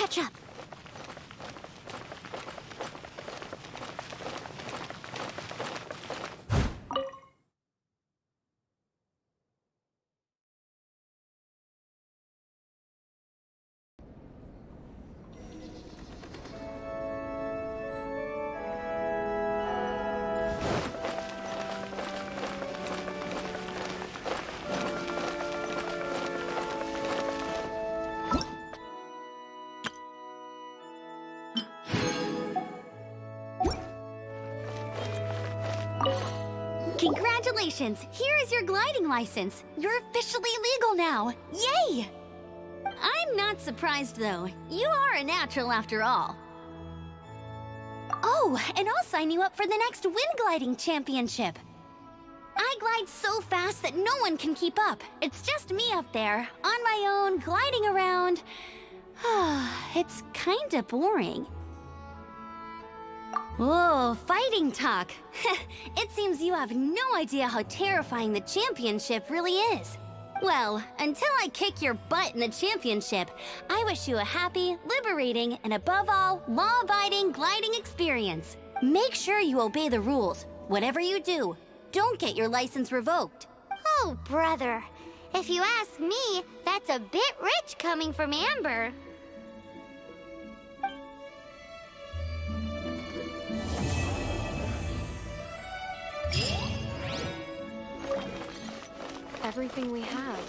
catch up. Congratulations! Here is your gliding license. You're officially legal now. Yay! I'm not surprised, though. You are a natural after all. Oh, and I'll sign you up for the next wind gliding championship. I glide so fast that no one can keep up. It's just me up there, on my own, gliding around. It's kinda boring. Whoa, fighting talk. It seems you have no idea how terrifying the championship really is. Well, until I kick your butt in the championship, I wish you a happy, liberating, and above all, law-abiding gliding experience. Make sure you obey the rules. Whatever you do, don't get your license revoked. Oh, brother. If you ask me, that's a bit rich coming from Amber. Everything we have.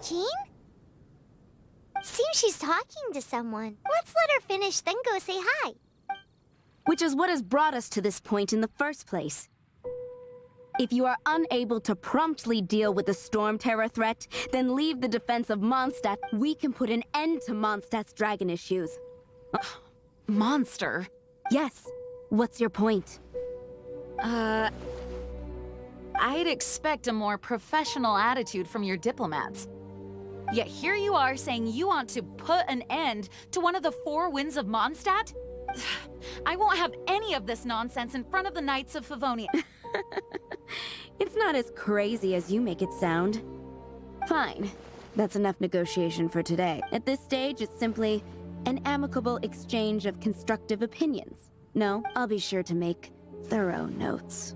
Jean? Seems she's talking to someone. Let's let her finish, then go say hi. Which is what has brought us to this point in the first place. If you are unable to promptly deal with the Storm Terror threat, then leave the defense of Mondstadt. We can put an end to Mondstadt's dragon issues. Monster? Yes. What's your point? I'd expect a more professional attitude from your diplomats. Yet here you are saying you want to put an end to one of the four winds of Mondstadt? I won't have any of this nonsense in front of the Knights of Favonia. It's not as crazy as you make it sound. Fine. That's enough negotiation for today. At this stage, it's simply an amicable exchange of constructive opinions. No, I'll be sure to make thorough notes.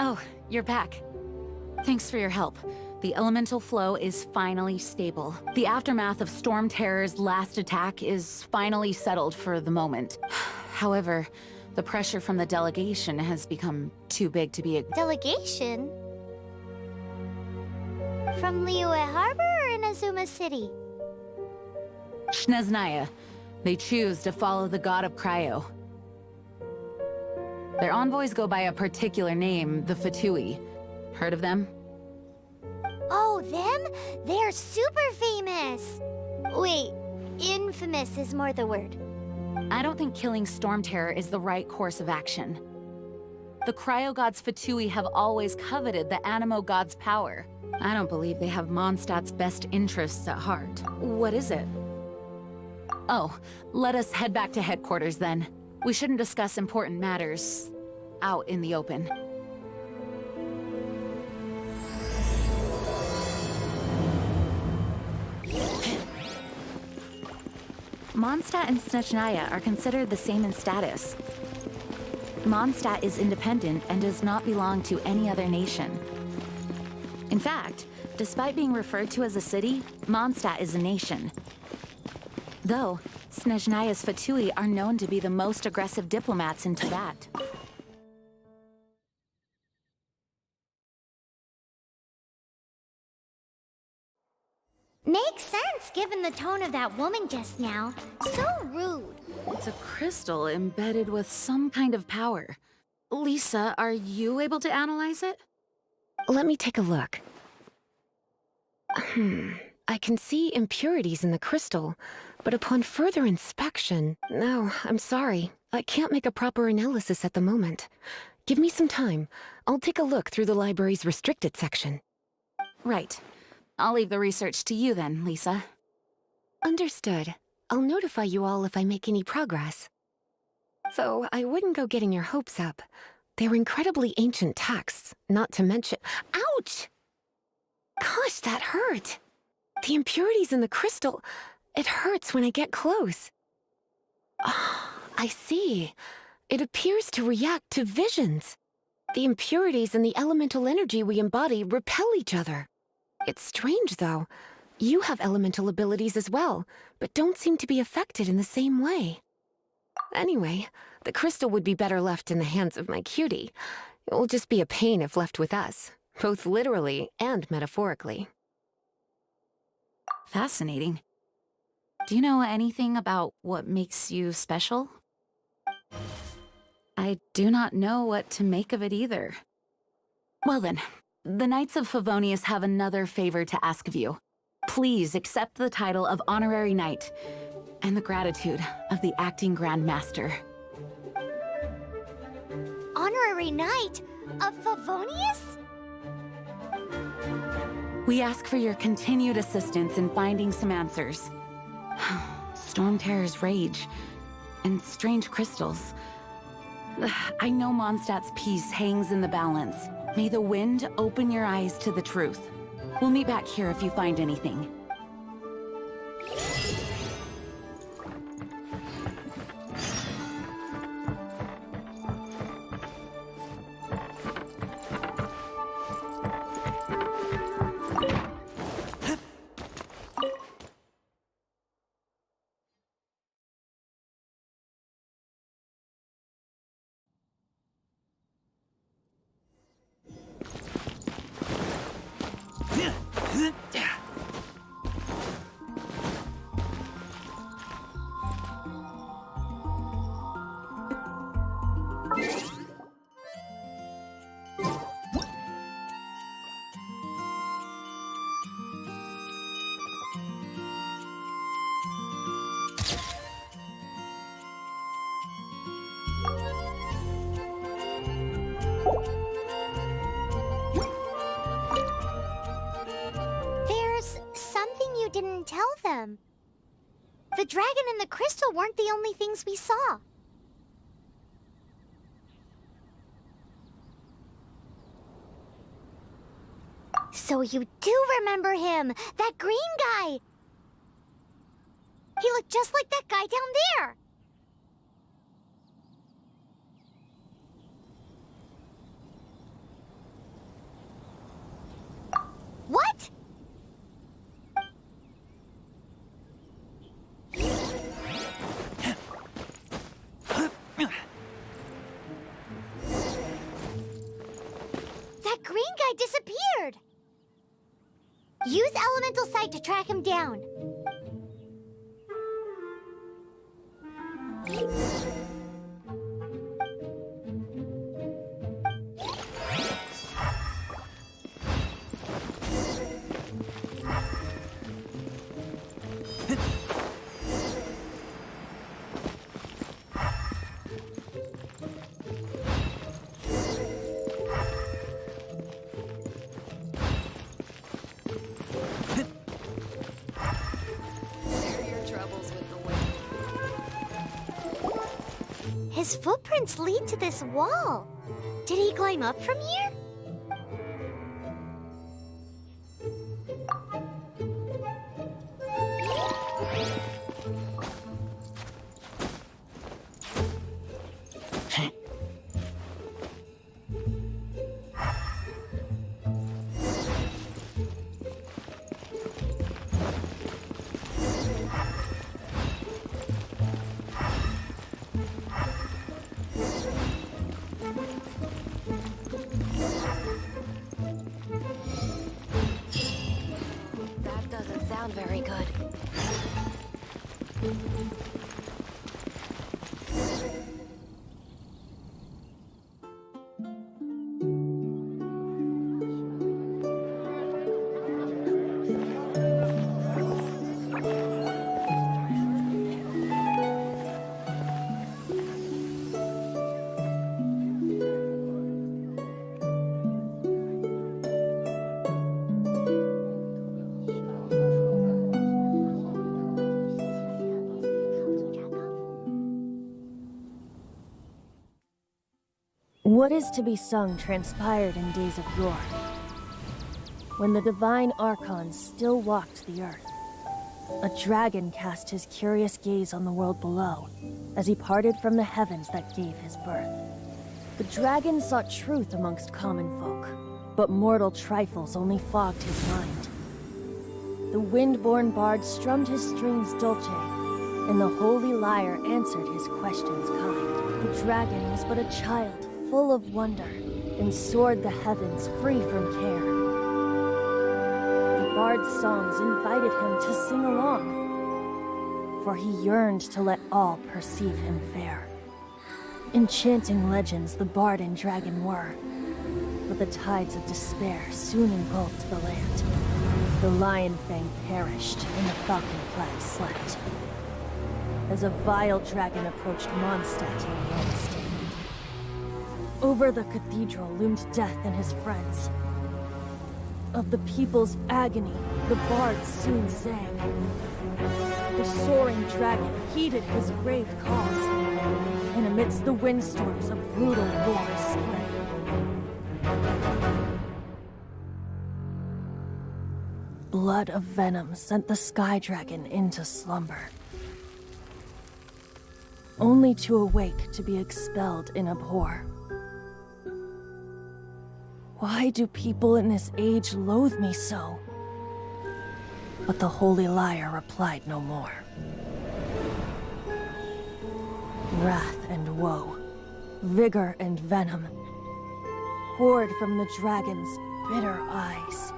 Oh, you're back. Thanks for your help. The elemental flow is finally stable. The aftermath of Storm Terror's last attack is finally settled for the moment. However, the pressure from the delegation has become too big to be Delegation? From Liyue Harbor or Inazuma City? Shneznaya. They choose to follow the god of Cryo. Their envoys go by a particular name, the Fatui. Heard of them? Oh, them? They're super famous! Wait, in Infamous is more the word. I don't think killing Storm Terror is the right course of action. The Cryo Gods Fatui have always coveted the Animo God's power. I don't believe they have Mondstadt's best interests at heart. What is it? Oh, let us head back to headquarters then. We shouldn't discuss important matters out in the open. Mondstadt and Snezhnaya are considered the same in status. Mondstadt is independent and does not belong to any other nation. In fact, despite being referred to as a city, Mondstadt is a nation. Though, Snezhnaya's Fatui are known to be the most aggressive diplomats in Tibet. Makes sense given the tone of that woman just now. So rude. It's a crystal embedded with some kind of power. Lisa, are you able to analyze it? Let me take a look. I can see impurities in the crystal, but upon further inspection... No, I'm sorry. I can't make a proper analysis at the moment. Give me some time. I'll take a look through the library's restricted section. Right. I'll leave the research to you then, Lisa. Understood. I'll notify you all if I make any progress. Though I wouldn't go getting your hopes up. They're incredibly ancient texts, not to mention... Ouch! Gosh, that hurt! The impurities in the crystal... It hurts when I get close. Ah, I see. It appears to react to visions. The impurities and the elemental energy we embody repel each other. It's strange, though. You have elemental abilities as well, but don't seem to be affected in the same way. Anyway, the crystal would be better left in the hands of my cutie. It will just be a pain if left with us, both literally and metaphorically. Fascinating. Do you know anything about what makes you special? I do not know what to make of it either. Well then, the Knights of Favonius have another favor to ask of you. Please accept the title of Honorary Knight, and the gratitude of the Acting Grand Master. Honorary Knight of Favonius? We ask for your continued assistance in finding some answers. Storm Terror's rage, and strange crystals. I know Mondstadt's peace hangs in the balance. May the wind open your eyes to the truth. We'll meet back here if you find anything. There's something you didn't tell them. The dragon and the crystal weren't the only things we saw. So you do remember him, that green guy! He looked just like that guy down there! What? That green guy disappeared! Use Elemental Sight to track him down. His footprints lead to this wall. Did he climb up from here? That doesn't sound very good. What is to be sung transpired in days of yore, when the divine archons still walked the earth. A dragon cast his curious gaze on the world below, as he parted from the heavens that gave his birth. The dragon sought truth amongst common folk, but mortal trifles only fogged his mind. The wind-born bard strummed his strings dolce, and the holy lyre answered his questions kind. The dragon was but a child, full of wonder, and soared the heavens free from care. The bard's songs invited him to sing along, for he yearned to let all perceive him fair. Enchanting legends the bard and dragon were, but the tides of despair soon engulfed the land. The lion fang perished, and the falcon flag slept, as a vile dragon approached Mondstadt in the Rome state. Over the cathedral loomed death and his friends. Of the people's agony, the bard soon sang. The soaring dragon heeded his grave calls, and amidst the windstorms a brutal war spread. Blood of venom sent the sky dragon into slumber, only to awake to be expelled in abhor. Why do people in this age loathe me so? But the holy lyre replied no more. Wrath and woe, vigor and venom, poured from the dragon's bitter eyes.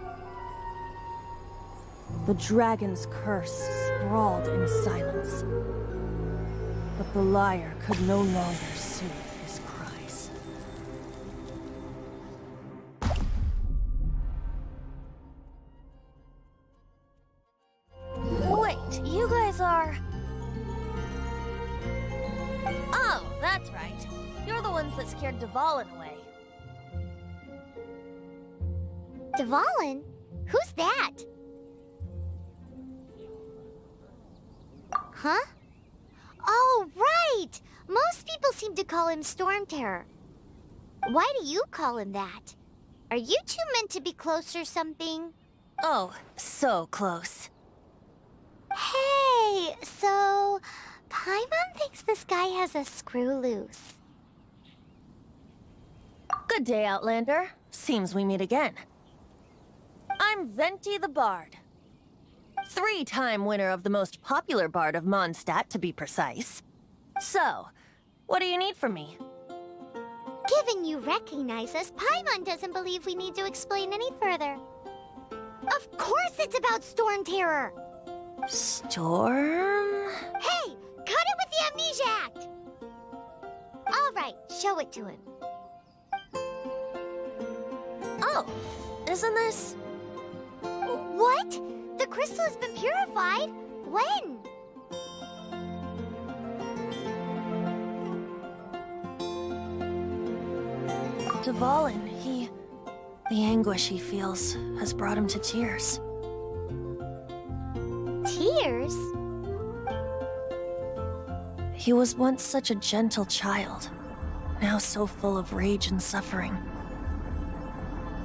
The dragon's curse sprawled in silence, but the lyre could no longer soothe his cries. Wait, you guys are... Oh, that's right. You're the ones that scared Dvalin away. Dvalin? Who's that? Huh? Oh, right! Most people seem to call him Storm Terror. Why do you call him that? Are you two meant to be close or something? Oh, so close. Hey, so... Paimon thinks this guy has a screw loose. Good day, Outlander. Seems we meet again. I'm Venti the Bard. 3-time winner of the most popular bard of Mondstadt, to be precise. So, what do you need from me? Given you recognize us, Paimon doesn't believe we need to explain any further. Of course it's about Storm Terror! Storm? Hey! Cut it with the Amnesia Act! Alright, show it to him. Oh, isn't this... What? The crystal has been purified? When? Dvalin, the anguish he feels has brought him to tears. Tears? He was once such a gentle child, now so full of rage and suffering.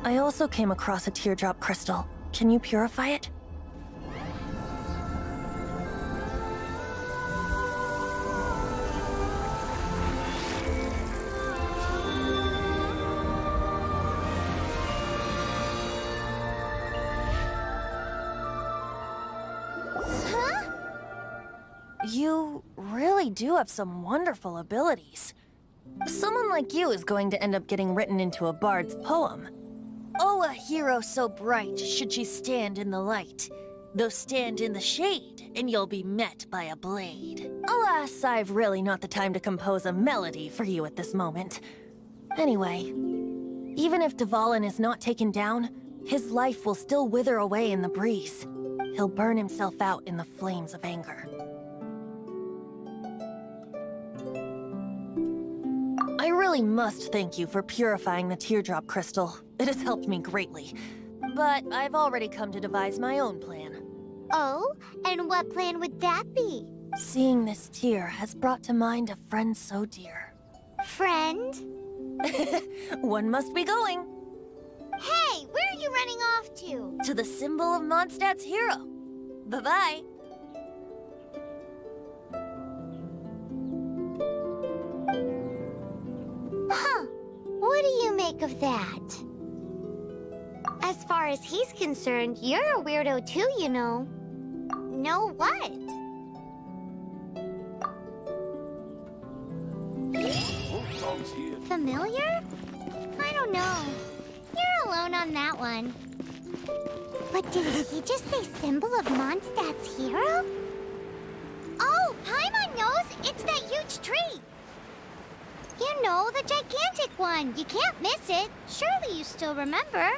I also came across a teardrop crystal. Can you purify it? You really do have some wonderful abilities. Someone like you is going to end up getting written into a bard's poem. Oh, a hero so bright should she stand in the light. Though stand in the shade, and you'll be met by a blade. Alas, I've really not the time to compose a melody for you at this moment. Anyway, even if Dvalin is not taken down, his life will still wither away in the breeze. He'll burn himself out in the flames of anger. I really must thank you for purifying the teardrop crystal. It has helped me greatly. But I've already come to devise my own plan. Oh, and what plan would that be? Seeing this tear has brought to mind a friend so dear. Friend? One must be going. Hey, where are you running off to? To the symbol of Mondstadt's hero. Bye-bye. Huh. What do you make of that? As far as he's concerned, you're a weirdo too, you know. Know what? Familiar? I don't know. You're alone on that one. But did he just say symbol of Mondstadt's hero? Oh, Paimon knows! It's that huge tree! You know, the gigantic one. You can't miss it. Surely you still remember.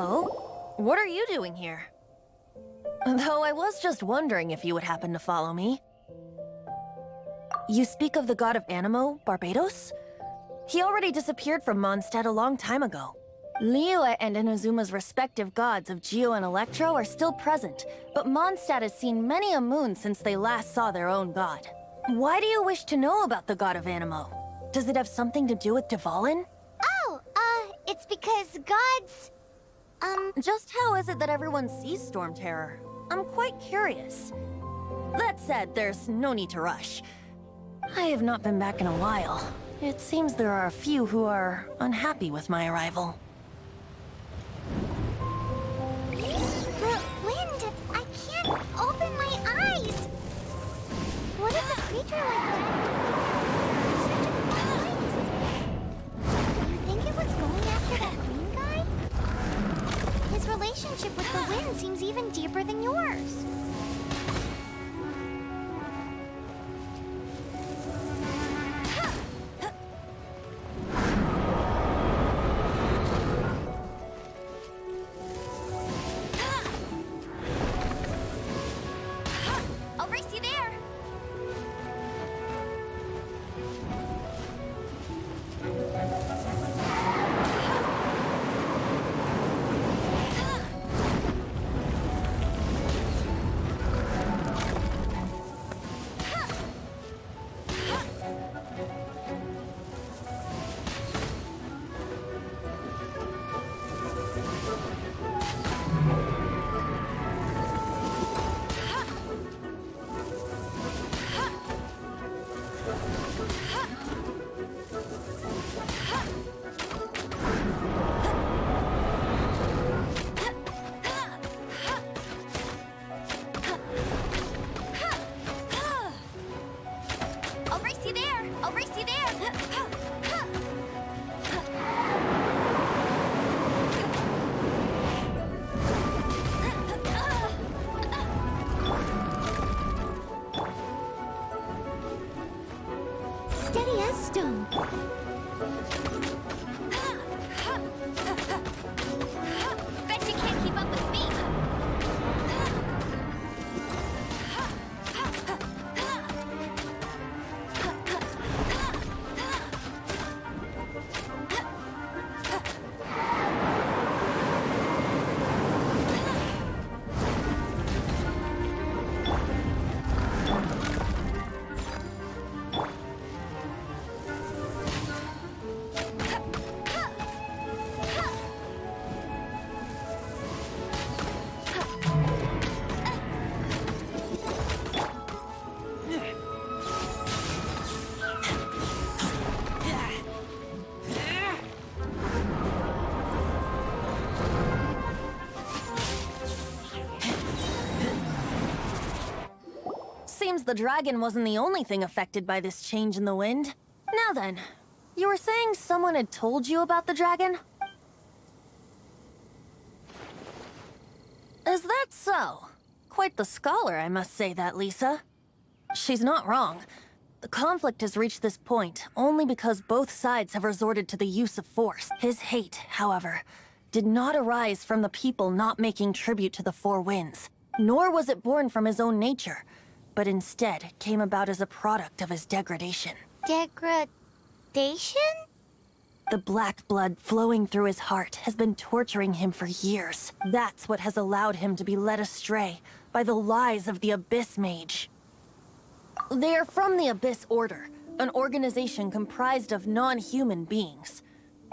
Oh? What are you doing here? Though I was just wondering if you would happen to follow me. You speak of the god of Anemo, Barbados? He already disappeared from Mondstadt a long time ago. Liyue and Inazuma's respective gods of Geo and Electro are still present, but Mondstadt has seen many a moon since they last saw their own god. Why do you wish to know about the god of Anemo? Does it have something to do with Dvalin? Oh, it's because gods... Just how is it that everyone sees Storm Terror? I'm quite curious. That said, there's no need to rush. I have not been back in a while. It seems there are a few who are unhappy with my arrival. The wind! I can't open my eyes! What is a creature like that? Such a cool place. You think it was going after that green guy? His relationship with the wind seems even deeper than yours. I'll race you there. I'll race you there. I'll race you there. stone. Bet you can't keep up with me. Seems the dragon wasn't the only thing affected by this change in the wind. Now then, you were saying someone had told you about the dragon? Is that so? Quite the scholar, I must say that, Lisa. She's not wrong. The conflict has reached this point only because both sides have resorted to the use of force. His hate, however, did not arise from the people not making tribute to the Four Winds, nor was it born from his own nature, but instead came about as a product of his degradation. Degradation? The black blood flowing through his heart has been torturing him for years. That's what has allowed him to be led astray by the lies of the Abyss Mage. They are from the Abyss Order, an organization comprised of non-human beings.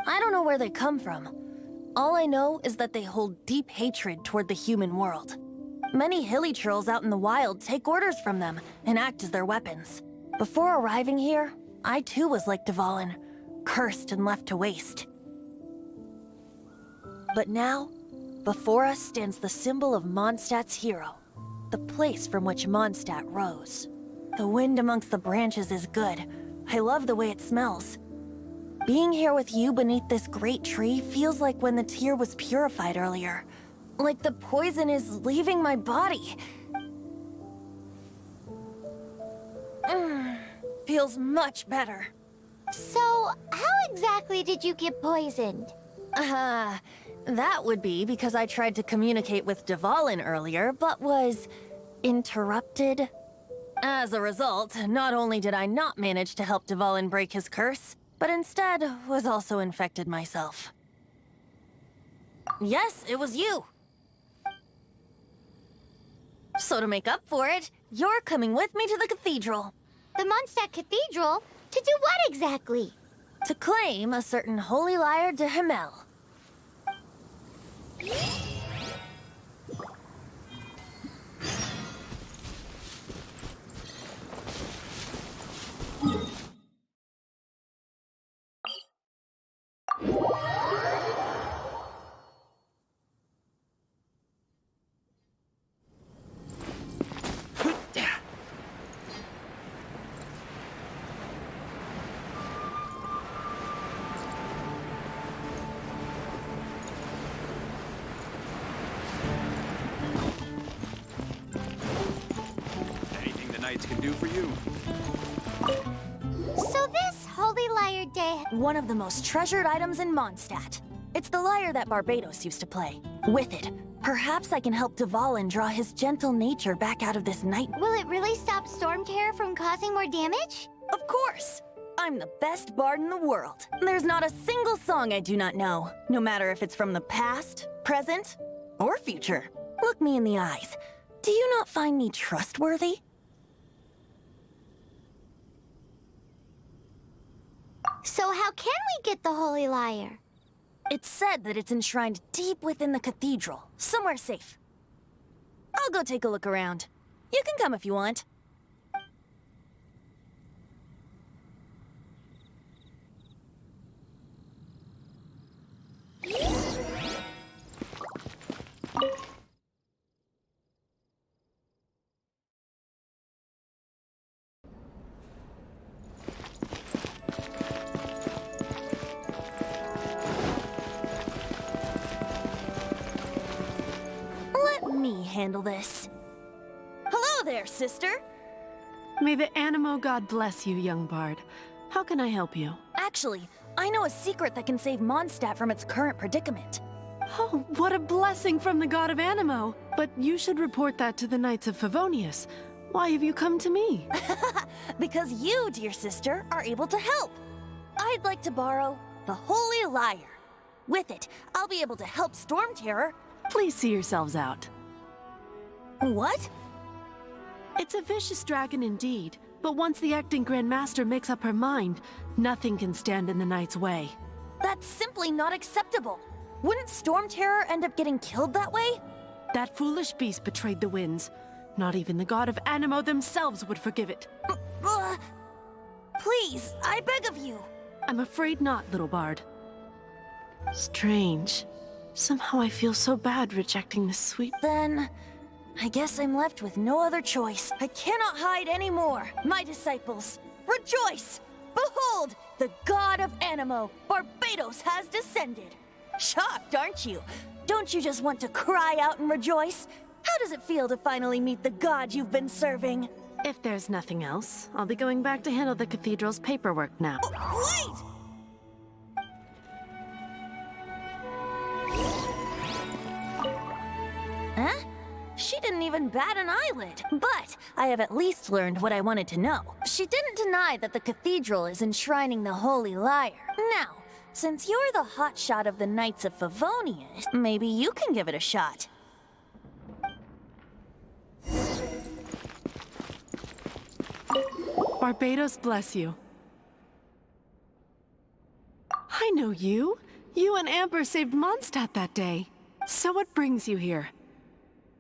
I don't know where they come from. All I know is that they hold deep hatred toward the human world. Many hilly trolls out in the wild take orders from them and act as their weapons. Before arriving here, I too was like Dvalin, cursed and left to waste. But now, before us stands the symbol of Mondstadt's hero, the place from which Mondstadt rose. The wind amongst the branches is good. I love the way it smells. Being here with you beneath this great tree feels like when the tear was purified earlier. Like the poison is leaving my body. Feels much better. So, how exactly did you get poisoned? That would be because I tried to communicate with Dvalin earlier, but was interrupted. As a result, not only did I not manage to help Dvalin break his curse, but instead was also infected myself. Yes, it was you. So to make up for it, you're coming with me to the cathedral. The Mondstadt Cathedral? To do what exactly? To claim a certain holy lyre de Himmel. Anything the knights can do for you? So this Holy Lyre Day... One of the most treasured items in Mondstadt. It's the lyre that Barbados used to play. With it, perhaps I can help Dvalin draw his gentle nature back out of this night. Will it really stop Storm Terror from causing more damage? Of course! I'm the best bard in the world. There's not a single song I do not know, no matter if it's from the past, present, or future. Look me in the eyes. Do you not find me trustworthy? So how can we get the Holy Lyre? It's said that it's enshrined deep within the cathedral, somewhere safe. I'll go take a look around. You can come if you want. Let me handle this. Hello there, sister. May the Animo god bless you, young bard. How can I help you? Actually, I know a secret that can save Mondstadt from its current predicament. Oh, what a blessing from the god of Animo! But you should report that to the Knights of Favonius. Why have you come to me? Because you, dear sister, are able to help. I'd like to borrow the Holy Lyre. With it, I'll be able to help Storm Terror. Please see yourselves out. What? It's a vicious dragon indeed, but once the acting Grand Master makes up her mind, nothing can stand in the Knight's way. That's simply not acceptable. Wouldn't Storm Terror end up getting killed that way? That foolish beast betrayed the winds. Not even the god of Animo themselves would forgive it. Please, I beg of you. I'm afraid not, little bard. Strange. Somehow I feel so bad rejecting this sweet... Then, I guess I'm left with no other choice. I cannot hide anymore. My disciples, rejoice! Behold, the god of Animo, Barbados, has descended. Shocked, aren't you? Don't you just want to cry out and rejoice? How does it feel to finally meet the god you've been serving? If there's nothing else, I'll be going back to handle the cathedral's paperwork now. Wait! Huh? She didn't even bat an eyelid. But I have at least learned what I wanted to know. She didn't deny that the cathedral is enshrining the Holy Lyre. Now, since you're the hotshot of the Knights of Favonius, maybe you can give it a shot. Barbados bless you. I know you. You and Amber saved Mondstadt that day. So what brings you here?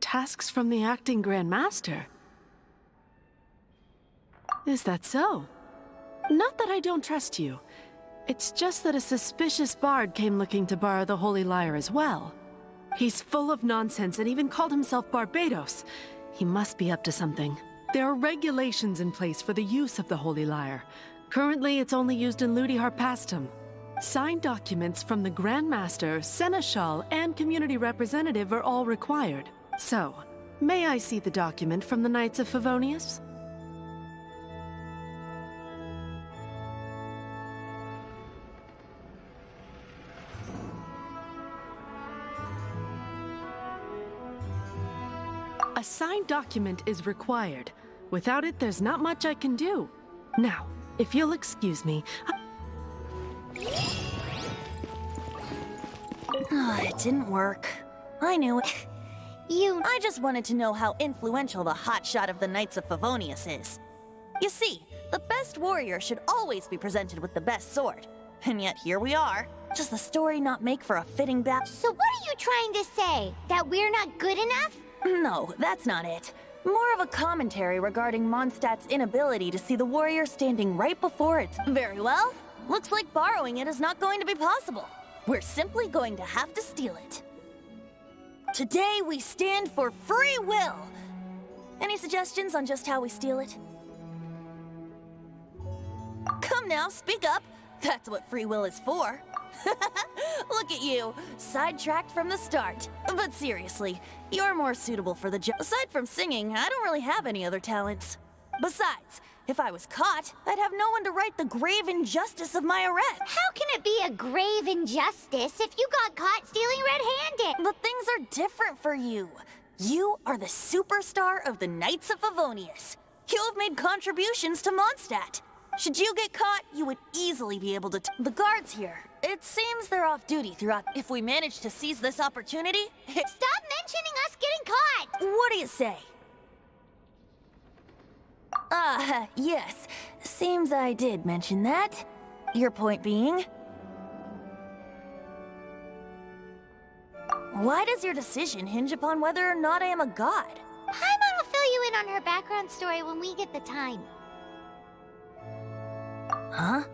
Tasks from the acting Grand Master. Is that so? Not that I don't trust you. It's just that a suspicious bard came looking to borrow the Holy Lyre as well. He's full of nonsense and even called himself Barbados. He must be up to something. There are regulations in place for the use of the Holy Lyre. Currently, it's only used in Ludi Harpastum. Signed documents from the Grand Master, Seneschal, and community representative are all required. So, may I see the document from the Knights of Favonius? A signed document is required. Without it, there's not much I can do. Now, if you'll excuse me... It didn't work. I knew it. I just wanted to know how influential the hotshot of the Knights of Favonius is. You see, the best warrior should always be presented with the best sword. And yet here we are. Does the story not make for a fitting battle? So what are you trying to say? That we're not good enough? No, that's not it. More of a commentary regarding Mondstadt's inability to see the warrior standing right before it. Very well. Looks like borrowing it is not going to be possible. We're simply going to have to steal it. Today we stand for free will. Any suggestions on just how we steal it? Come now, speak up. That's what free will is for. Look at you, sidetracked from the start. But seriously, you're more suitable for the job. Aside from singing, I don't really have any other talents. Besides, if I was caught, I'd have no one to right the grave injustice of my arrest. How can it be a grave injustice if you got caught stealing red-handed? But things are different for you. You are the superstar of the Knights of Favonius. You have made contributions to Mondstadt. Should you get caught, you would easily be able to the guards here. It seems they're off duty throughout. If we manage to seize this opportunity... Stop mentioning us getting caught! What do you say? Yes. Seems I did mention that. Your point being? Why does your decision hinge upon whether or not I am a god? Paimon will fill you in on her background story when we get the time. Huh?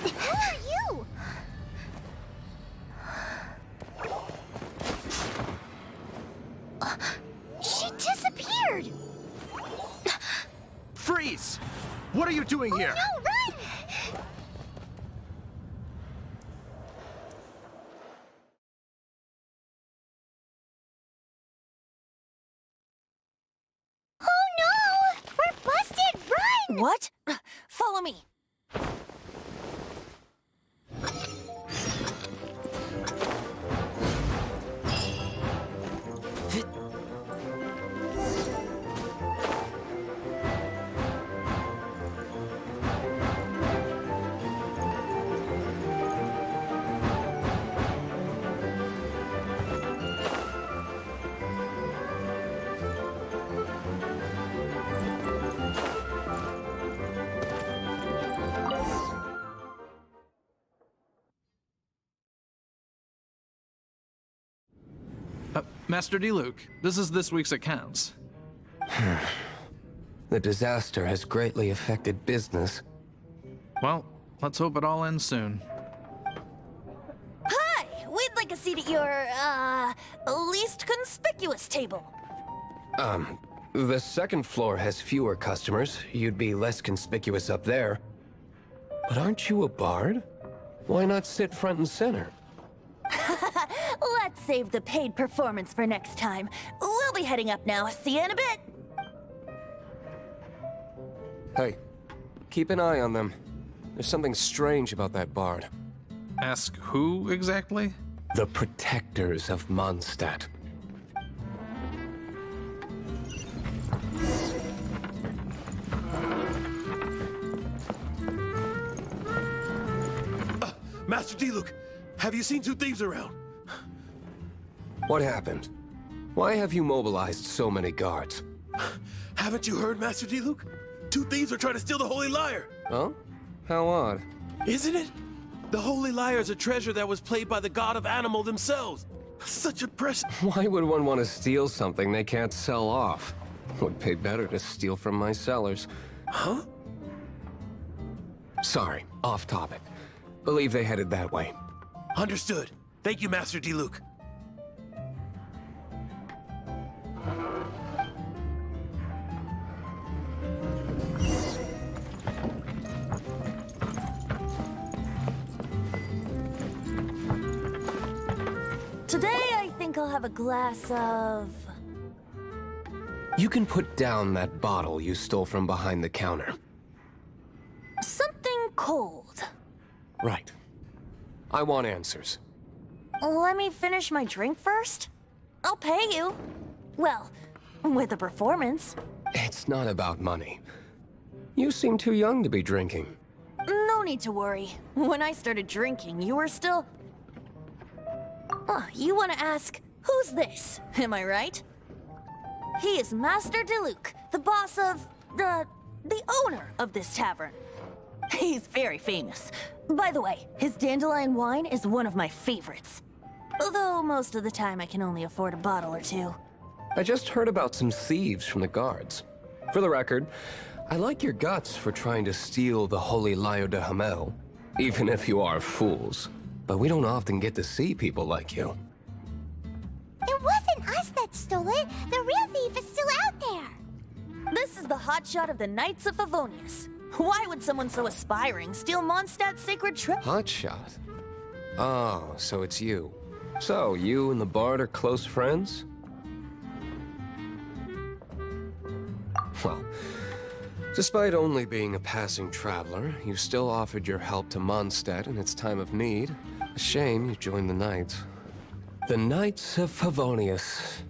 Who are you? She disappeared! Freeze! What are you doing here? No, run! Oh no! We're busted! Run! What? Follow me. Master Diluc, this is this week's accounts. The disaster has greatly affected business. Well, let's hope it all ends soon. Hi! We'd like a seat at your, least conspicuous table. The second floor has fewer customers. You'd be less conspicuous up there. But aren't you a bard? Why not sit front and center? Let's save the paid performance for next time. We'll be heading up now. See you in a bit. Hey, keep an eye on them. There's something strange about that bard. Ask who exactly? The protectors of Mondstadt. Master Diluc, have you seen two thieves around? What happened? Why have you mobilized so many guards? Haven't you heard, Master Diluc? Two thieves are trying to steal the Holy Lyre. Oh? How odd. Isn't it? The Holy Lyre is a treasure that was played by the god of animal themselves. Such a precious... Why would one want to steal something they can't sell off? Would pay better to steal from my sellers. Huh? Sorry, off topic. Believe they headed that way. Understood. Thank you, Master Diluc. Today, I think I'll have a glass of... You can put down that bottle you stole from behind the counter. something cold. Right. I want answers. Let me finish my drink first. I'll pay you. Well, with a performance. It's not about money. You seem too young to be drinking. No need to worry. When I started drinking, you were still... you want to ask, who's this? Am I right? He is Master Diluc, the boss of... the owner of this tavern. He's very famous. By the way, his dandelion wine is one of my favorites. Although most of the time I can only afford a bottle or two. I just heard about some thieves from the guards. For the record, I like your guts for trying to steal the Holy Lyre de Hamel, even if you are fools. But we don't often get to see people like you. It wasn't us that stole it. The real thief is still out there. This is the hotshot of the Knights of Favonius. Why would someone so aspiring steal Mondstadt's sacred treasure? Hotshot? Oh, so it's you. So, you and the Bard are close friends? Well, despite only being a passing traveler, you still offered your help to Mondstadt in its time of need. A shame you joined the Knights. The Knights of Favonius.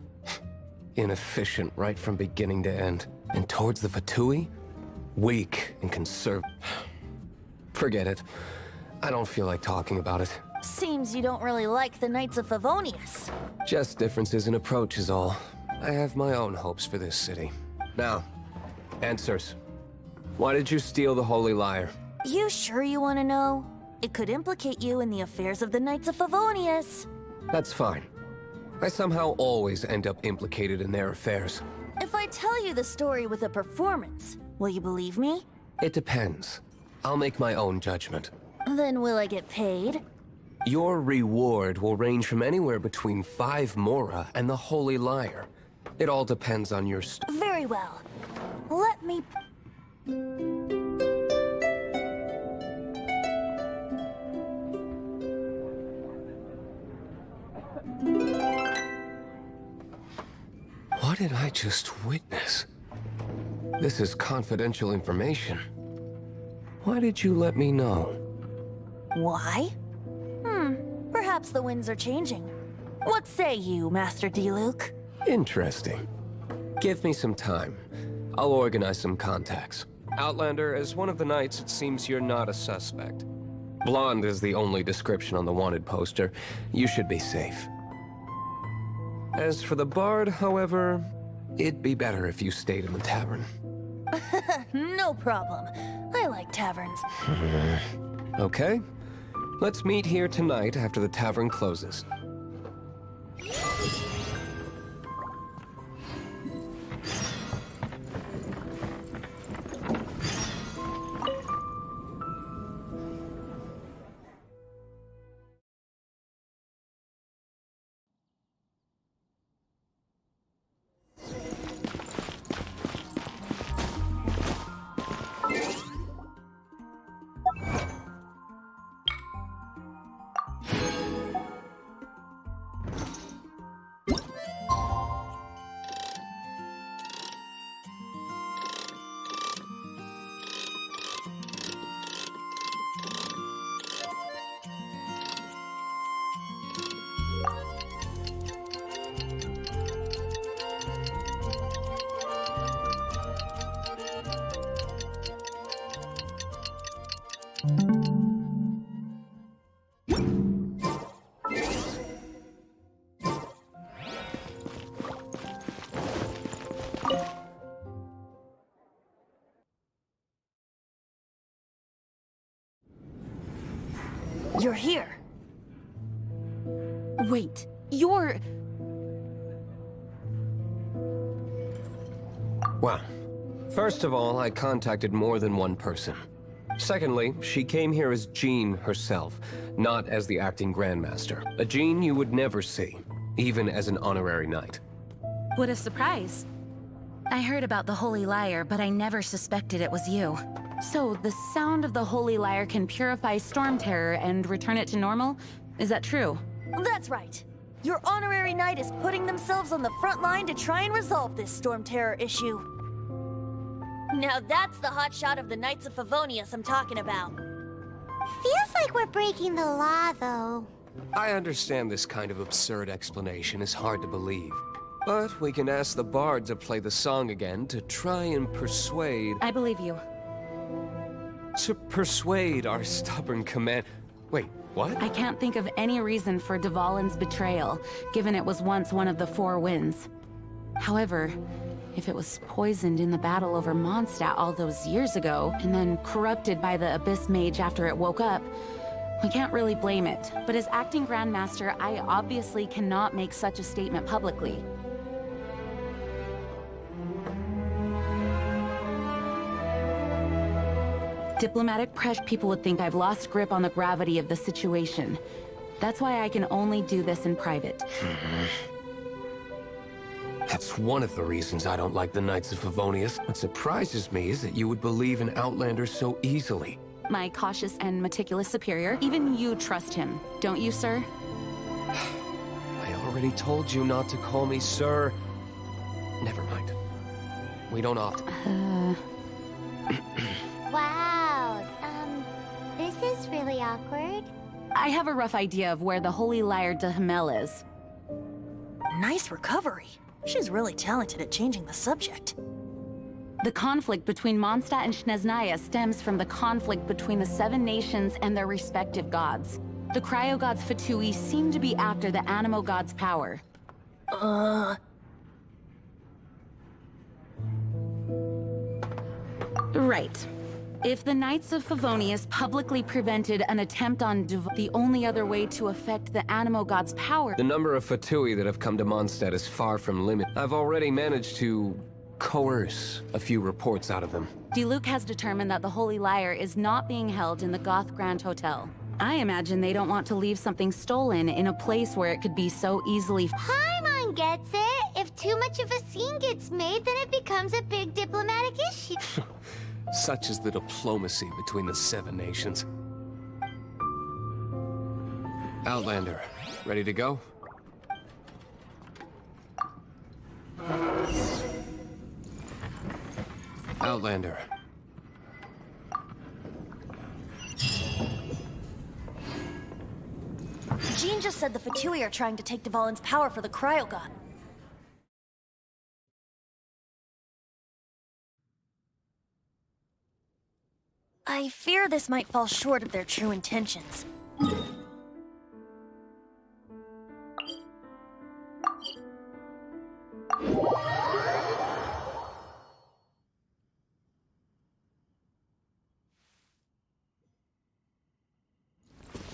Inefficient right from beginning to end. And towards the Fatui? Weak and conservative. Forget it. I don't feel like talking about it. Seems you don't really like the Knights of Favonius. Just differences in approach is all. I have my own hopes for this city. Now, answers. Why did you steal the Holy Lyre? You sure you want to know? It could implicate you in the affairs of the Knights of Favonius. That's fine. I somehow always end up implicated in their affairs. If I tell you the story with a performance, will you believe me? It depends. I'll make my own judgment. Then will I get paid? Your reward will range from anywhere between 5 Mora and the Holy Lyre. It all depends on your Very well. Let me... What did I just witness? This is confidential information. Why did you let me know? Why? Perhaps the winds are changing. What say you, Master Diluc? Interesting. Give me some time. I'll organize some contacts. Outlander, as one of the knights, it seems you're not a suspect. Blonde is the only description on the wanted poster. You should be safe. As for the bard, however, it'd be better if you stayed in the tavern. No problem. I like taverns. Okay. Let's meet here tonight after the tavern closes. You're here. Wait, you're... Well, first of all, I contacted more than one person. Secondly, she came here as Jean herself, not as the acting Grandmaster. A Jean you would never see, even as an honorary knight. What a surprise. I heard about the Holy Lyre, but I never suspected it was you. So, the sound of the Holy Lyre can purify Storm Terror and return it to normal? Is that true? That's right. Your honorary knight is putting themselves on the front line to try and resolve this Storm Terror issue. Now that's the hotshot of the Knights of Favonius I'm talking about. Feels like we're breaking the law, though. I understand this kind of absurd explanation is hard to believe. But we can ask the bard to play the song again to try and persuade... I believe you. To persuade our stubborn command... Wait, what? I can't think of any reason for Dvalin's betrayal, given it was once one of the Four Winds. However, if it was poisoned in the battle over Mondstadt all those years ago, and then corrupted by the Abyss Mage after it woke up, we can't really blame it. But as acting Grandmaster, I obviously cannot make such a statement publicly. Diplomatic pressure, people would think I've lost grip on the gravity of the situation. That's why I can only do this in private. That's one of the reasons I don't like the Knights of Favonius. What surprises me is that you would believe in Outlanders so easily. My cautious and meticulous superior, even you trust him, don't you, sir? I already told you not to call me sir. Never mind. We don't often... Wow, this is really awkward. I have a rough idea of where the Holy Lyre de Himmel is. Nice recovery. She's really talented at changing the subject. The conflict between Mondstadt and Snezhnaya stems from the conflict between the Seven Nations and their respective gods. The cryo-gods Fatui seem to be after the Animo god's power. Right. If the Knights of Favonius publicly prevented an attempt on the only other way to affect the Animo god's power... The number of Fatui that have come to Mondstadt is far from limited. I've already managed to... coerce a few reports out of them. Diluc has determined that the Holy Lyre is not being held in the Goth Grand Hotel. I imagine they don't want to leave something stolen in a place where it could be so easily. Paimon gets it. If too much of a scene gets made, then it becomes a big diplomatic issue. Such is the diplomacy between the 7 nations. Outlander, ready to go? Outlander. Jean just said the Fatui are trying to take Dvalin's power for the Cryo-God. I fear this might fall short of their true intentions.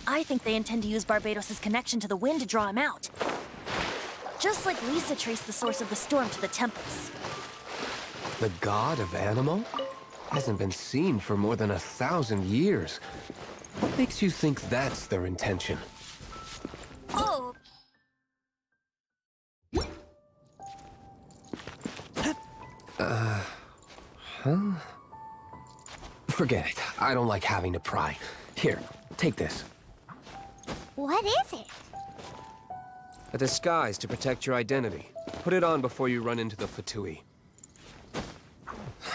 I think they intend to use Barbados' connection to the wind to draw him out. Just like Lisa traced the source of the storm to the temples. The god of Animo? Hasn't been seen for more than 1,000 years. What makes you think that's their intention? Oh! Huh? Forget it. I don't like having to pry. Here, take this. What is it? A disguise to protect your identity. Put it on before you run into the Fatui.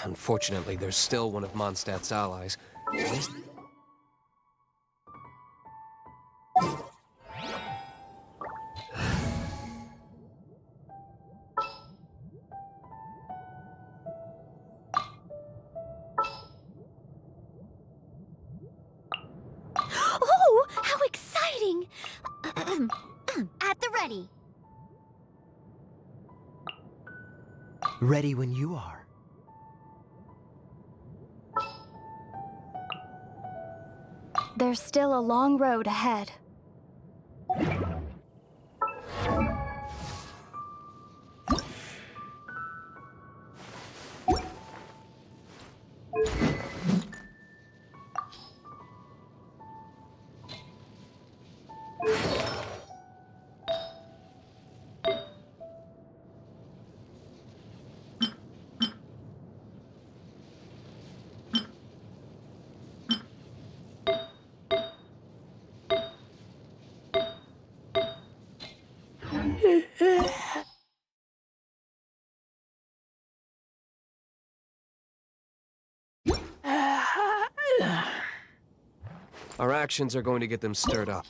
Unfortunately, there's still one of Mondstadt's allies. Oh, how exciting! At the ready. Ready when you are. There's still a long road ahead. Our actions are going to get them stirred up.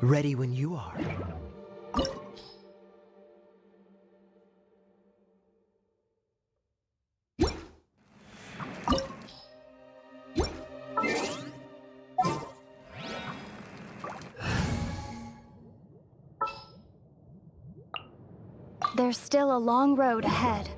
Ready when you are. There's still a long road ahead.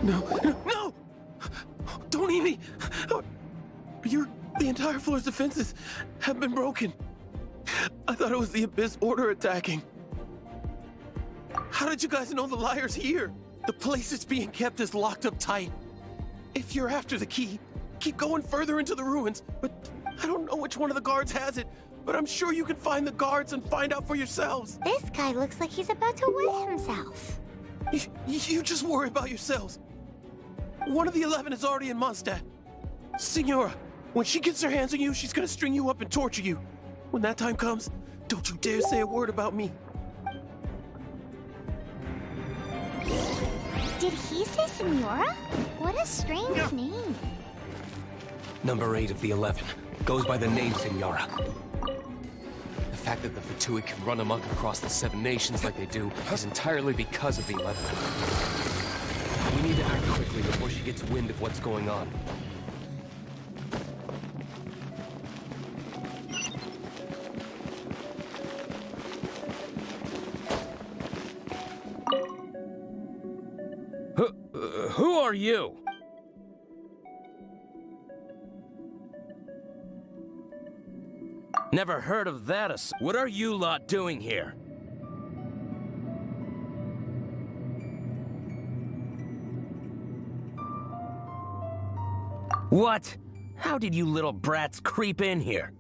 No, no, no! Don't eat me! The entire floor's defenses have been broken. I thought it was the Abyss Order attacking. How did you guys know the liar's here? The place it's being kept is locked up tight. If you're after the key, keep going further into the ruins. But I don't know which one of the guards has it, but I'm sure you can find the guards and find out for yourselves. This guy looks like he's about to wet himself. You just worry about yourselves. One of the 11 is already in Mondstadt. Signora, when she gets her hands on you, she's gonna string you up and torture you. When that time comes, don't you dare say a word about me. Did he say Senora? What a strange name. Number 8 of the 11 goes by the name Senora. The fact that the Fatui can run amok across the 7 nations like they do is entirely because of the 11. We need to act quickly before she gets wind of what's going on. Who are you? Never heard of that. What are you lot doing here? What? How did you little brats creep in here?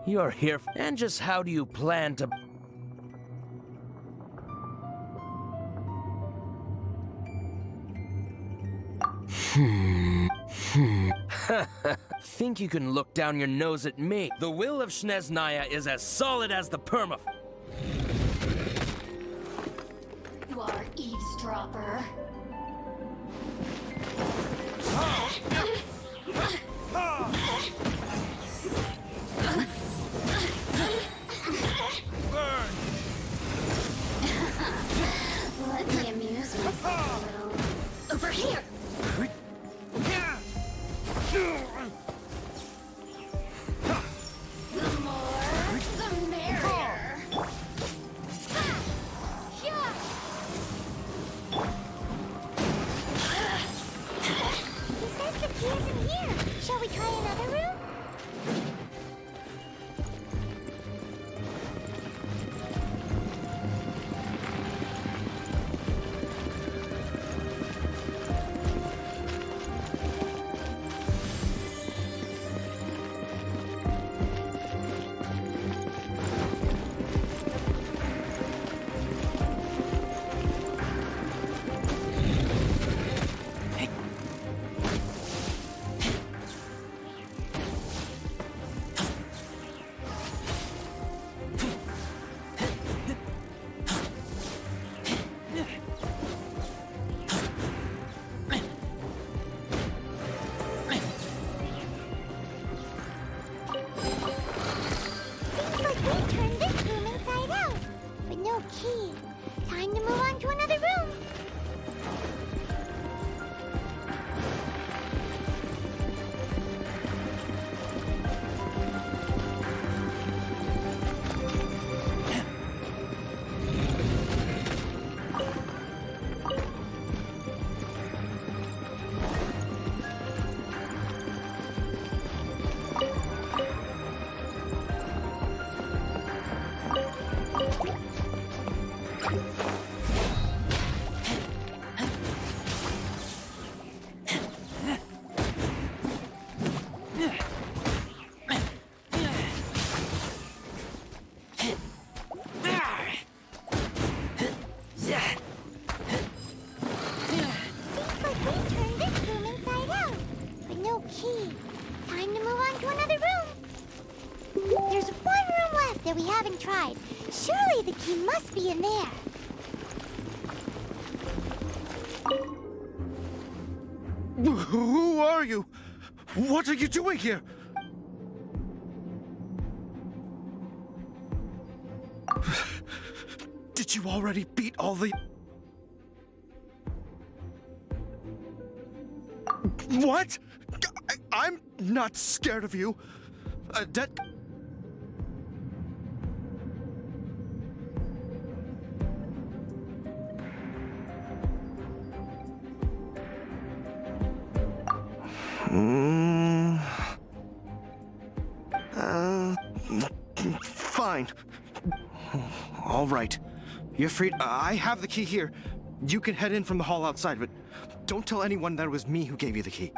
You're here, and just how do you plan to... Think you can look down your nose at me? The will of Snezhnaya is as solid as the permaf... You are eavesdropper. Let me amuse myself a little. Over here! The more, the merrier. He says the key is in here. Shall we try another room? Key. Time to move on to another room. That we haven't tried. Surely the key must be in there. Who are you? What are you doing here? Did you already beat all the... What? I'm not scared of you. That... Fine. All right. You're free. I have the key here. You can head in from the hall outside, but don't tell anyone that it was me who gave you the key.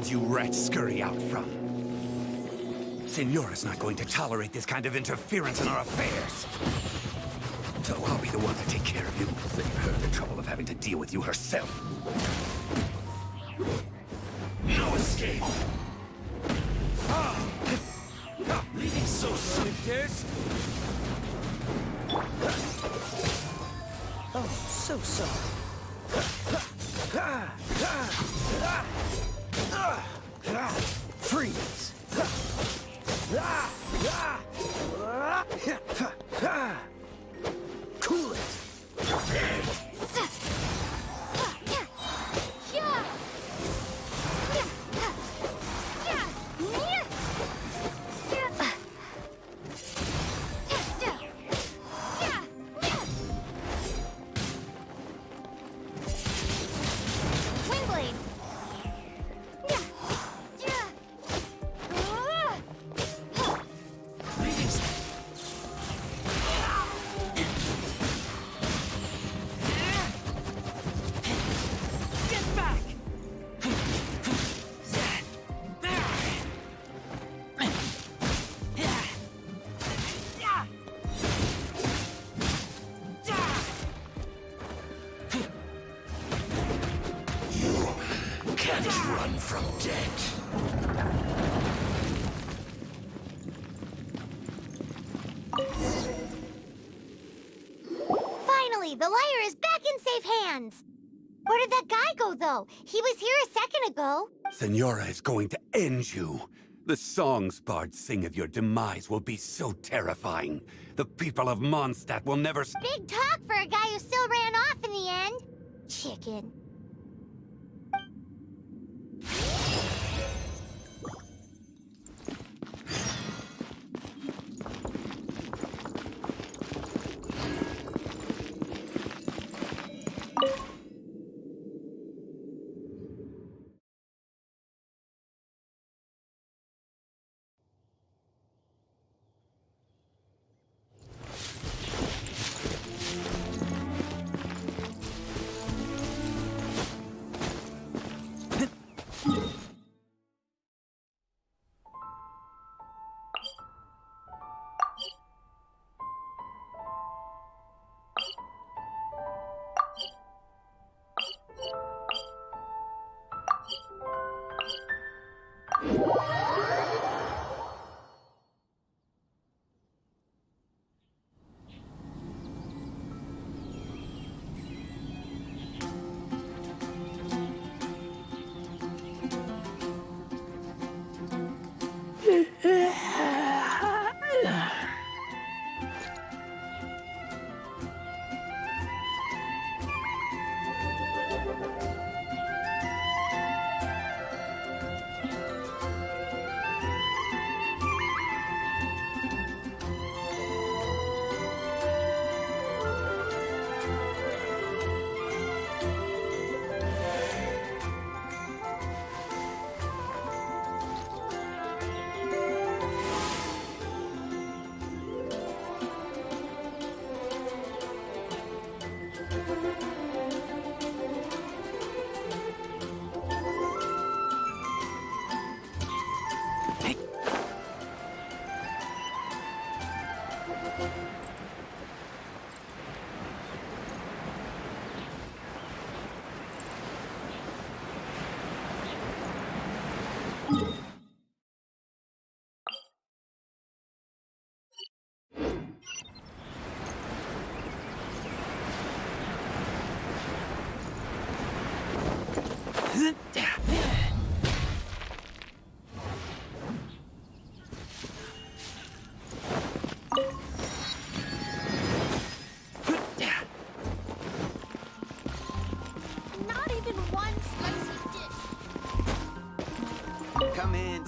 You rats scurry out from. Senora's not going to tolerate this kind of interference in our affairs. So I'll be the one to take care of you. Save her the trouble of having to deal with you herself. No escape! Leaving so soon, this? Oh, so sorry. Freeze! Cool it! Run from death. Finally, the lyre is back in safe hands. Where did that guy go, though? He was here a second ago. Senora is going to end you. The songs bards sing of your demise will be so terrifying. The people of Mondstadt will never... Big talk for a guy who still ran off in the end. Chicken.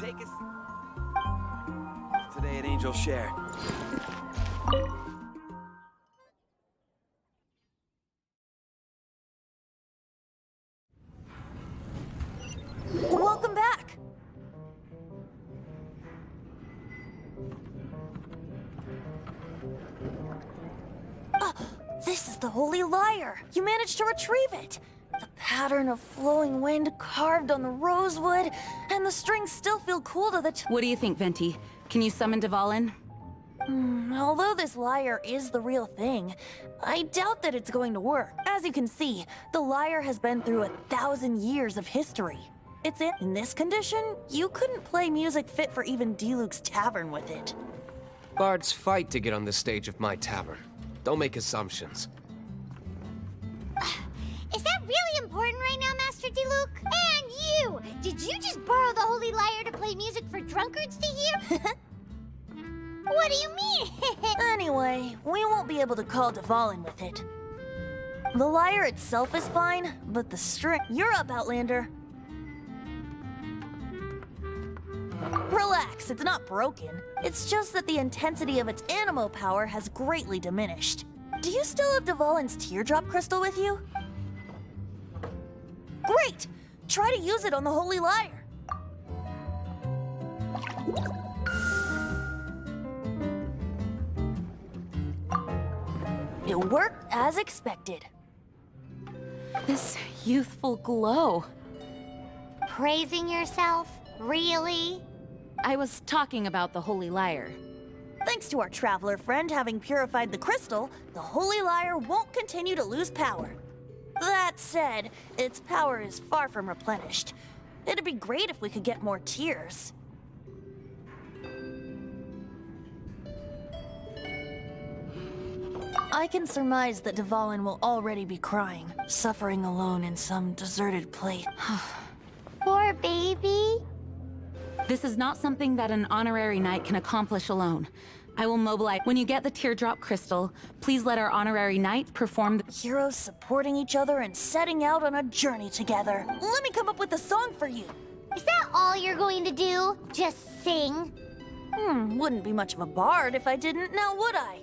take us today at Angel Share. Welcome back! This is the Holy Lyre! You managed to retrieve it! The pattern of flowing wind carved on the rosewood, and the strings still feel cool to the What do you think, Venti? Can you summon Dvalin? Although this lyre is the real thing, I doubt that it's going to work. As you can see, the lyre has been through 1,000 years of history. It's in this condition, you couldn't play music fit for even Diluc's tavern with it. Bards fight to get on the stage of my tavern. Don't make assumptions. Is that really important right now, Master Diluc? And you! Did you just borrow the Holy Lyre to play music for drunkards to hear? What do you mean? Anyway, we won't be able to call Dvalin with it. The lyre itself is fine, but the string... You're up, Outlander. Relax, it's not broken. It's just that the intensity of its animo power has greatly diminished. Do you still have Dvalin's teardrop crystal with you? Great! Try to use it on the Holy Lyre. It worked as expected. This youthful glow. Praising yourself? Really? I was talking about the Holy Lyre. Thanks to our traveler friend having purified the crystal, the Holy Lyre won't continue to lose power. That said, its power is far from replenished. It'd be great if we could get more tears. I can surmise that Dvalin will already be crying, suffering alone in some deserted place. Poor baby. This is not something that an honorary knight can accomplish alone. I will mobilize. When you get the teardrop crystal, please let our honorary knight perform the Heroes supporting each other and setting out on a journey together. Let me come up with a song for you. Is that all you're going to do? Just sing? Wouldn't be much of a bard if I didn't, now would I?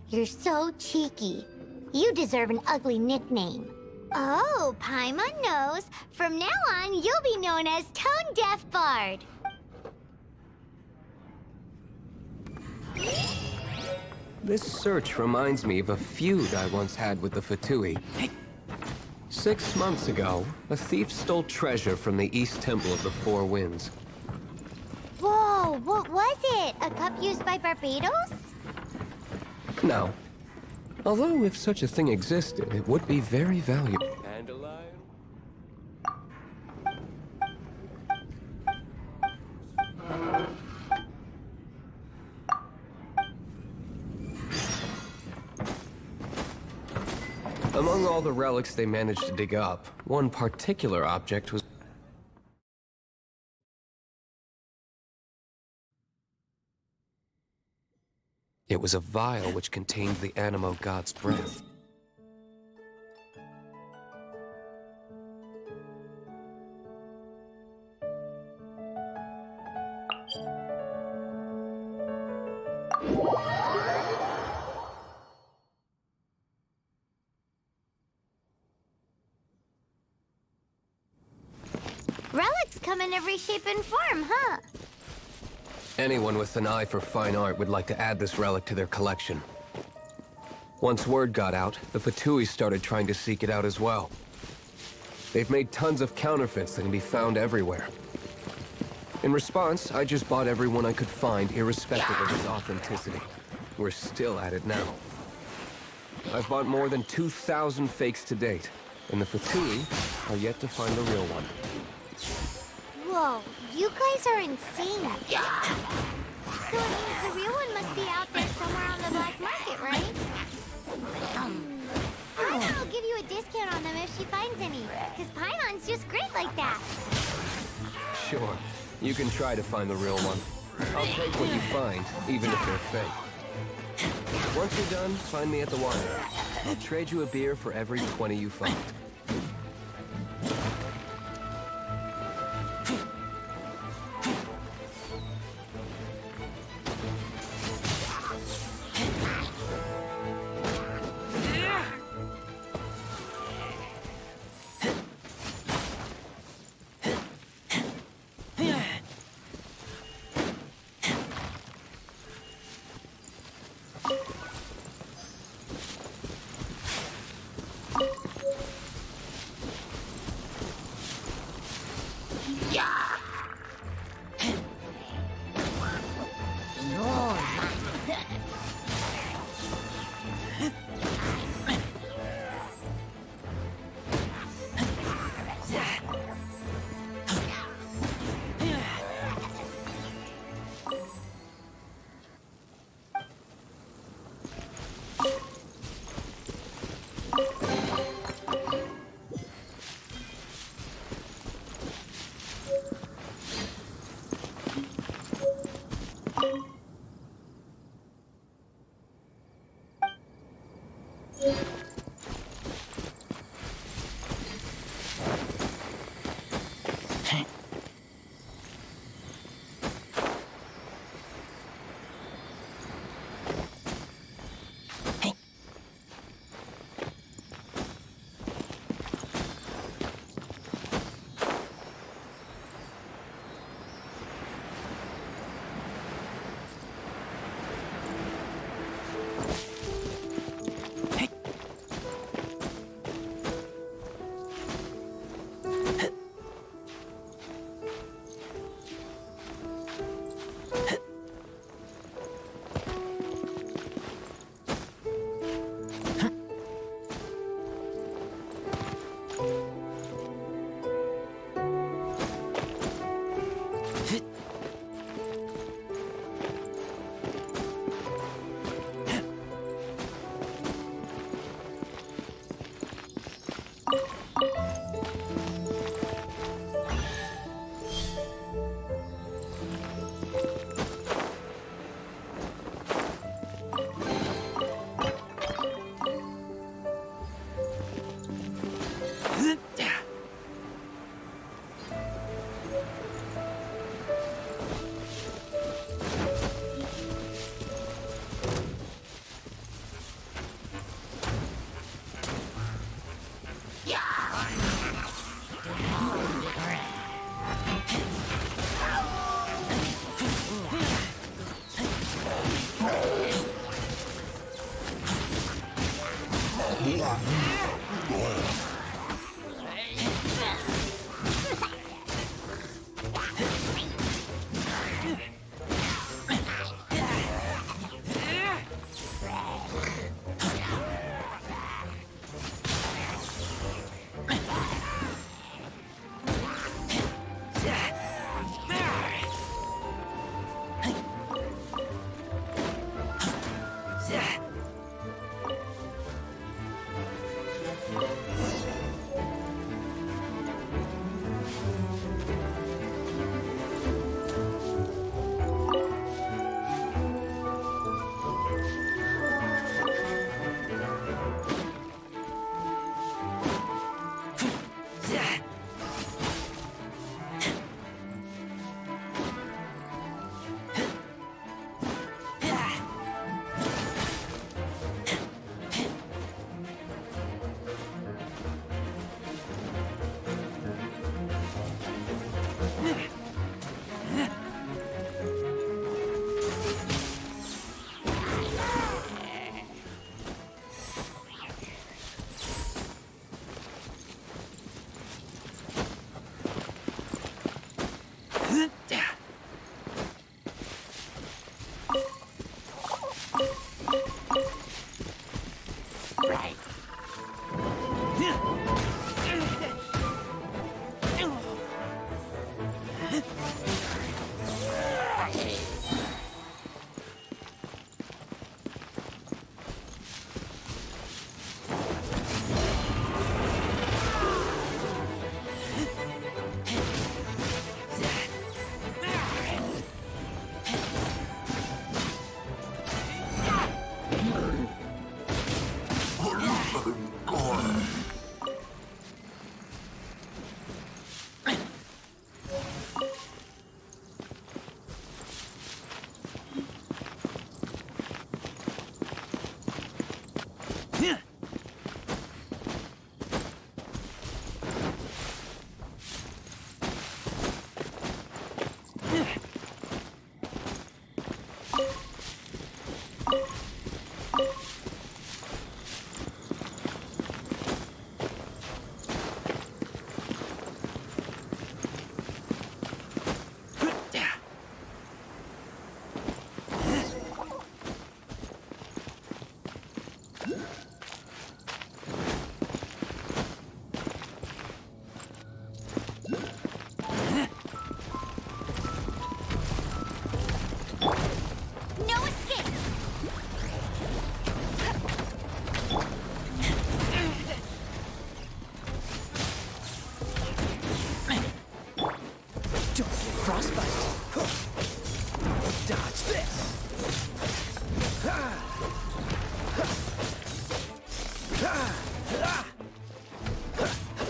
You're so cheeky. You deserve an ugly nickname. Oh, Paimon knows. From now on, you'll be known as Tone Deaf Bard. This search reminds me of a feud I once had with the Fatui. 6 months ago, a thief stole treasure from the East Temple of the Four Winds. Whoa, what was it? A cup used by Barbados? No. Although if such a thing existed, it would be very valuable. And a lion? Among all the relics they managed to dig up, one particular object was... It was a vial which contained the Animo god's breath. Relics come in every shape and form, huh? Anyone with an eye for fine art would like to add this relic to their collection. Once word got out, the Fatui started trying to seek it out as well. They've made tons of counterfeits that can be found everywhere. In response, I just bought every one I could find, irrespective of its authenticity. We're still at it now. I've bought more than 2,000 fakes to date, and the Fatui are yet to find the real one. Whoa, you guys are insane. So it means the real one must be out there somewhere on the black market, right? Paimon will give you a discount on them if she finds any, because Paimon's just great like that. Sure, you can try to find the real one. I'll take what you find, even if they're fake. Once you're done, find me at the winery. I'll trade you a beer for every 20 you find.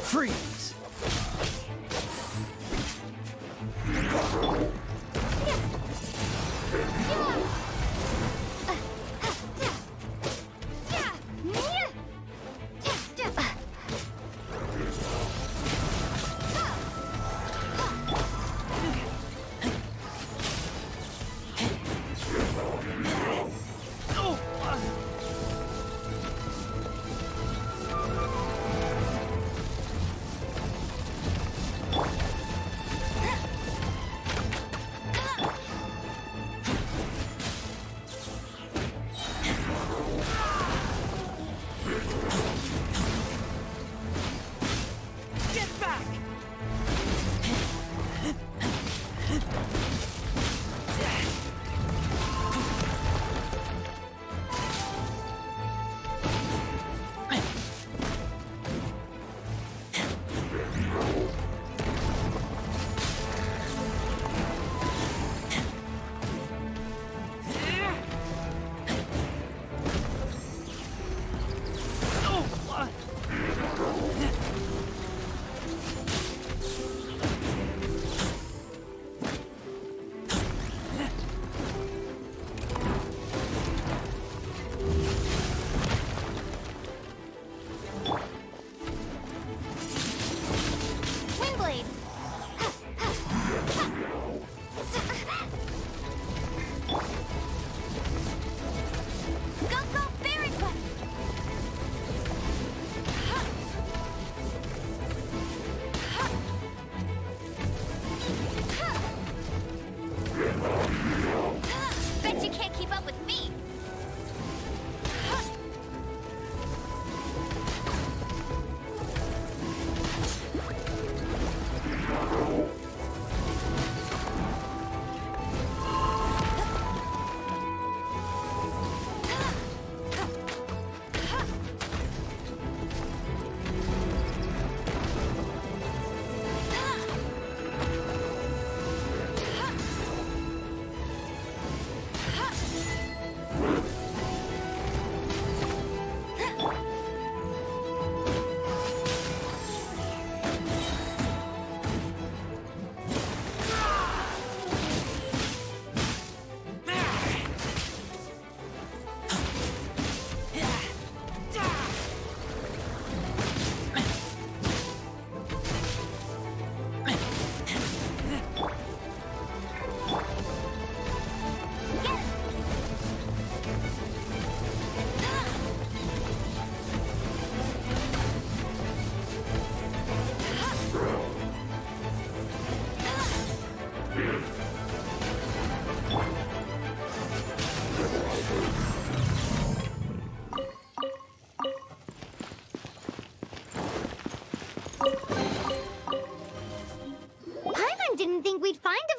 Freeze!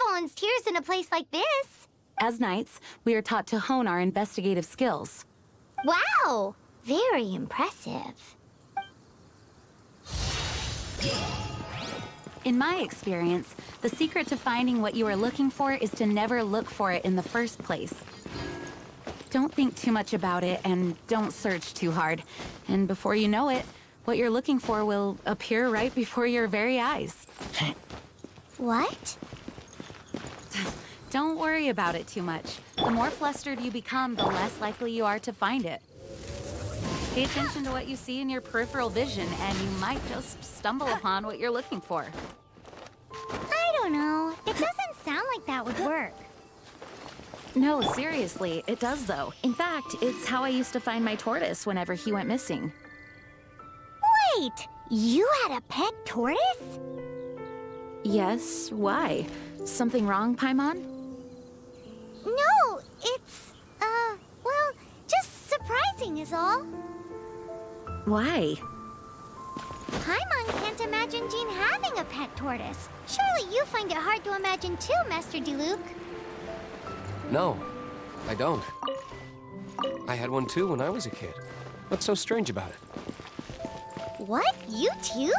volunteers in a place like this. As knights, we are taught to hone our investigative skills. Wow! Very impressive. In my experience, the secret to finding what you are looking for is to never look for it in the first place. Don't think too much about it and don't search too hard. And before you know it, what you're looking for will appear right before your very eyes. What? Don't worry about it too much. The more flustered you become, the less likely you are to find it. Pay attention to what you see in your peripheral vision, and you might just stumble upon what you're looking for. I don't know. It doesn't sound like that would work. No, seriously, it does though. In fact, it's how I used to find my tortoise whenever he went missing. Wait! You had a pet tortoise? Yes, why? Something wrong, Paimon? No, it's, well, just surprising is all. Why? Paimon can't imagine Jean having a pet tortoise. Surely you find it hard to imagine too, Master Diluc. No, I don't. I had one too when I was a kid. What's so strange about it? What? You too?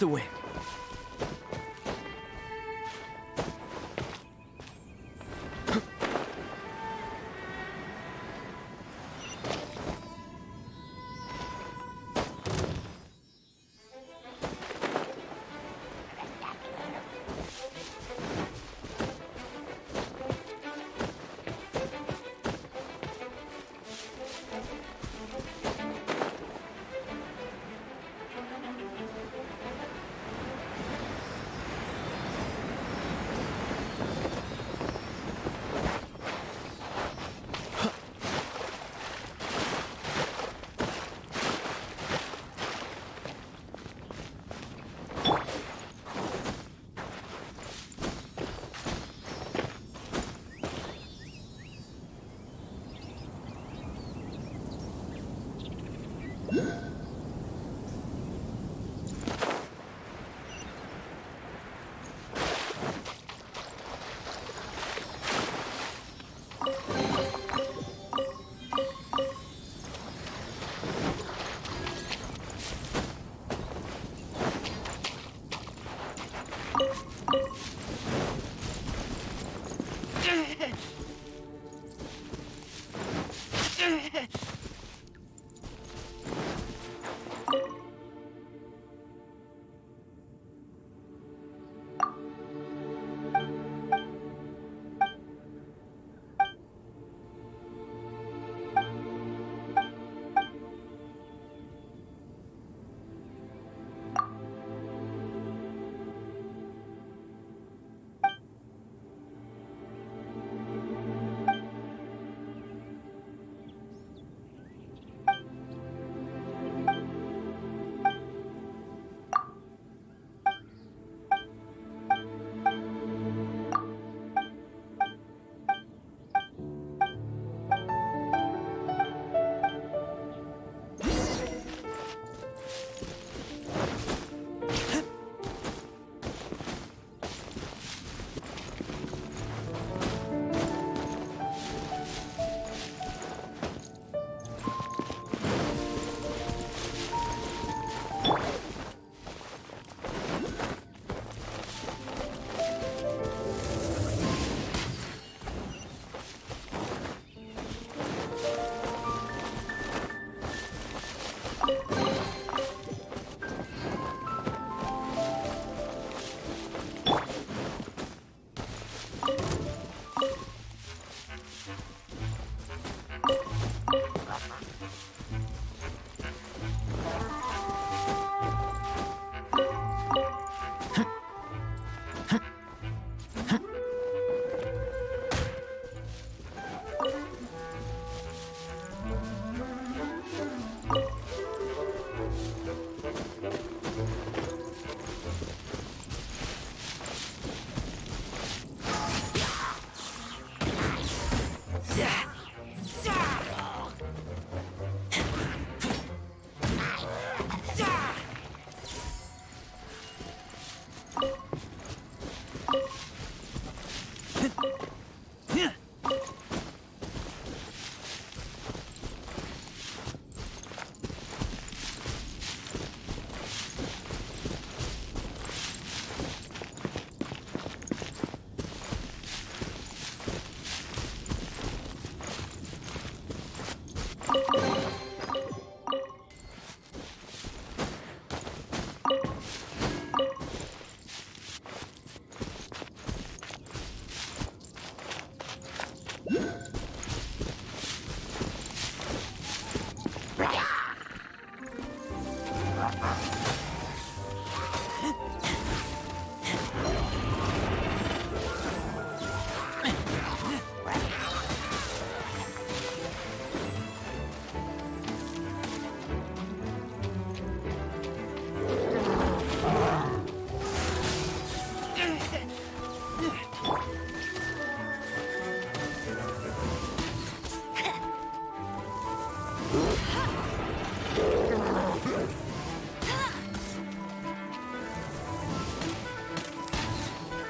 The wind.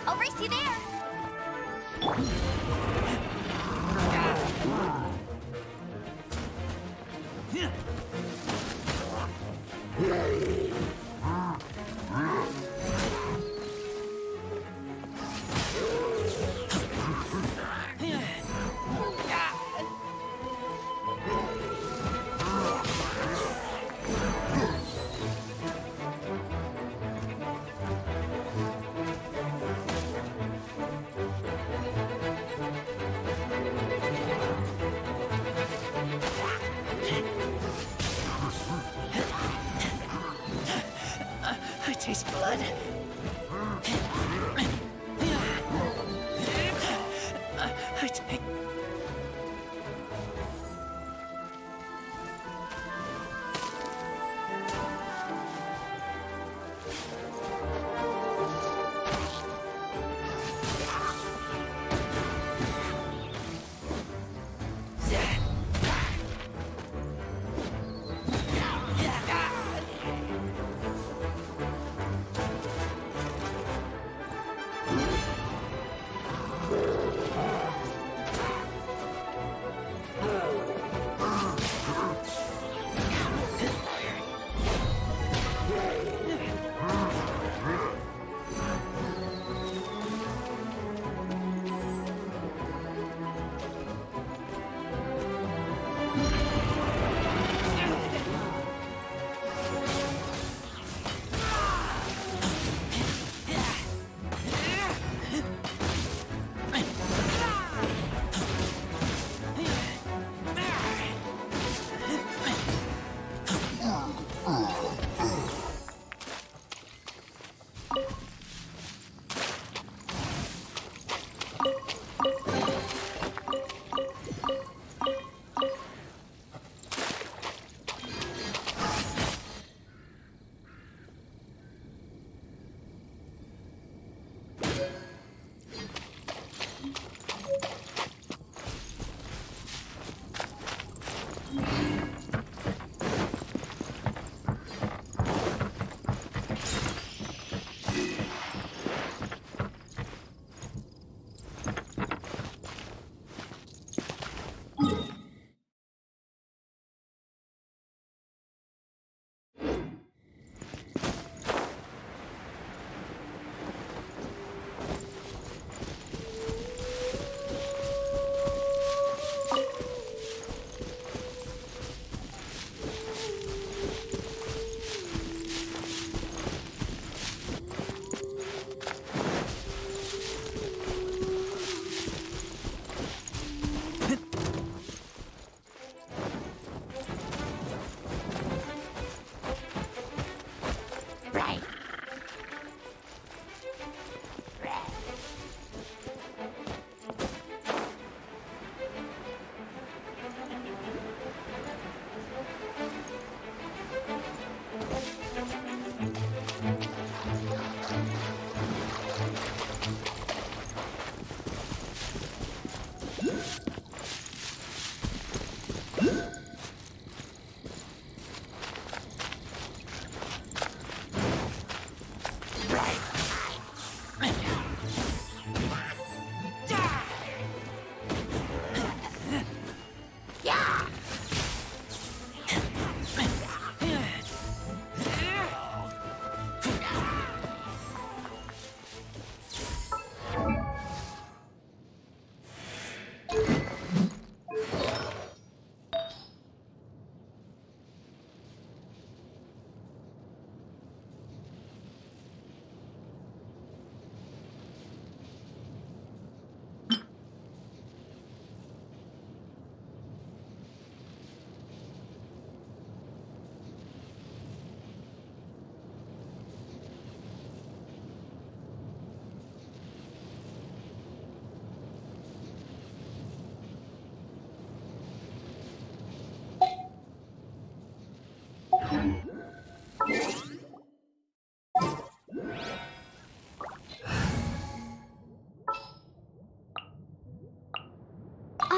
I'll race you there. I taste blood. I take...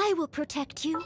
I will protect you.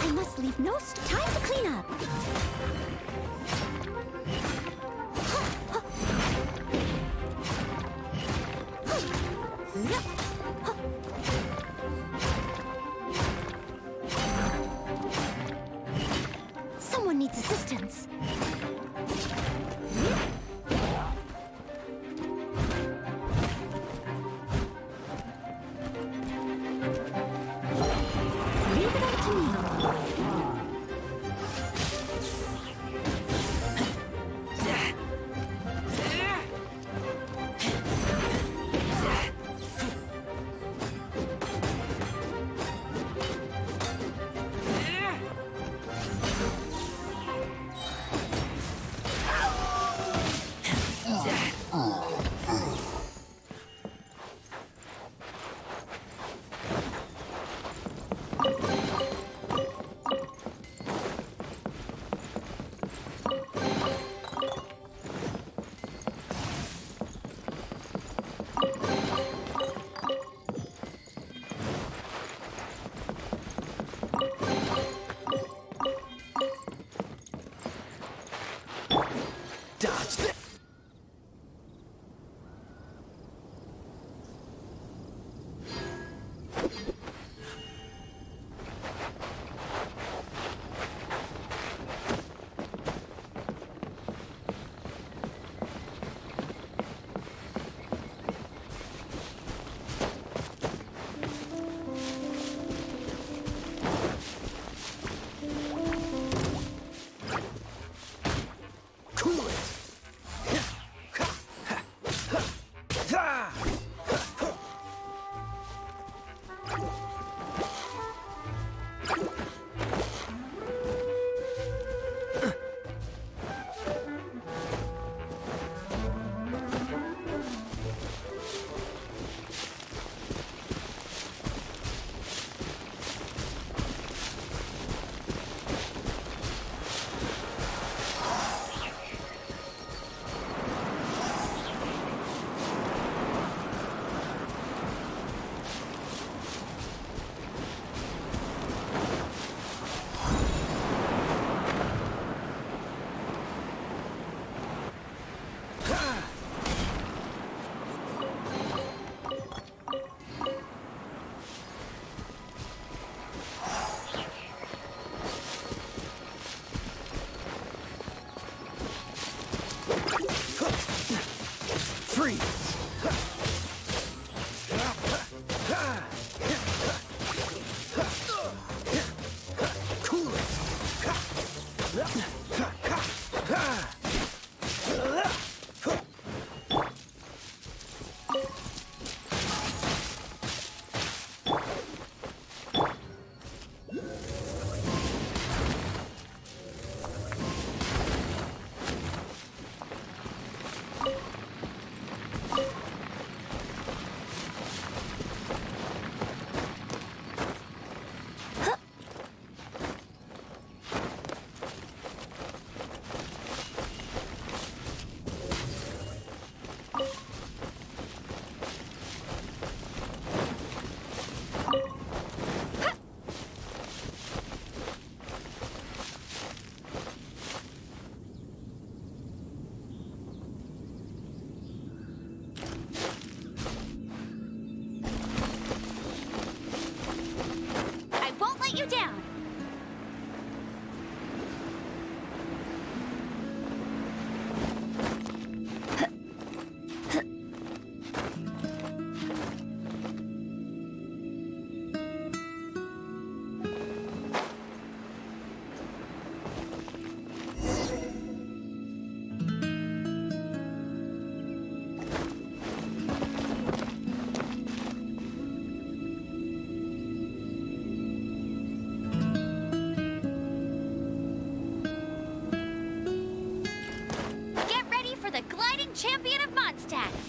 I must leave no time to clean up. Someone needs assistance. Leave it up to me. Dodge it! Mondstadt.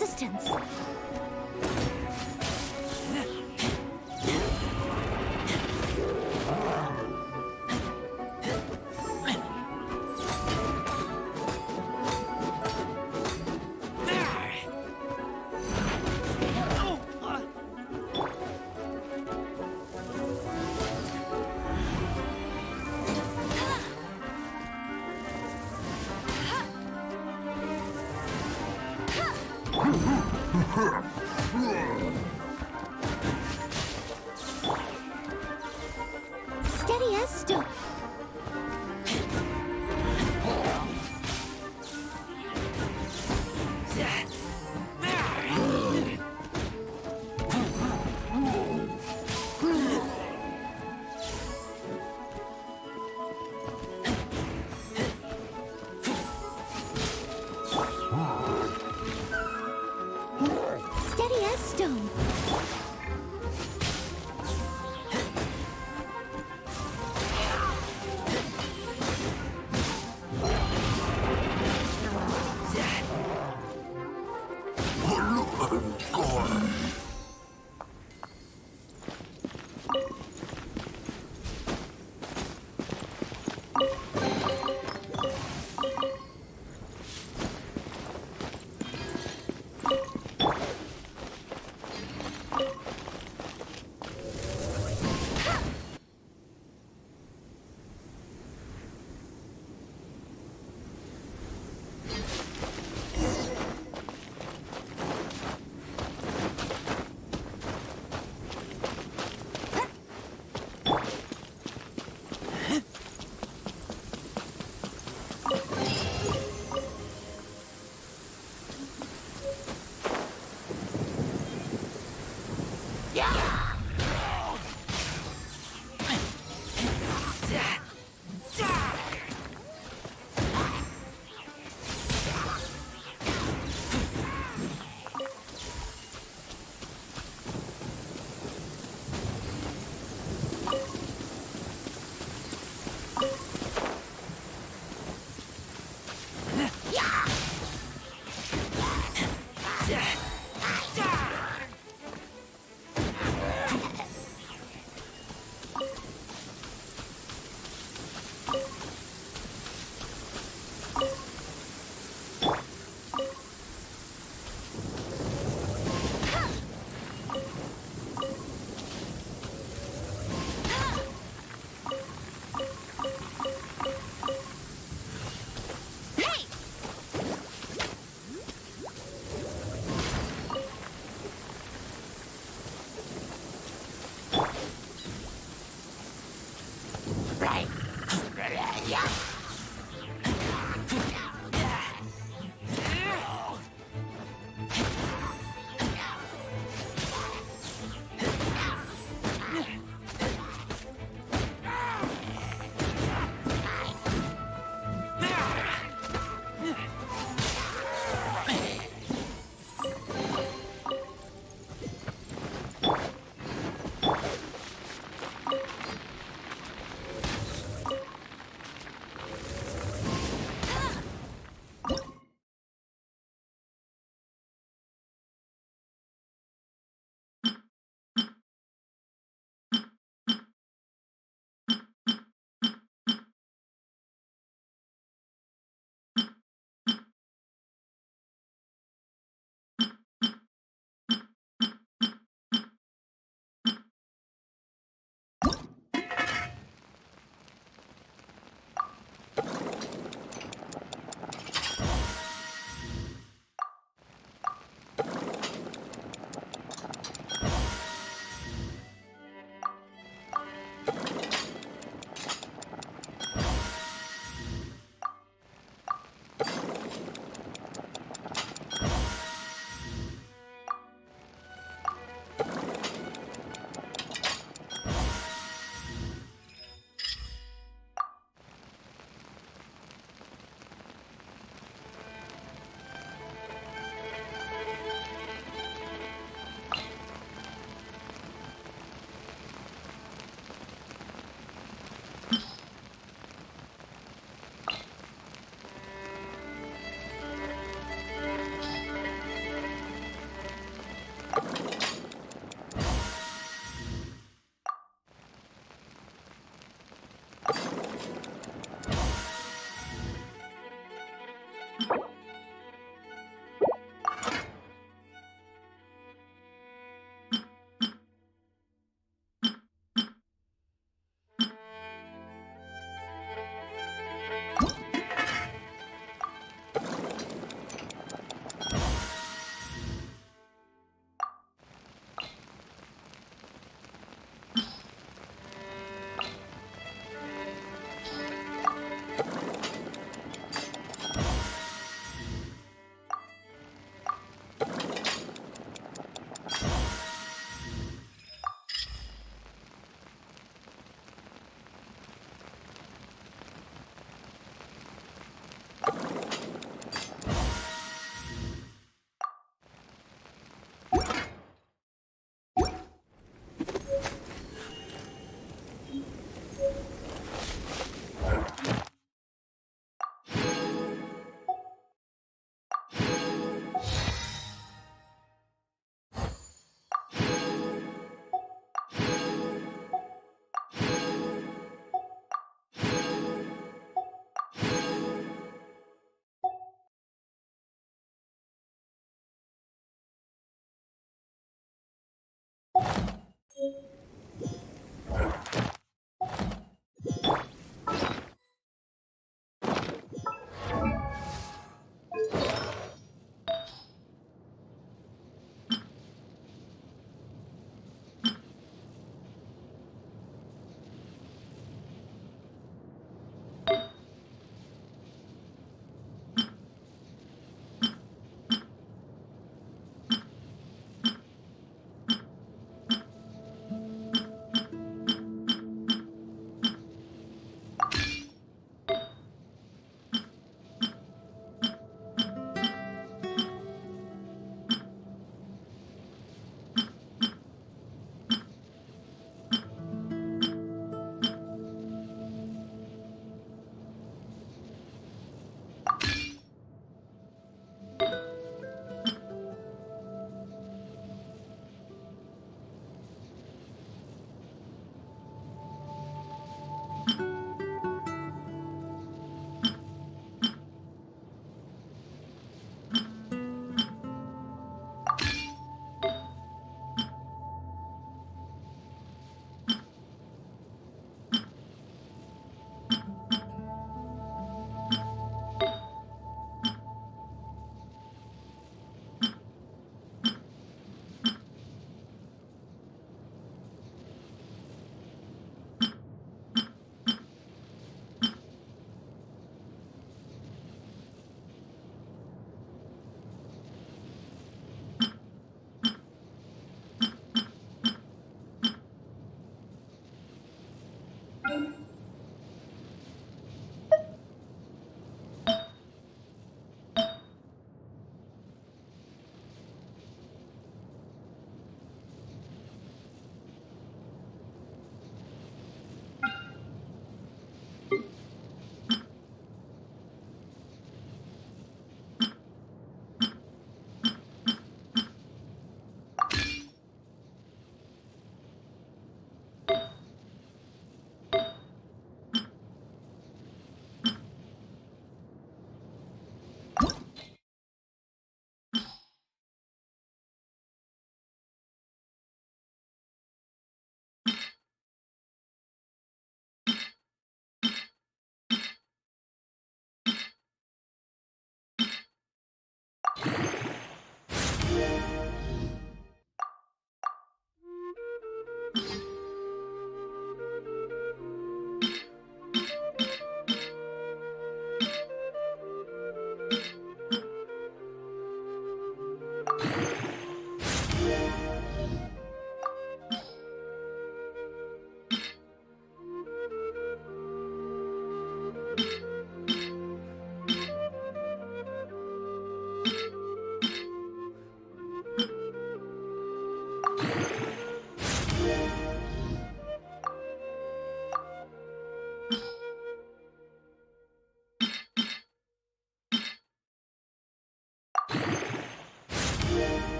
assistance. Steady as stone. Steady as stone.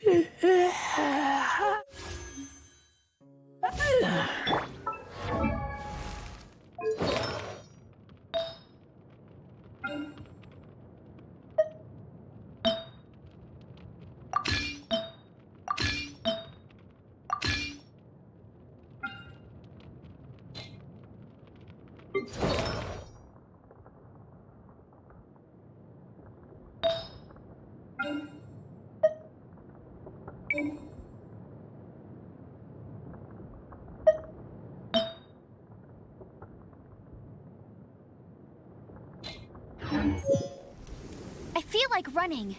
I feel like running.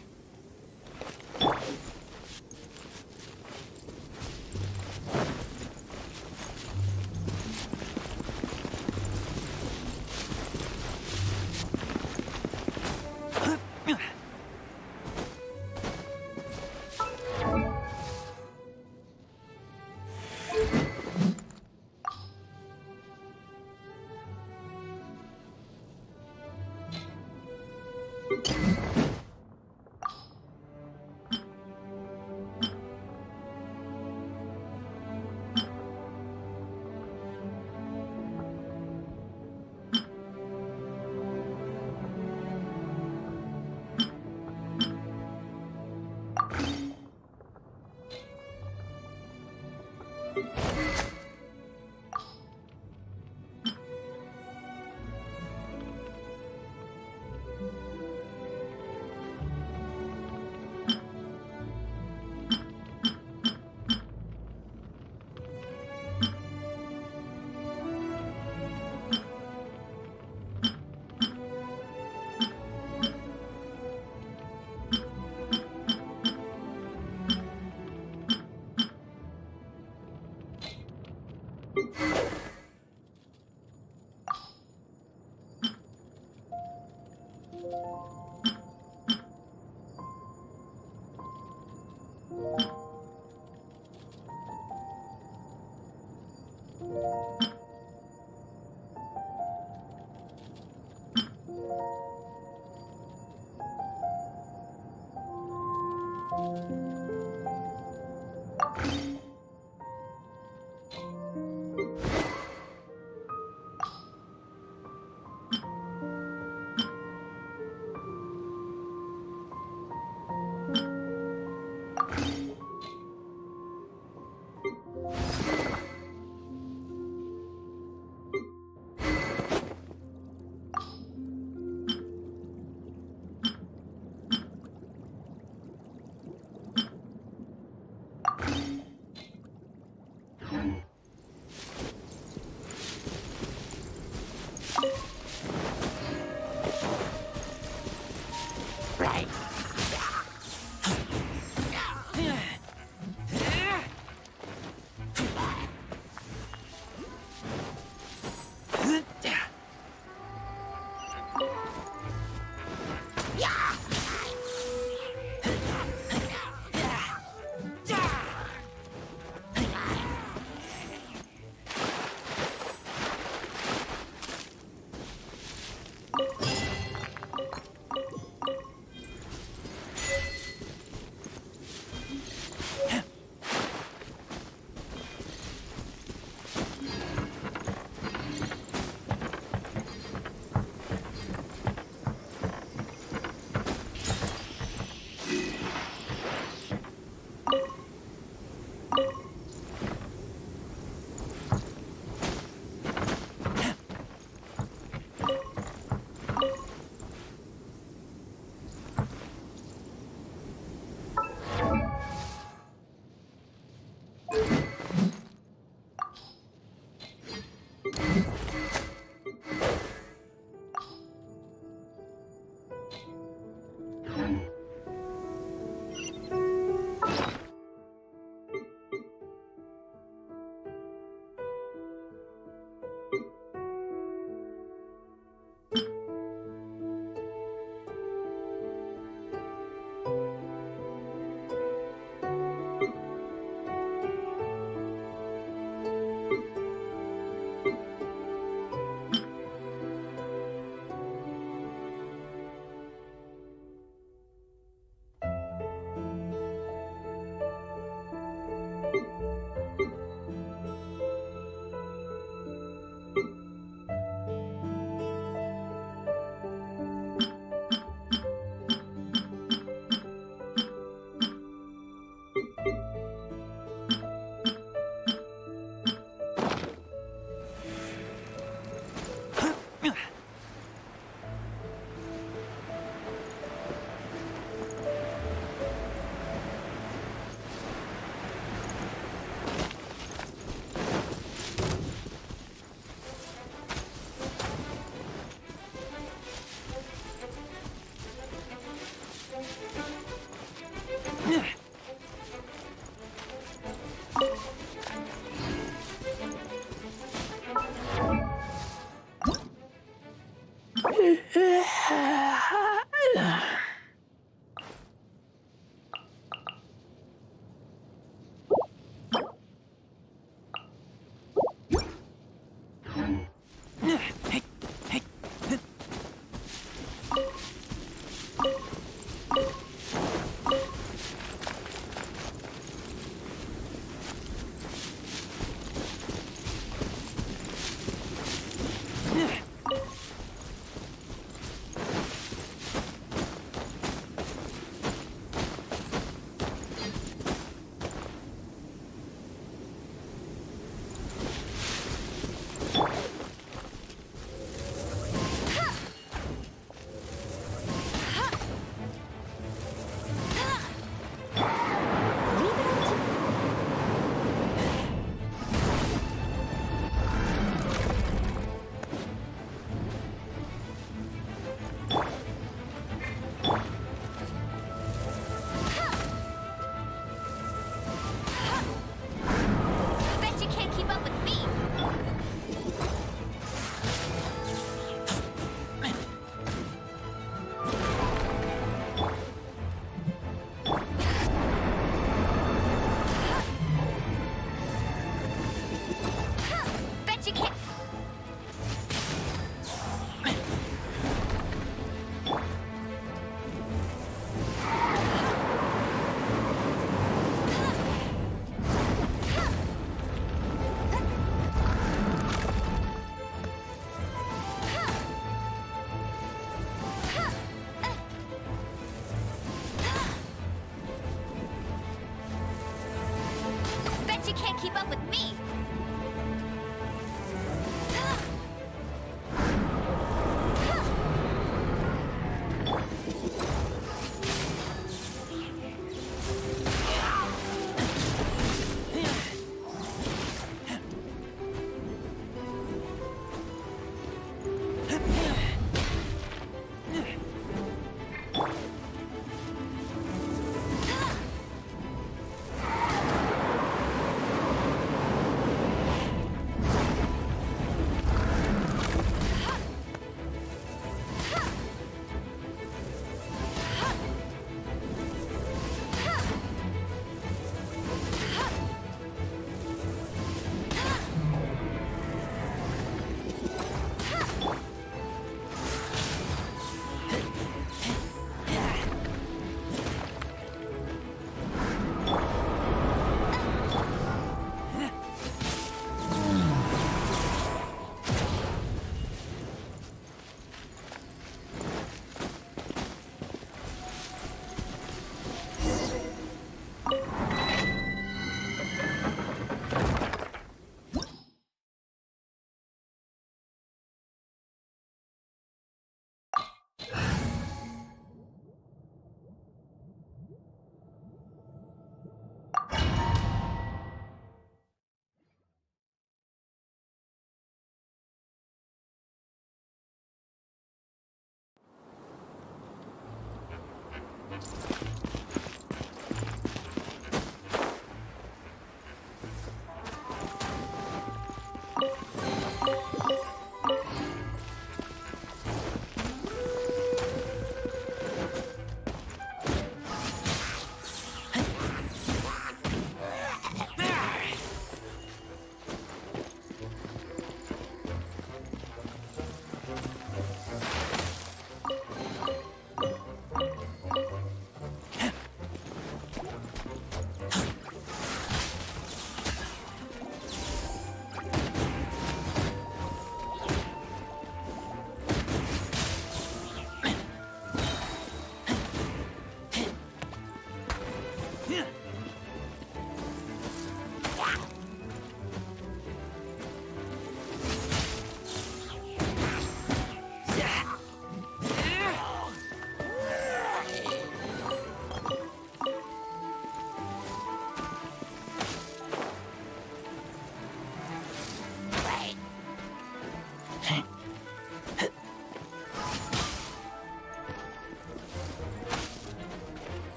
You can't keep up with me!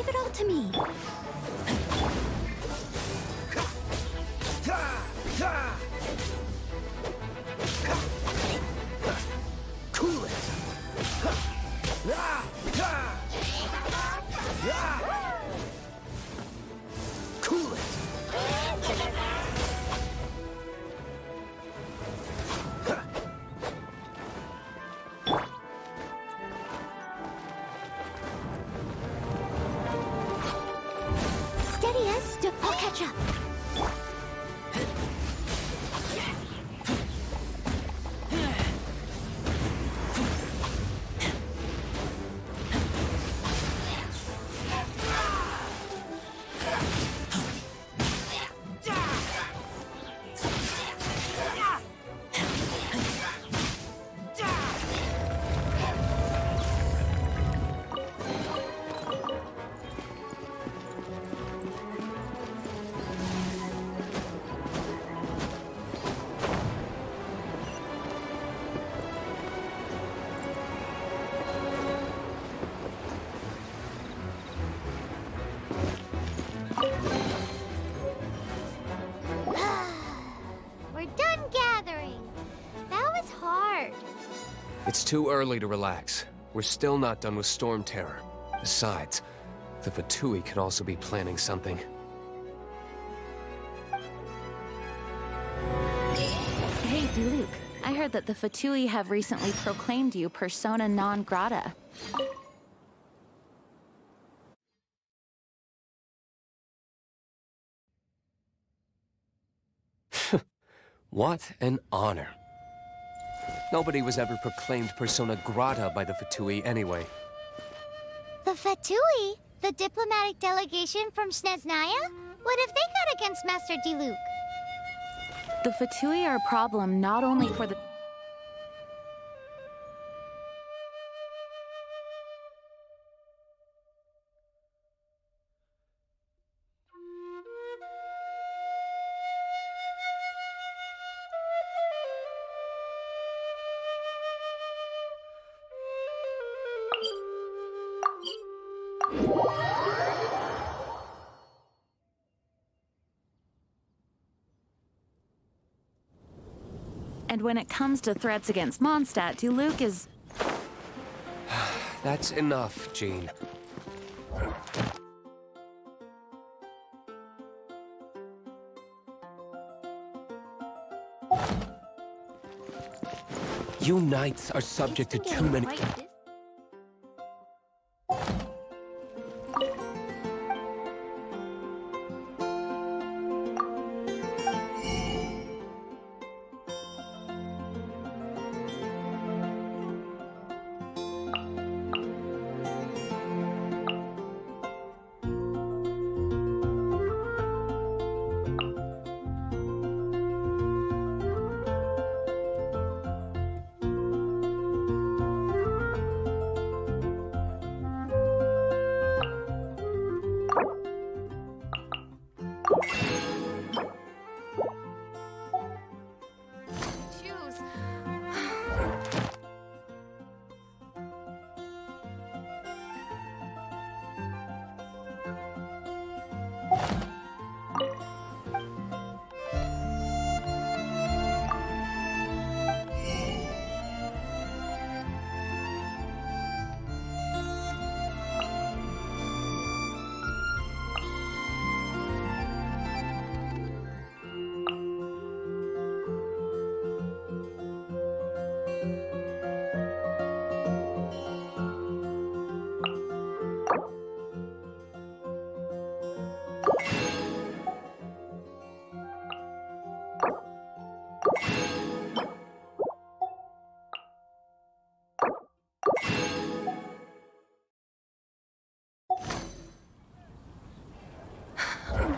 Leave it all to me. Cool it. Cool it. Steady as, I'll catch up. We're done gathering. That was hard. It's too early to relax. We're still not done with Storm Terror. Besides, the Fatui could also be planning something. Hey, Diluc. I heard that the Fatui have recently proclaimed you persona non grata. What an honor. Nobody was ever proclaimed persona grata by the Fatui anyway. The Fatui? The diplomatic delegation from Sneznaya? What have they got against Master Diluc? The Fatui are a problem not only for the... And when it comes to threats against Mondstadt, Diluc is... That's enough, Jean. You knights are subject to too many...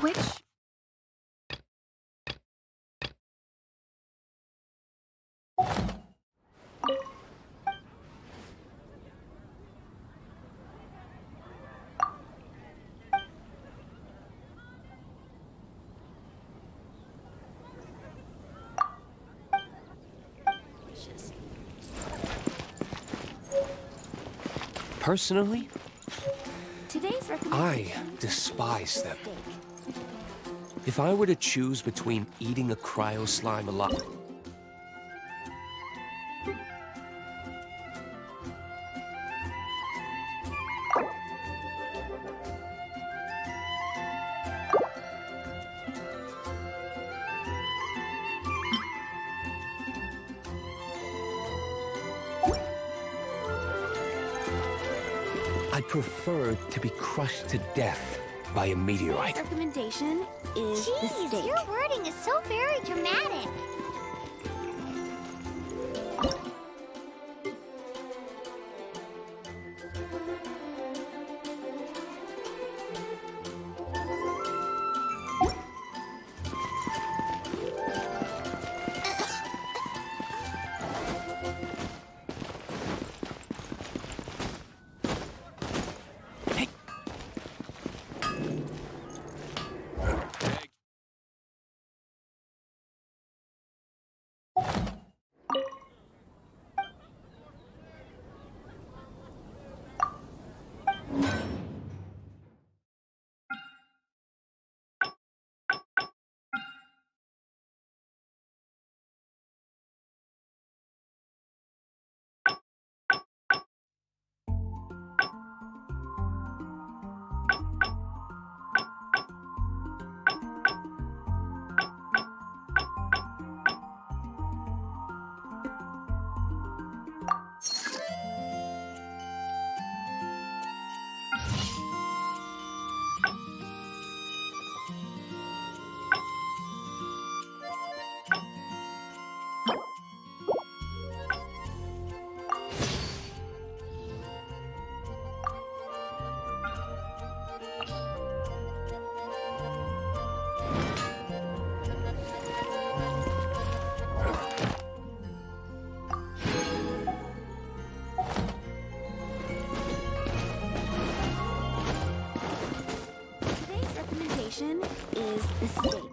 Which... Personally, Today's I despise them. If I were to choose between eating a cryo slime alive... I'd prefer to be crushed to death by a meteorite. Recommendation is the Jeez, steak. your wording is so very dramatic. Today's recommendation is the steak.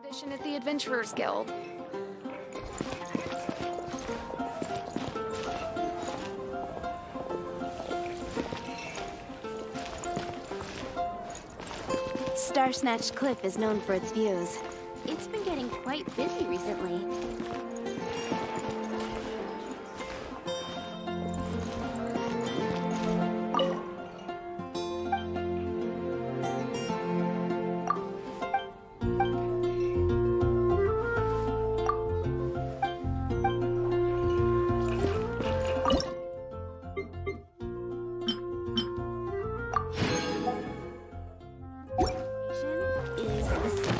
Edition at the Adventurers Guild. Star Snatched Cliff is known for its views. It's been getting quite busy recently. Is the steak.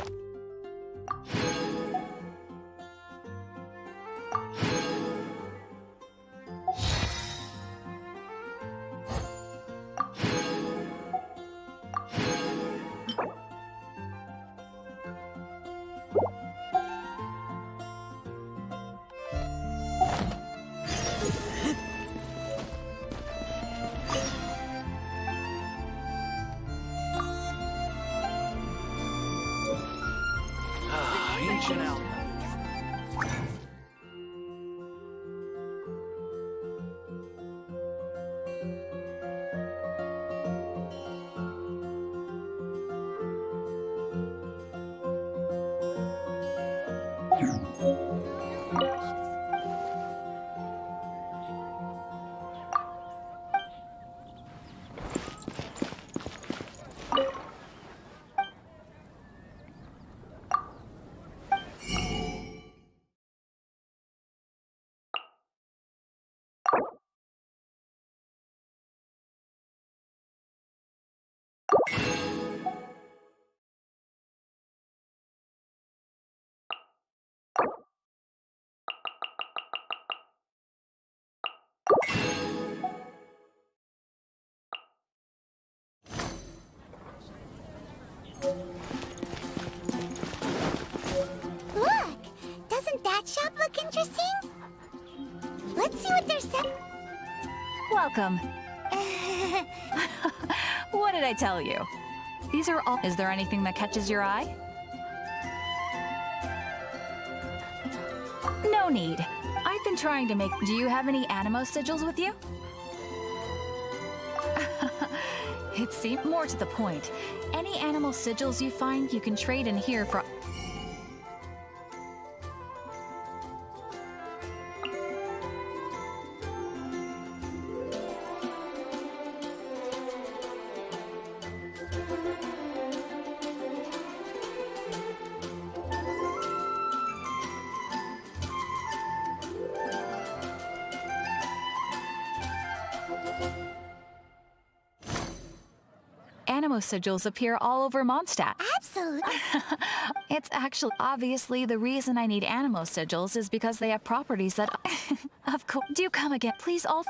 Ancient Elm. pet shop look interesting? Let's see what they're selling. Welcome. What did I tell you? These are all. Is there anything that catches your eye? No need. I've been trying to make. Do you have any Animo sigils with you? It seems more to the point. Any animal sigils you find, you can trade in here for. Animo sigils appear all over Mondstadt. Absolutely. It's actually obviously the reason I need Animo sigils is because they have properties that. Of course. Do come again, please. All.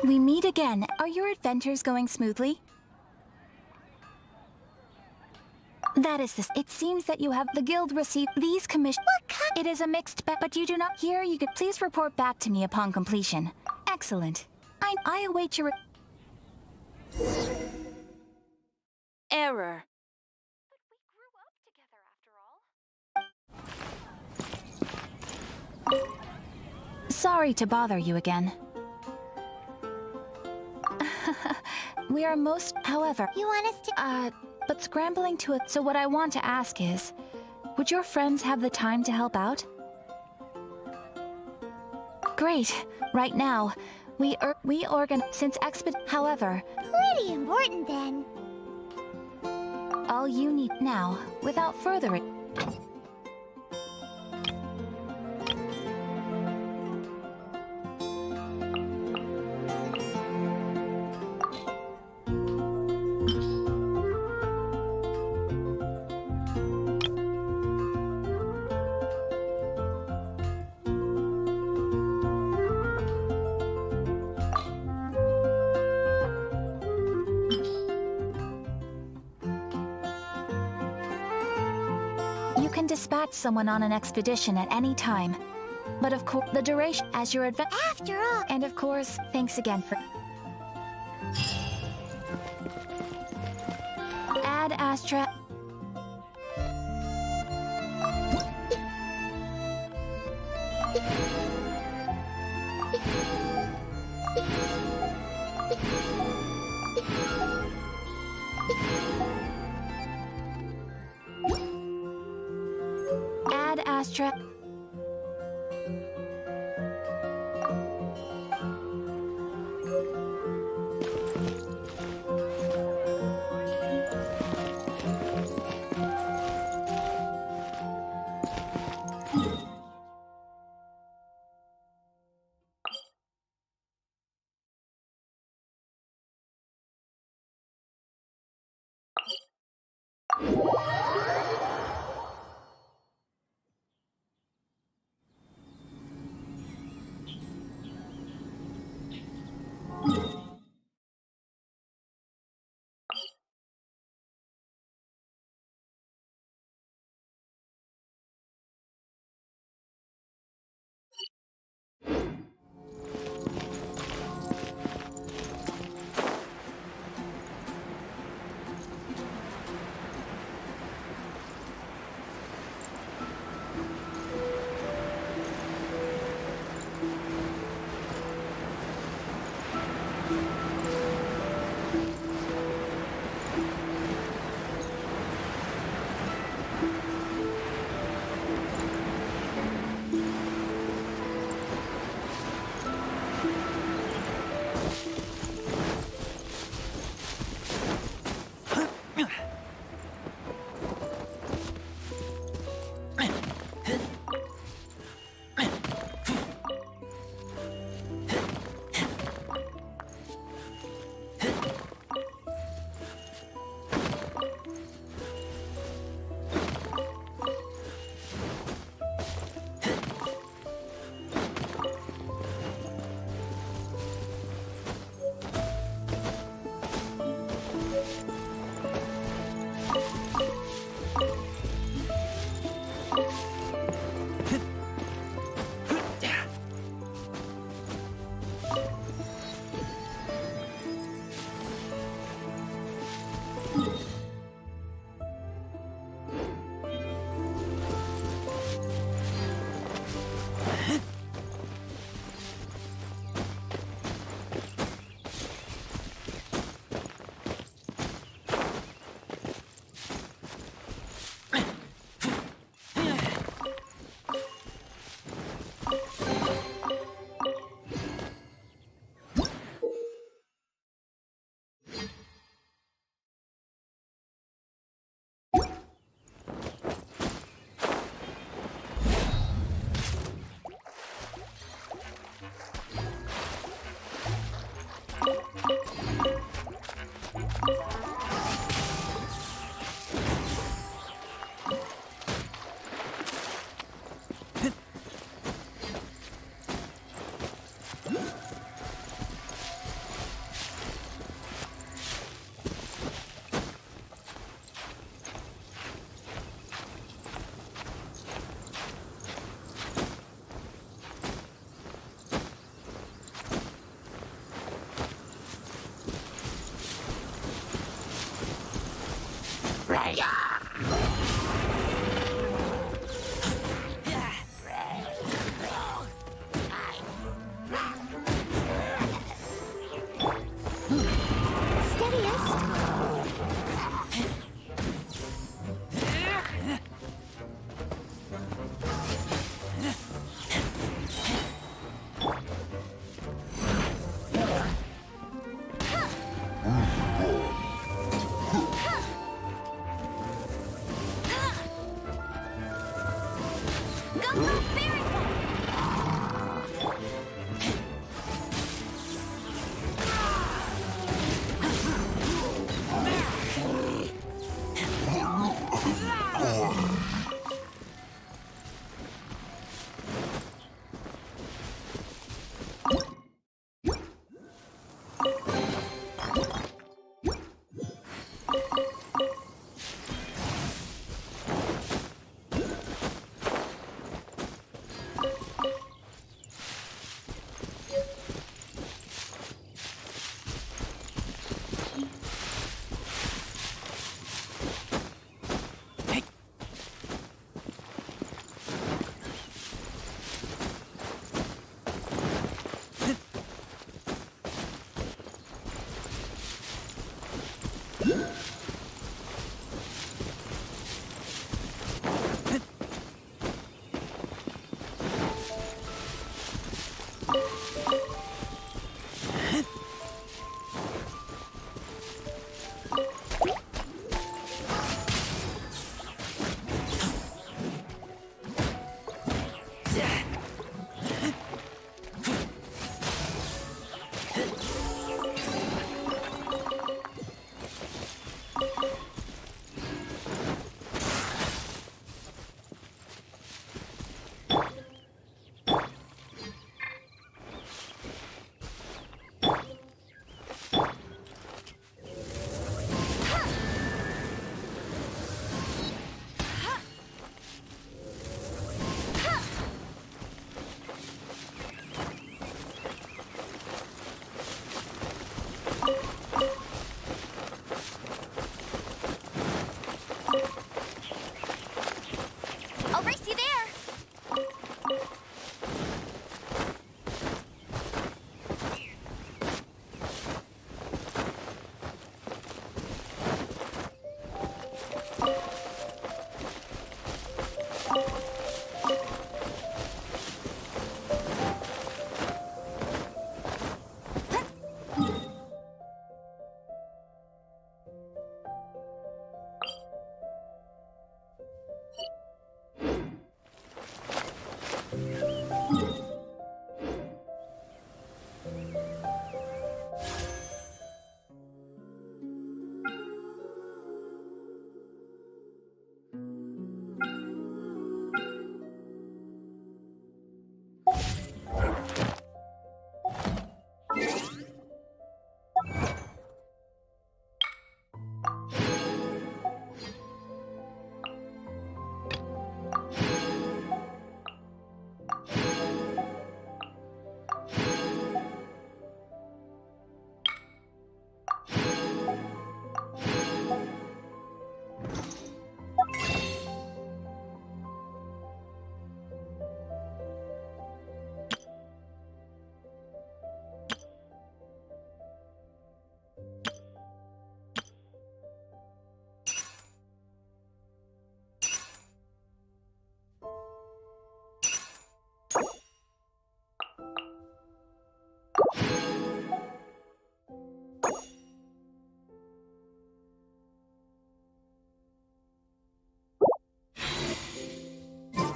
We meet again. Are your adventures going smoothly? That is this. It seems that you have the guild received these commissions. It is a mixed bag, but you do not. Here, you could please report back to me upon completion. Excellent. I await your. Error. Sorry to bother you again. We are most, however. You want us to. But scrambling to it. So what I want to ask is, would your friends have the time to help out? Great. Right now, we since however. Pretty important then. All you need now, without further ado. Dispatch someone on an expedition at any time. But of course, the duration as your adventure. After all. And of course, thanks again for. Ad Astra. Astra.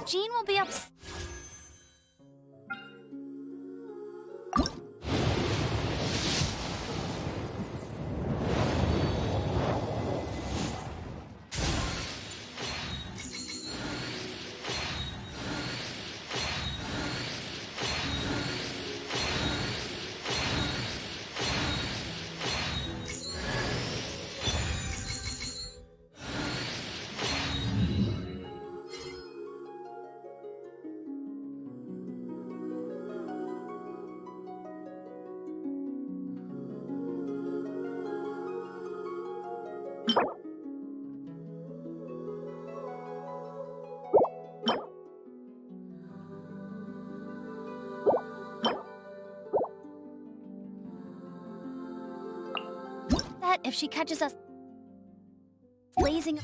Jean will be up. That if she catches us blazing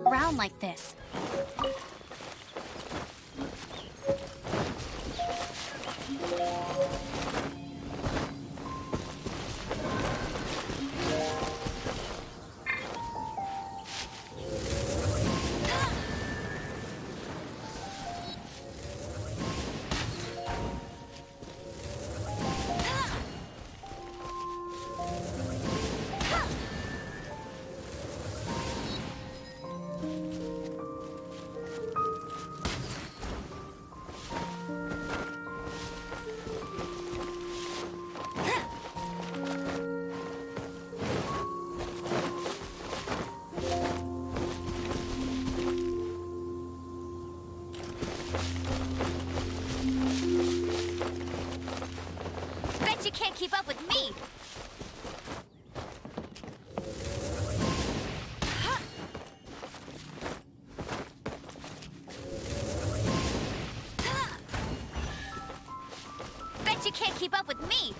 around like this. with me! Bet you can't keep up with me!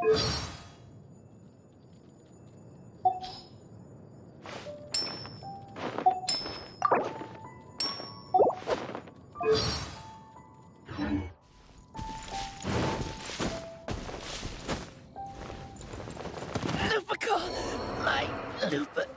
My Lupica.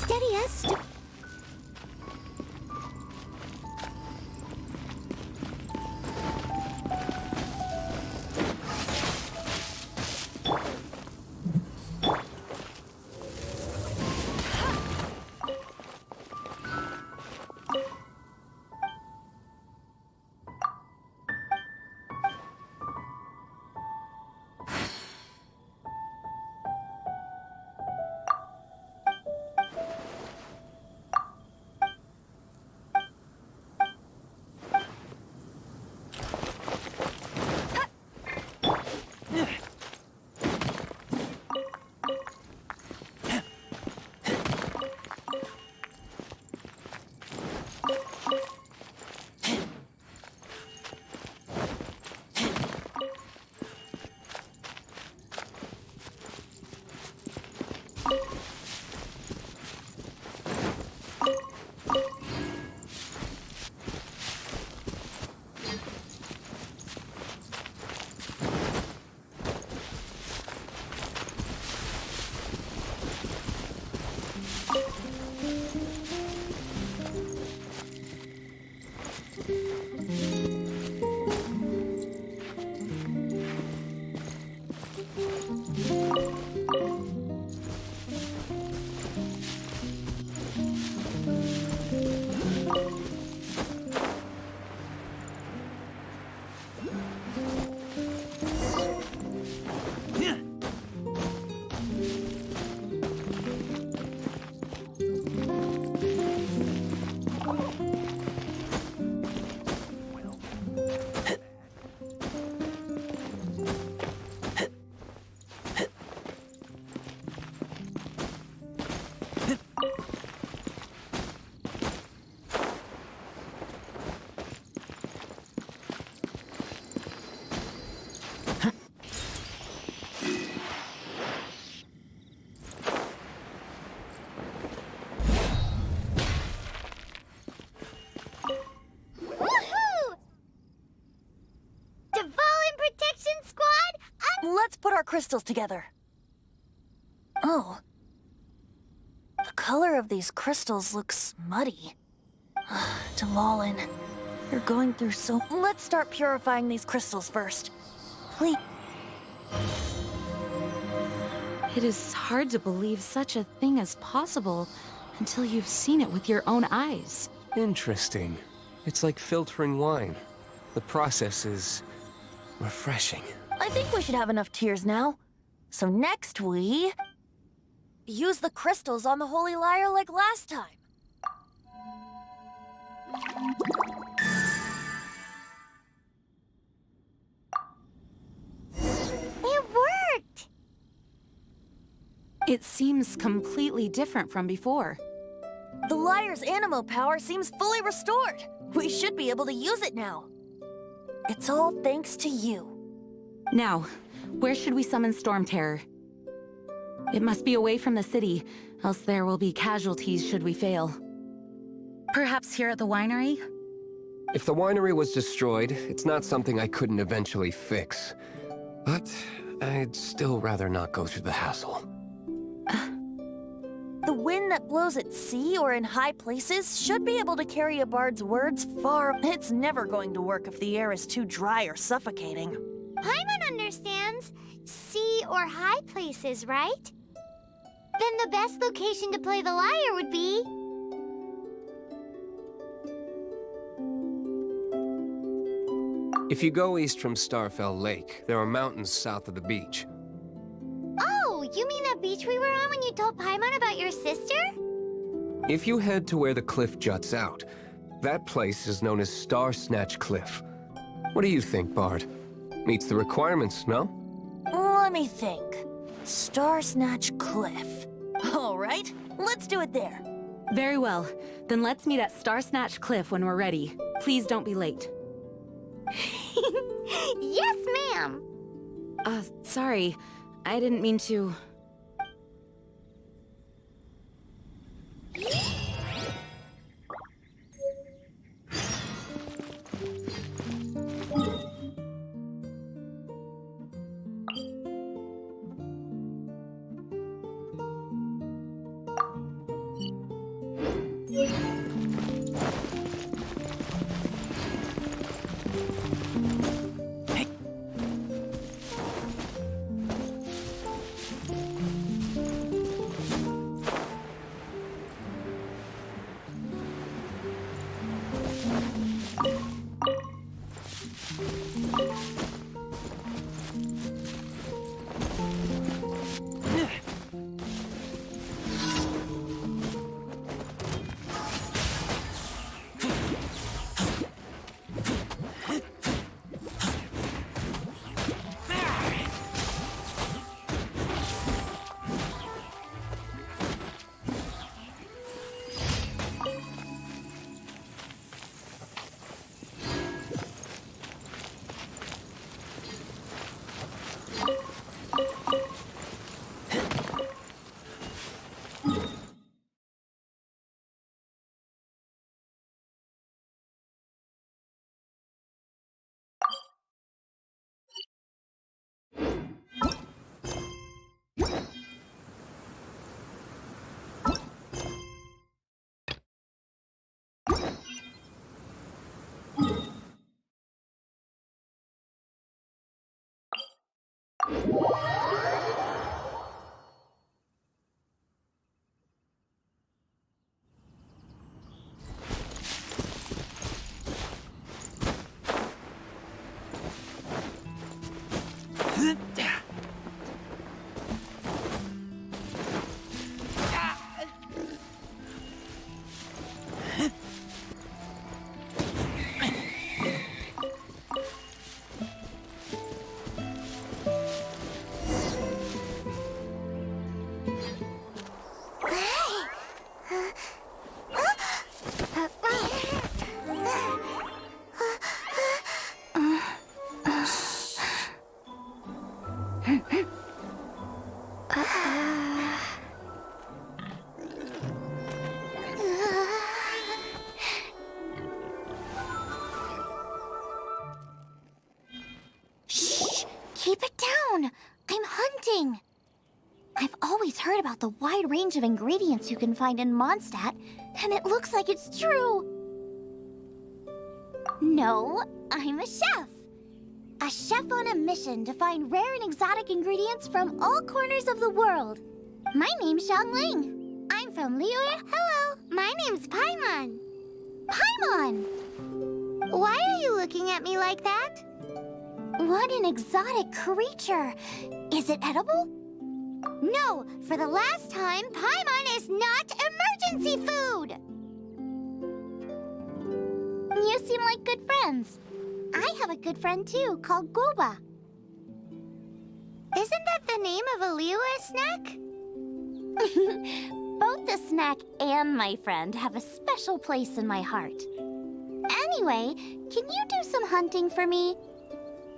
Steady us. Let's put our crystals together. Oh. The color of these crystals looks muddy. Dvalin, you're going through so... Let's start purifying these crystals first. Please. It is hard to believe such a thing is possible until you've seen it with your own eyes. Interesting. It's like filtering wine. The process is refreshing. I think we should have enough tears now. So next we... use the crystals on the Holy Lyre like last time. It worked! It seems completely different from before. The Lyre's animo power seems fully restored. We should be able to use it now. It's all thanks to you. Now, where should we summon Storm Terror? It must be away from the city, else there will be casualties should we fail. Perhaps here at the winery? If the winery was destroyed, it's not something I couldn't eventually fix. But I'd still rather not go through the hassle. The wind that blows at sea or in high places should be able to carry a bard's words far. It's never going to work if the air is too dry or suffocating. Paimon understands sea or high places, right? Then the best location to play the lyre would be... If you go east from Starfell Lake, there are mountains south of the beach. beach we were on when you told Paimon about your sister? If you head to where the cliff juts out, that place is known as Star Snatch Cliff. What do you think, Bard? Meets the requirements, no? Let me think. Star Snatch Cliff. All right, let's do it there. Very well. Then let's meet at Star Snatch Cliff when we're ready. Please don't be late. Yes, ma'am. Sorry. I didn't mean to... Keep it down! I'm hunting! I've always heard about the wide range of ingredients you can find in Mondstadt, and it looks like it's true! No, I'm a chef! A chef on a mission to find rare and exotic ingredients from all corners of the world. My name's Xiangling. I'm from Liyue. Hello, my name's Paimon. Paimon! Why are you looking at me like that? What an exotic creature! Is it edible? No, for the last time, Paimon is not emergency food! You seem like good friends. I have a good friend too, called Goba. Isn't that the name of a Liyue snack? Both the snack and my friend have a special place in my heart. Anyway, can you do some hunting for me?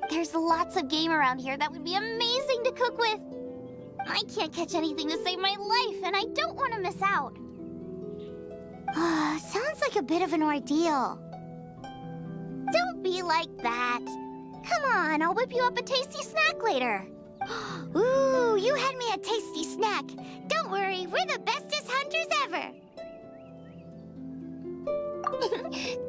There's lots of game around here that would be amazing to cook with. I can't catch anything to save my life, and I don't want to miss out. Sounds like a bit of an ordeal. Don't be like that. Come on, I'll whip you up a tasty snack later. Ooh, you had me a tasty snack. Don't worry, we're the bestest hunters ever.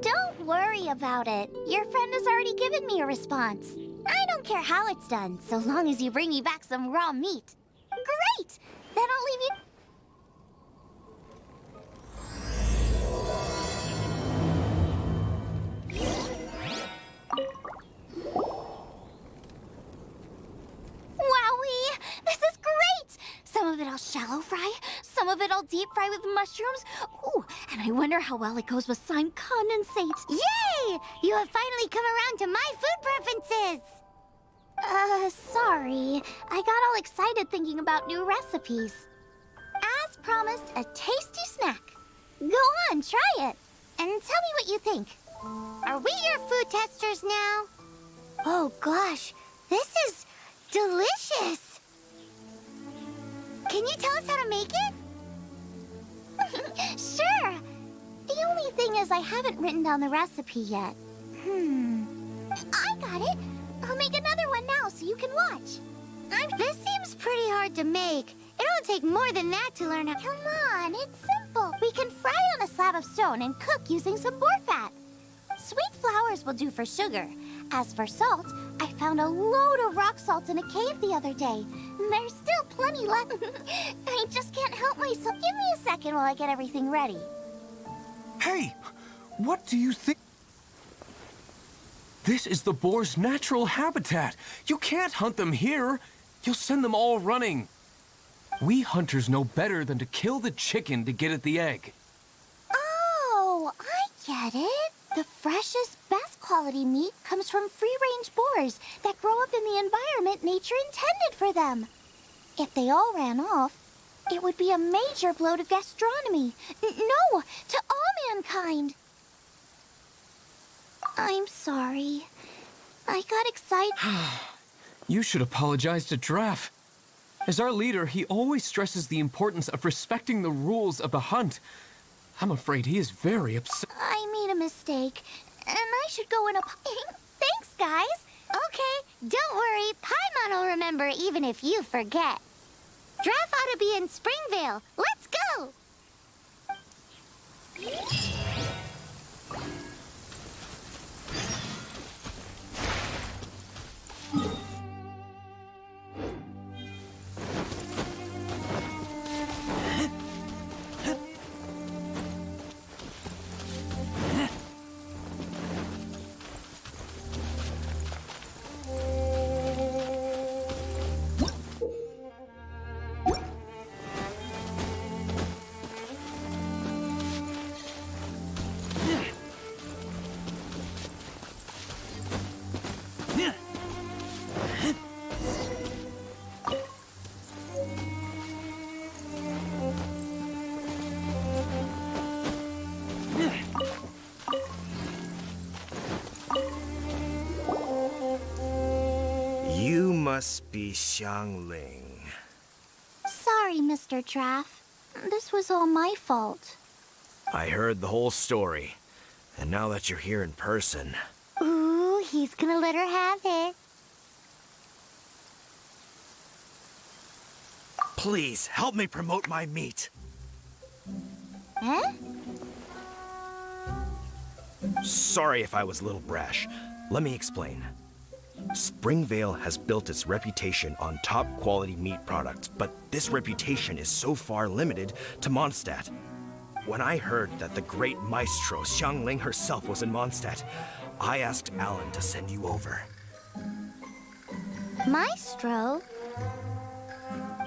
Don't worry about it. Your friend has already given me a response. I don't care how it's done, so long as you bring me back some raw meat. Great! Then I'll leave you... Wowie! This is great! Some of it I'll I'll deep fry with mushrooms. Ooh, and I wonder how well it goes with slime condensate. Yay! You have finally come around to my food preferences! Sorry. I got all excited thinking about new recipes. As promised, a tasty snack. Go on, try it. And tell me what you think. Are we your food testers now? Oh gosh, this is delicious. Can you tell us how to make it? Sure. The only thing is I haven't written down the recipe yet. I got it. I'll make another one now so you can watch. This seems pretty hard to make. It'll take more than that to learn how. Come on, it's simple. We can fry on a slab of stone and cook using some boar fat. Sweet flours will do for sugar. As for salt, I found a load of rock salt in a cave the other day. There's still plenty left. I just can't help myself. Give me a second while I get everything ready. Hey, what do you think? This is the boar's natural habitat. You can't hunt them here. You'll send them all running. We hunters know better than to kill the chicken to get at the egg. Oh, I get it. The freshest, best quality meat comes from free-range boars that grow up in the environment nature intended for them. If they all ran off, it would be a major blow to gastronomy. No, to all mankind. I'm sorry. I got excited. You should apologize to Draff. As our leader, he always stresses the importance of respecting the rules of the hunt. I'm afraid he is very upset. I made a mistake, and I should go in a... Thanks, guys. Okay, don't worry. Paimon will remember even if you forget. Draff ought to be in Springvale. Let's go! You must be Xiangling. Sorry, Mr. Draff. This was all my fault. I heard the whole story. And now that you're here in person... Ooh, he's gonna let her have it. Please, help me promote my meat. Huh? Sorry if I was a little brash. Let me explain. Springvale has built its reputation on top-quality meat products, but this reputation is so far limited to Mondstadt. When I heard that the great maestro Xiangling herself was in Mondstadt, I asked Alan to send you over. Maestro?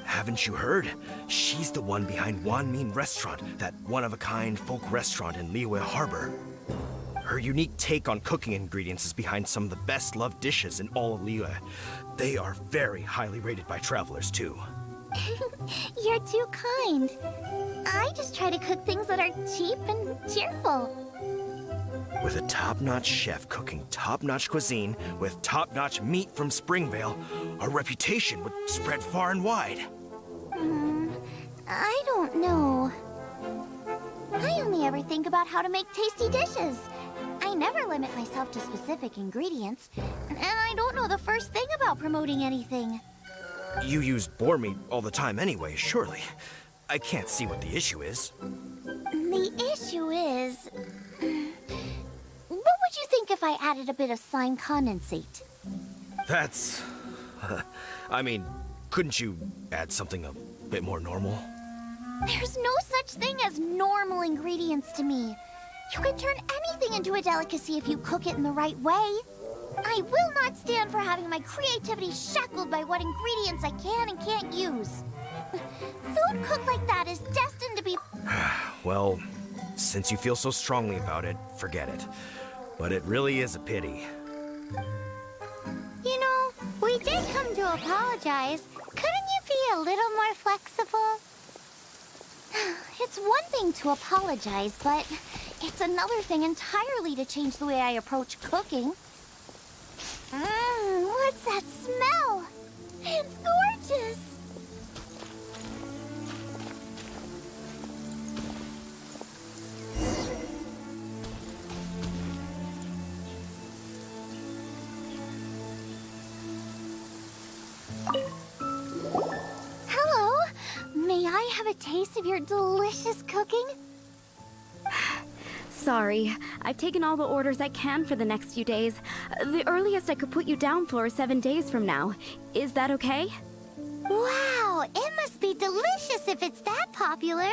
Haven't you heard? She's the one behind Wan Min Restaurant, that one-of-a-kind folk restaurant in Liyue Harbor. Her unique take on cooking ingredients is behind some of the best-loved dishes in all of Liyue. They are very highly rated by travelers, too. You're too kind. I just try to cook things that are cheap and cheerful. With a top-notch chef cooking top-notch cuisine with top-notch meat from Springvale, our reputation would spread far and wide. I don't know. I only ever think about how to make tasty dishes. I never limit myself to specific ingredients, and I don't know the first thing about promoting anything. You use boar meat all the time anyway, surely. I can't see what the issue is. The issue is... What would you think if I added a bit of slime condensate? That's... I mean, couldn't you add something a bit more normal? There's no such thing as normal ingredients to me. You can turn anything into a delicacy if you cook it in the right way. I will not stand for having my creativity shackled by what ingredients I can and can't use. Food cooked like that is destined to be... Well, since you feel so strongly about it, forget it. But it really is a pity. You know, we did come to apologize. Couldn't you be a little more flexible? It's one thing to apologize, but it's another thing entirely to change the way I approach cooking. What's that smell? It's gorgeous! Hello. May I have a taste of your delicious cooking? Sorry, I've taken all the orders I can for the next few days. The earliest I could put you down for is 7 days from now. Is that okay? Wow, it must be delicious if it's that popular.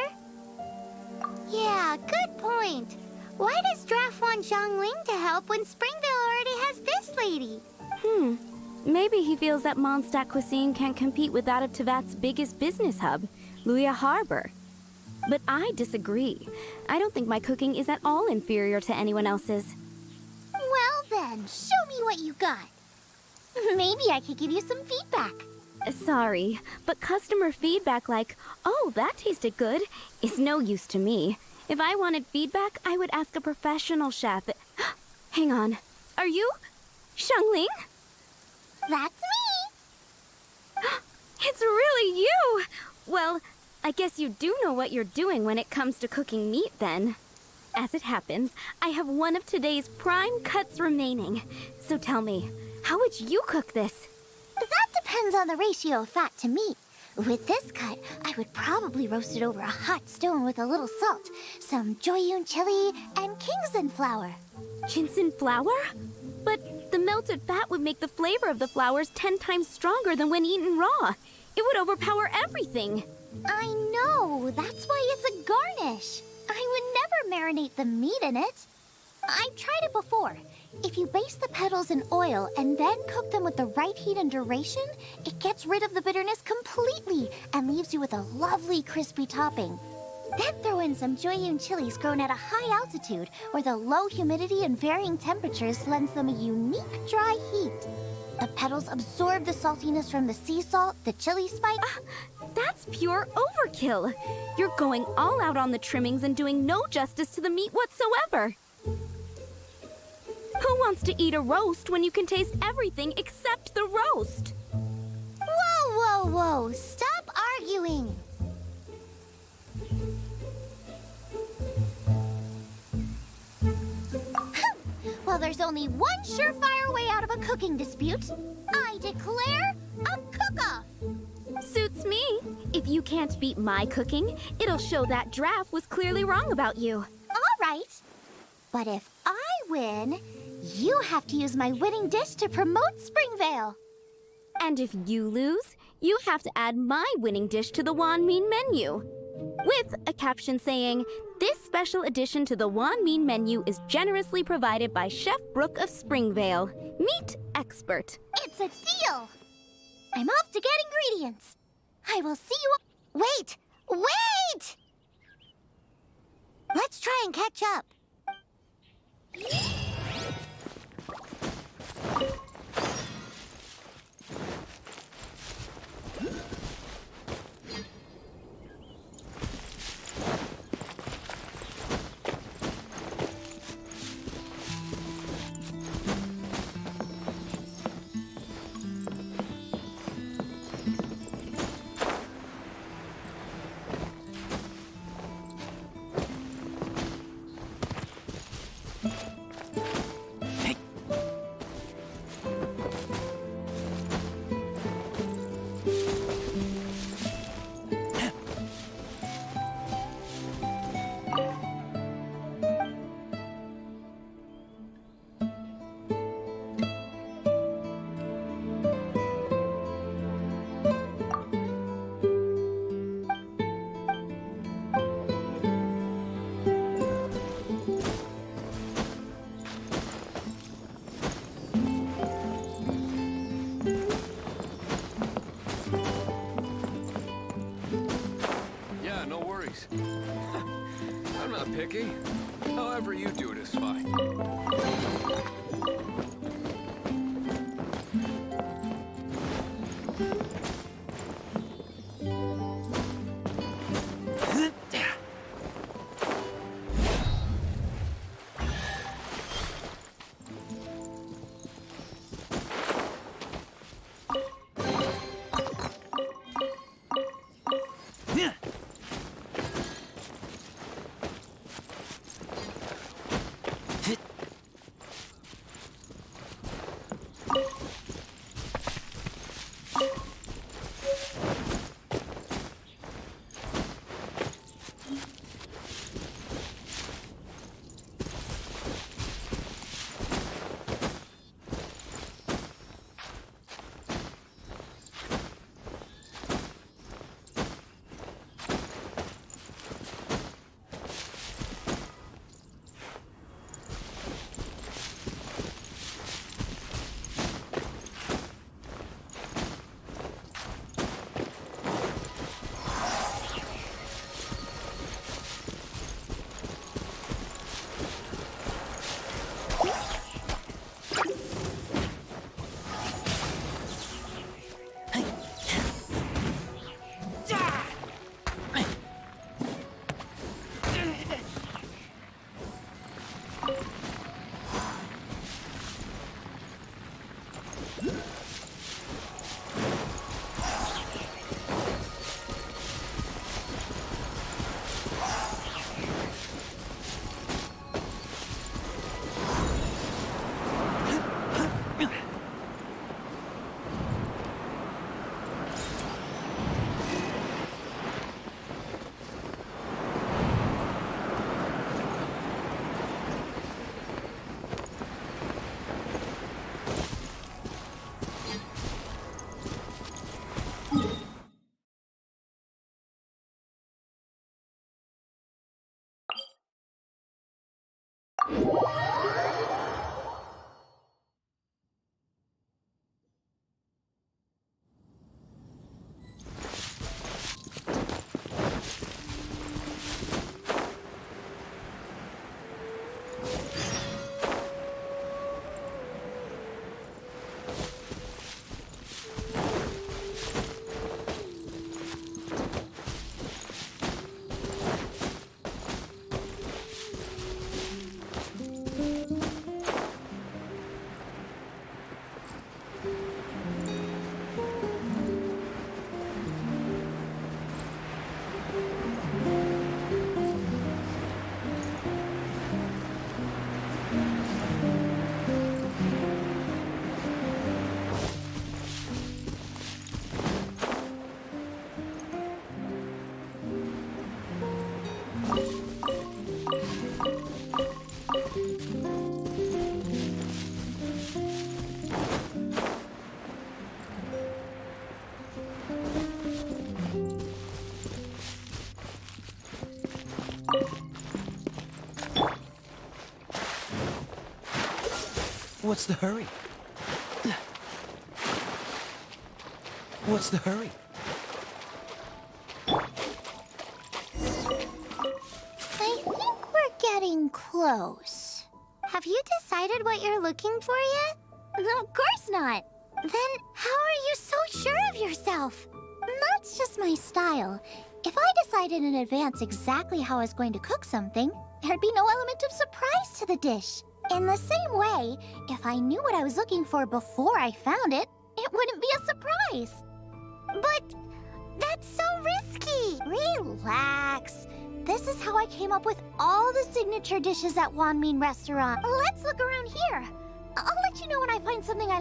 Yeah, good point. Why does Draft want Zhongling to help when Springvale already has this lady? Maybe he feels that Mondstadt cuisine can't compete with that of Tevat's biggest business hub, Luya Harbor. But I disagree. I don't think my cooking is at all inferior to anyone else's. Well then, show me what you got. Maybe I could give you some feedback. Sorry, but customer feedback like, "Oh, that tasted good," is no use to me. If I wanted feedback, I would ask a professional chef. Hang on. Are you Zhongling? That's me! It's really you! Well, I guess you do know what you're doing when it comes to cooking meat, then. As it happens, I have one of today's prime cuts remaining. So tell me, how would you cook this? That depends on the ratio of fat to meat. With this cut, I would probably roast it over a hot stone with a little salt, some Joyun chili, and Kingston flour. Ginseng flour? But the melted fat would make the flavor of the flowers 10 times stronger than when eaten raw. It would overpower everything. I know, that's why it's a garnish. I would never marinate the meat in it. I've tried it before. If you baste the petals in oil and then cook them with the right heat and duration, it gets rid of the bitterness completely and leaves you with a lovely crispy topping. Then throw in some Joyun chilies grown at a high altitude where the low humidity and varying temperatures lends them a unique dry heat. The petals absorb the saltiness from the sea salt, the chili spice. That's pure overkill. You're going all out on the trimmings and doing no justice to the meat whatsoever. Who wants to eat a roast when you can taste everything except the roast? Whoa, whoa, whoa! Stop arguing! Well, there's only one surefire way out of a cooking dispute. I declare a cook-off! Suits me. If you can't beat my cooking, it'll show that Draft was clearly wrong about you. All right. But if I win, you have to use my winning dish to promote Springvale. And if you lose, you have to add my winning dish to the Wanmin menu. With a caption saying, "This special addition to the Wanmin menu is generously provided by Chef Brooke of Springvale, meat expert." It's a deal! I'm off to get ingredients. I will see you... Wait! Wait! Let's try and catch up. picky. However you do it is fine. What's the hurry? What's the hurry? I think we're getting close. Have you decided what you're looking for yet? Of course not. Then how are you so sure of yourself? That's just my style. If I decided in advance exactly how I was going to cook something, there'd be no element of surprise to the dish. In the same way, if I knew what I was looking for before I found it, it wouldn't be a surprise. But that's so risky. Relax. This is how I came up with all the signature dishes at Wanmin Restaurant. Let's look around here. I'll let you know when I find something I...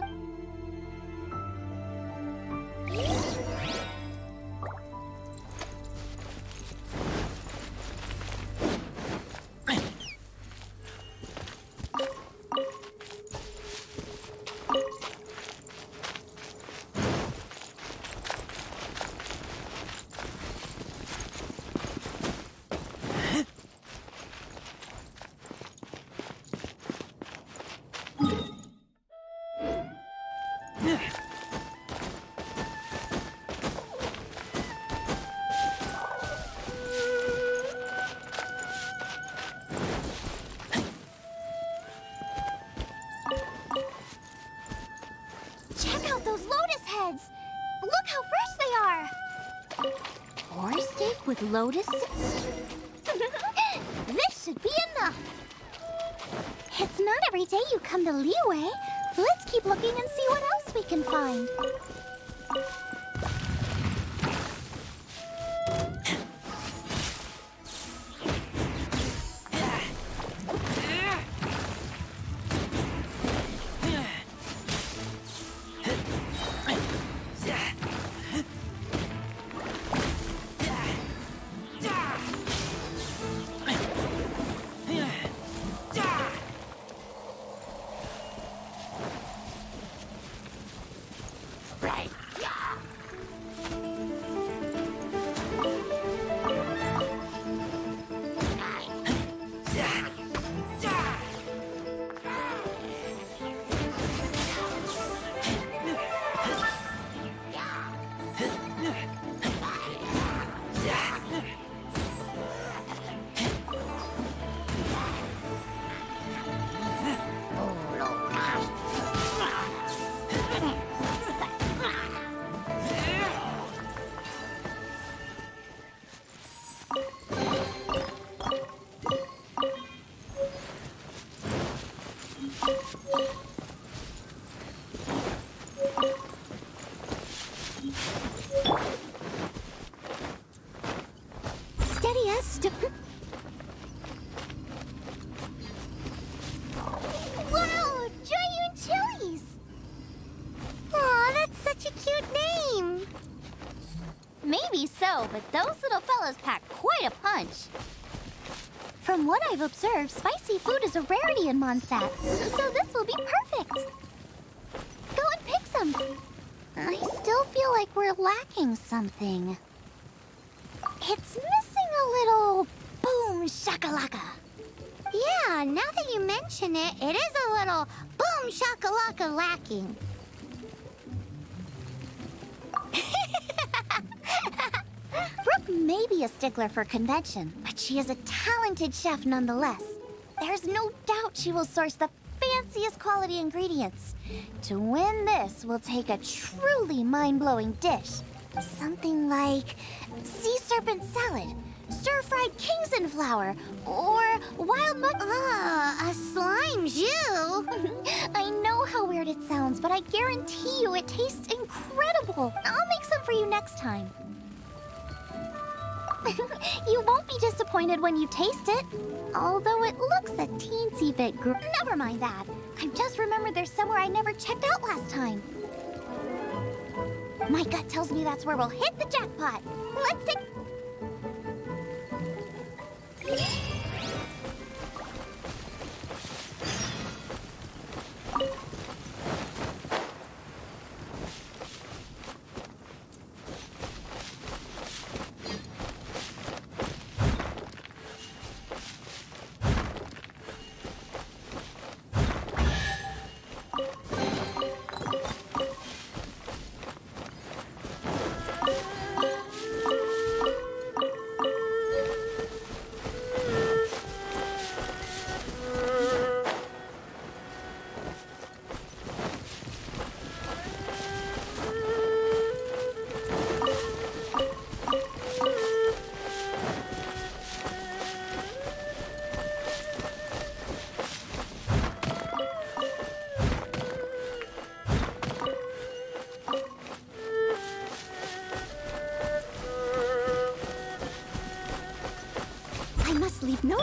with Lotus? This should be enough. It's not every day you come to Liyue. Let's keep looking and see what else we can find. Steady us. Wow, Joyun Chilies! Aw, that's such a cute name. Maybe so, but those little fellas pack quite a punch. From what I've observed, spicy food is a rarity in Mondstadt, so this will be perfect. Go and pick some. I still feel like we're lacking something. It's missing a little boom shakalaka. Yeah, now that you mention it, it is a little boom shakalaka lacking. Brooke may be a stickler for convention, but she is a talented chef nonetheless. There's no doubt she will source the fanciest quality ingredients. To win this, we'll take a truly mind-blowing dish. Something like sea serpent salad, stir-fried Kingston flour, or wild muck... a slime jus! I know how weird it sounds, but I guarantee you it tastes incredible. I'll make some for you next time. You won't be disappointed when you taste it. Although it looks a teensy bit Never mind that. I've just remembered there's somewhere I never checked out last time. My gut tells me that's where we'll hit the jackpot. Let's take... I must leave no...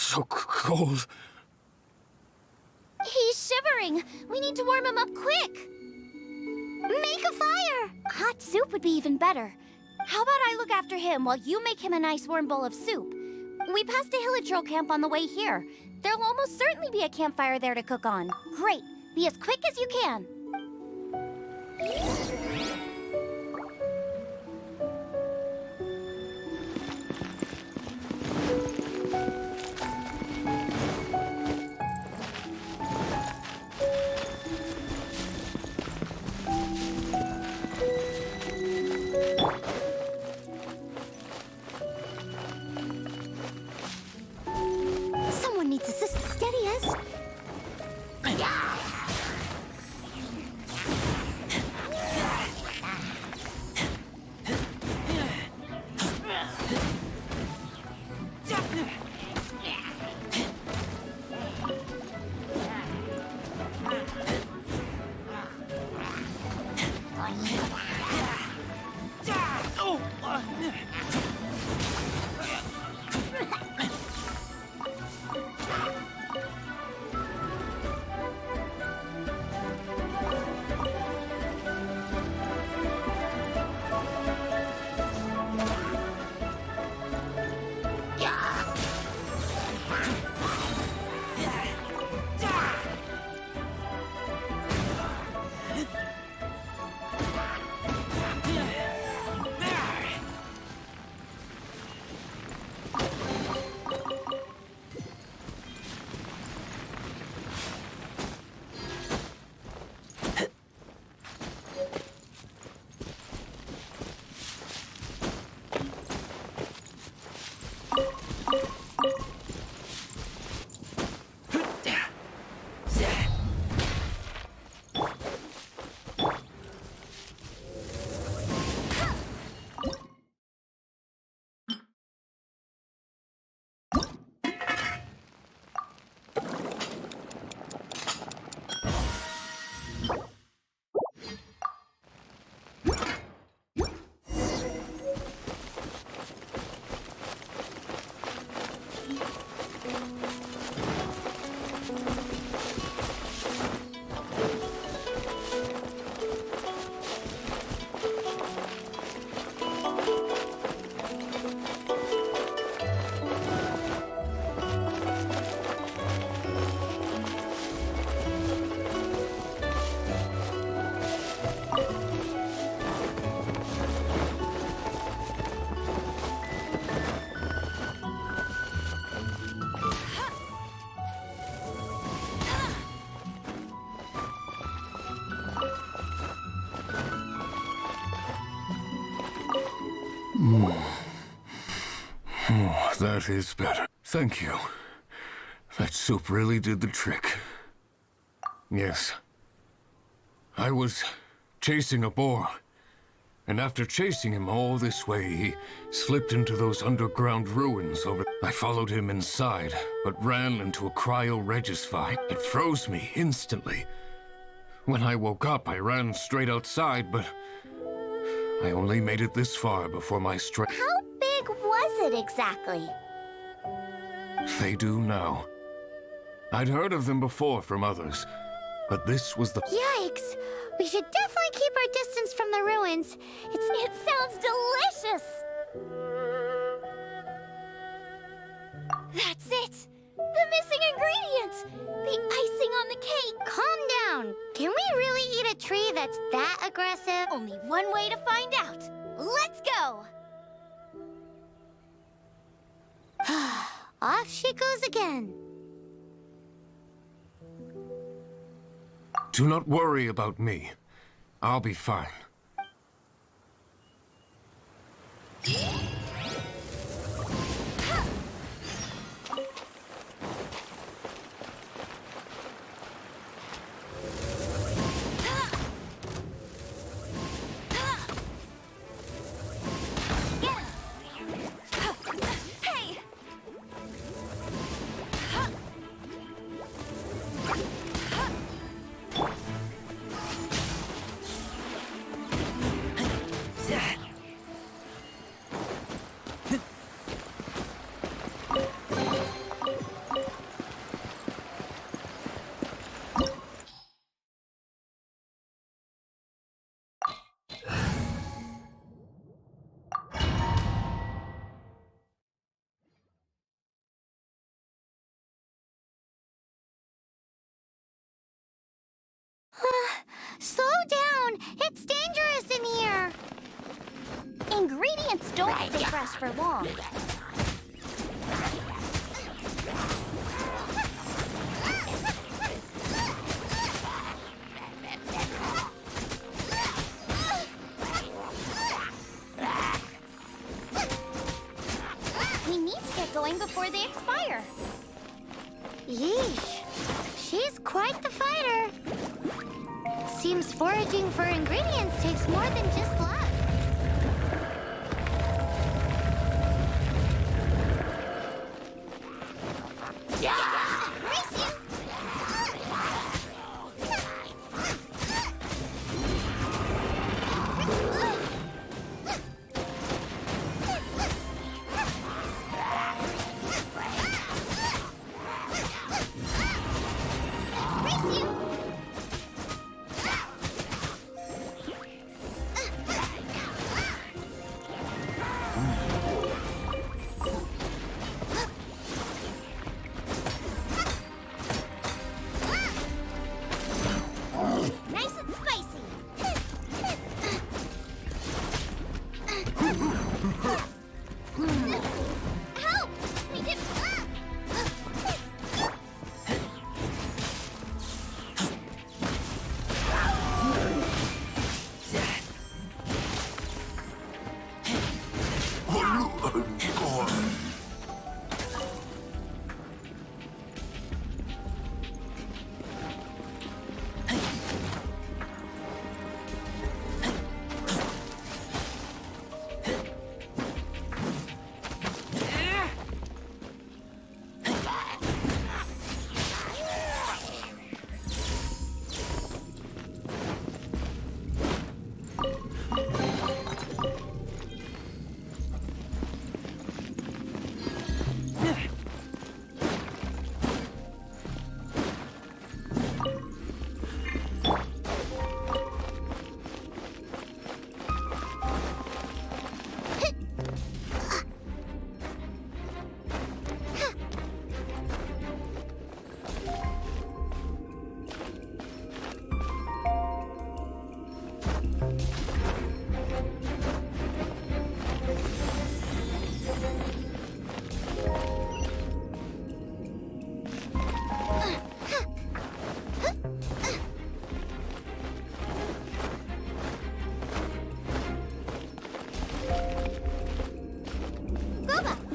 so cold. He's shivering. We need to warm him up quick. Make a fire! Hot soup would be even better. How about I look after him while you make him a nice warm bowl of soup? We passed a Hilichurl camp on the way here. There'll almost certainly be a campfire there to cook on. Great. Be as quick as you can. Someone needs to steady us. Oh, that is better. Thank you. That soup really did the trick. Yes. I was chasing a boar. And after chasing him all this way, he slipped into those underground ruins over... I followed him inside, but ran into a cryo-registry. It froze me instantly. When I woke up, I ran straight outside, but... I only made it this far before my strength... How big was it exactly? They do now. I'd heard of them before from others, but this was the... Yikes! We should definitely keep our distance from the ruins. It sounds delicious! That's it! The missing ingredient! The icing on the cake! Calm down! Can we really eat a tree that's that aggressive? Only one way to find out. Let's go! Off she goes again. Do not worry about me. I'll be fine. Slow down! It's dangerous in here! Ingredients don't stay fresh for long. We need to get going before they expire. Yeesh. She's quite the fighter. Seems foraging for ingredients takes more than just luck. Race you! Nice and spicy. Help! We did.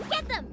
Get them!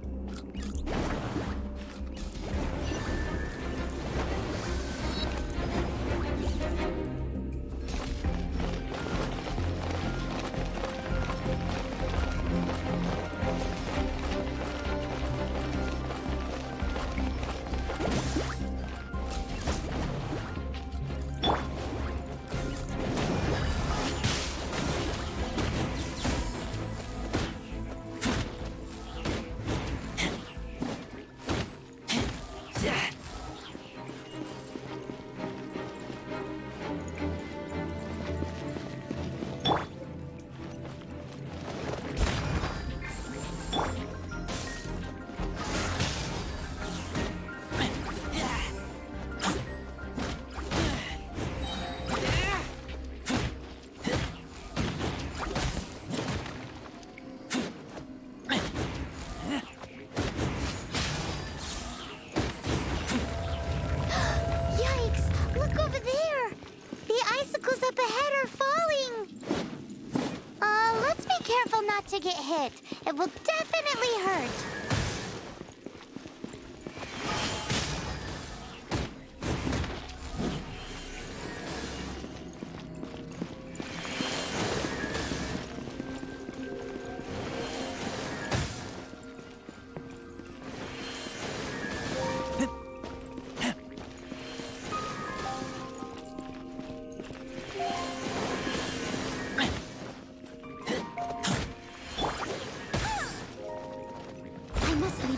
To get hit. It will definitely hurt.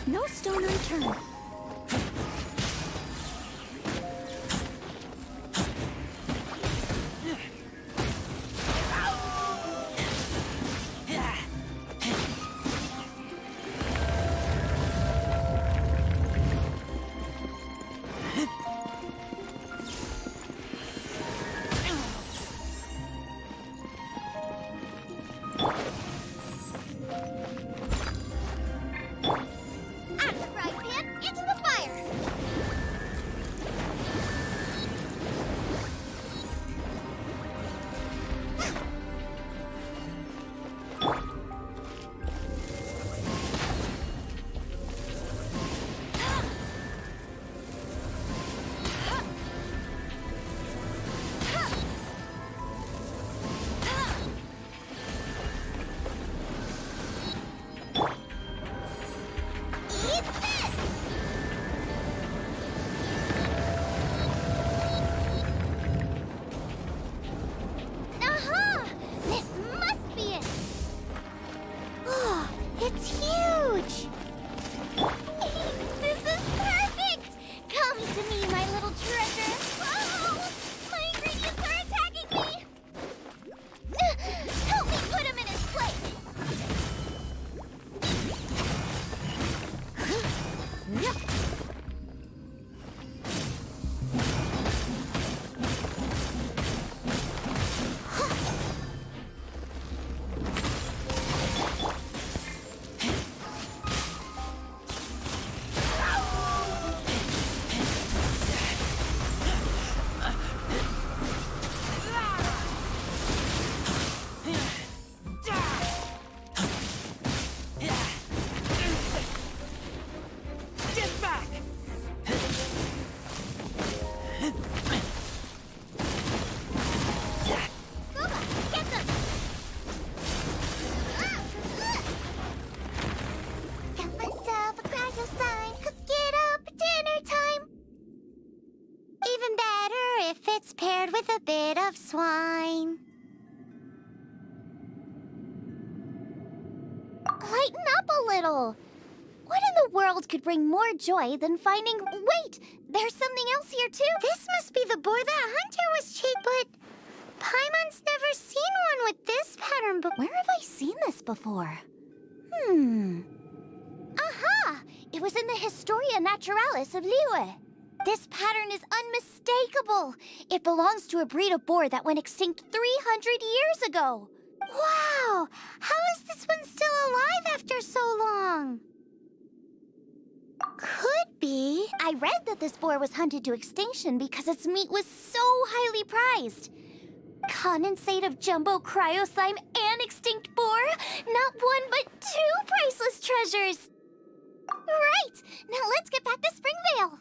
No stone unturned. It's paired with a bit of swine. Lighten up a little. What in the world could bring more joy than finding... Wait! There's something else here, too. This must be the boar that Hunter was chasing, but... Paimon's never seen one with this pattern before. Where have I seen this before? Aha! It was in the Historia Naturalis of Liyue. This pattern is unmistakable. It belongs to a breed of boar that went extinct 300 years ago. Wow! How is this one still alive after so long? Could be. I read that this boar was hunted to extinction because its meat was so highly prized. Condensate of jumbo cryo slime and extinct boar? Not one, but two priceless treasures! Right! Now let's get back to Springvale!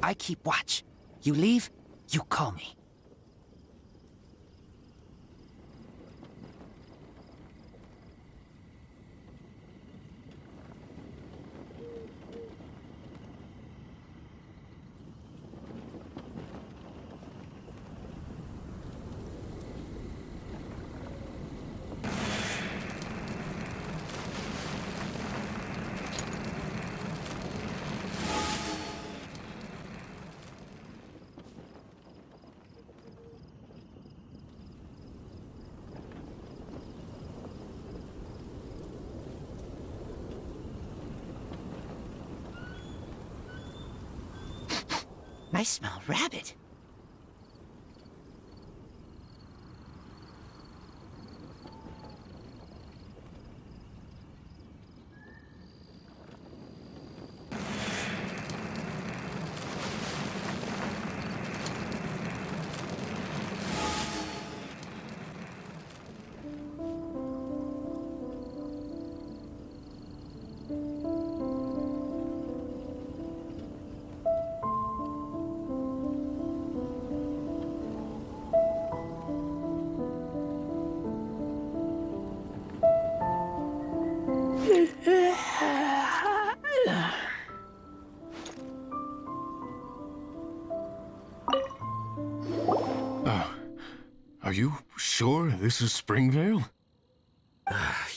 I keep watch. You leave, you call me. I smell rabbit. Are you sure this is Springvale?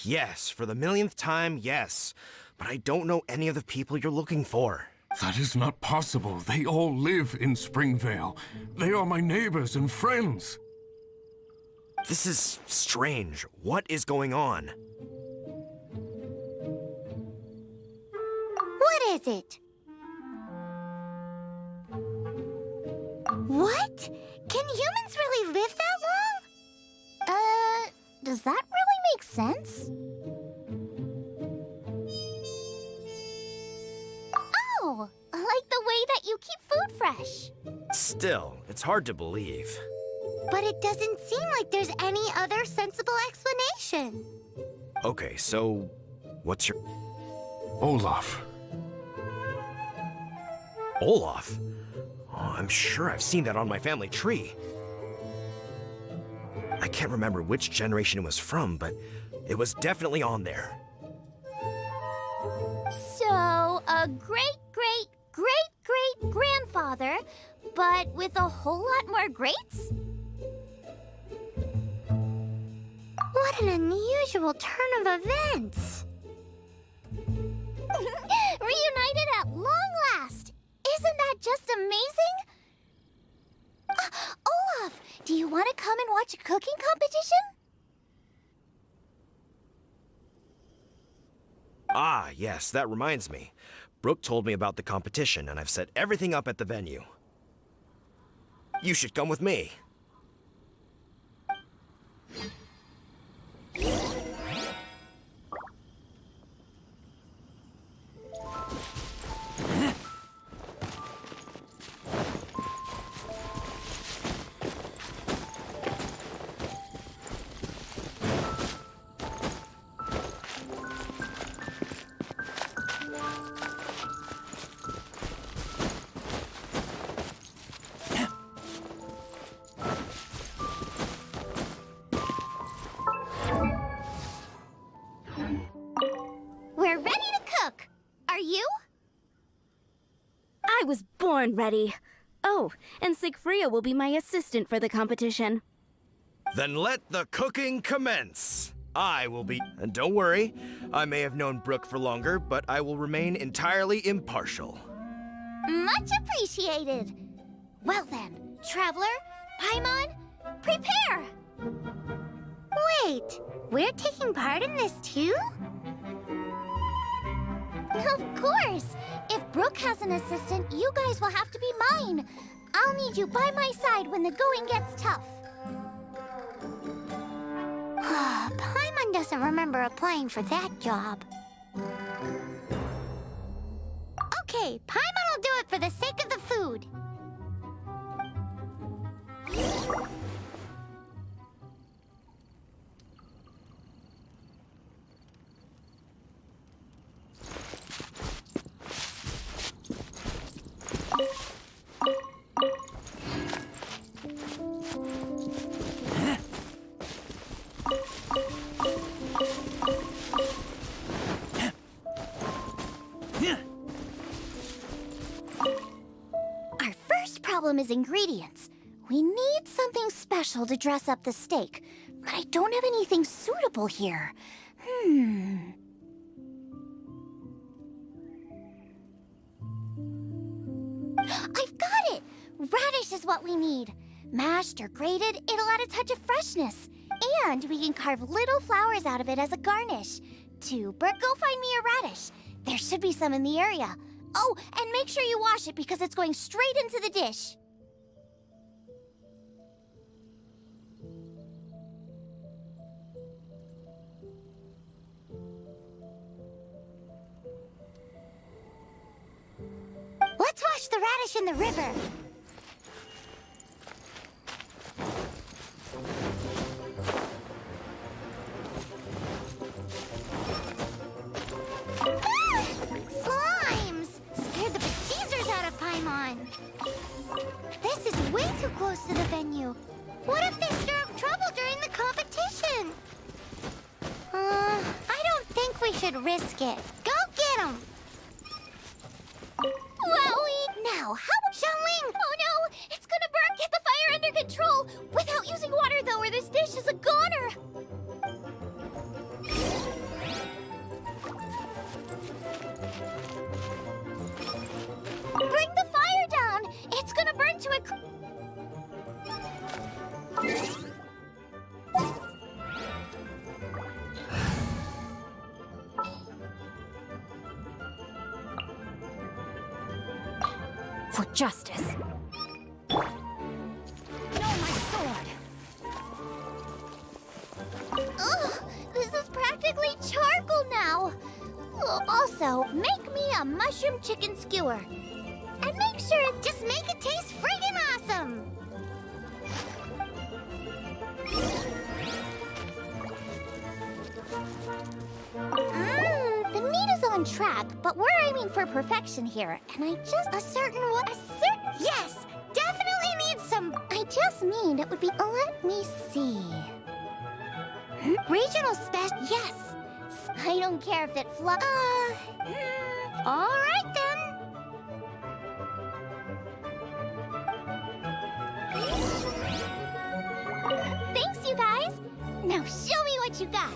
Yes, for the millionth time, yes. But I don't know any of the people you're looking for. That is not possible. They all live in Springvale. They are my neighbors and friends. This is strange. What is going on? What is it? What? Can humans really live that long? Does that really make sense? Oh, like the way that you keep food fresh. Still, it's hard to believe. But it doesn't seem like there's any other sensible explanation. Okay, so what's your... Olaf. Olaf? Oh, I'm sure I've seen that on my family tree. I can't remember which generation it was from, but it was definitely on there. So, a great-great-great-great-grandfather, but with a whole lot more greats? What an unusual turn of events. Reunited at long last! Isn't that just amazing? Olaf, do you want to come and watch a cooking competition? Ah, yes, that reminds me. Brooke told me about the competition, and I've set everything up at the venue. You should come with me. We're ready to cook. Are you? I was born ready. Oh, and Sigfria will be my assistant for the competition. Then let the cooking commence. I will be... And don't worry, I may have known Brooke for longer, but I will remain entirely impartial. Much appreciated. Well then, Traveler, Paimon, prepare! Wait, we're taking part in this too? Of course! If Brooke has an assistant, you guys will have to be mine. I'll need you by my side when the going gets tough. Paimon doesn't remember applying for that job. Okay, Paimon will do it for the sake of the food. problem is ingredients. We need something special to dress up the steak, but I don't have anything suitable here. I've got it! Radish is what we need. Mashed or grated, it'll add a touch of freshness. And we can carve little flowers out of it as a garnish. Bert, go find me a radish. There should be some in the area. Oh, and make sure you wash it because it's going straight into the dish. Let's wash the radish in the river. Ah! Slimes! Scared the bejesus out of Paimon. This is way too close to the venue. What if they stir up trouble during the competition? I don't think we should risk it. Go get them! Wowie! Now, how about Xiangling? Oh no! It's gonna burn! Get the fire under control! Without using water, though, or this dish is a goner! Bring the fire down! It's gonna burn to a... For justice. No, my sword! Ugh! This is practically charcoal now! Also, make me a mushroom chicken skewer. And make sure just make it taste friggin' awesome! The meat is on track, but we're aiming for perfection here. And I just... Yes! Definitely need some... I just mean it would be... Let me see... Regional special... Yes! I don't care if it all right then. Thanks, you guys. Now show me what you got.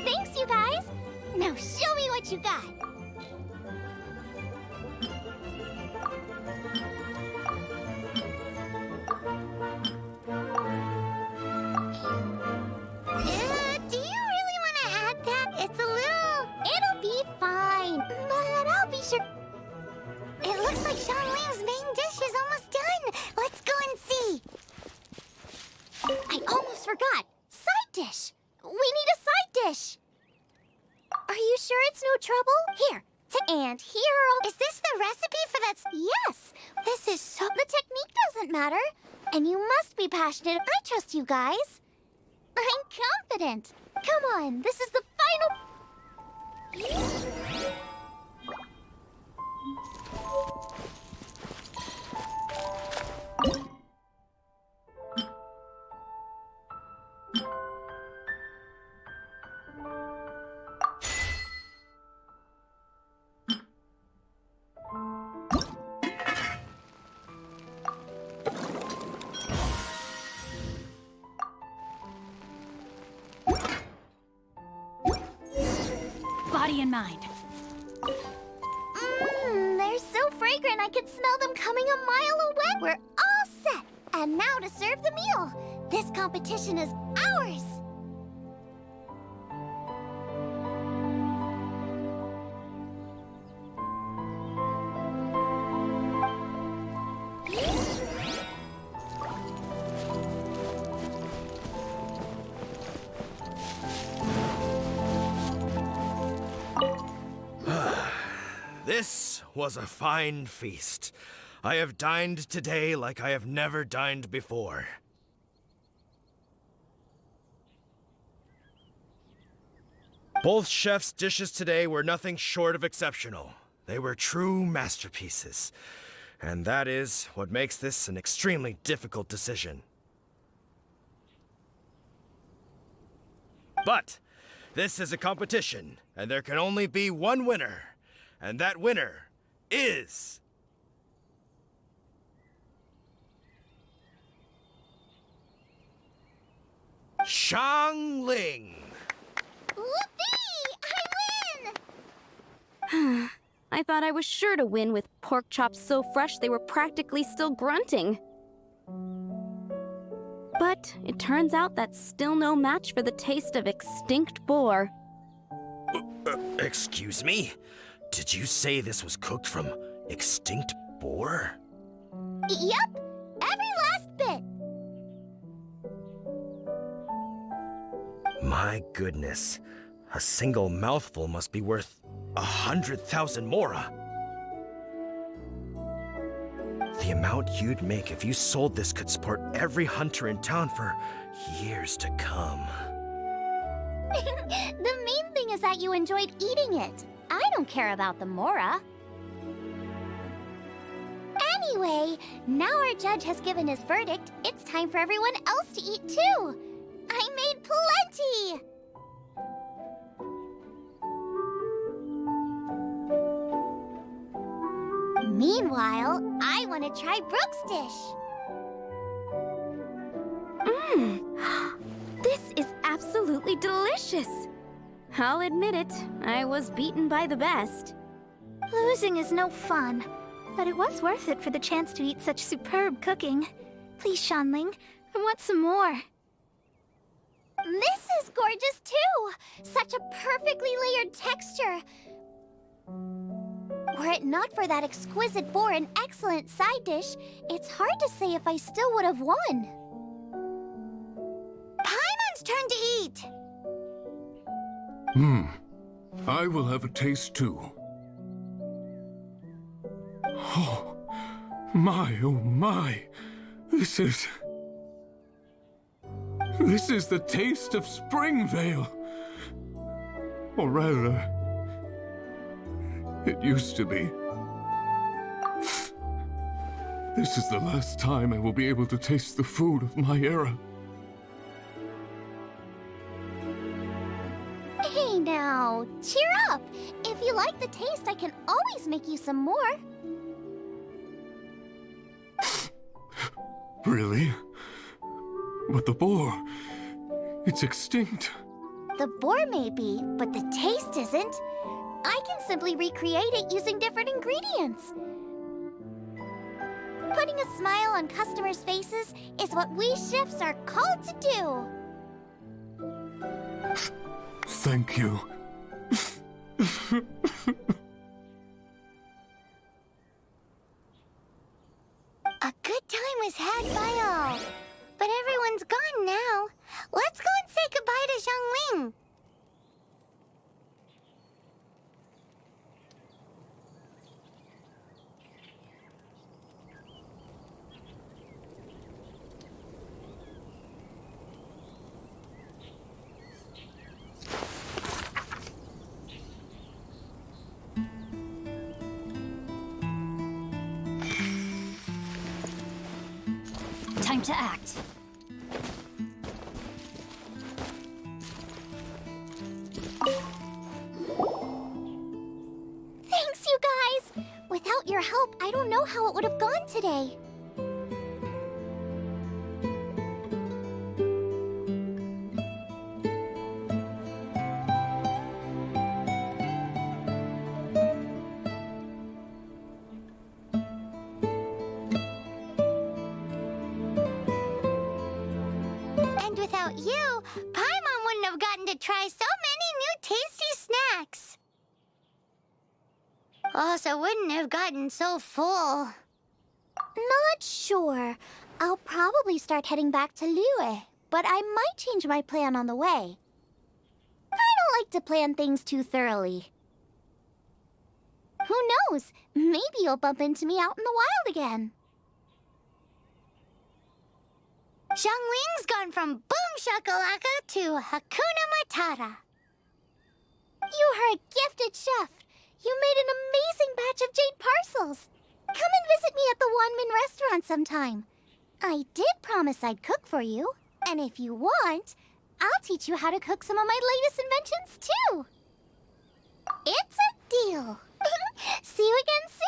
Thanks, you guys. Now show me what you got. Do you really want to add that? It's a little... It'll be fine, but I'll be sure... It looks like Xiangling's main dish is almost done. Let's go and see. I almost forgot. Side dish. We need a side dish. Are you sure it's no trouble? Here. And here... Is this the recipe for that... Yes. This is so... The technique doesn't matter. And you must be passionate. I trust you guys. I'm confident. Come on, this is the final... Body and mind. They're so fragrant I could smell them coming a mile away. We're all set. And now to serve the meal. This competition is ours. This was a fine feast. I have dined today like I have never dined before. Both chefs' dishes today were nothing short of exceptional. They were true masterpieces. And that is what makes this an extremely difficult decision. But this is a competition, and there can only be one winner. And that winner is... Xiangling! Whoopee! I win! I thought I was sure to win with pork chops so fresh they were practically still grunting. But it turns out that's still no match for the taste of extinct boar. Excuse me? Did you say this was cooked from extinct boar? Yep, every last bit. My goodness. A single mouthful must be worth 100,000 mora. The amount you'd make if you sold this could support every hunter in town for years to come. The main thing is that you enjoyed eating it. I don't care about the mora. Anyway, now our judge has given his verdict, it's time for everyone else to eat too. I made plenty! Meanwhile, I want to try Brooke's dish. This is absolutely delicious. I'll admit it, I was beaten by the best. Losing is no fun, but it was worth it for the chance to eat such superb cooking. Please, Xiangling, I want some more. This is gorgeous too! Such a perfectly layered texture. Were it not for that exquisite boar and excellent side dish, it's hard to say if I still would have won. Paimon's turn to eat! I will have a taste too. Oh my. This is the taste of Springvale. Or rather, it used to be. This is the last time I will be able to taste the food of my era. Hey now, cheer up! If you like the taste, I can always make you some more. Really? But the boar, it's extinct. The boar may be, but the taste isn't. I can simply recreate it using different ingredients. Putting a smile on customers' faces is what we chefs are called to do. Thank you. A good time was had by all. But everyone's gone now. Let's go and say goodbye to Xiangling. Time to act. Thanks, you guys! Without your help, I don't know how it would have gone today. And without you, Paimon wouldn't have gotten to try so many new tasty snacks. Also wouldn't have gotten so full. Not sure. I'll probably start heading back to Liyue, but I might change my plan on the way. I don't like to plan things too thoroughly. Who knows? Maybe you'll bump into me out in the wild again. Xiangling's gone from boom shakalaka to Hakuna Matata. You are a gifted chef. You made an amazing batch of jade parcels. Come and visit me at the Wanmin restaurant sometime. I did promise I'd cook for you. And if you want, I'll teach you how to cook some of my latest inventions, too. It's a deal. See you again soon.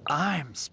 Arms.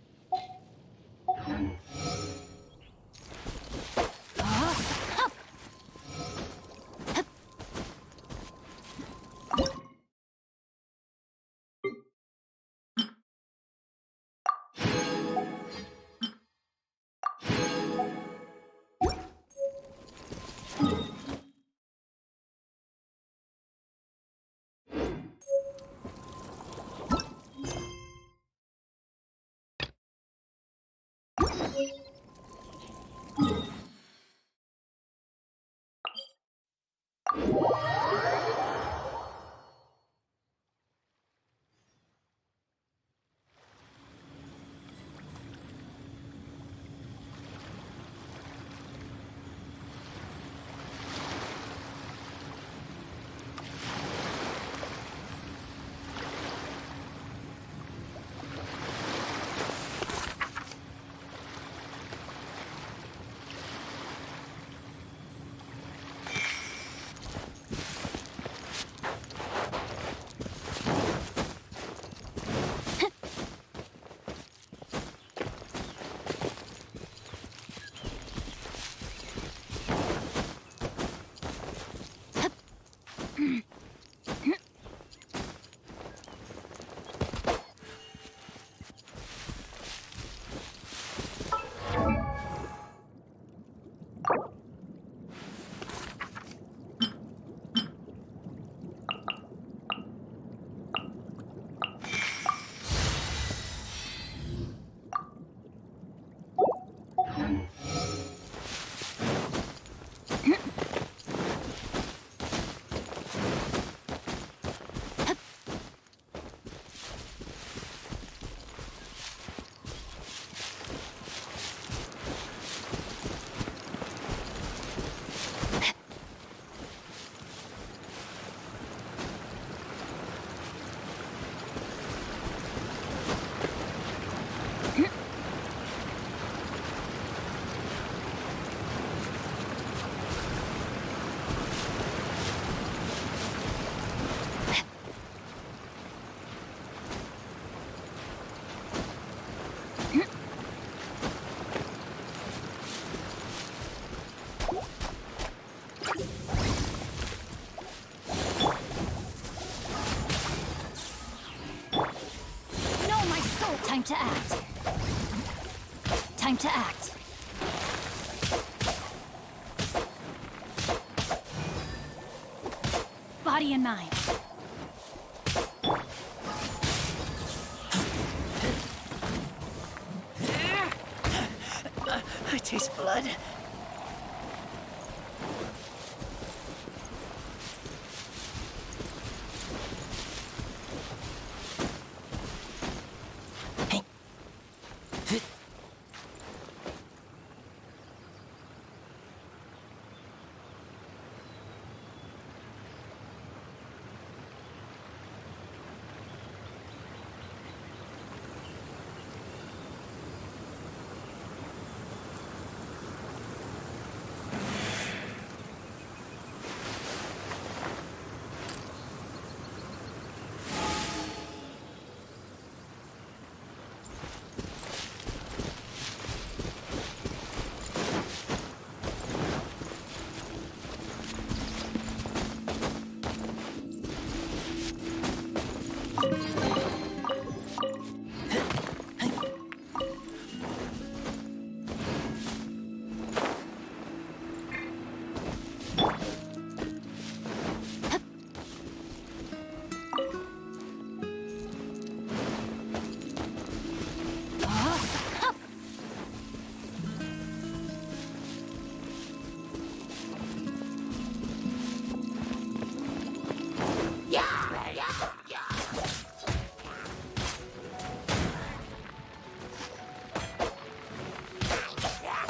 Time to act. Time to act. Body and mind. taste blood.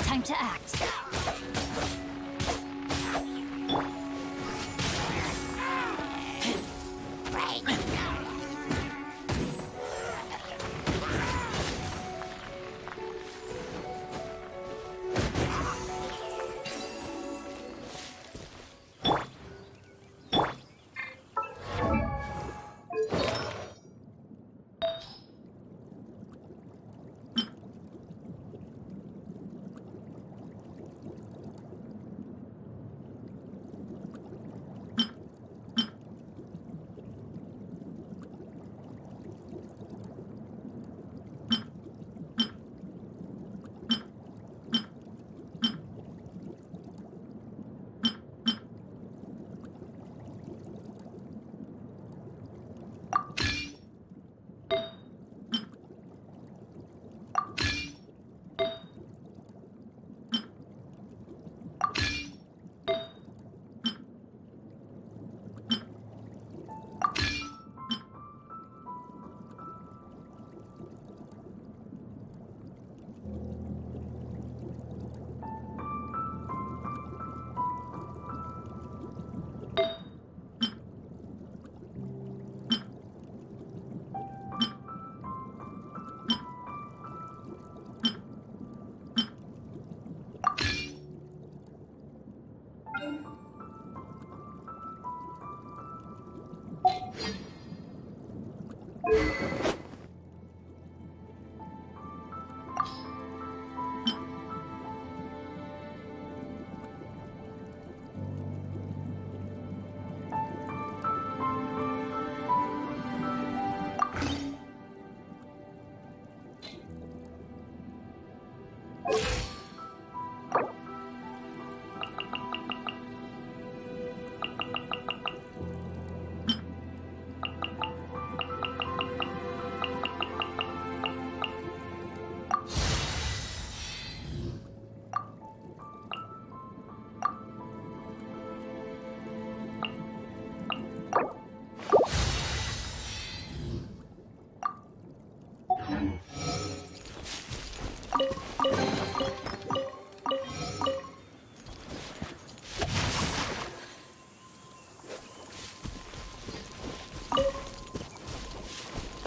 Time to act.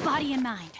Body and mind.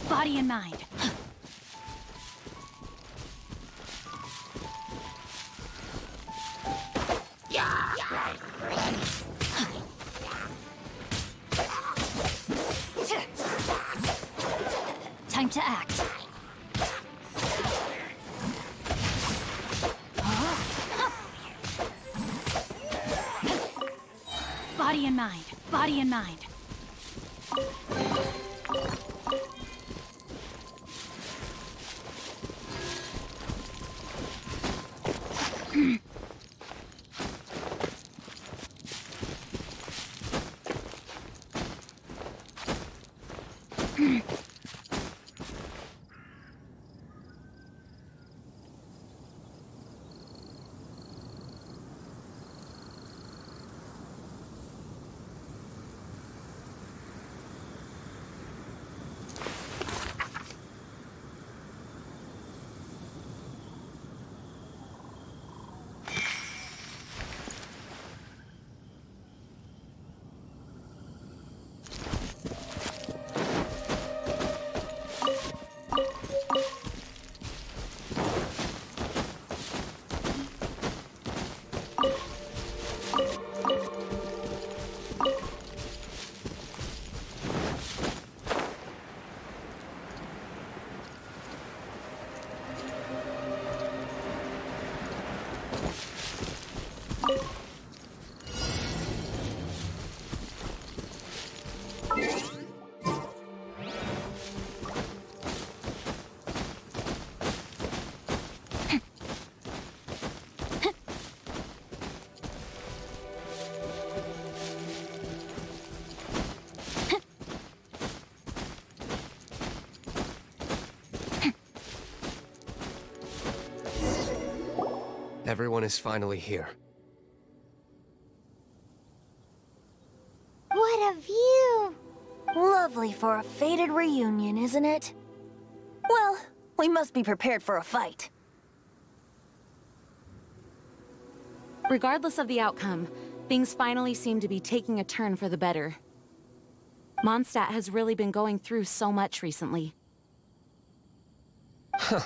Body and mind. Time to act. Body and mind. Body and mind. Everyone is finally here. What a view! Lovely for a fated reunion, isn't it? Well, we must be prepared for a fight. Regardless of the outcome, things finally seem to be taking a turn for the better. Mondstadt has really been going through so much recently. Huh.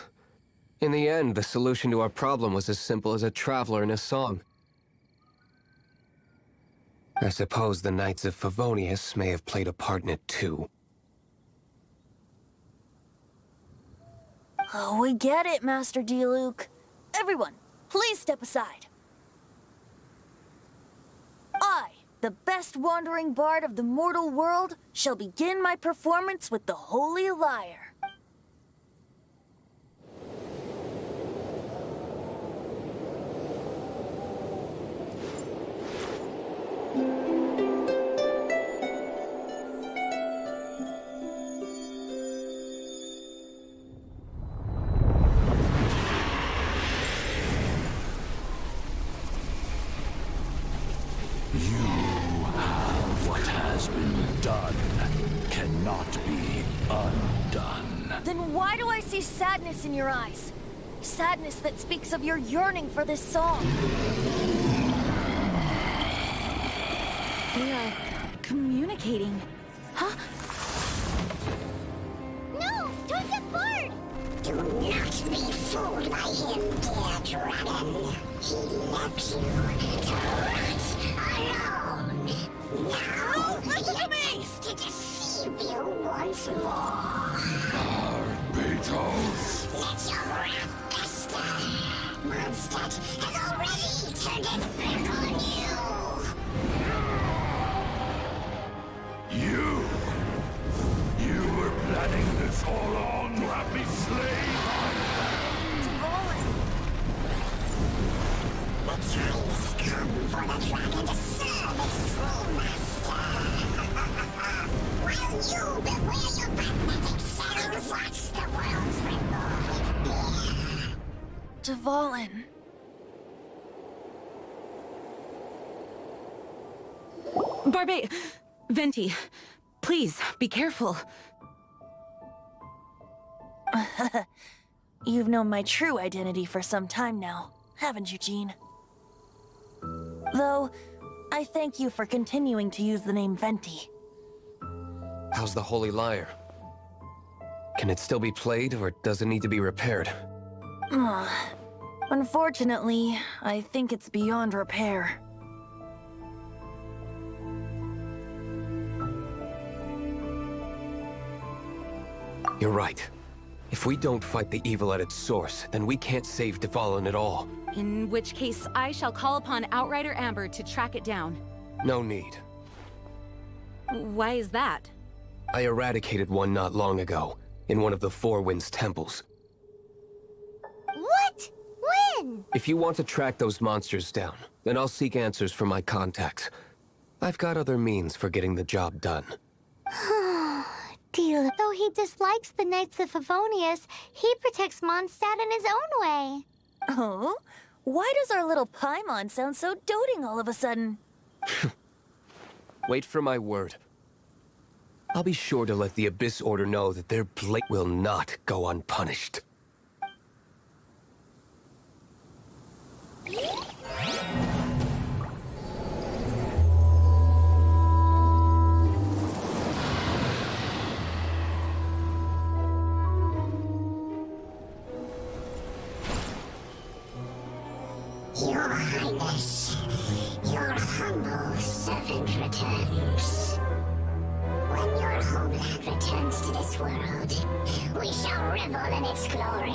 In the end, the solution to our problem was as simple as a traveler in a song. I suppose the Knights of Favonius may have played a part in it too. Oh, we get it, Master Diluc. Everyone, please step aside. I, the best wandering bard of the mortal world, shall begin my performance with the Holy Lyre. What has been done cannot be undone. Then why do I see sadness in your eyes? Sadness that speaks of your yearning for this song. We are communicating. Huh? No! Tosa's bard! Do not be fooled by him, dear dragon. He left you to rot alone. Now, listen to me! To deceive you once more. elementals! Let your wrath fester! Mondstadt has already turned its back on you! You were planning this all along to have me slain? The time has come for the dragon to serve its true master! While you beware your magnetic cells, watch the world's reward appear! Dvalin. Venti, please, be careful. You've known my true identity for some time now, haven't you, Jean? Though, I thank you for continuing to use the name Venti. How's the Holy Lyre? Can it still be played, or does it need to be repaired? Unfortunately, I think it's beyond repair. You're right. If we don't fight the evil at its source, then we can't save Dvalin at all. In which case, I shall call upon Outrider Amber to track it down. No need. Why is that? I eradicated one not long ago, in one of the Four Winds temples. What? When? If you want to track those monsters down, then I'll seek answers from my contacts. I've got other means for getting the job done. Deal. Though he dislikes the Knights of Favonius, he protects Mondstadt in his own way. Oh? Why does our little Paimon sound so doting all of a sudden? Wait for my word. I'll be sure to let the Abyss Order know that their blade will not go unpunished. Your Highness, your humble servant returns. When your homeland returns to this world, we shall revel in its glory.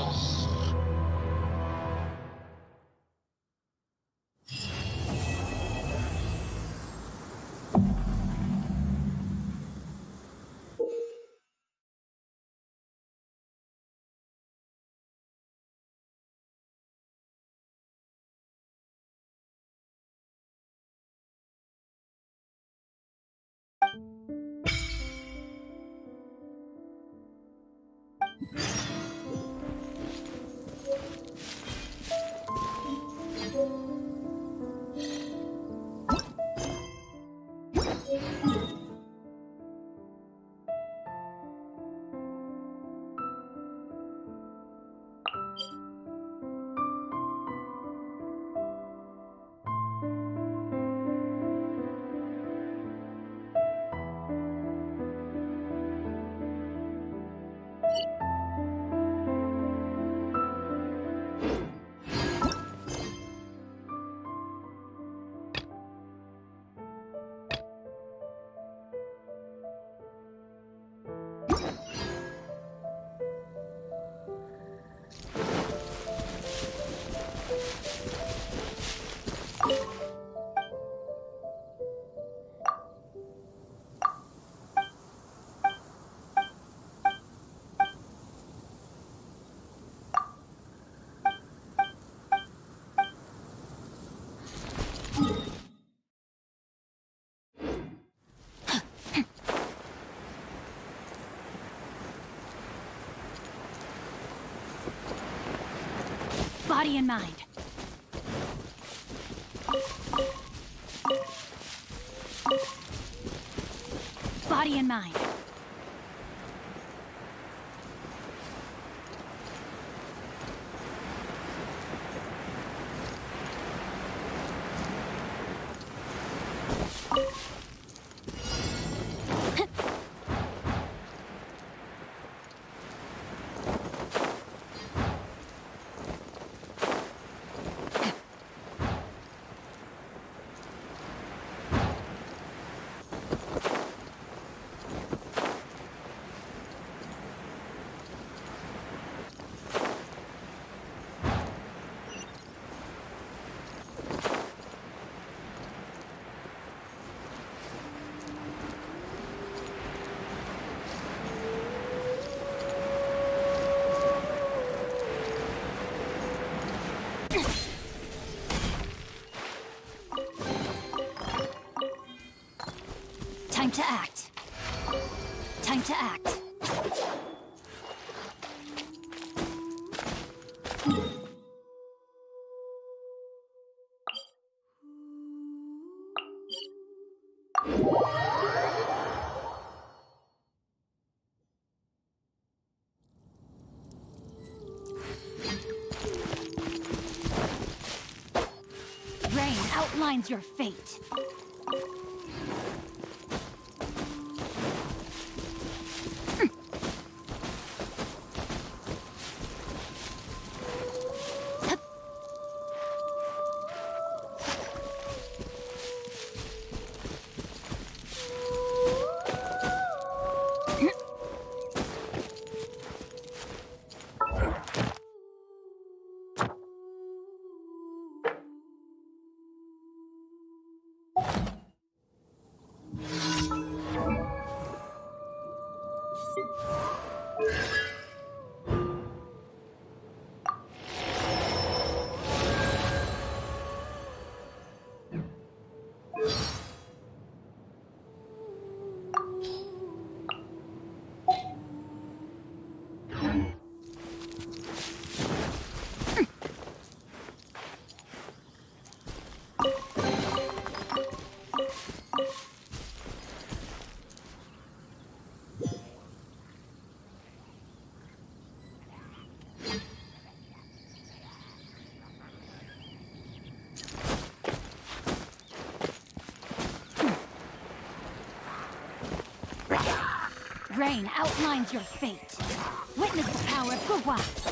Body and mind. Body and mind. to act. Time to act. Rain outlines your fate. Rain outlines your fate. Witness the power of Gurwa.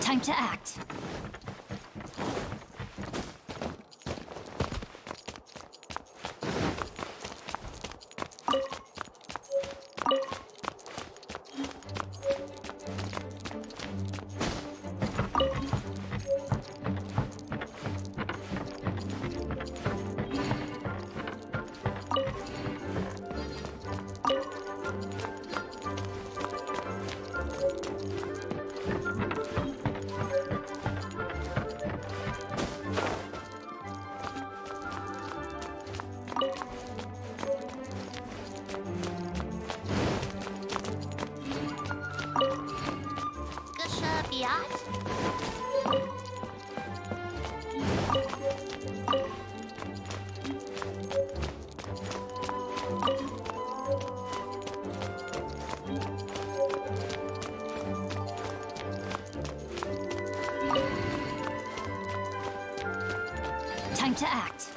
Time to act. Time to act.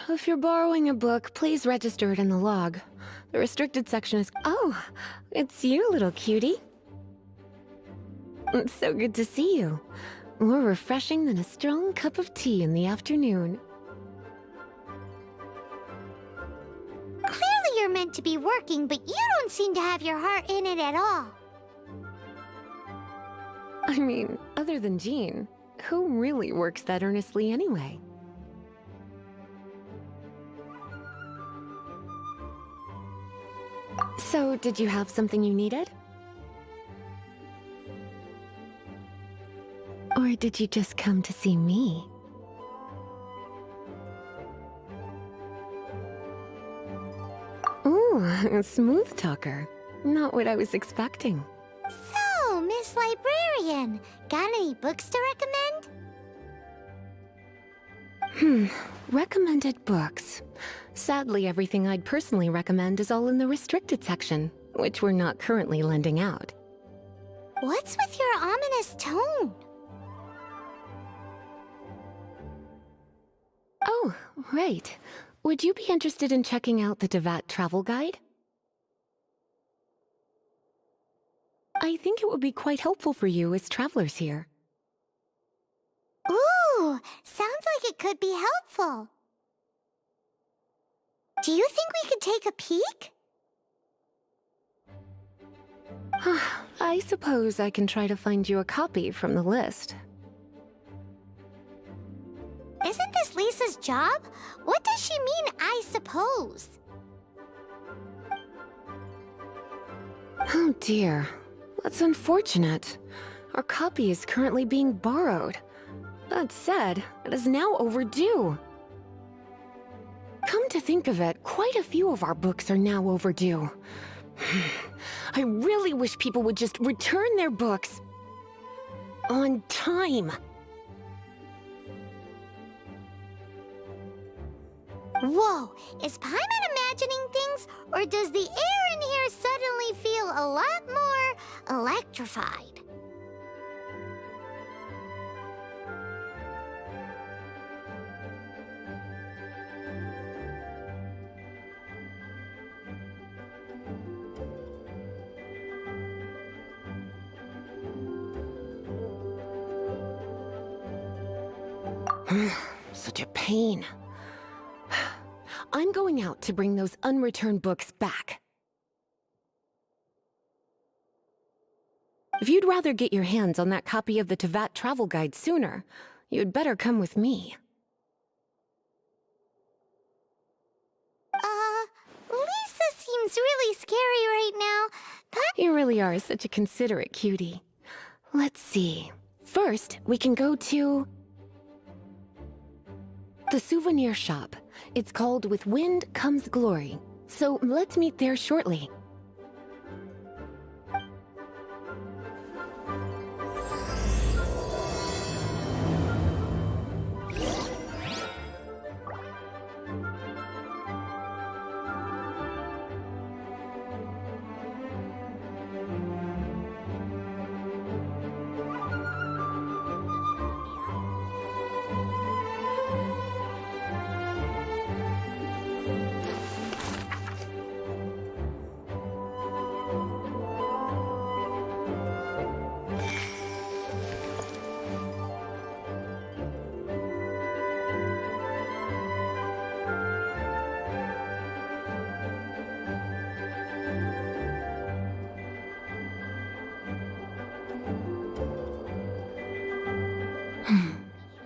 If you're borrowing a book, please register it in the log. The restricted section is... Oh, it's you, little cutie. It's so good to see you. More refreshing than a strong cup of tea in the afternoon. Clearly you're meant to be working, but you don't seem to have your heart in it at all. I mean, other than Jean, who really works that earnestly anyway? So, did you have something you needed? Or did you just come to see me? Ooh, a smooth talker. Not what I was expecting. So, Miss Librarian, got any books to recommend? Recommended books. Sadly, everything I'd personally recommend is all in the restricted section, which we're not currently lending out. What's with your ominous tone? Oh, right. Would you be interested in checking out the Devat travel guide? I think it would be quite helpful for you as travelers here. Ooh, sounds like it could be helpful. Do you think we could take a peek? I suppose I can try to find you a copy from the list. Lisa's job? What does she mean, I suppose? Oh dear. That's unfortunate. Our copy is currently being borrowed. That said, it is now overdue. Come to think of it, quite a few of our books are now overdue. I really wish people would just return their books on time. Whoa, is Paimon imagining things, or does the air in here suddenly feel a lot more electrified? Such a pain. I'm going out to bring those unreturned books back. If you'd rather get your hands on that copy of the Teyvat travel guide sooner, you'd better come with me. Lisa seems really scary right now. You really are such a considerate cutie. Let's see. First, we can go to the souvenir shop. It's called With Wind Comes Glory. So let's meet there shortly.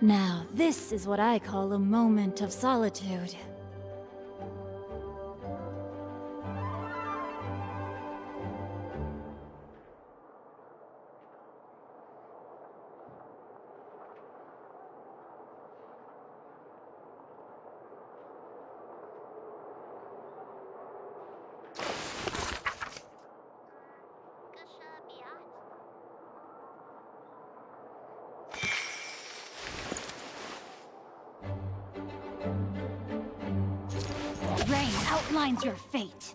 Now, this is what I call a moment of solitude. Rain outlines your fate.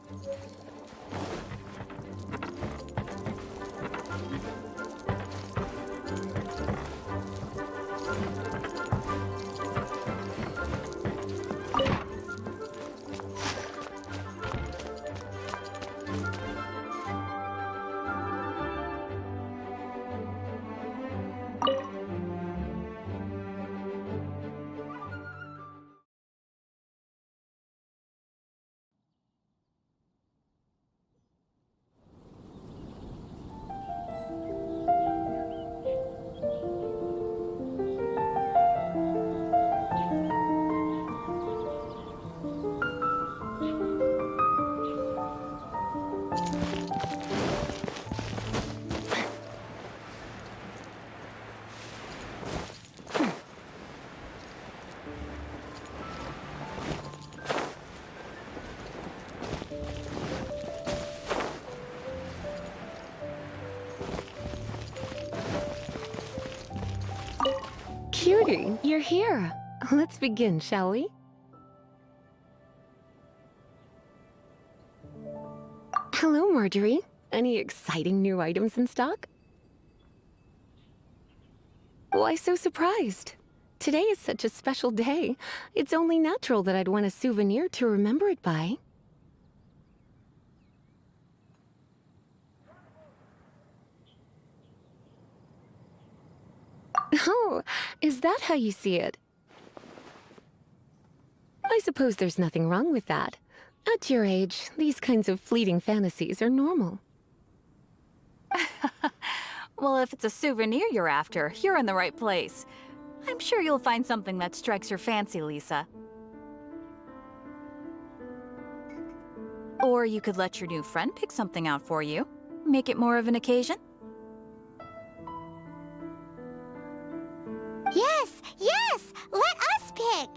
Cutie, you're here. Let's begin, shall we? Hello, Marjorie. Any exciting new items in stock? Why so surprised? Today is such a special day. It's only natural that I'd want a souvenir to remember it by. Oh, is that how you see it? I suppose there's nothing wrong with that. At your age, these kinds of fleeting fantasies are normal. Well, if it's a souvenir you're after, you're in the right place. I I'm sure you'll find something that strikes your fancy, Lisa. Or you could let your new friend pick something out for you. Make it more of an occasion. Yes, yes! Let us pick!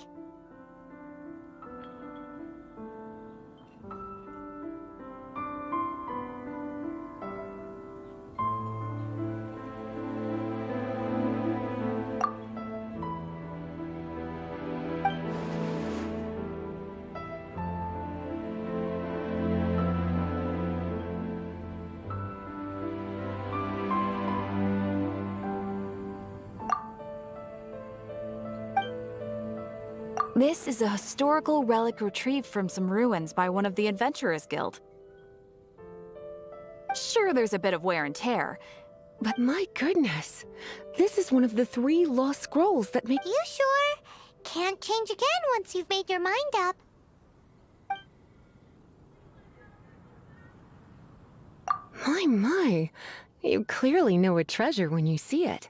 This is a historical relic retrieved from some ruins by one of the Adventurers Guild. Sure, there's a bit of wear and tear, but my goodness, this is one of the 3 lost scrolls that make— You sure? Can't change again once you've made your mind up. My. You clearly know a treasure when you see it.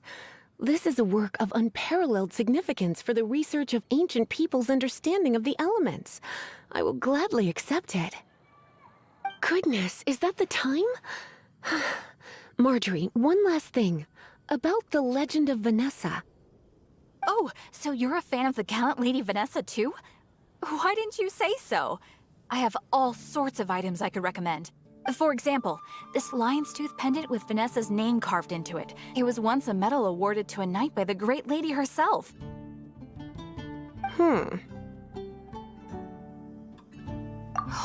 This is a work of unparalleled significance for the research of ancient people's understanding of the elements. I will gladly accept it. Goodness, is that the time? Marjorie, one last thing. About the legend of Vanessa. Oh, so you're a fan of the gallant Lady Vanessa too? Why didn't you say so? I have all sorts of items I could recommend. For example, this lion's tooth pendant with Vanessa's name carved into it. It was once a medal awarded to a knight by the great lady herself. Oh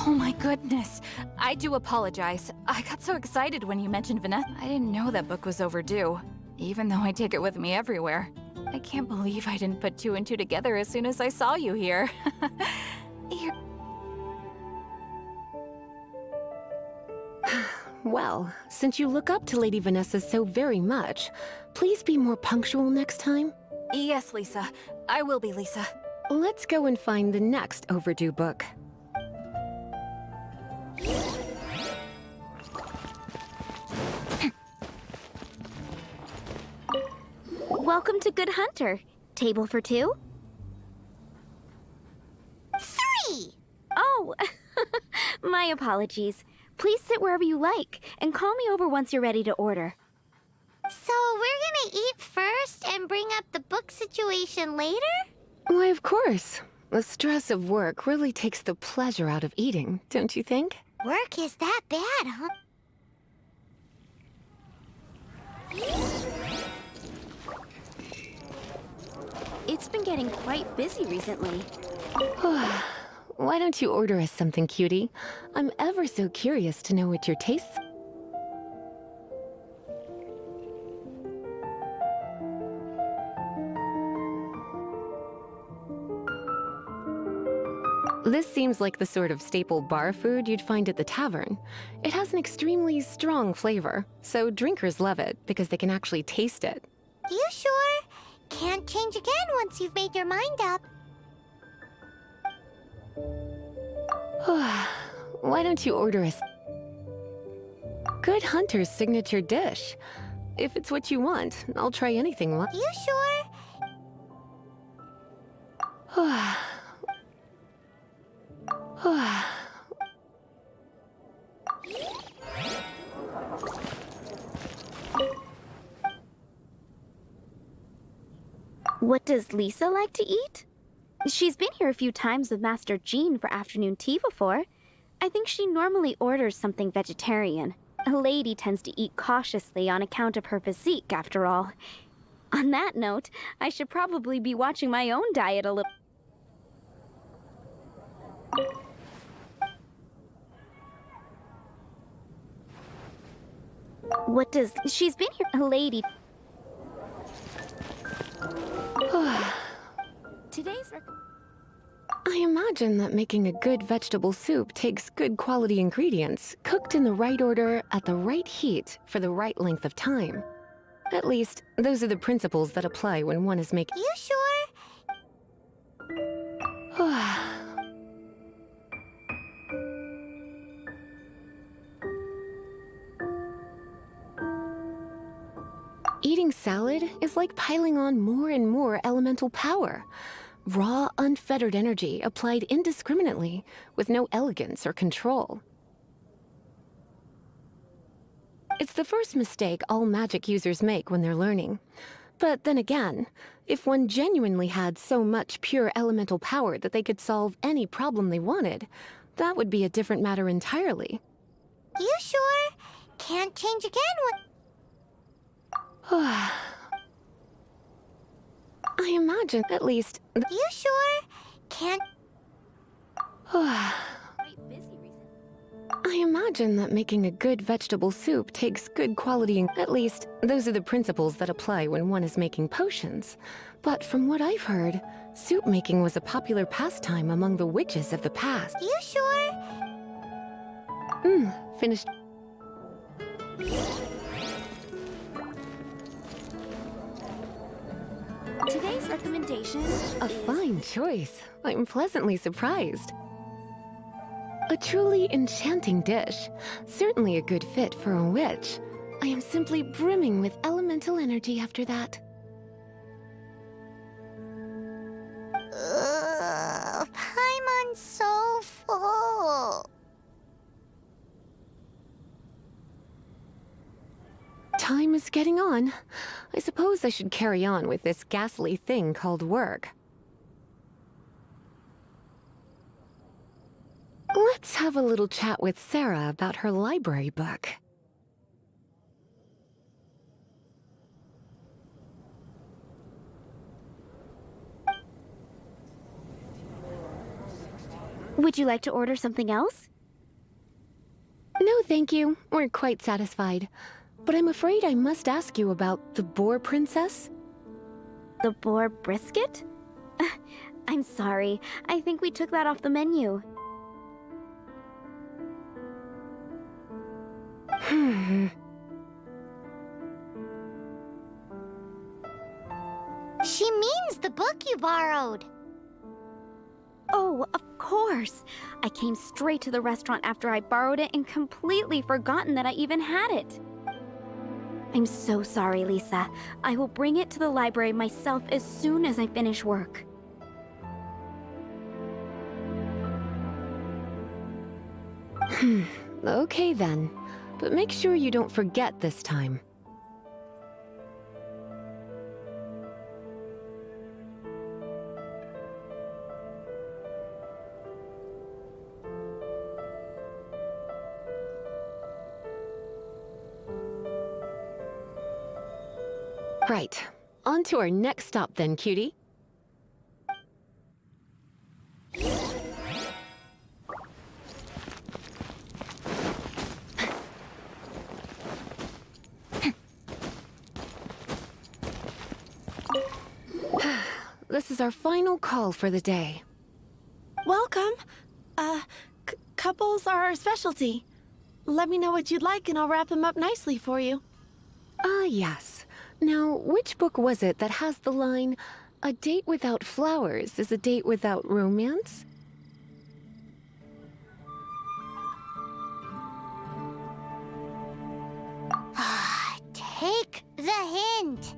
my goodness. I do apologize. I got so excited when you mentioned Vanessa. I didn't know that book was overdue, even though I take it with me everywhere. I can't believe I didn't put 2 and 2 together as soon as I saw you here. Here. Well, since you look up to Lady Vanessa so very much, please be more punctual next time. Yes, Lisa. I will be, Lisa. Let's go and find the next overdue book. Welcome to Good Hunter. Table for 2? 3! Oh, my apologies. Please sit wherever you like, and call me over once you're ready to order. So we're gonna eat first and bring up the book situation later? Why, of course. The stress of work really takes the pleasure out of eating, don't you think? Work is that bad, huh? It's been getting quite busy recently. Why don't you order us something, cutie? I'm ever so curious to know what your tastes— This seems like the sort of staple bar food you'd find at the tavern. It has an extremely strong flavor, so drinkers love it because they can actually taste it. You sure? Can't change again once you've made your mind up. Why don't you order us Good Hunter's signature dish? If it's what you want, I'll try anything. You sure? What does Lisa like to eat? She's been here a few times with Master Jean for afternoon tea before. I think she normally orders something vegetarian. A lady tends to eat cautiously on account of her physique, after all. On that note, I should probably be watching my own diet a little. What does... She's been here... A lady... Today's... I imagine that making a good vegetable soup takes good quality ingredients, cooked in the right order, at the right heat, for the right length of time. At least, those are the principles that apply when one is making— You sure? Eating salad is like piling on more and more elemental power. Raw, unfettered energy applied indiscriminately, with no elegance or control. It's the first mistake all magic users make when they're learning. But then again, if one genuinely had so much pure elemental power that they could solve any problem they wanted, that would be a different matter entirely. You sure? Can't change again I imagine, at least... You sure? Can't... I imagine that making a good vegetable soup takes good quality. At least, those are the principles that apply when one is making potions. But from what I've heard, soup making was a popular pastime among the witches of the past. You sure? Finished. Today's recommendation A fine choice. I'm pleasantly surprised. A truly enchanting dish. Certainly a good fit for a witch. I am simply brimming with elemental energy after that. Paimon's so full. Time is getting on. I suppose I should carry on with this ghastly thing called work. Let's have a little chat with Sarah about her library book. Would you like to order something else? No, thank you. We're quite satisfied. But I'm afraid I must ask you about the Boar Princess. The boar brisket? I'm sorry. I think we took that off the menu. She means the book you borrowed. Oh, of course. I came straight to the restaurant after I borrowed it and completely forgotten that I even had it. I'm so sorry, Lisa. I will bring it to the library myself as soon as I finish work. Okay then. But make sure you don't forget this time. Right. On to our next stop then, cutie. This is our final call for the day. Welcome. Couples are our specialty. Let me know what you'd like and I'll wrap them up nicely for you. Yes. Now, which book was it that has the line, "A date without flowers is a date without romance"? Take the hint.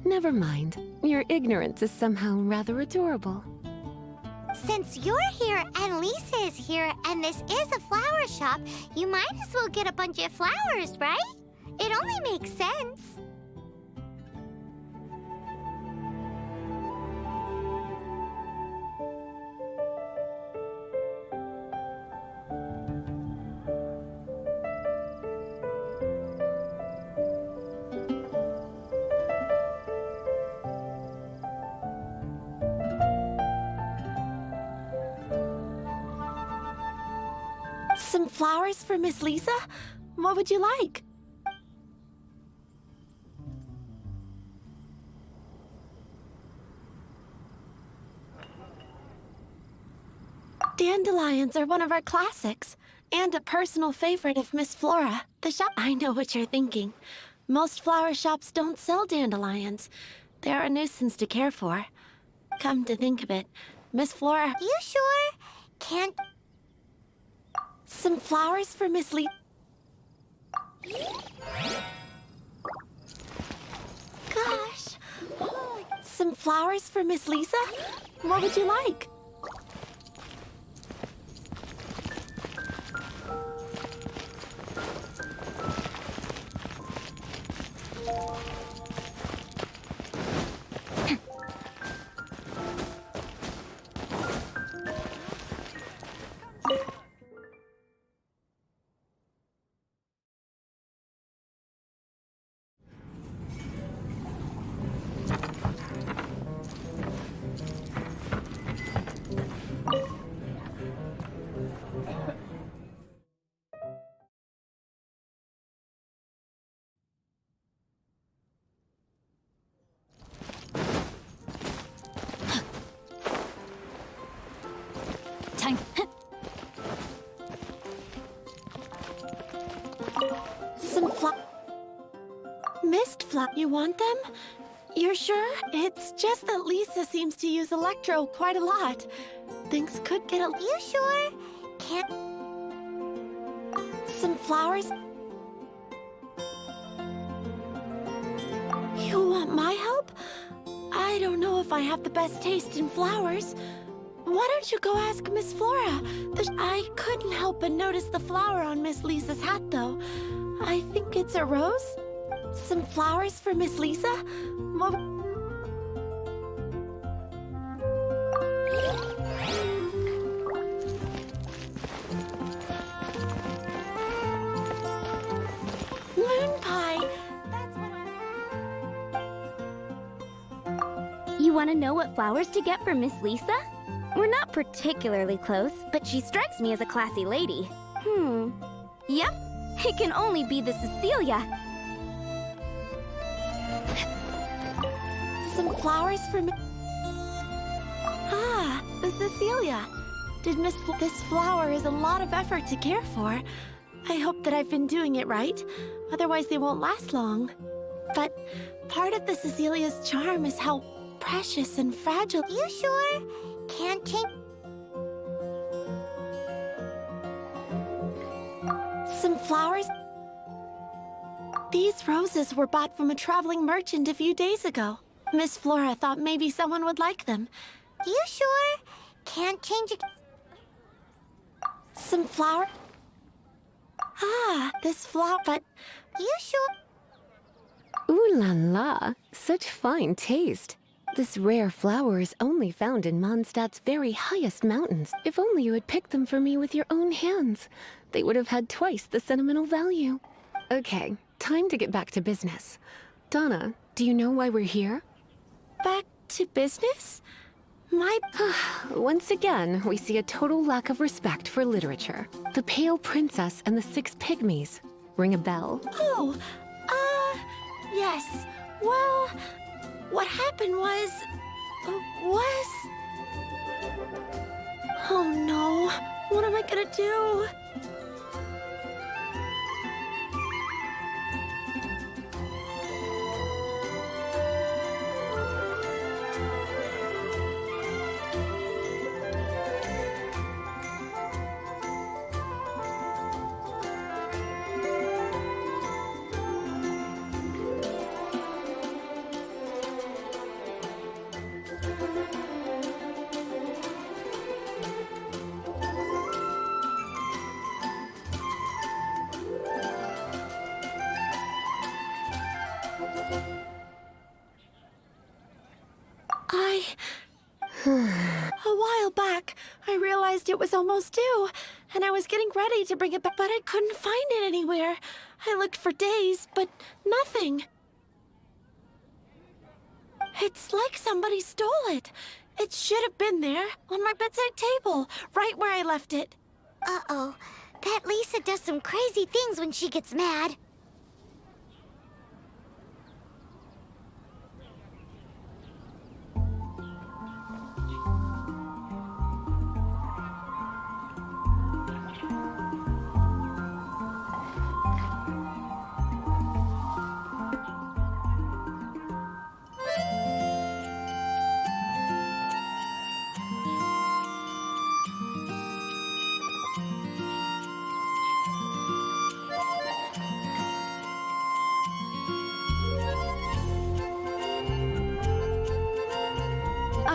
Never mind. Your ignorance is somehow rather adorable. Since you're here and Lisa is here and this is a flower shop, you might as well get a bunch of flowers, right? It only makes sense. Some flowers for Miss Lisa? What would you like? Dandelions are one of our classics, and a personal favorite of Miss Flora. The shop— I know what you're thinking. Most flower shops don't sell dandelions. They're a nuisance to care for. Come to think of it, Miss Flora— You sure? Can't... Some flowers for Miss Lee— Some flowers for Miss Lisa? What would you like? Time. Some mist flowers. You want them? You're sure? It's just that Lisa seems to use Electro quite a lot. Things could get a... You sure? Can't... Some flowers? You want my help? I don't know if I have the best taste in flowers. Why don't you go ask Miss Flora? I couldn't help but notice the flower on Miss Lisa's hat, though. I think it's a rose? Some flowers for Miss Lisa? Moon pie! You want to know what flowers to get for Miss Lisa? We're not particularly close, but she strikes me as a classy lady. Yep, it can only be the Cecilia. Some flowers for me. Ah, the Cecilia. This flower is a lot of effort to care for. I hope that I've been doing it right, otherwise they won't last long. But part of the Cecilia's charm is how precious and fragile. You sure? Can't change... Some flowers? These roses were bought from a traveling merchant a few days ago. Miss Flora thought maybe someone would like them. You sure? Can't change it... Some flower? Ah, this flower, but... You sure? Ooh la la, such fine taste. This rare flower is only found in Mondstadt's very highest mountains. If only you had picked them for me with your own hands. They would have had twice the sentimental value. Okay, time to get back to business. Donna, do you know why we're here? Back to business? Once again, we see a total lack of respect for literature. The Pale Princess and the Six Pygmies. Ring a bell? Oh, yes. Well, what happened was... Oh no, what am I gonna do? A while back, I realized it was almost due, and I was getting ready to bring it back, but I couldn't find it anywhere. I looked for days, but nothing. It's like somebody stole it. It should have been there, on my bedside table, right where I left it. Uh-oh. That Lisa does some crazy things when she gets mad.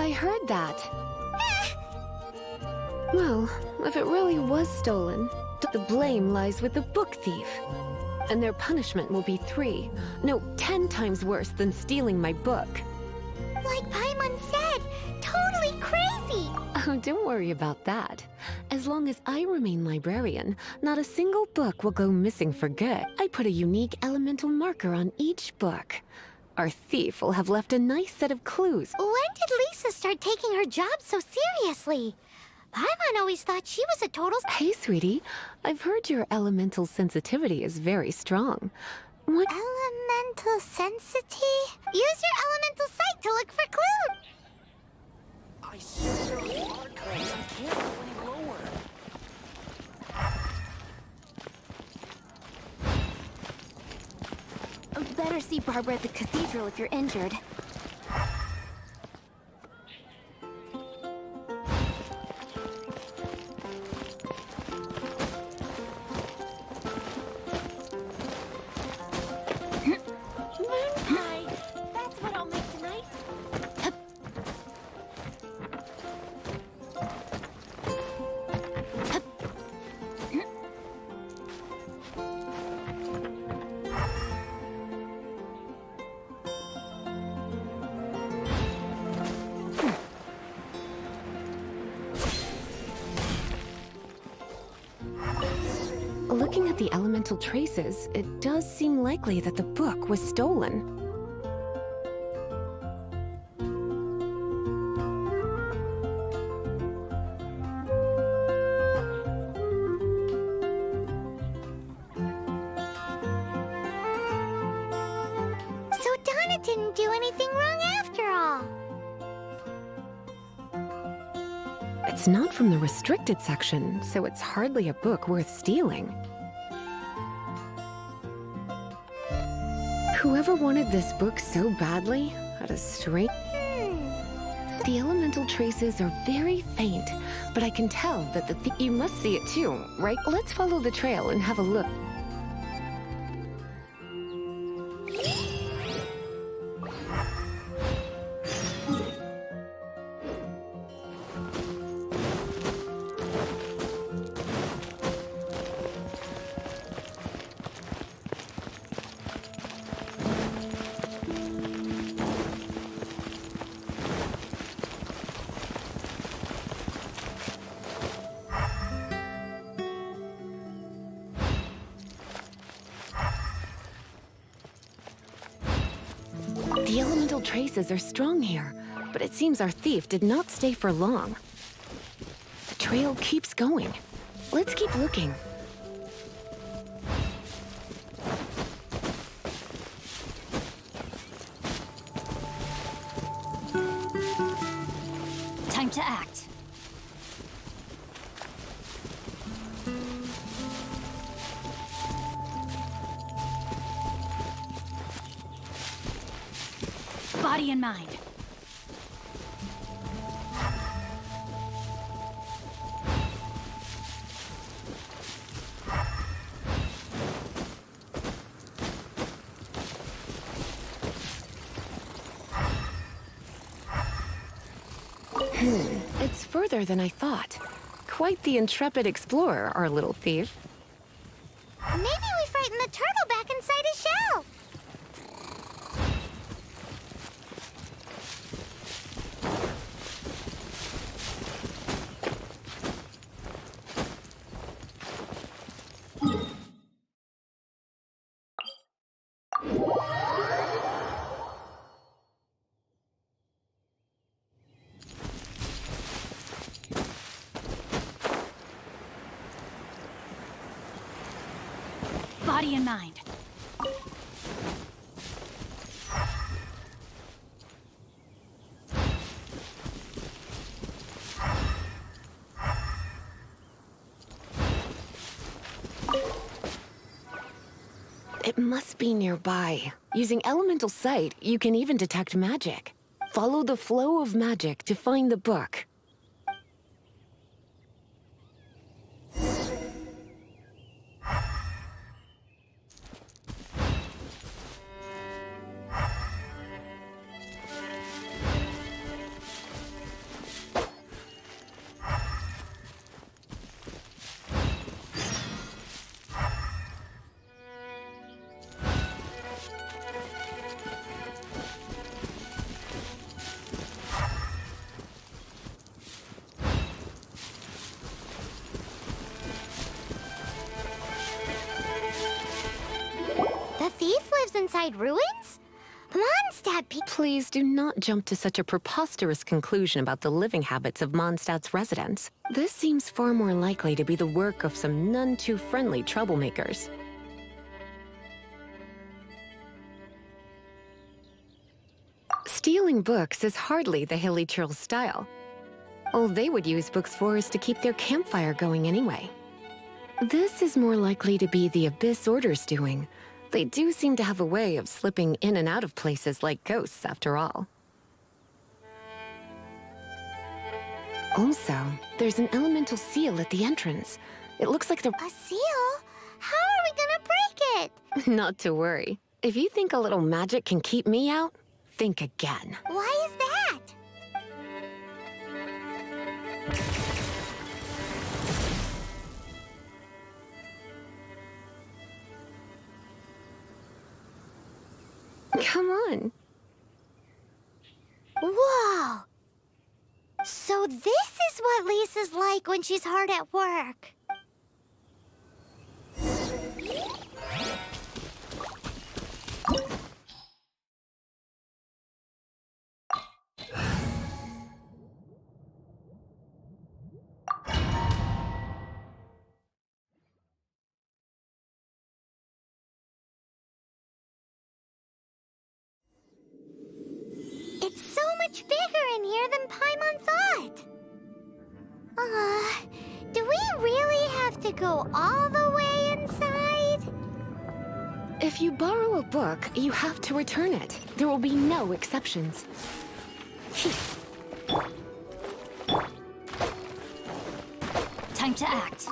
I heard that. Well, if it really was stolen, the blame lies with the book thief. And their punishment will be 10 times worse than stealing my book. Like Paimon said, totally crazy! Oh, don't worry about that. As long as I remain librarian, not a single book will go missing for good. I put a unique elemental marker on each book. Our thief will have left a nice set of clues. When did Lisa start taking her job so seriously? Paimon always thought she was a total... Hey, sweetie. I've heard your elemental sensitivity is very strong. What? Elemental sensitivity? Use your elemental sight to look for clues! I swear archives, I can't go any lower. Better see Barbara at the cathedral if you're injured. That's what I'll make tonight. Looking at the elemental traces, it does seem likely that the book was stolen. So Donna didn't do anything wrong after all. It's not from the restricted section, so it's hardly a book worth stealing. Whoever wanted this book so badly had a strange... The elemental traces are very faint, but I can tell that you must see it too, right? Let's follow the trail and have a look. The elemental traces are strong here, but it seems our thief did not stay for long. The trail keeps going. Let's keep looking. Time to act. Body and mind. It's further than I thought. Quite the intrepid explorer, our little thief. Maybe we frightened the turtle back inside his shell. Body and mind. It must be nearby. Using elemental sight, you can even detect magic. Follow the flow of magic to find the book. inside ruins? Mondstadt Please do not jump to such a preposterous conclusion about the living habits of Mondstadt's residents. This seems far more likely to be the work of some none-too-friendly troublemakers. Stealing books is hardly the Hilly Churl's style. All they would use books for is to keep their campfire going anyway. This is more likely to be the Abyss Order's doing. They do seem to have a way of slipping in and out of places like ghosts, after all. Also, there's an elemental seal at the entrance. It looks like A seal? How are we gonna break it? Not to worry. If you think a little magic can keep me out, think again. Why is that? Come on. Whoa! So this is what Lisa's like when she's hard at work. It's so much bigger in here than Paimon thought. Do we really have to go all the way inside? If you borrow a book, you have to return it. There will be no exceptions. Time to act.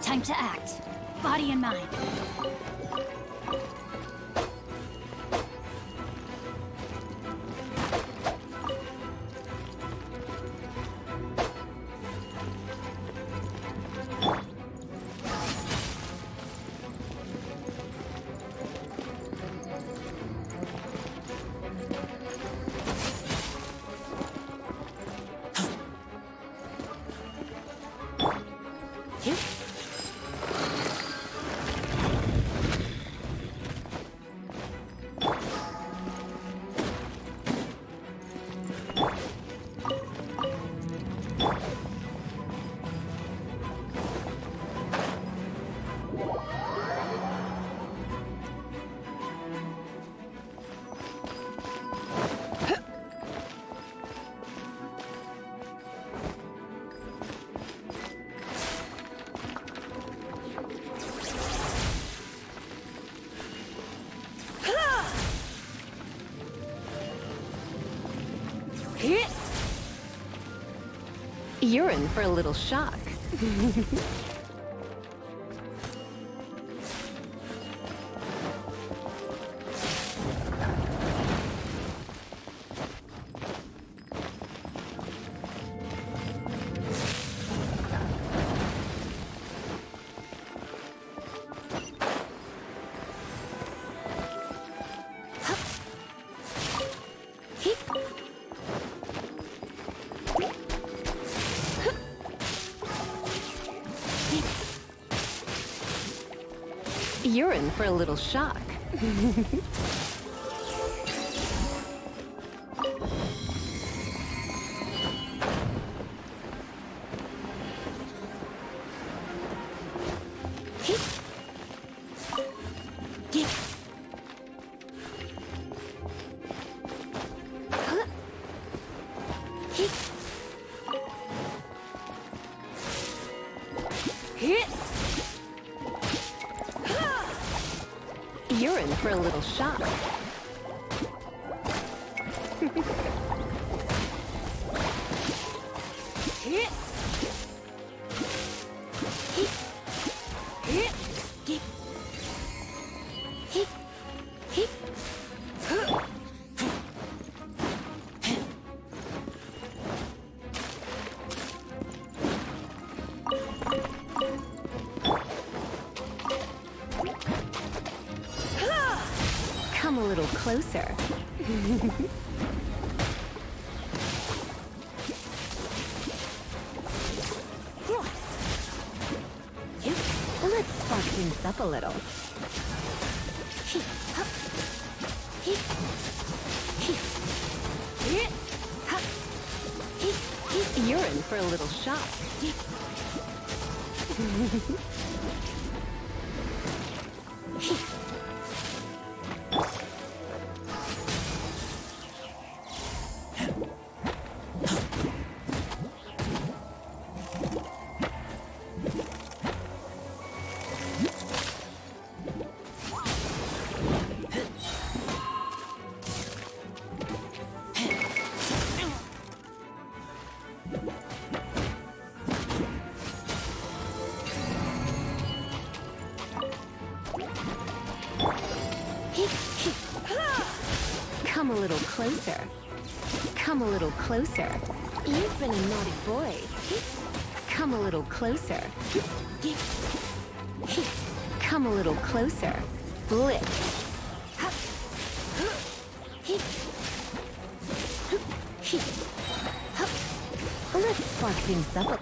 Time to act. Body and mind. You're in for a little shock. You're in for a little shock. You're in for a little shock. Come a little closer. Let's spark things up a little. You're in for a little shock. Come a little closer. Come a little closer. You've been a naughty boy. Come a little closer. Come a little closer. Blitz. Let's spark things up.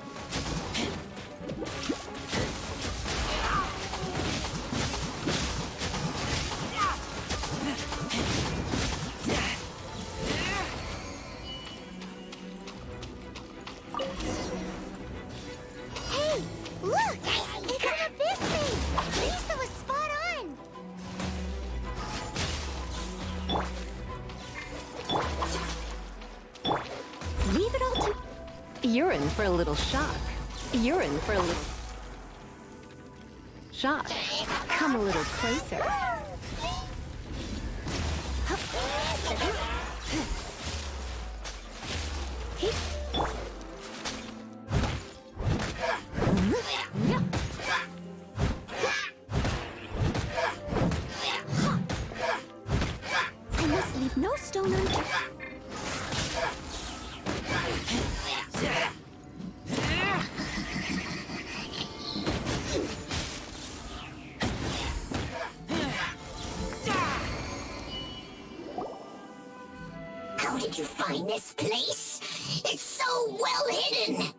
Hey, look! It's an abyss thing! Lisa was spot on! Leave it all to... You're in for a little shock. You're in for a little... shock. Come a little closer. I must leave no stone unturned. How did you find this place? It's so well hidden!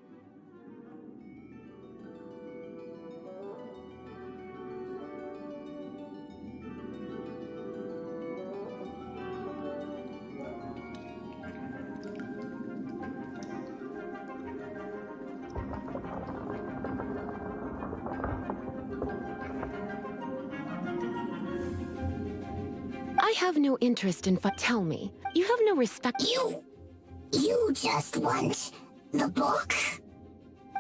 I have no interest in Tell me. You have no respect. You just want the book?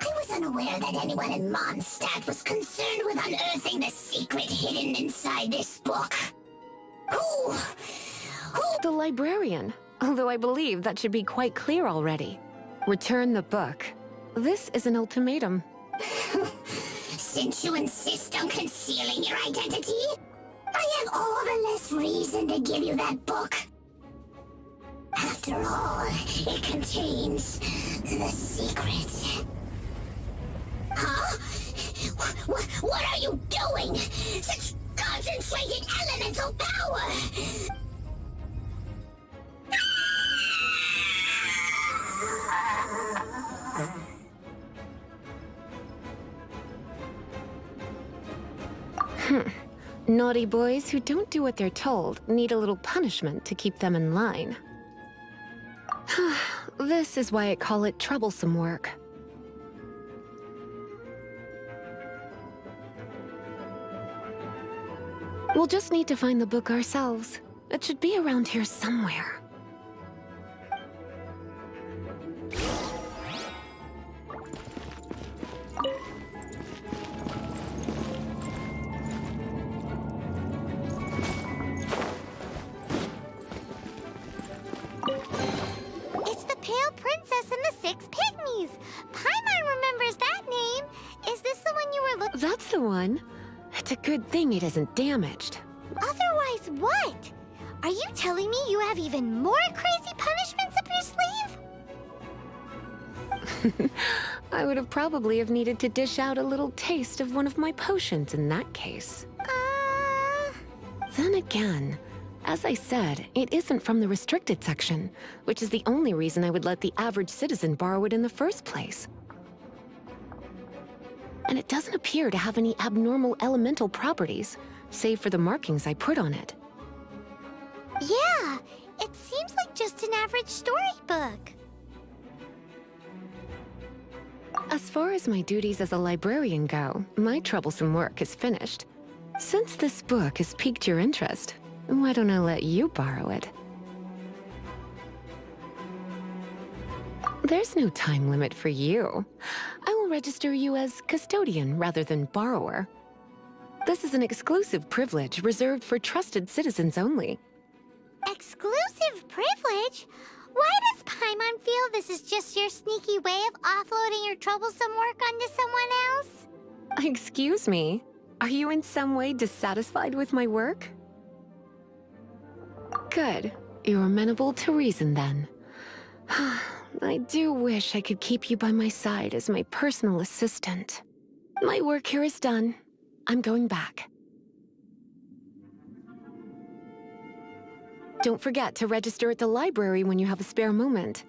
I was unaware that anyone in Mondstadt was concerned with unearthing the secret hidden inside this book. Who? The librarian. Although I believe that should be quite clear already. Return the book. This is an ultimatum. Since you insist on concealing your identity, I have all the less reason to give you that book. After all, it contains the secret. Huh? What are you doing? Such concentrated elemental power! Naughty boys who don't do what they're told need a little punishment to keep them in line. This is why I call it troublesome work. We'll just need to find the book ourselves. It should be around here somewhere. It's the Pale Princess and the Six Pygmies. Paimon remembers that name. Is this the one you were looking? That's the one. It's a good thing it isn't damaged. Otherwise, what? Are you telling me you have even more crazy punishments up your sleeve? I would have probably have needed to dish out a little taste of one of my potions in that case. Then again, as I said, it isn't from the restricted section, which is the only reason I would let the average citizen borrow it in the first place. And it doesn't appear to have any abnormal elemental properties, save for the markings I put on it. Yeah, it seems like just an average storybook. As far as my duties as a librarian go, my troublesome work is finished. Since this book has piqued your interest, why don't I let you borrow it? There's no time limit for you. I will register you as custodian rather than borrower. This is an exclusive privilege reserved for trusted citizens only. Exclusive privilege? Why does Paimon feel this is just your sneaky way of offloading your troublesome work onto someone else? Excuse me, are you in some way dissatisfied with my work? Good. You're amenable to reason then. I do wish I could keep you by my side as my personal assistant. My work here is done. I'm going back. Don't forget to register at the library when you have a spare moment.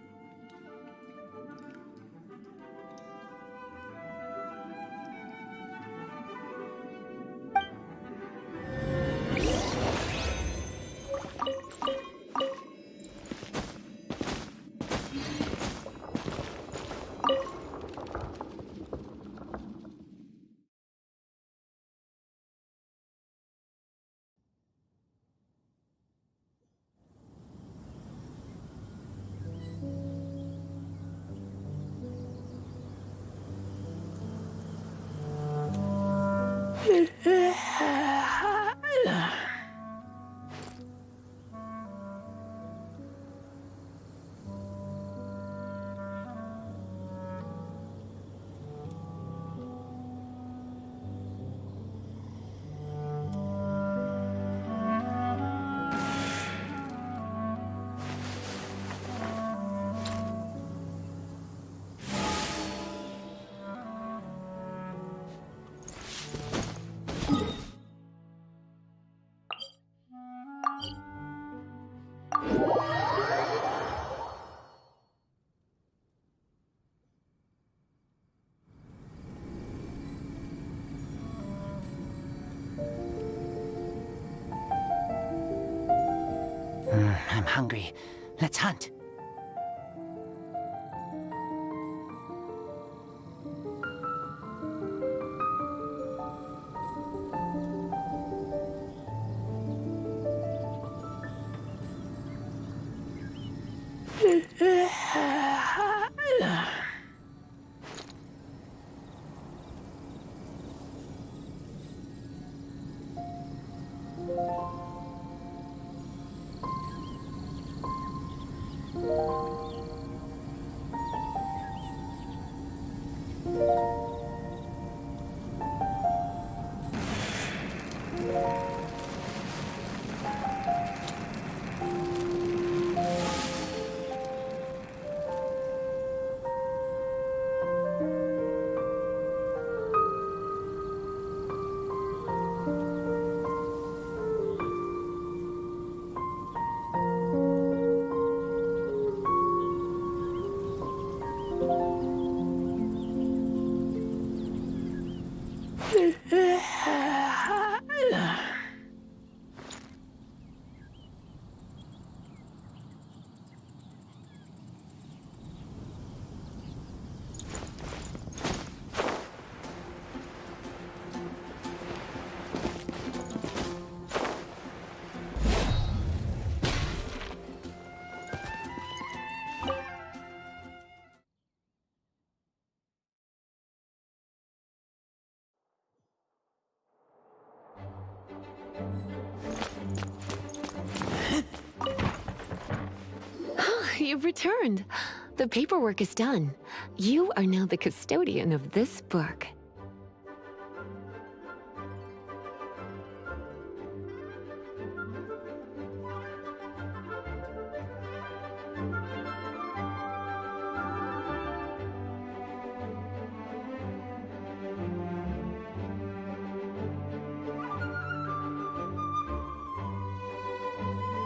I'm hungry. Let's hunt. You've returned. The paperwork is done. You are now the custodian of this book.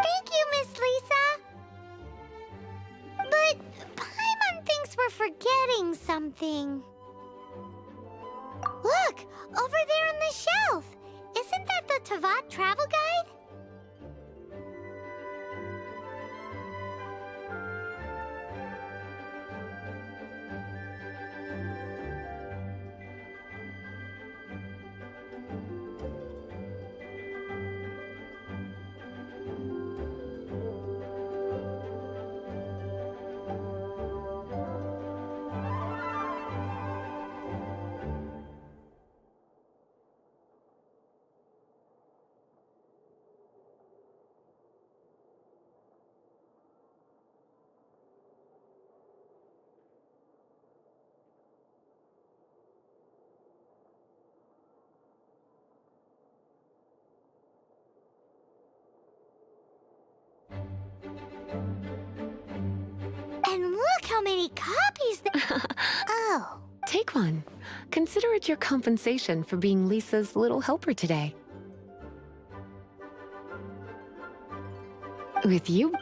Thank you, Miss Lisa. But Paimon thinks we're forgetting something. Look, over there on the shelf. Isn't that the Tavat travel guide? And look how many copies Oh. Take one. Consider it your compensation for being Lisa's little helper today. With you?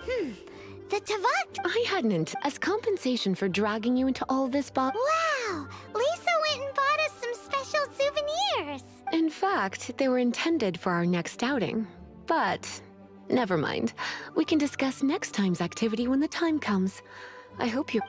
The Tavat. I hadn't. As compensation for dragging you into all this Wow! Lisa went and bought us some special souvenirs. In fact, they were intended for our next outing. But never mind. We can discuss next time's activity when the time comes. I hope you...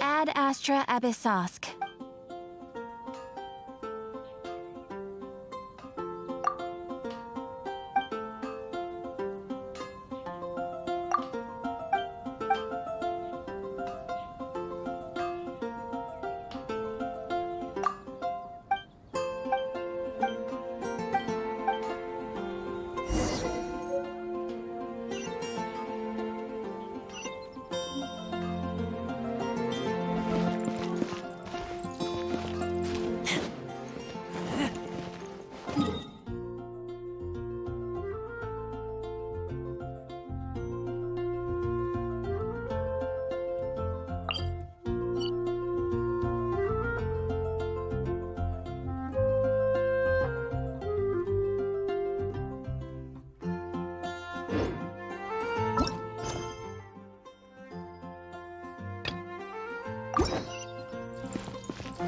Ad Astra Abyssosk.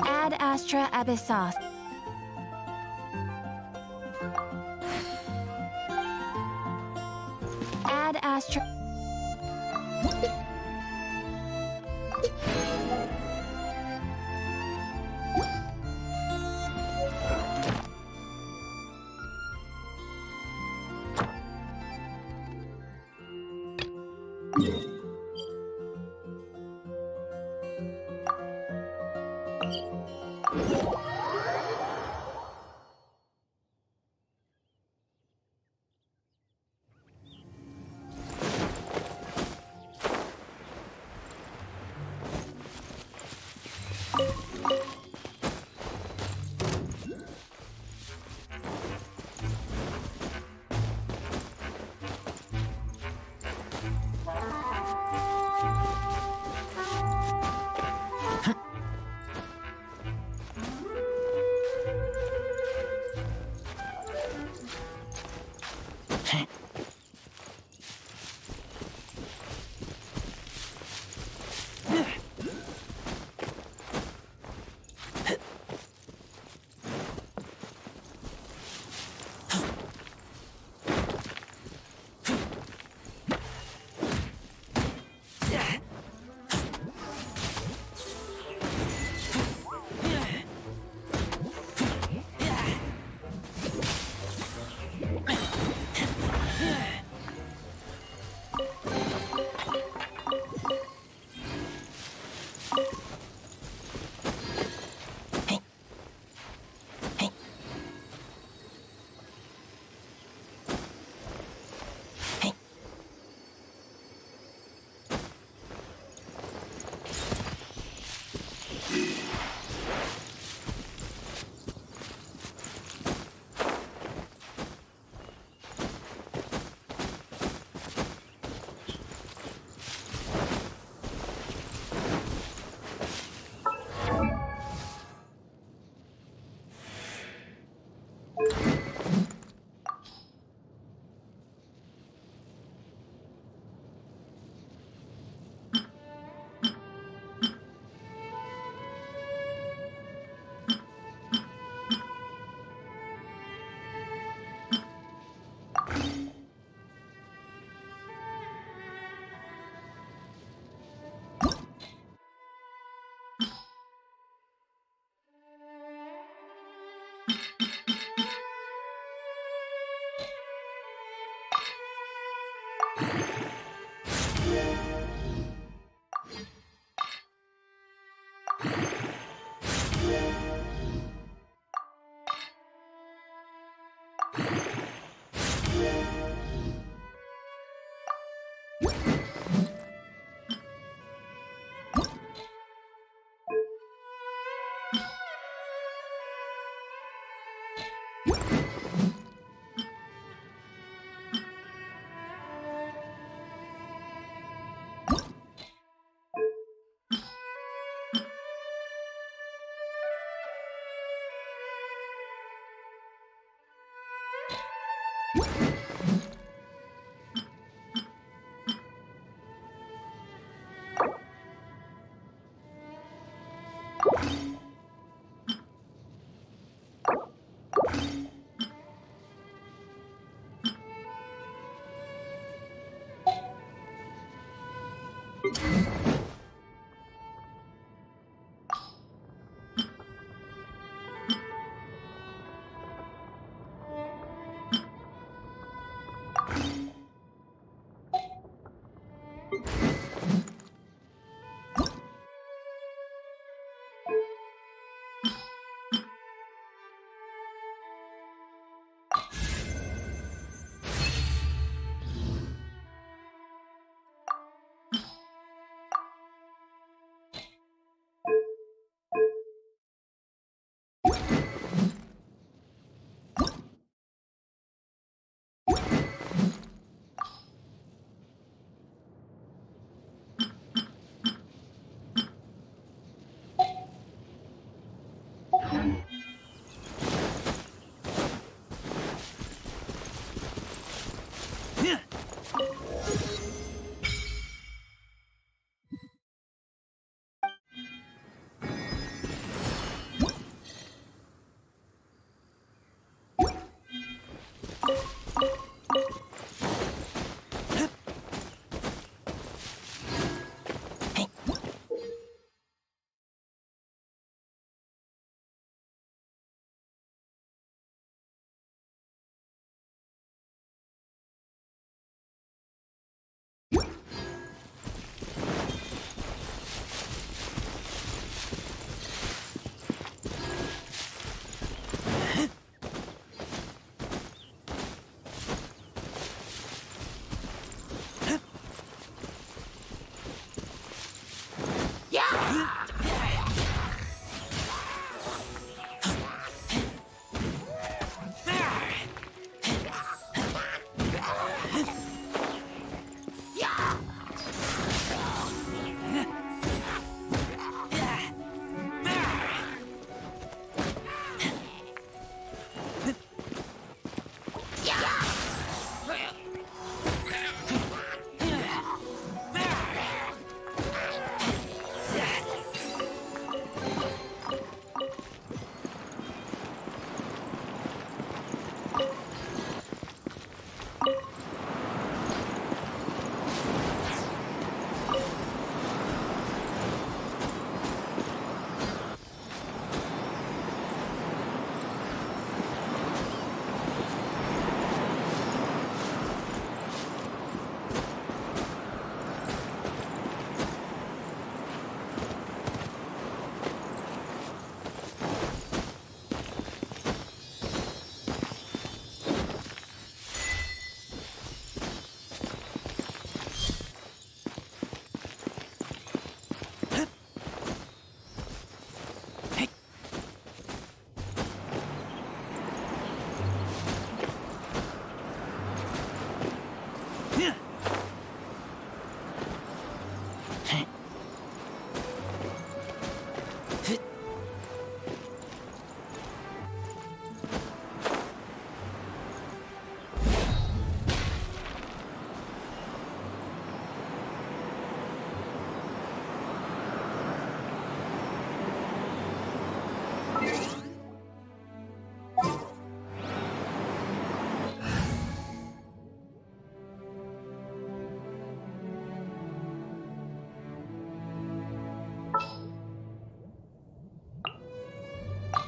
Ad Astra Abyssos. Ad Astra.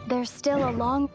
There's still a long...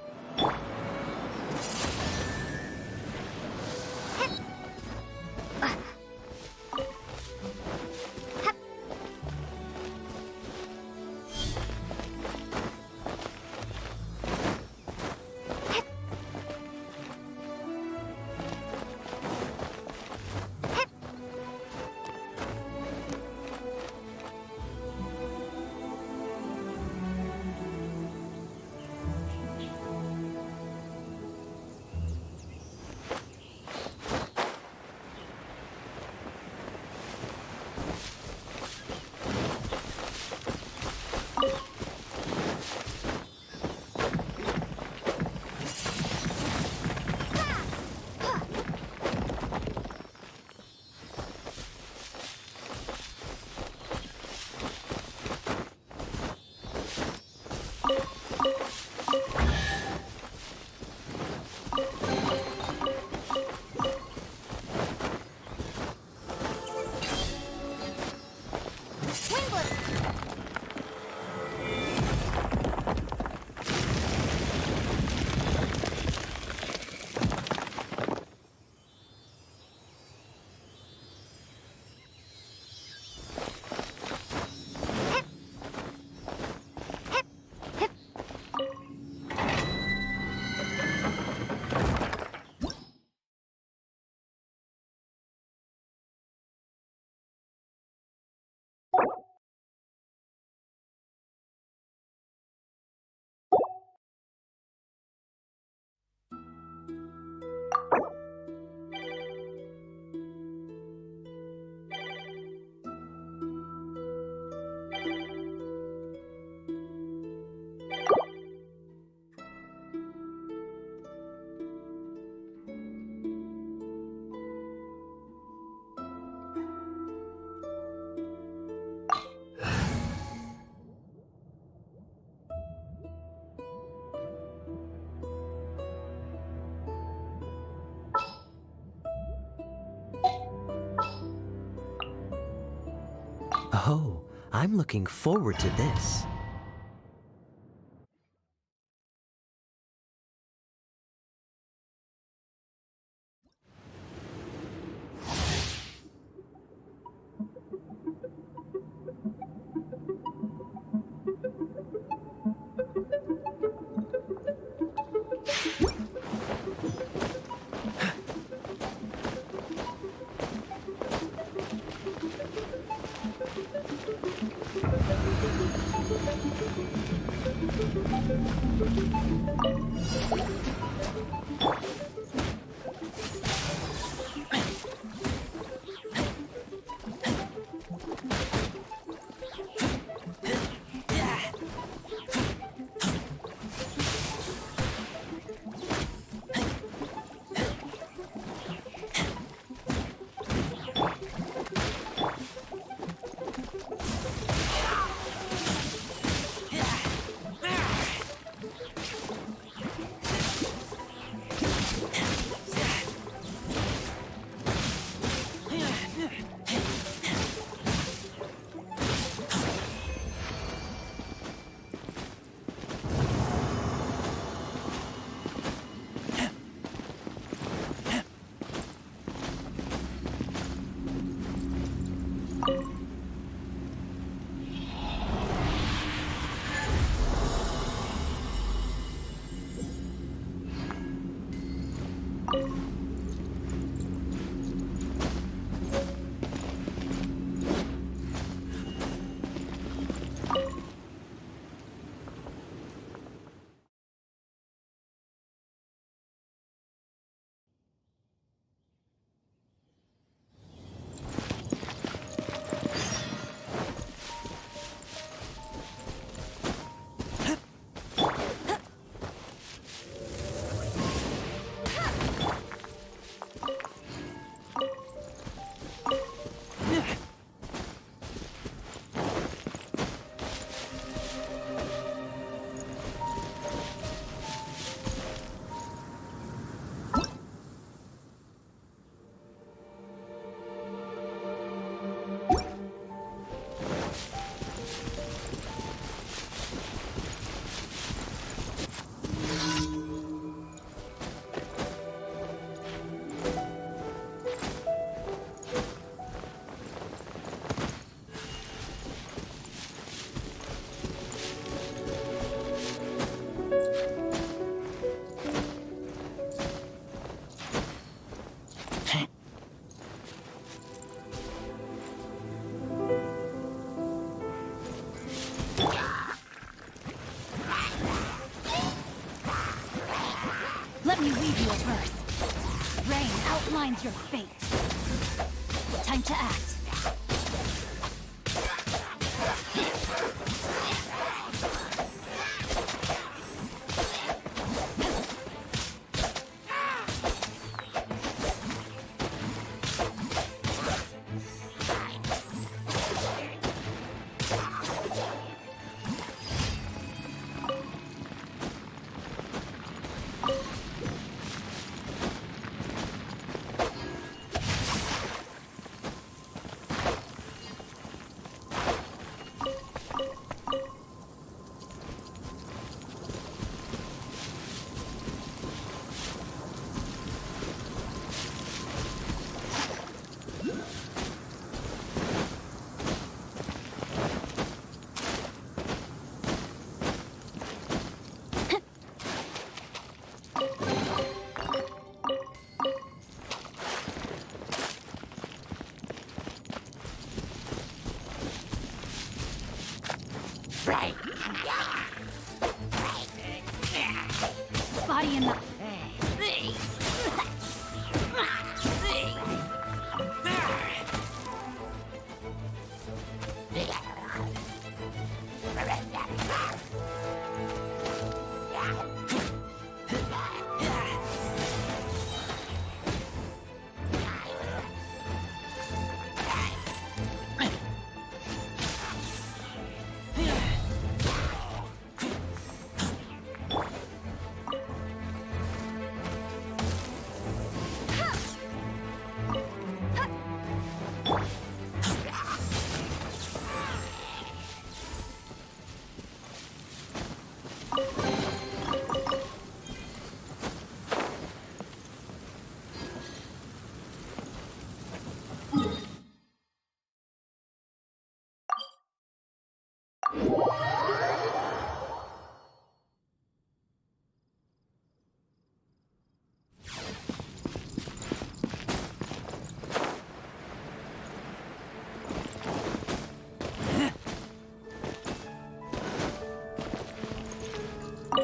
Oh, I'm looking forward to this. me weave you a verse. Rain outlines your fate. Time to act. Body in the...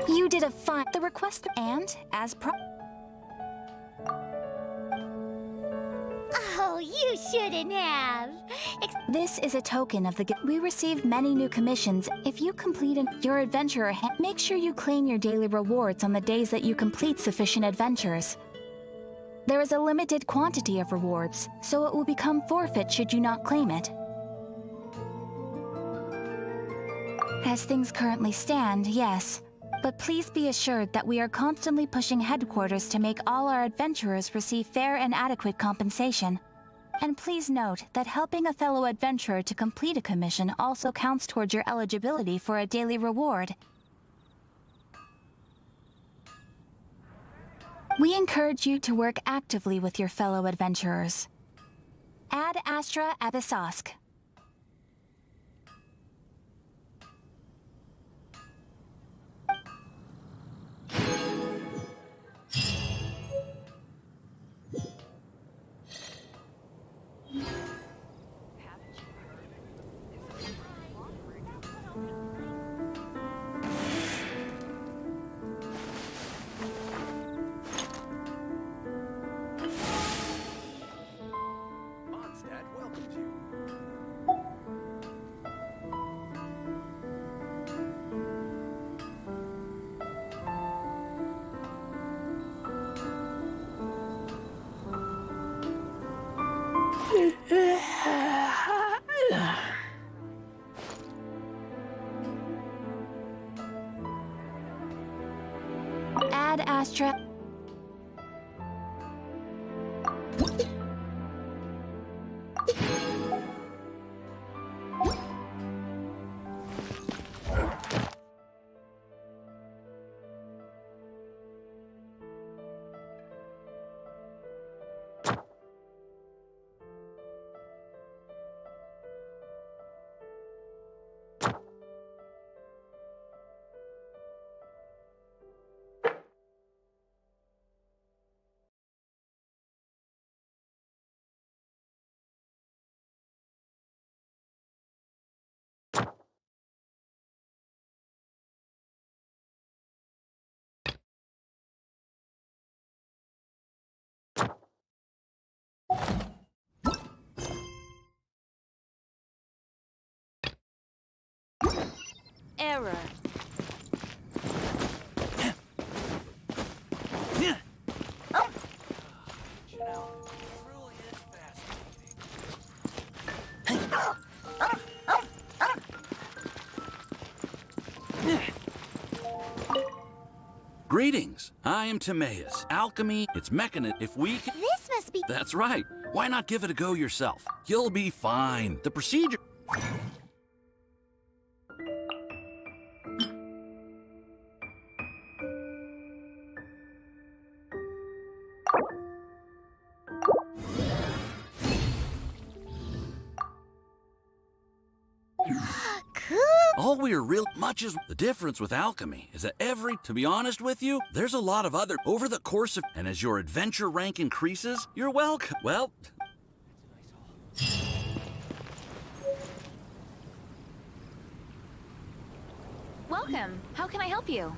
You did a fine... The request and, as pro... Oh, you shouldn't have. This is a token of the... We received many new commissions. If you complete your adventurer... Make sure you claim your daily rewards on the days that you complete sufficient adventures. There is a limited quantity of rewards, so it will become forfeit should you not claim it. As things currently stand, yes. But please be assured that we are constantly pushing headquarters to make all our adventurers receive fair and adequate compensation. And please note that helping a fellow adventurer to complete a commission also counts towards your eligibility for a daily reward. We encourage you to work actively with your fellow adventurers. Ad Astra Abyssosk. Ad Astra. error. Greetings. I am Timaeus. Alchemy, it's mechanism. If we can... This must be... That's right. Why not give it a go yourself? You'll be fine. The procedure... All we're real much is the difference with alchemy is that to be honest with you, there's a lot of other over the course of, and as your adventure rank increases, you're welcome. Well, Welcome. How can I help you?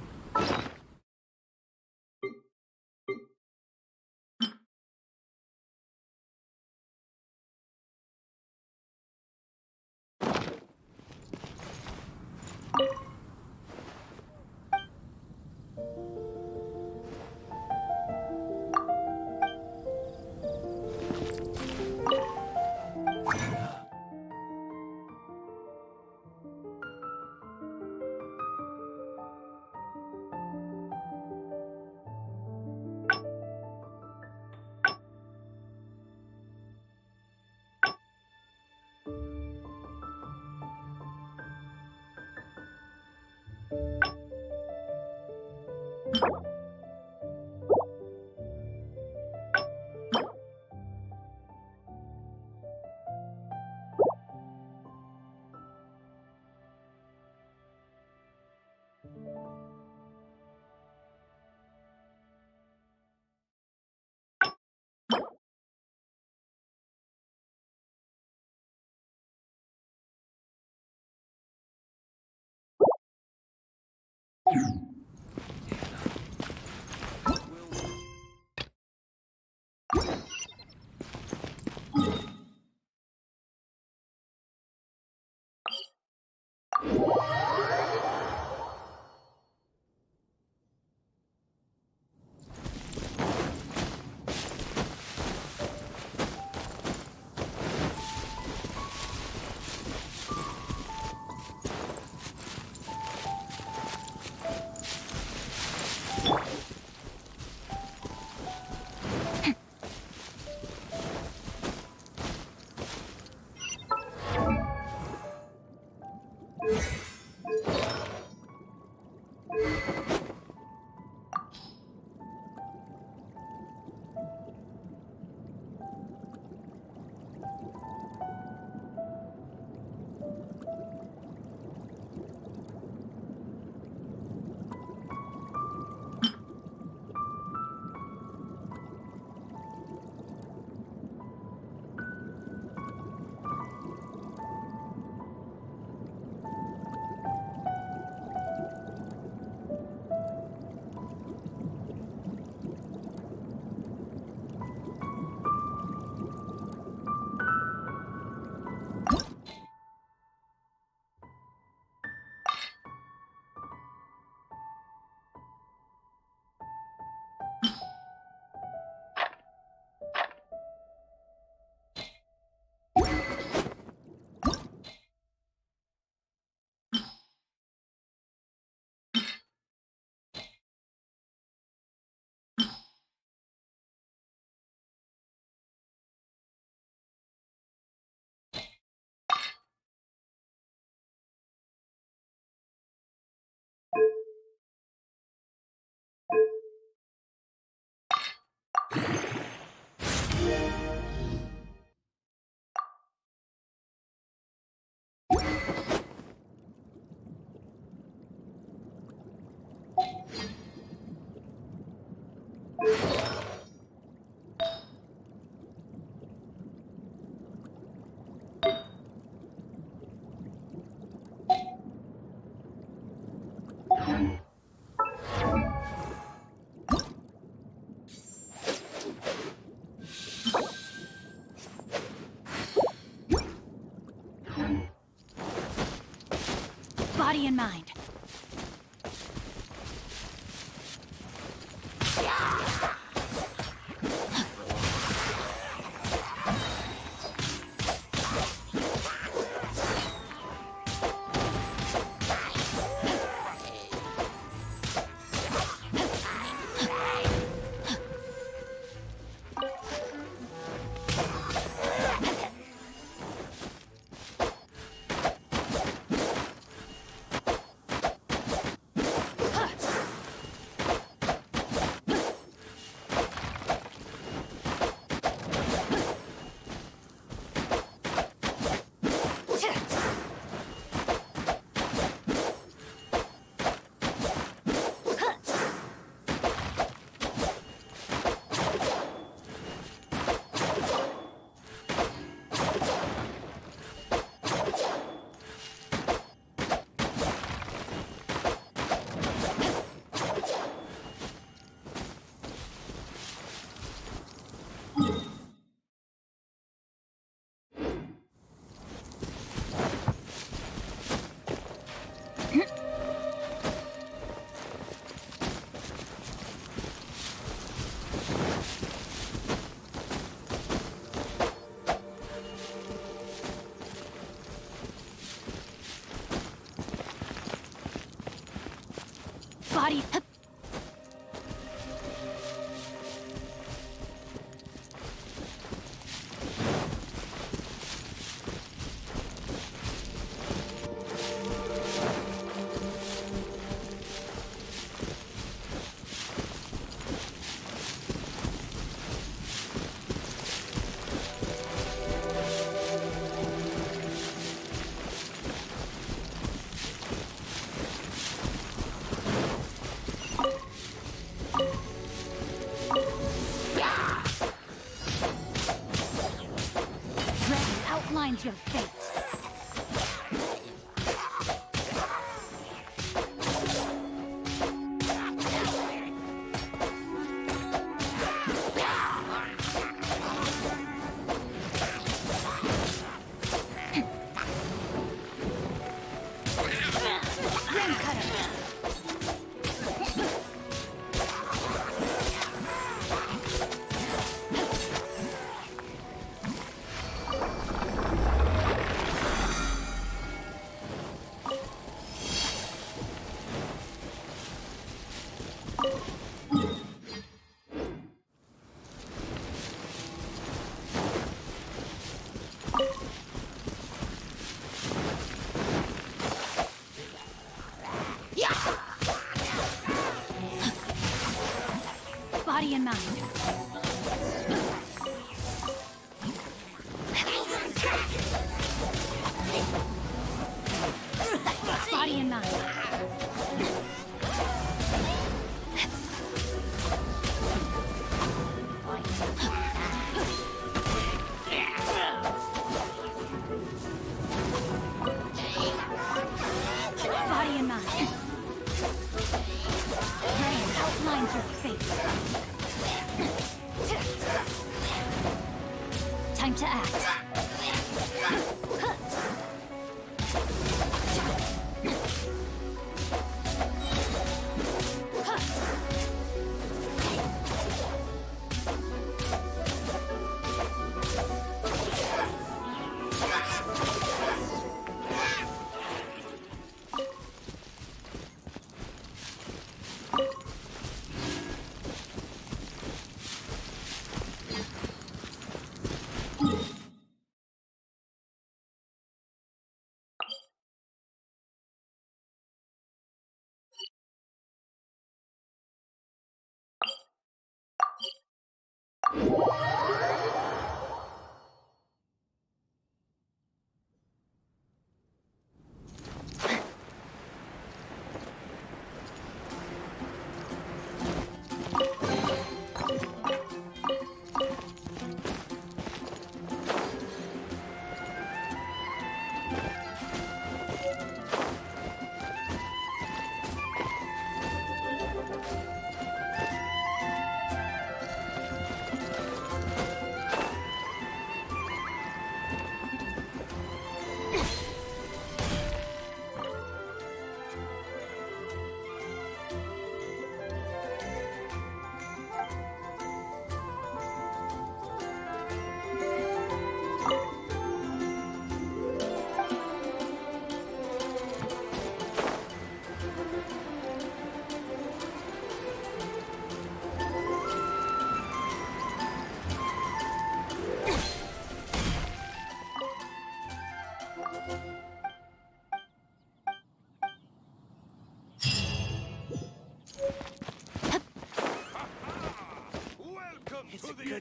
Body and mind. Body. Outlines your fate. Body and mind. Body and mind. Body and mind. Brain outlines your fate. Time to act.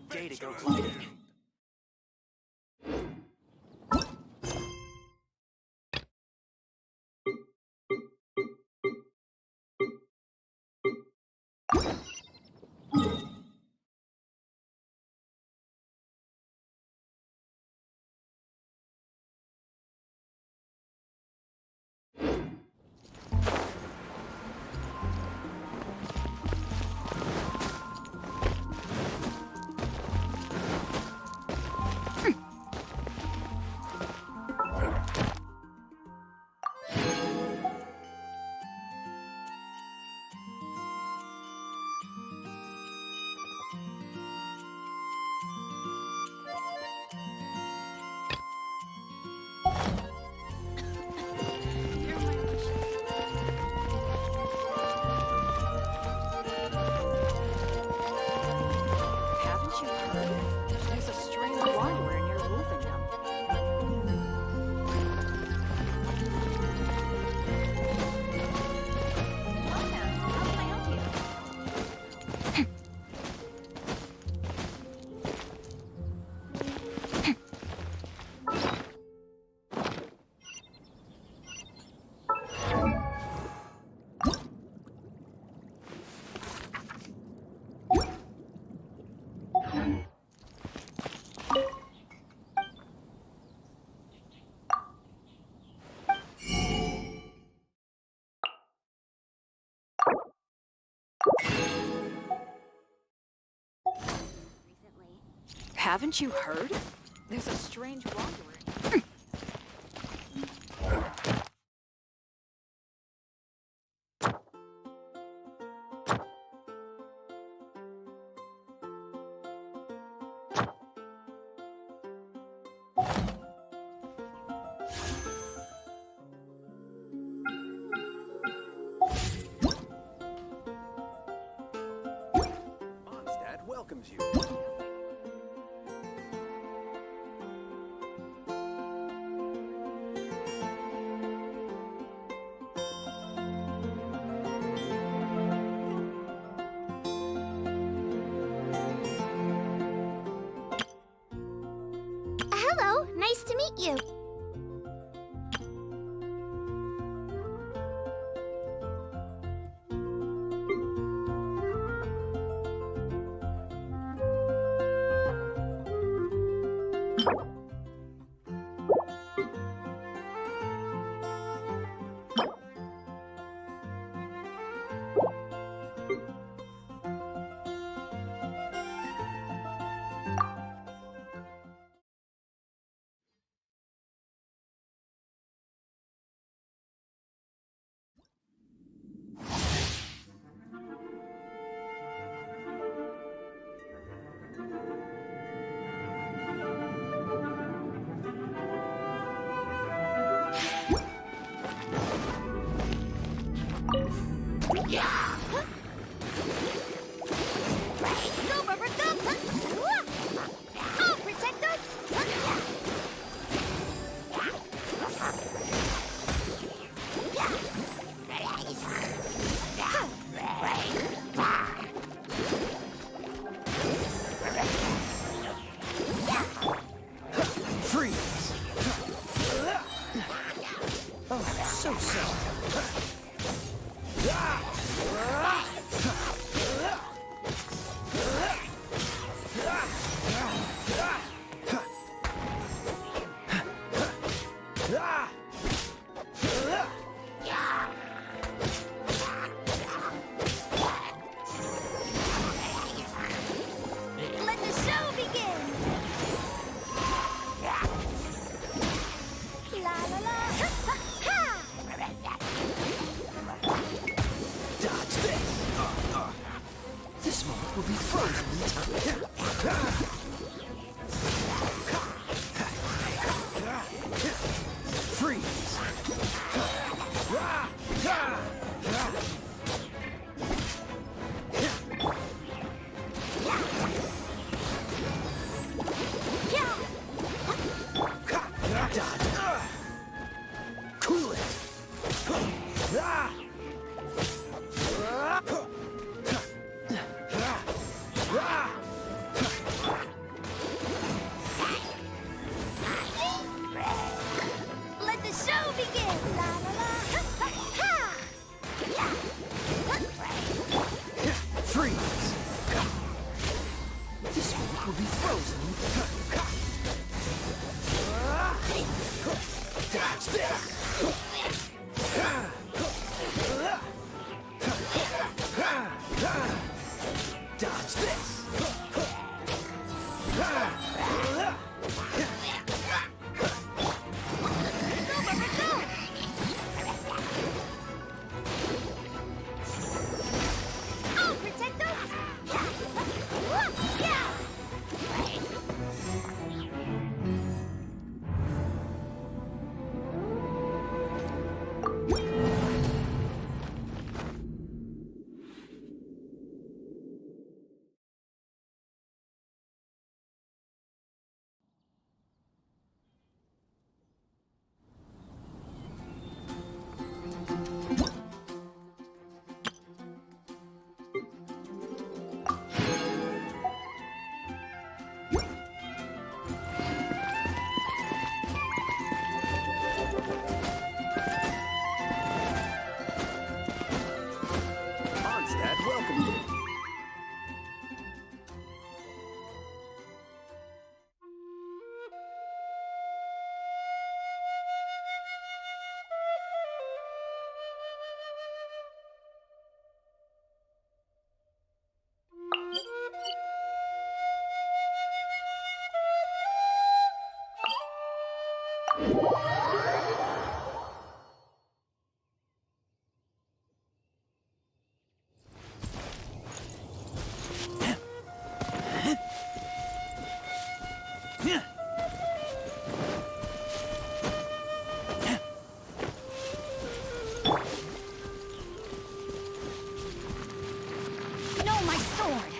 Good day to go gliding. Haven't you heard? There's a string of wanderer near Wolfendom. Haven't you heard? There's a strange wanderer. Mondstadt welcomes you. Hello, nice to meet you. Go, Rubber, go! I'll protect us! Freeze! Oh, so sad. will be frozen. Dodge this! Dodge this! I'll protect us! Mondstadt welcomes you. No, my sword!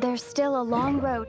There's still a long road.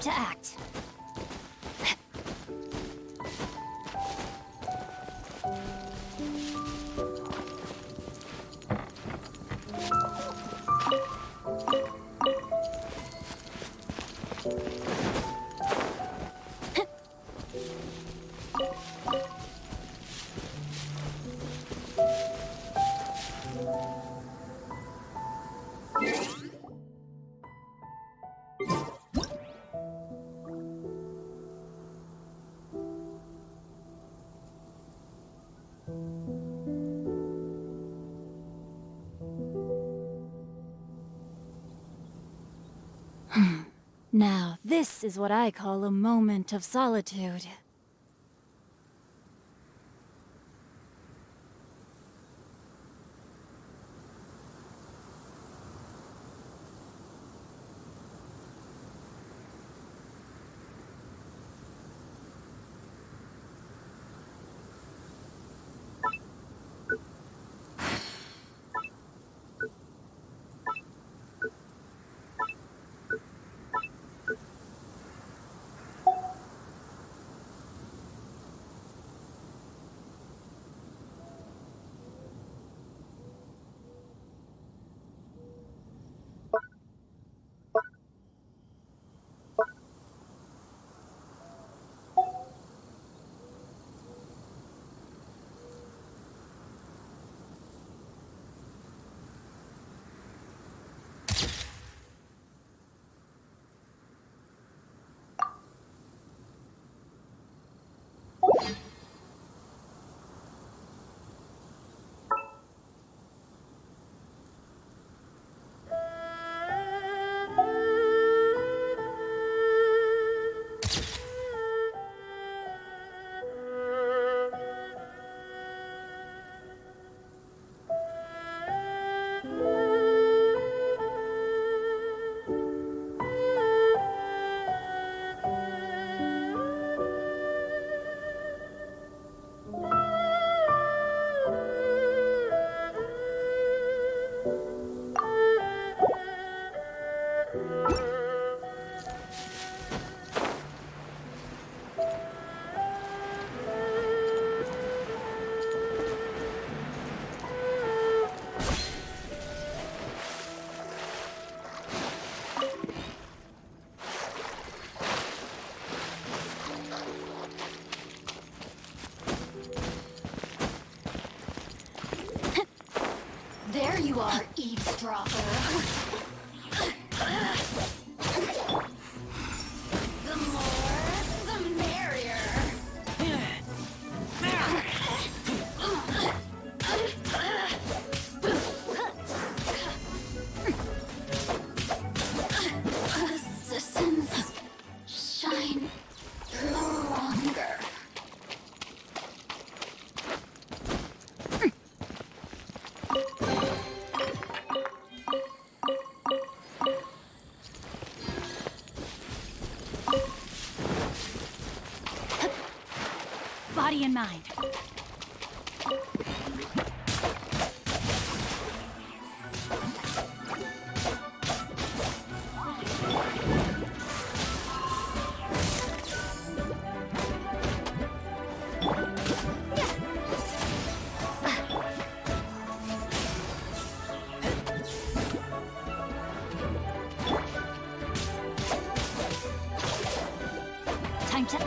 to act. Now, this is what I call a moment of solitude. There you are, eavesdropper. The more, the merrier. Resistance shine longer. Body and mind. Time to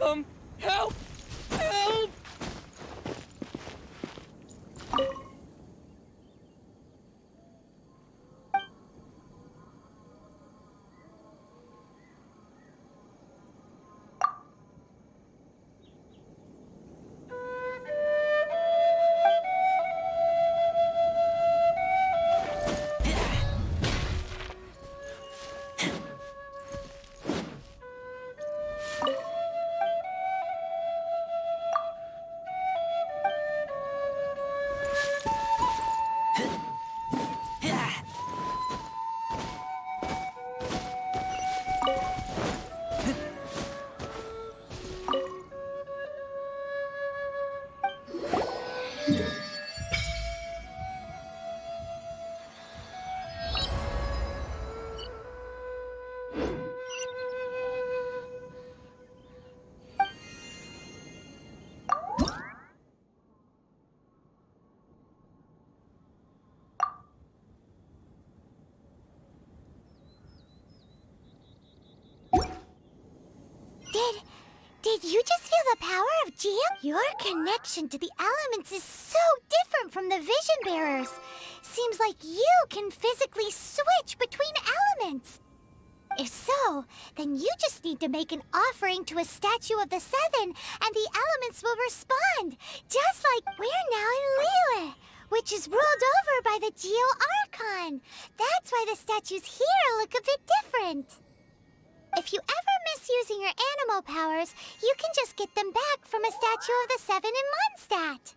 Help! Help! Help! Did you just feel the power of Geo? Your connection to the elements is so different from the Vision Bearers. Seems like you can physically switch between elements. If so, then you just need to make an offering to a statue of the Seven, and the elements will respond. Just like we're now in Liyue, which is ruled over by the Geo Archon. That's why the statues here look a bit different. If you ever miss using your animal powers, you can just get them back from a statue of the Seven in Mondstadt.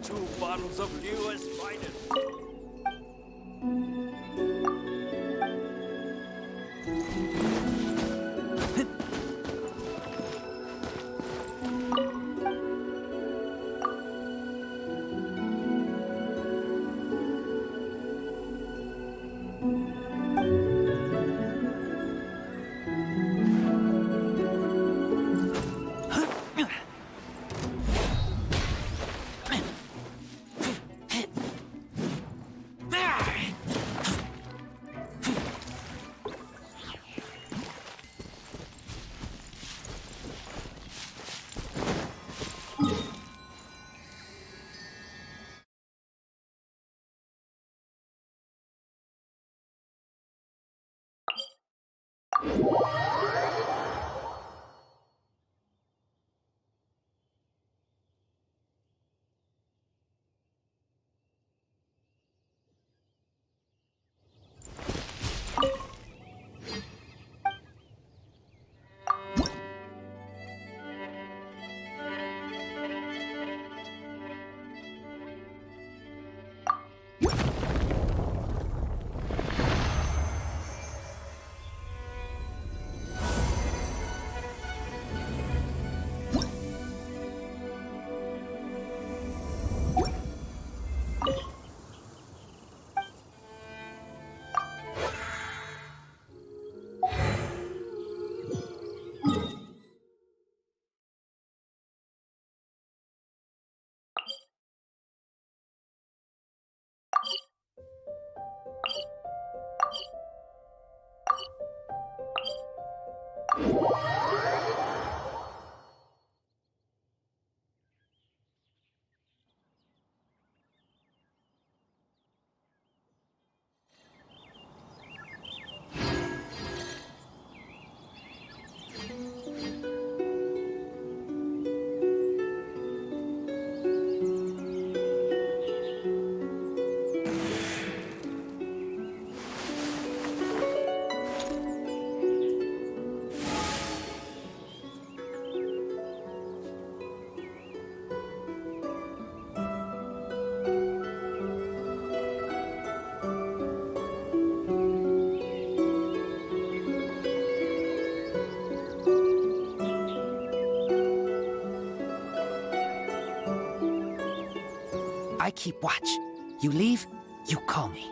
Two bottles of newest finest. I keep watch. You leave, you call me.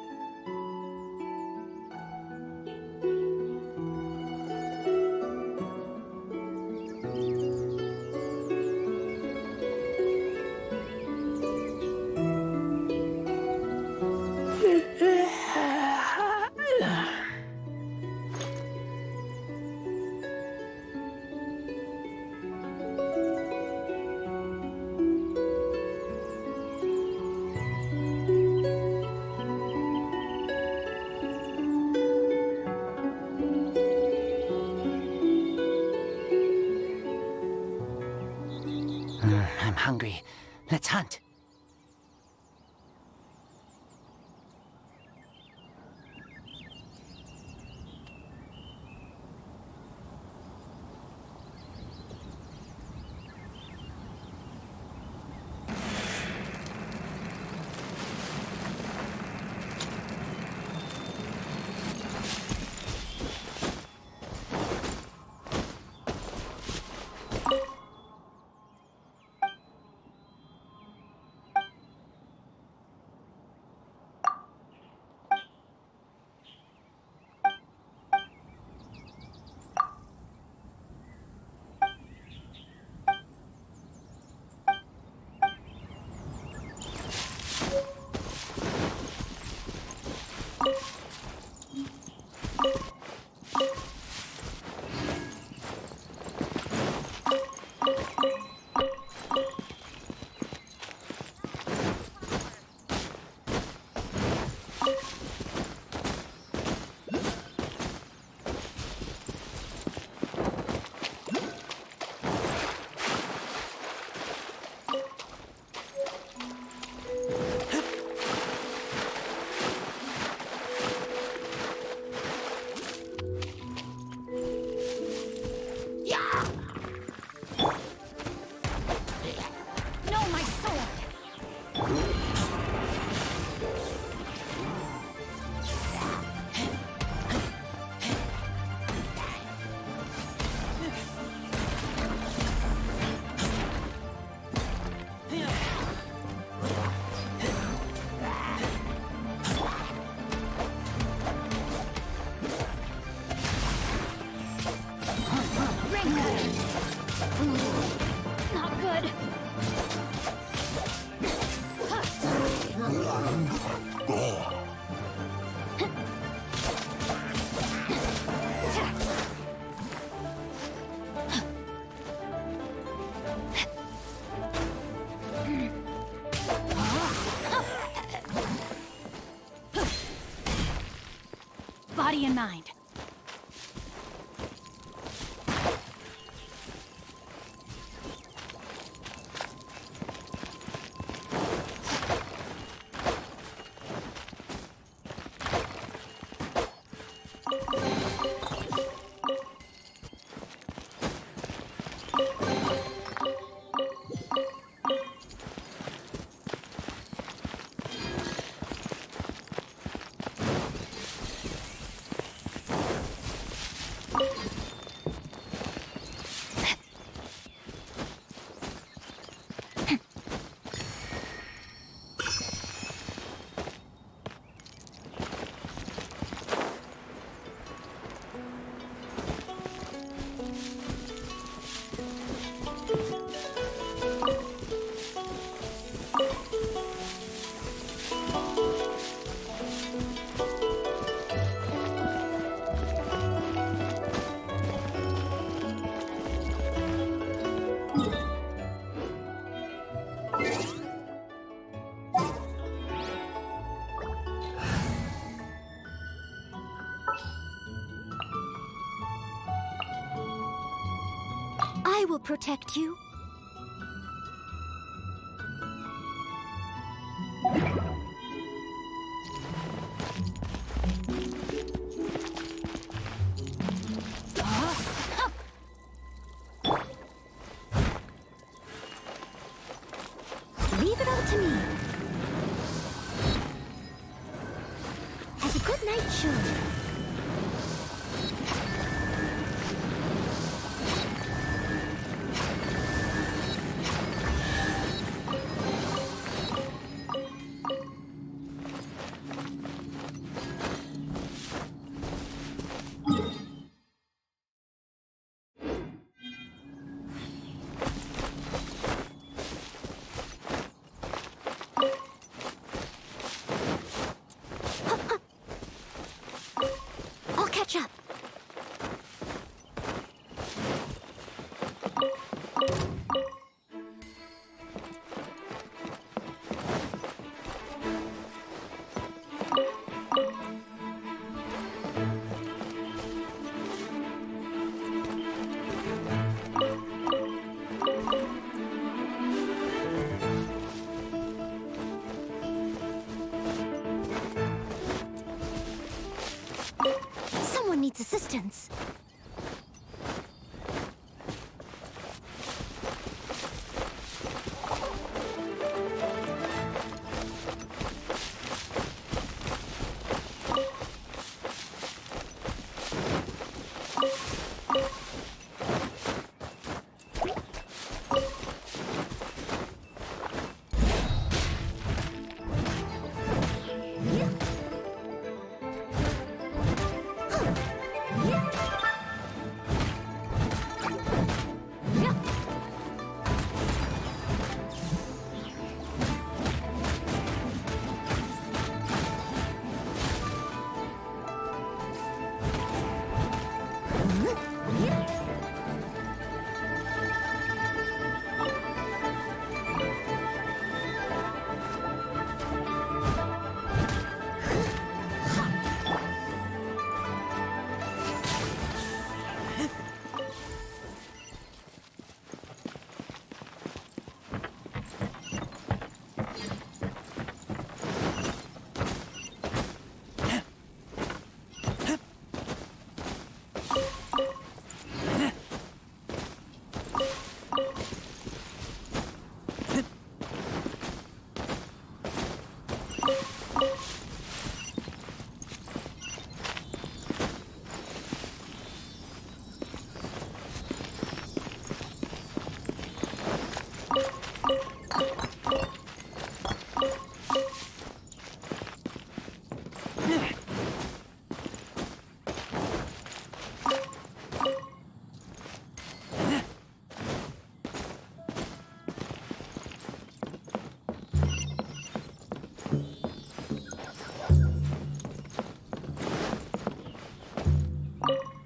body and mind. I will protect you. Leave it all to me. Have a good night, show. I'll catch up. Someone needs assistance.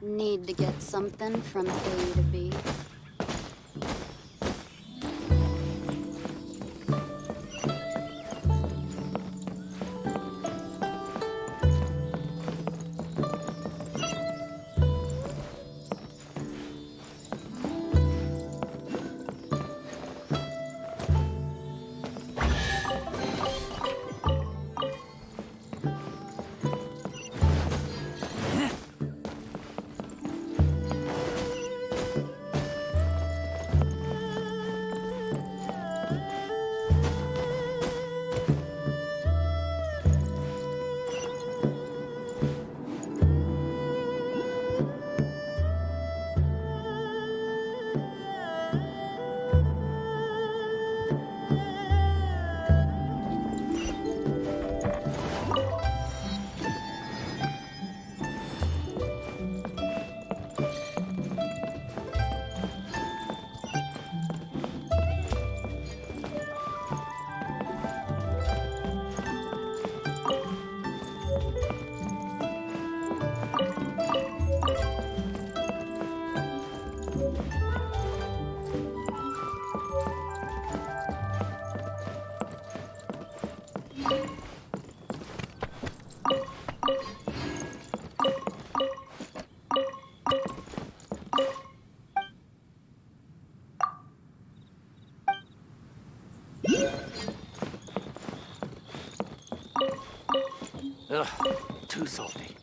Need to get something from A to B. Ugh, too salty.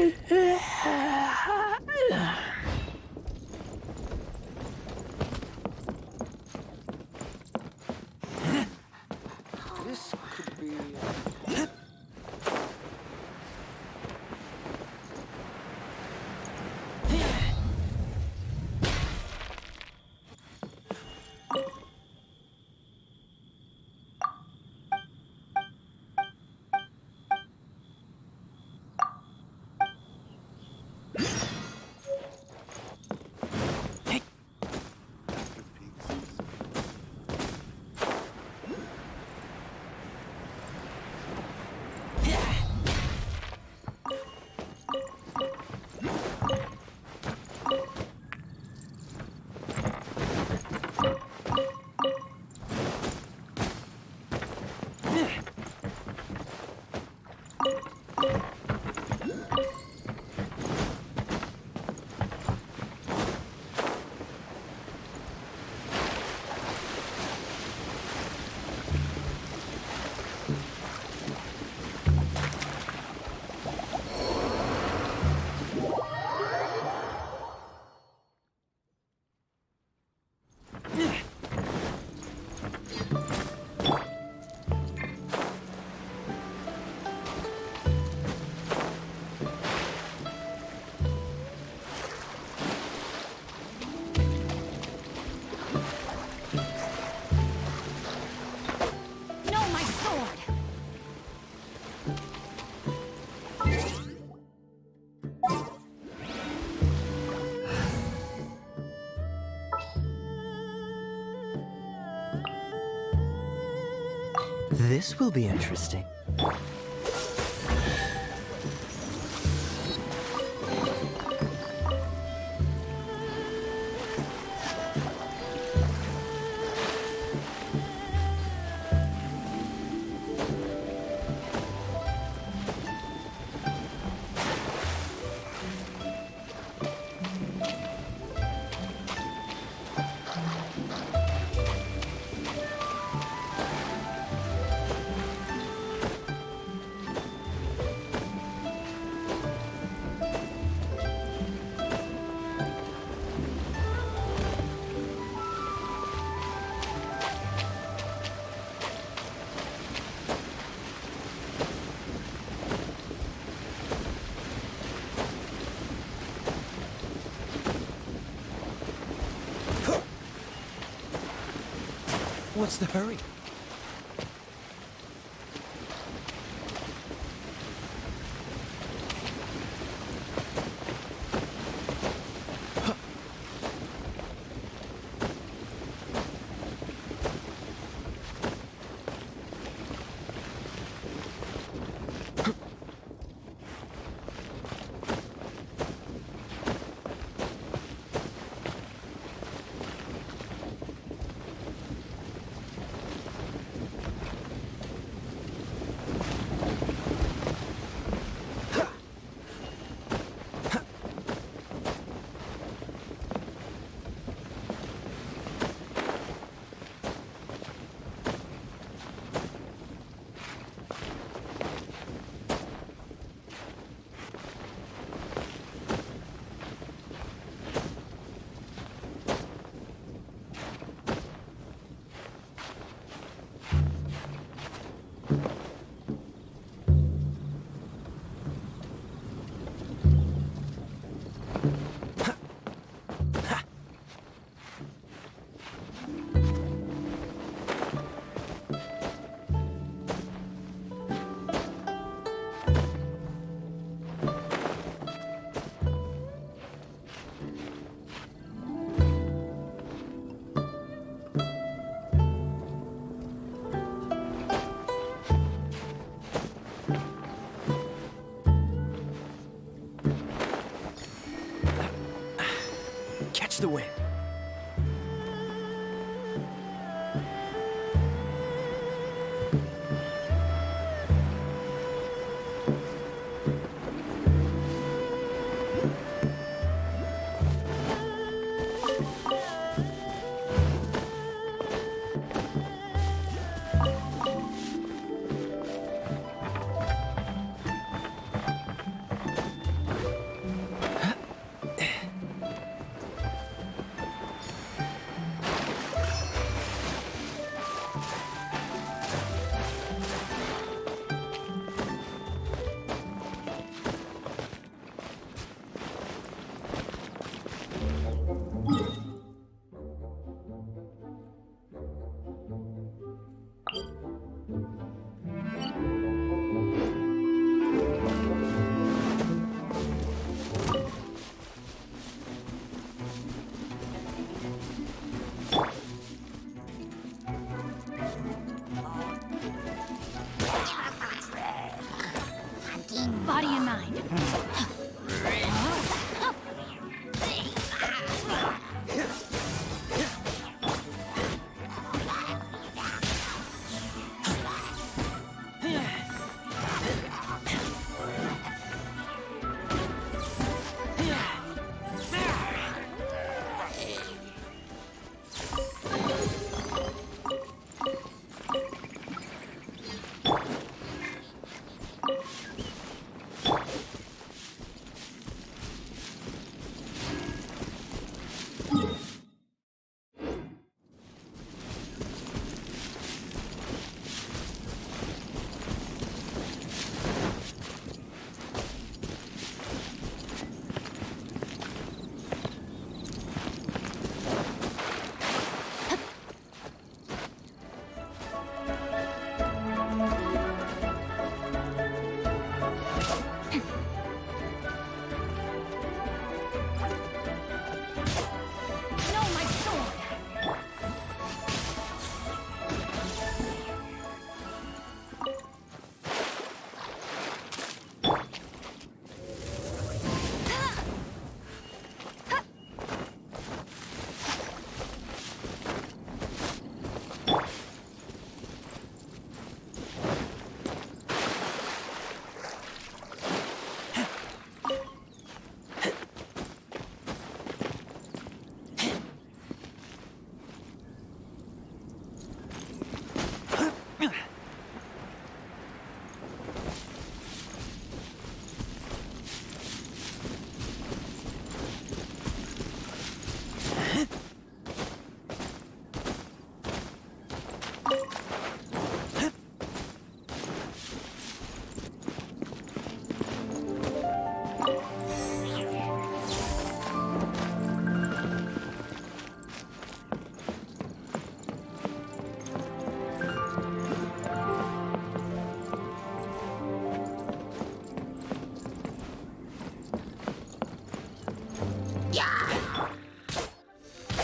This could be... This will be interesting. What's the hurry?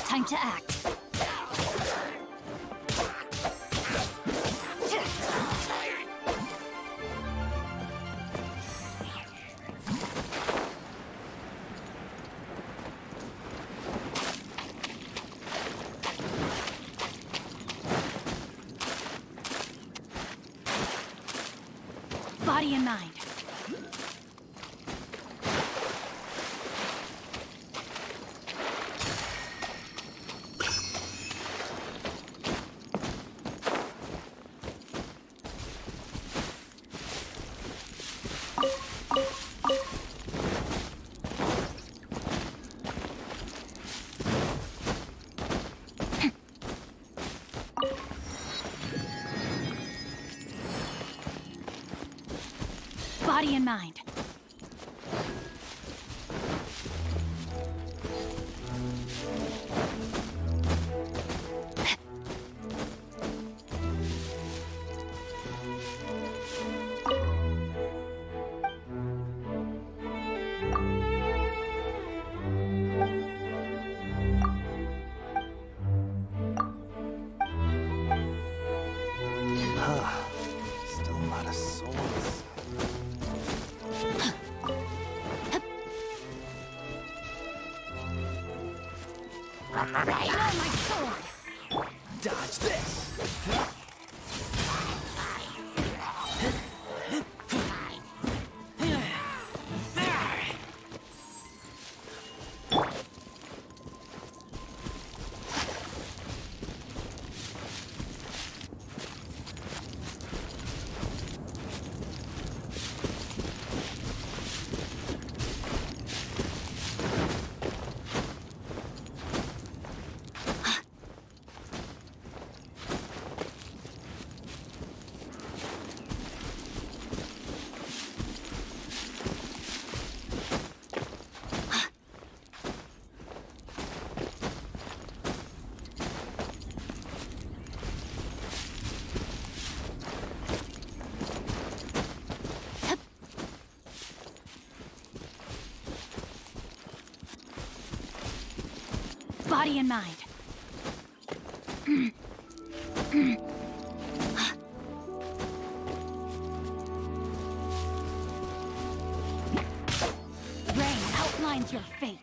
Time to act. Body and mind. Body and mind. Still not a soul. My sword! Dodge this! Body and mind. defines your fate.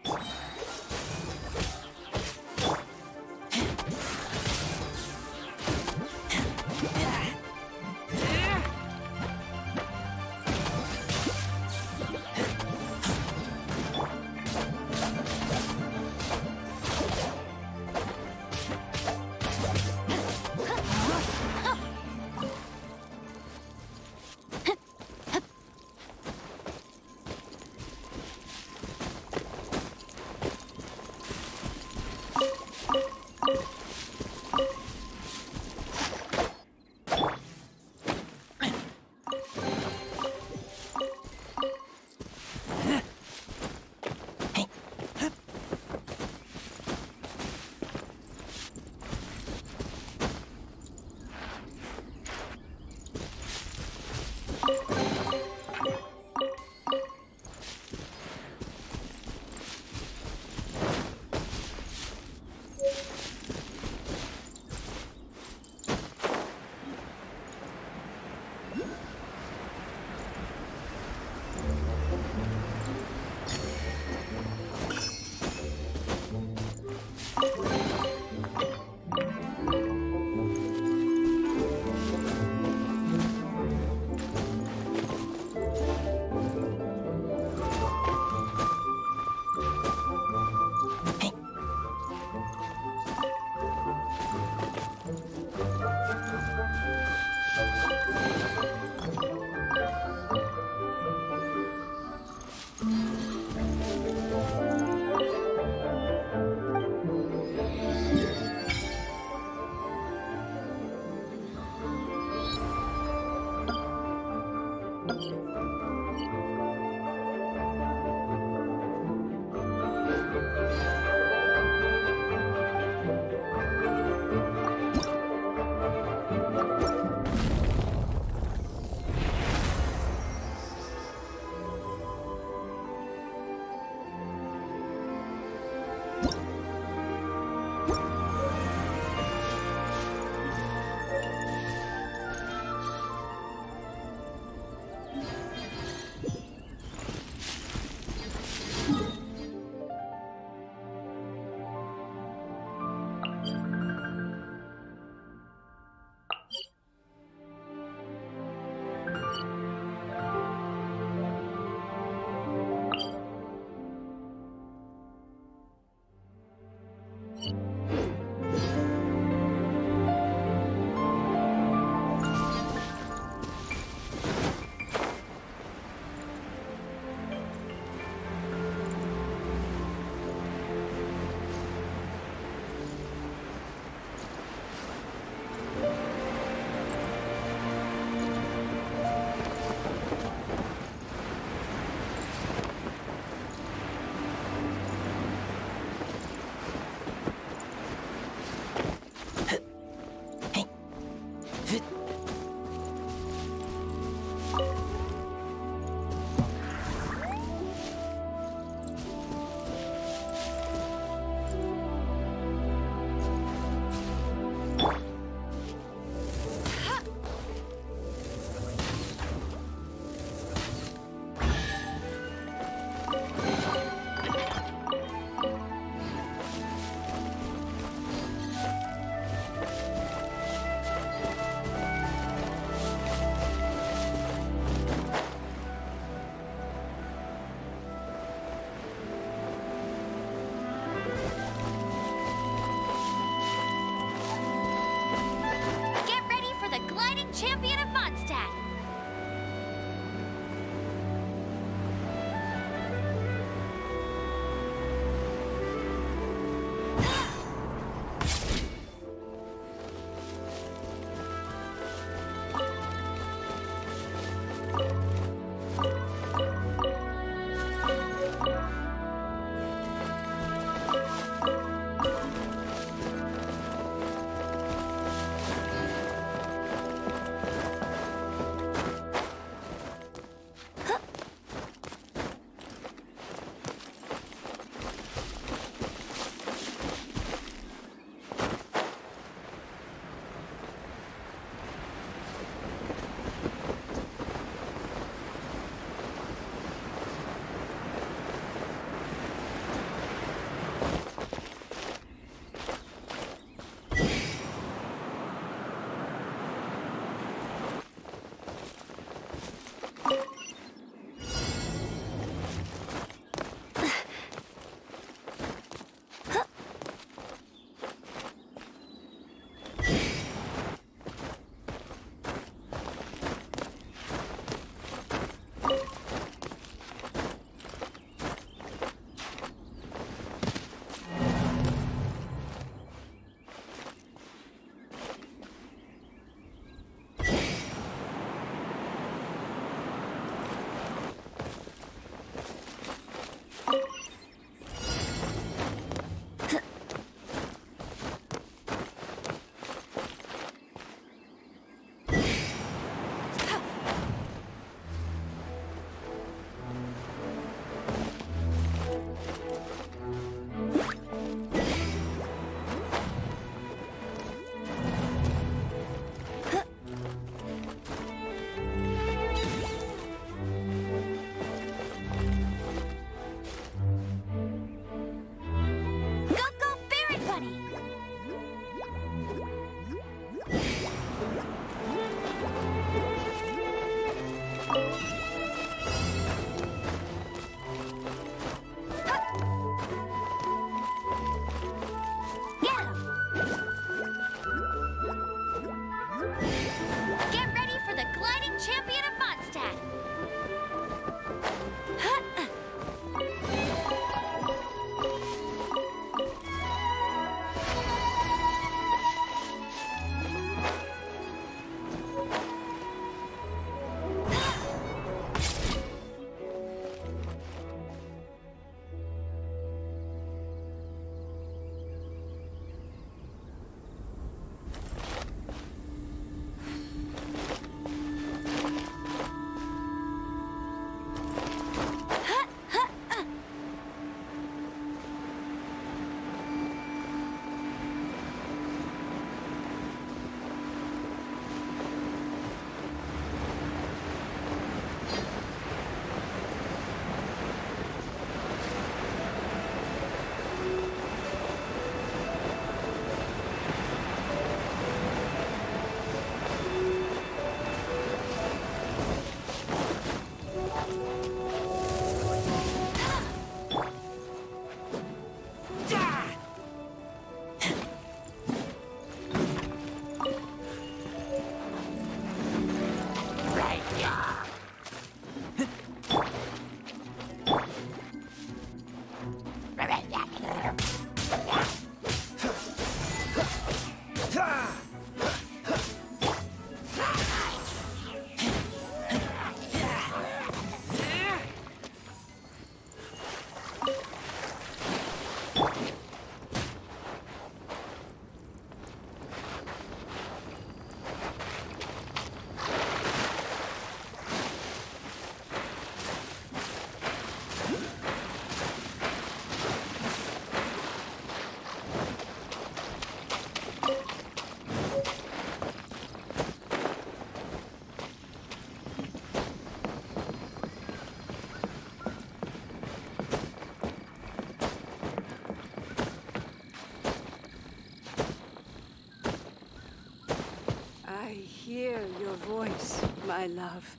hear your voice, my love.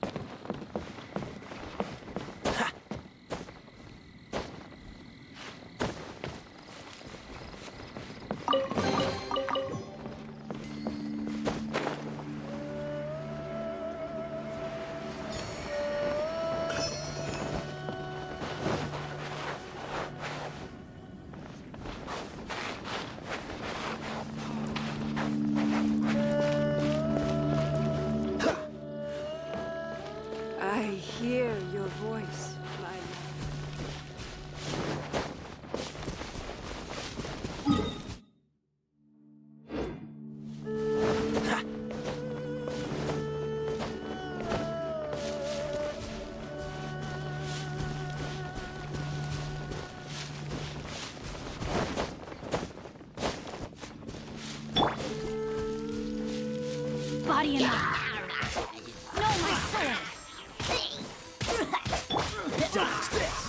I hear your voice, my Body and mind. No, my sword. Dodge this!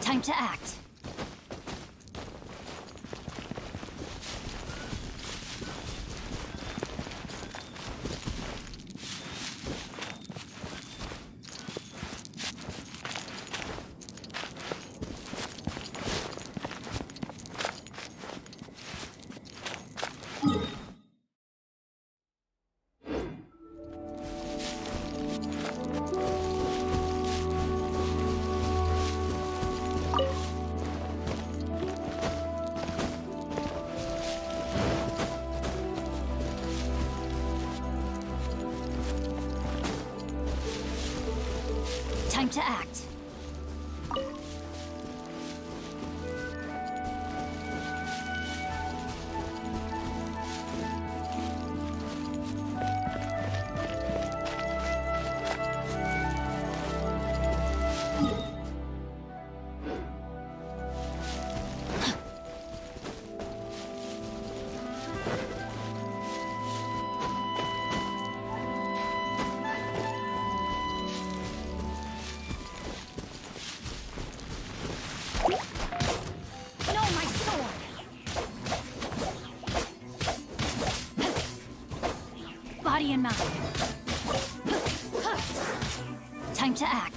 Time to act. Time to act. Body and mind. Time to act.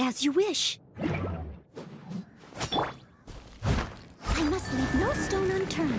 As you wish. I must leave no stone unturned.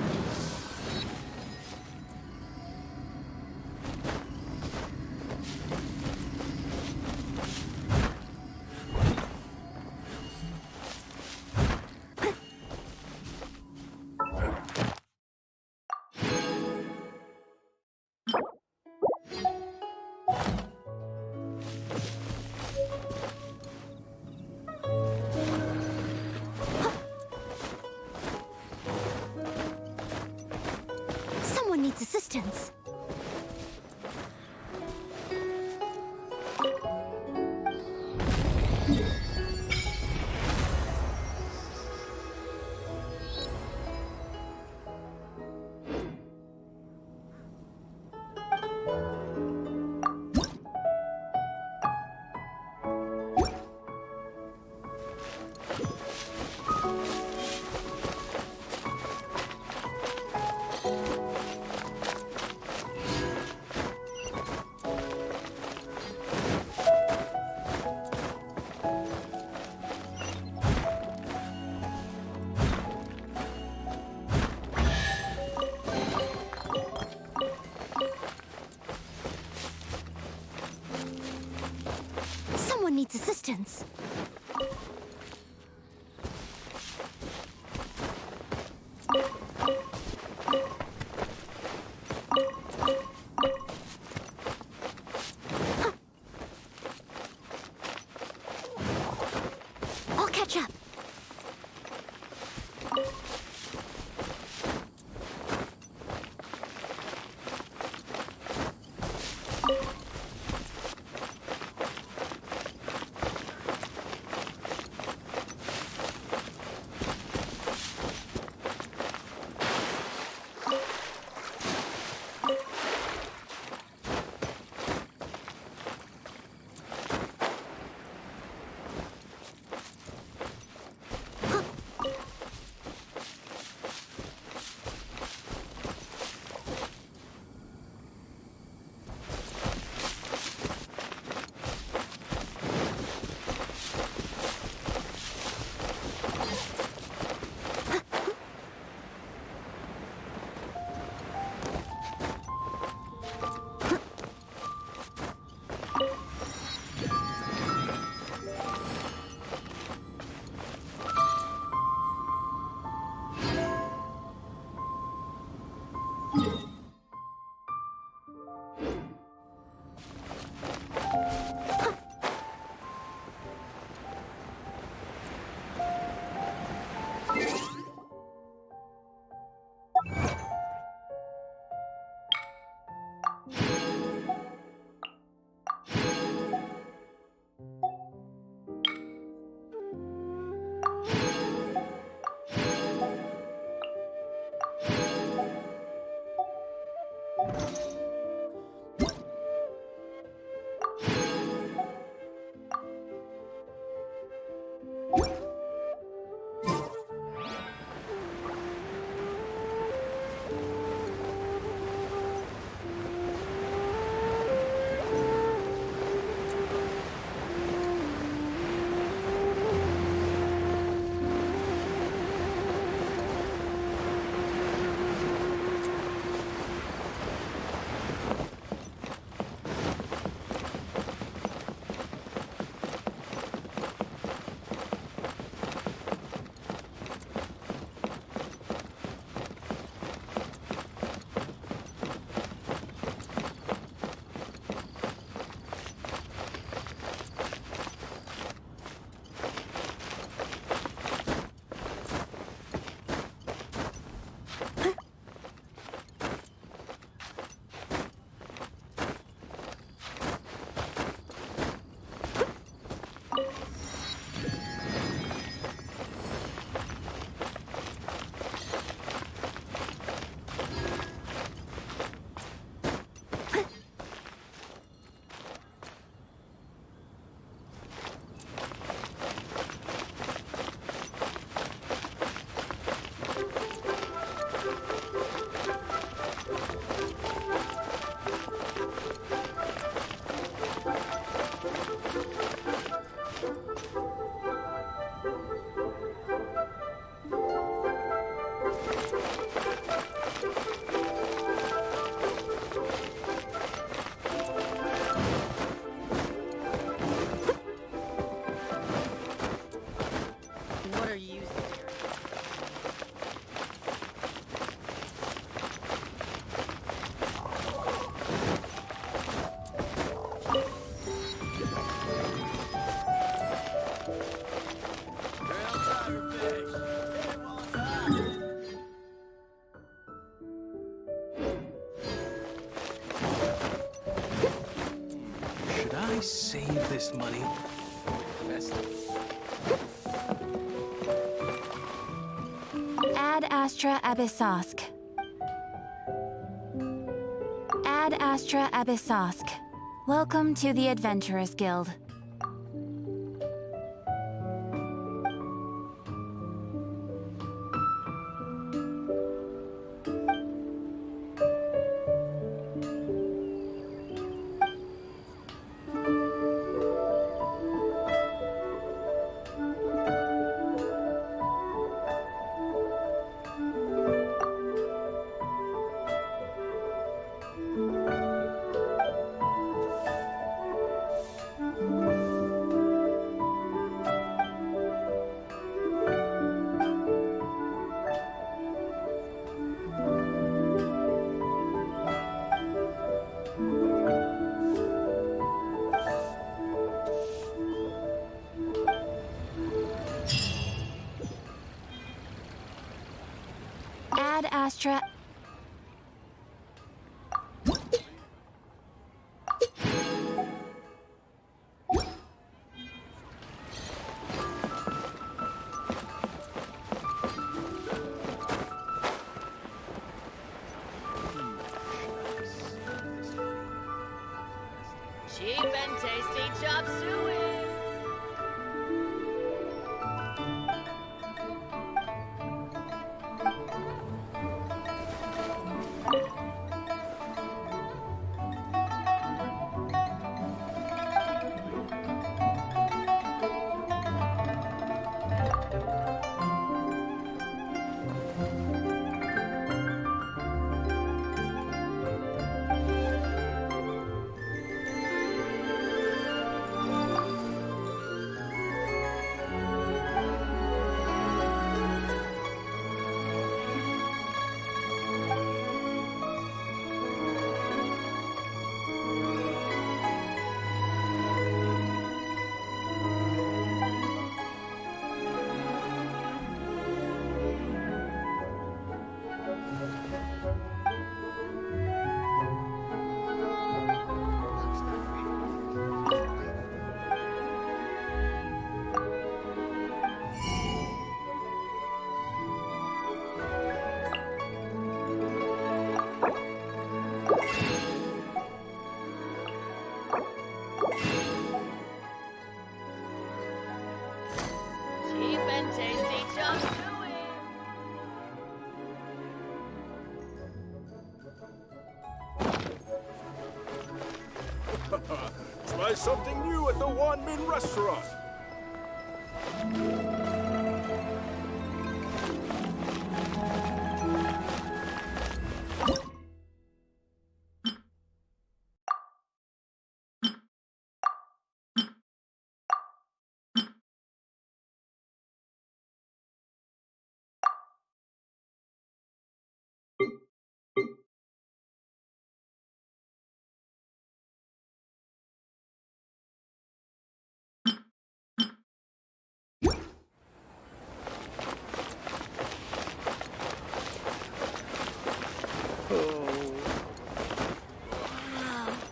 Someone needs assistance. I'll catch up. Should I save this money? Ad Astra Abyssosk. Ad Astra Abyssosk. Welcome to the Adventurers Guild. Ad Astra. Cheap and tasty chop suey. Cheap and tasty chop suey. Try something new at the Wanmin restaurant.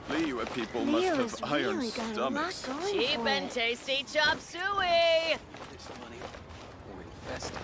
Liyue people must have iron stomachs. Cheap and tasty chop suey. This money or invest it.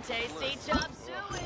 tasty chop suey.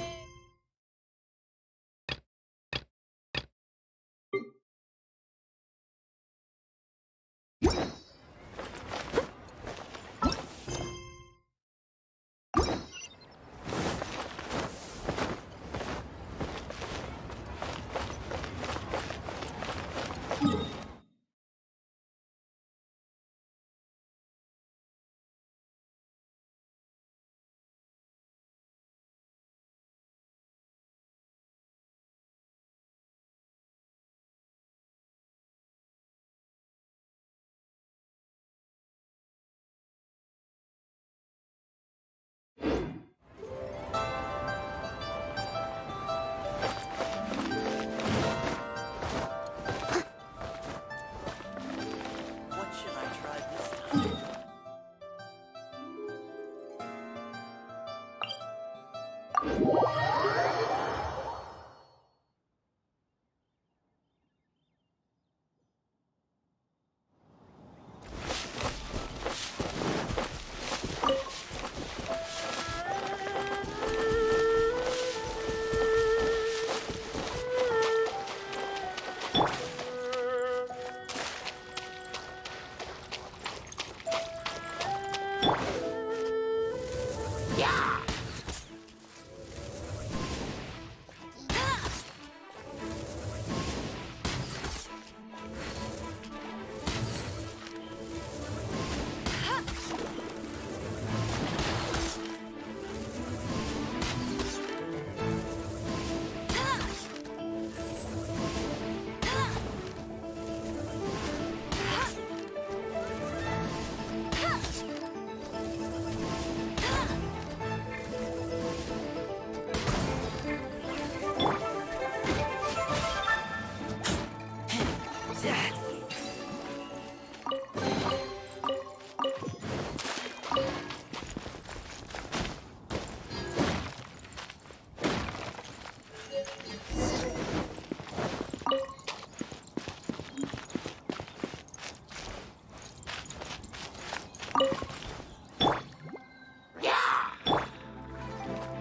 What should I try this time?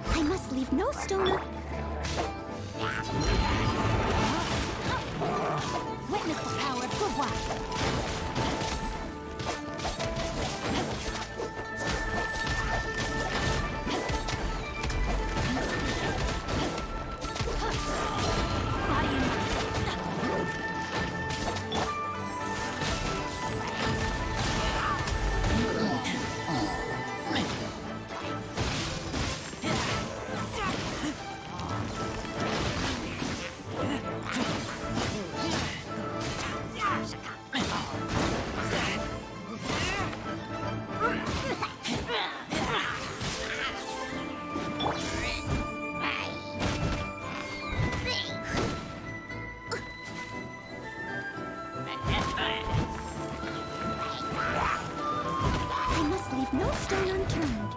I must leave no stone un- Witness the power of pouvoir. I must leave no stone unturned.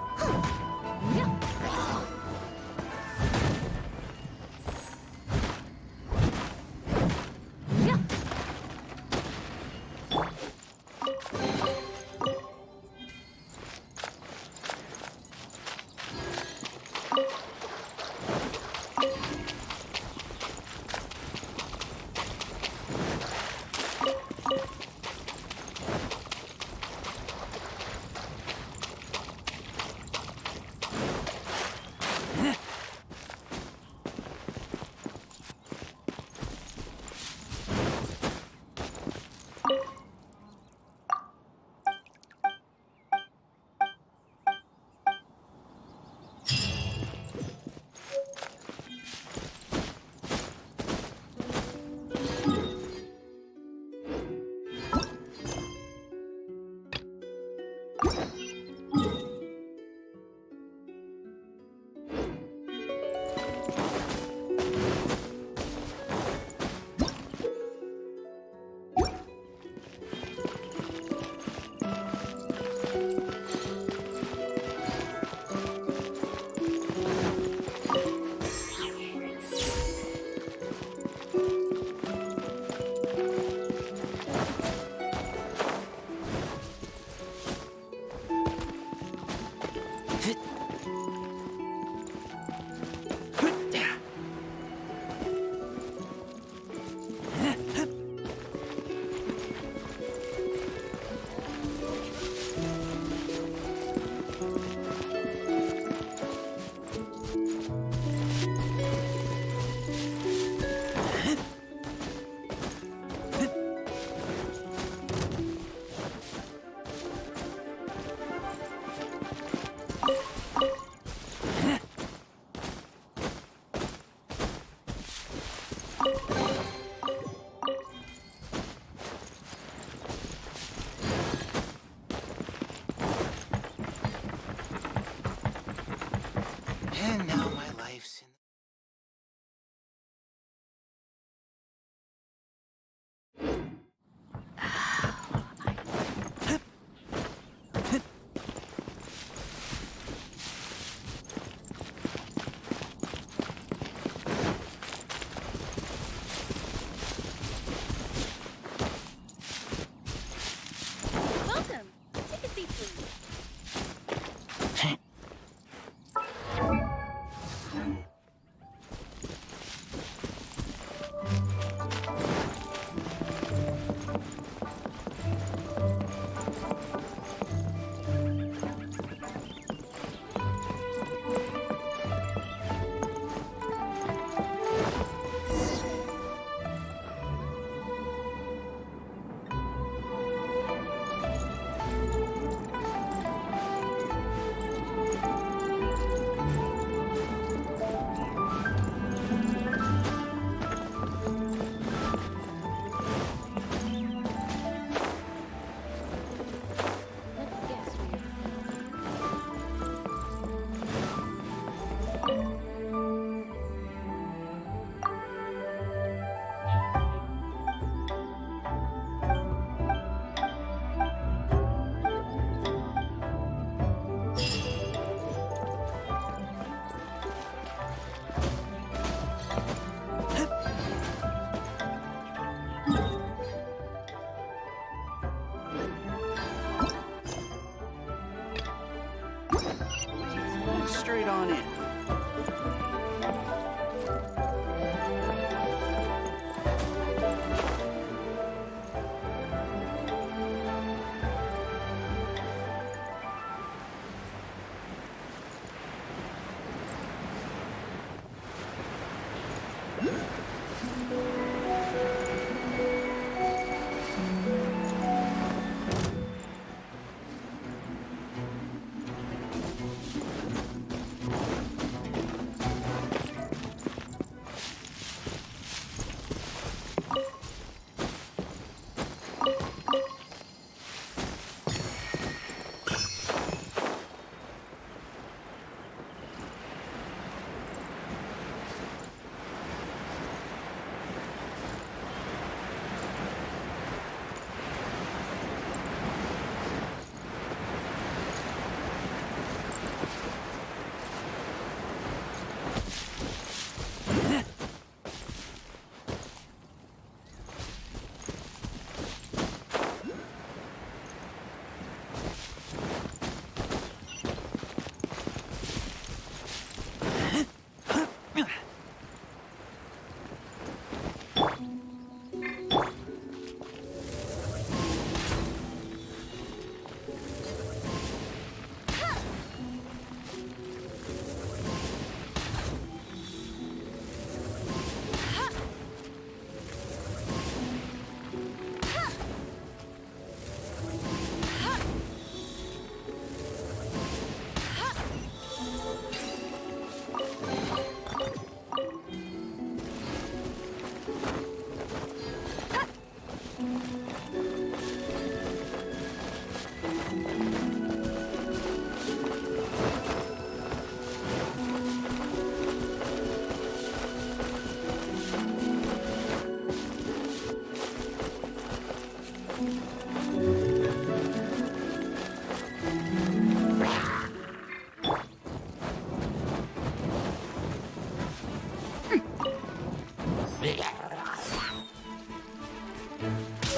No,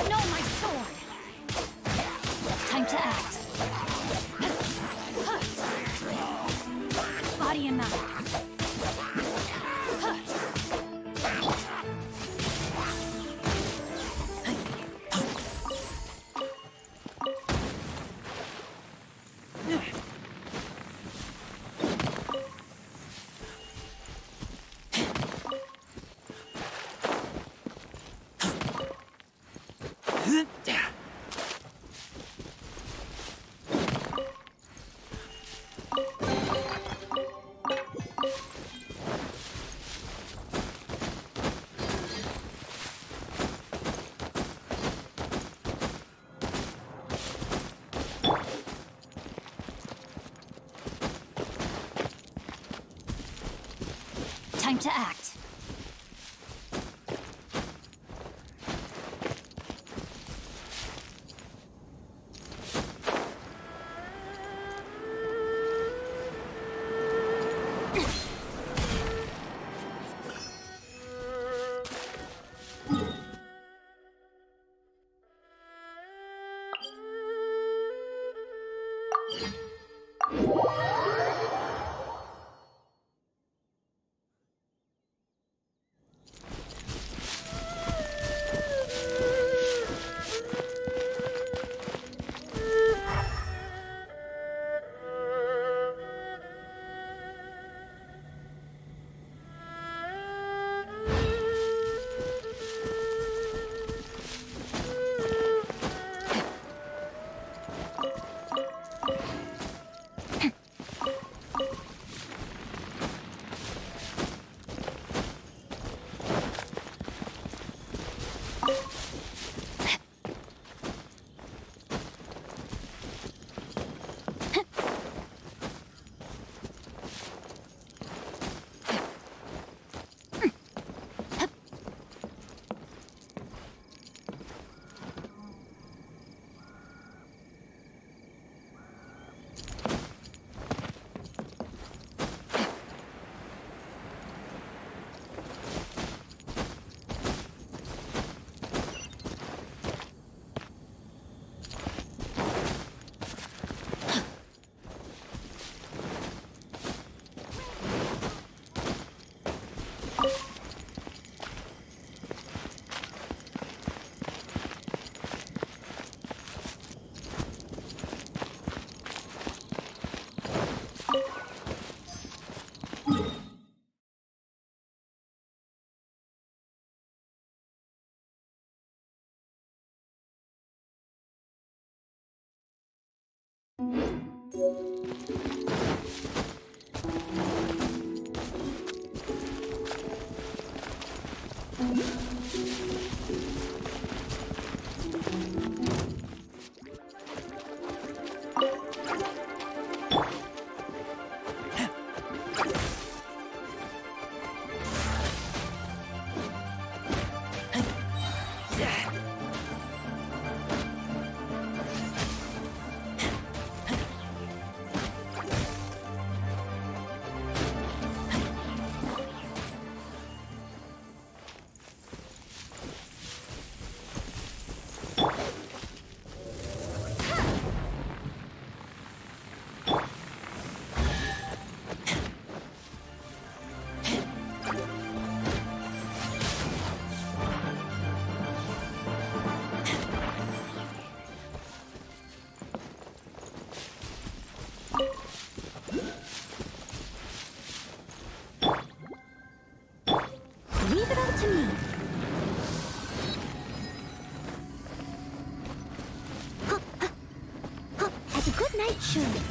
my sword! Time to act. Body and mind. Time to act. Leave it all to me. As a good night should.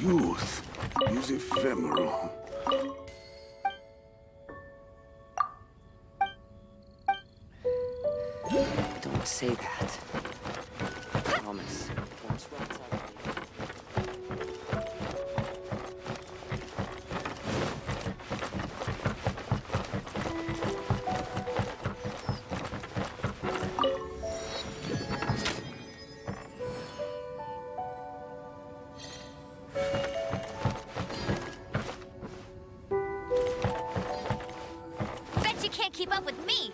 Youth is ephemeral. Don't say that. I promise. Once we're outside. Bet you can't keep up with me!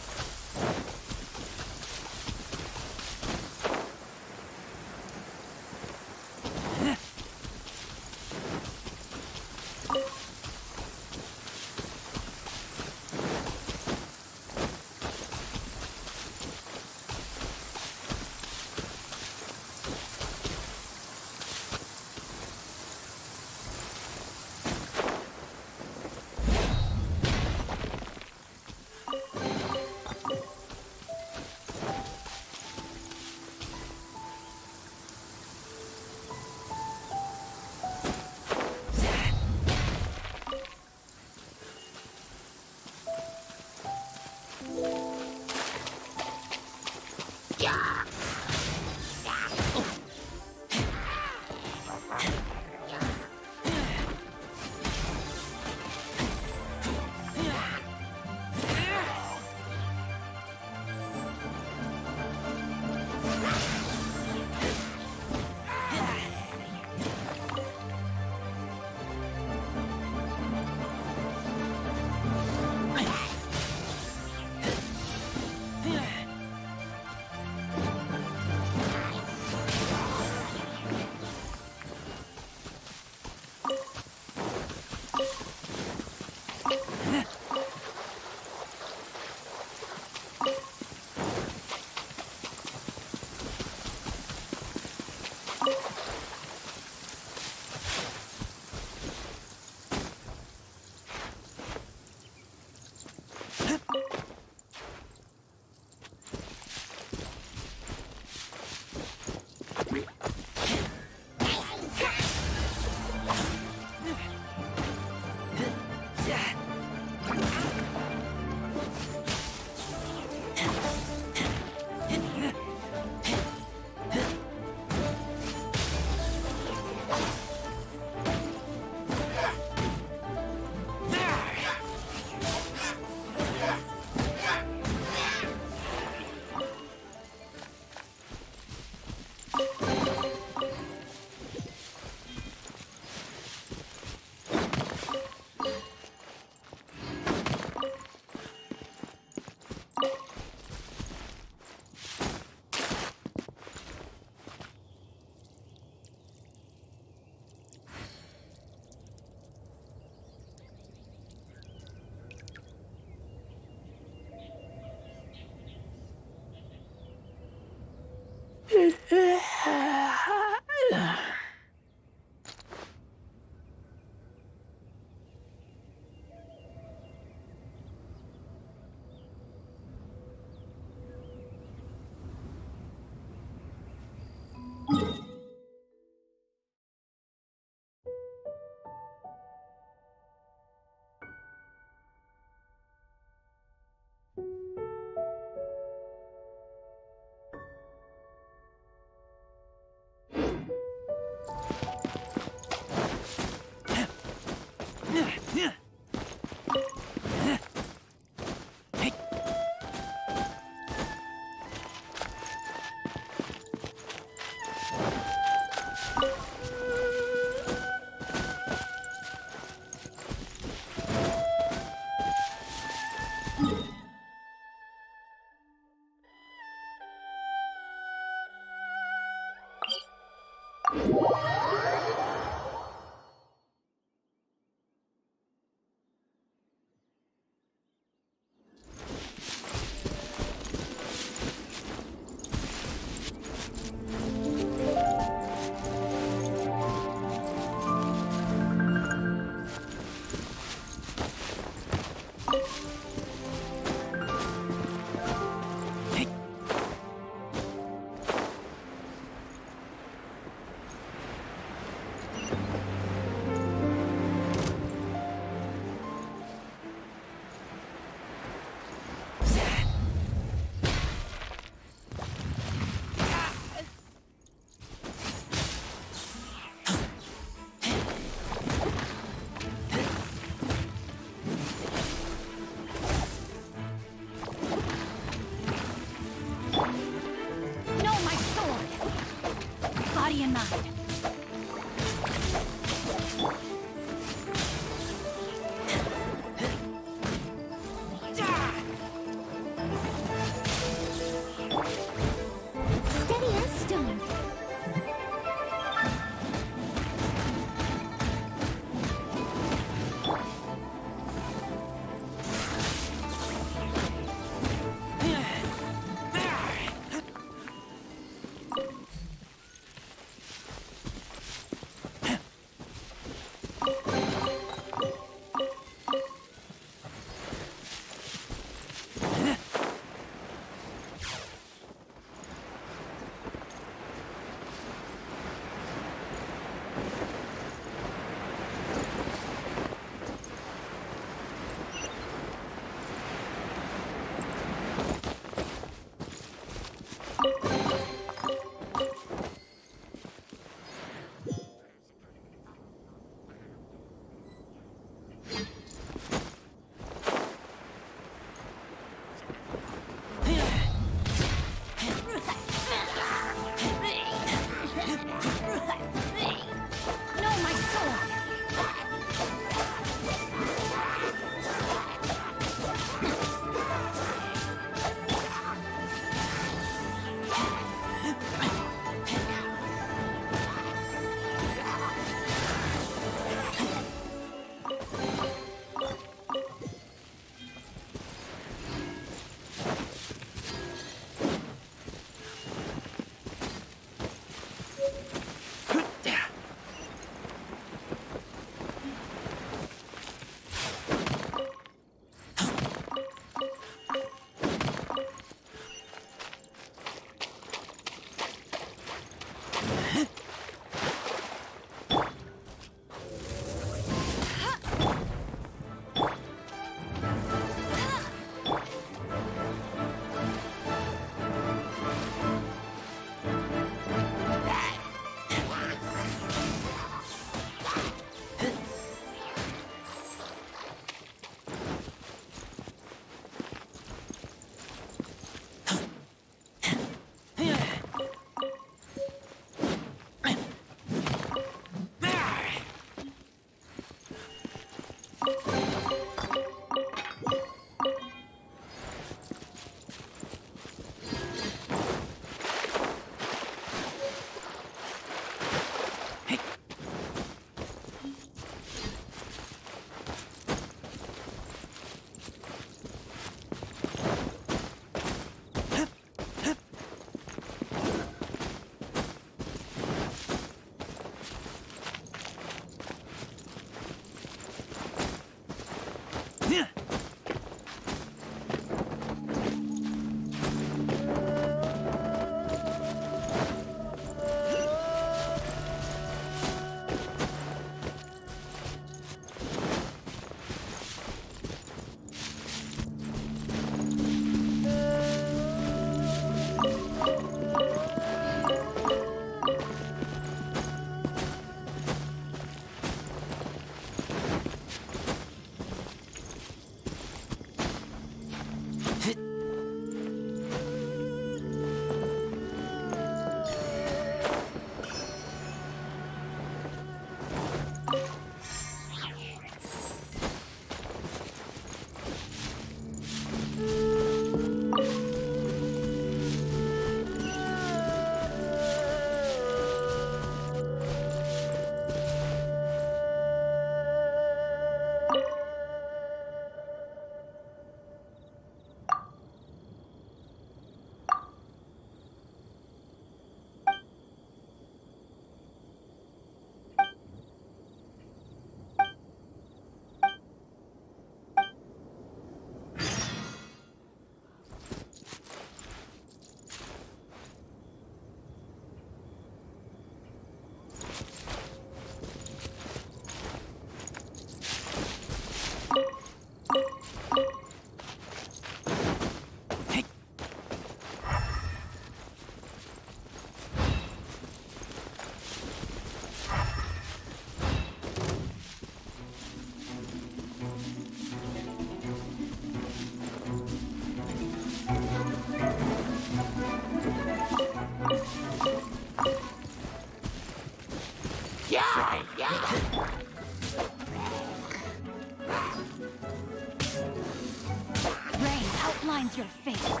Rain outlines your fate.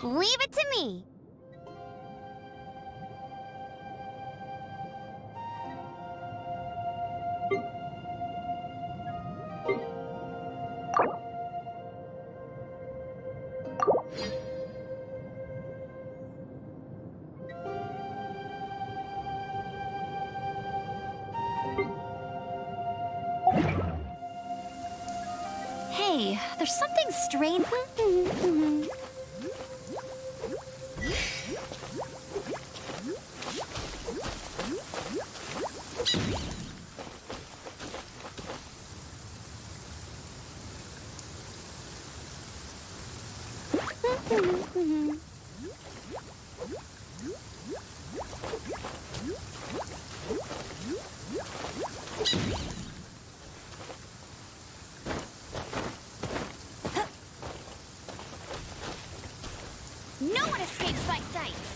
Leave it to me. Hey, there's something strange. No one escapes my sights!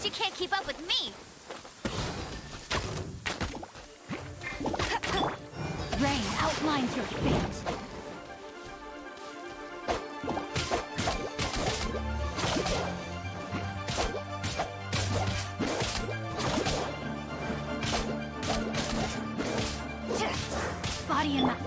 You can't keep up with me! Rain outlines your fate. Body and mind.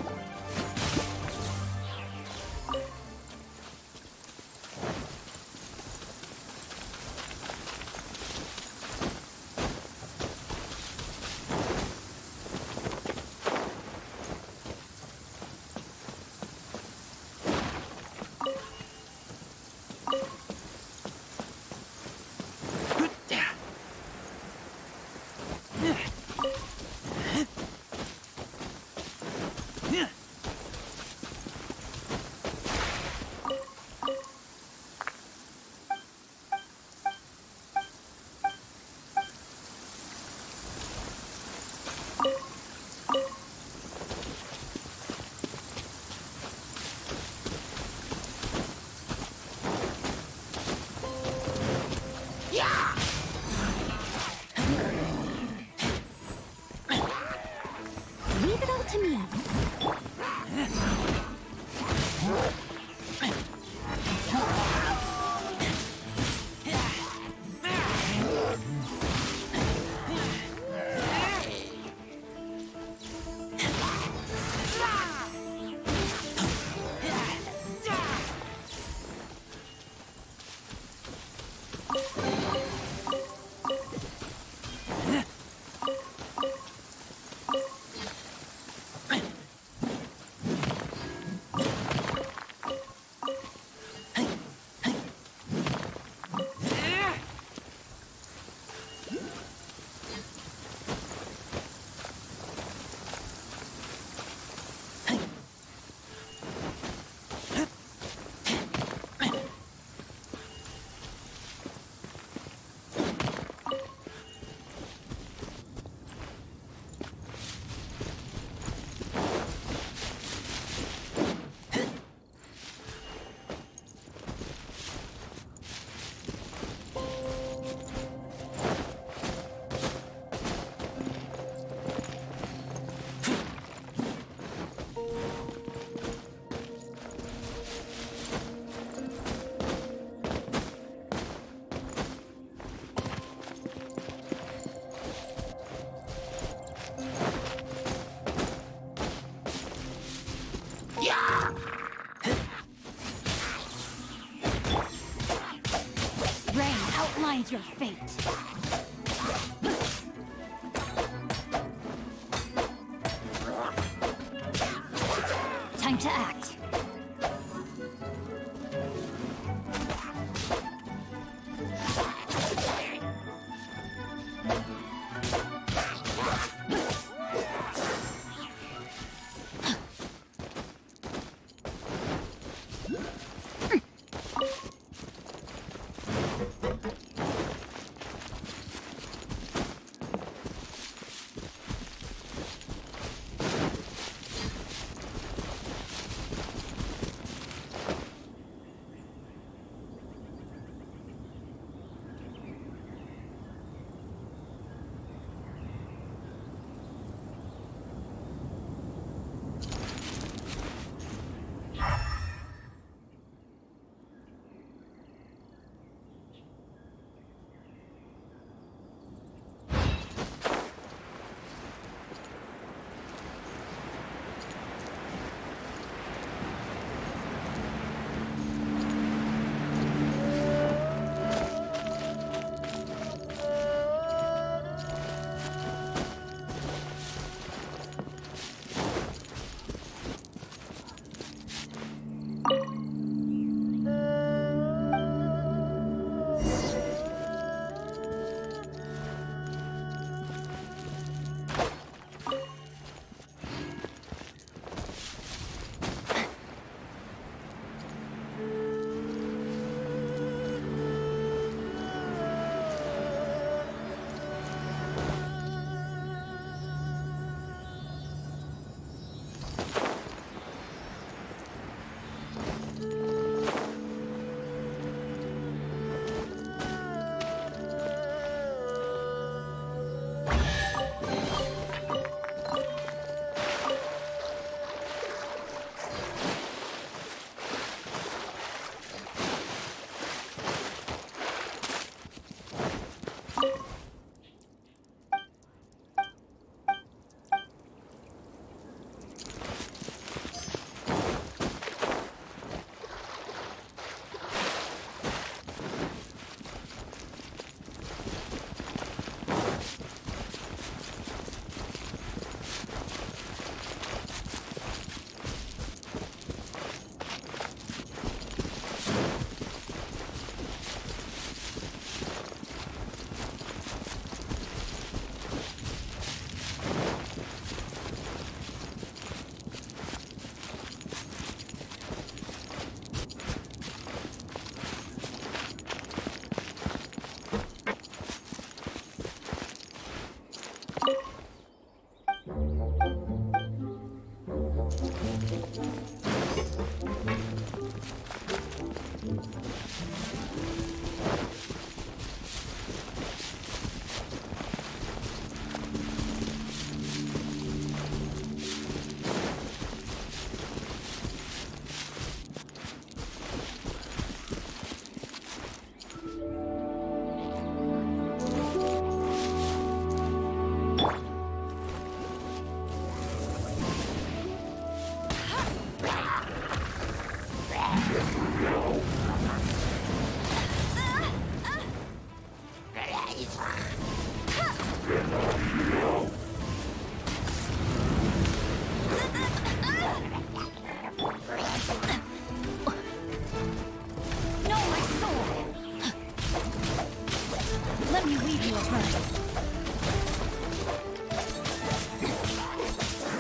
Leave it all to me. your fate. Time to act.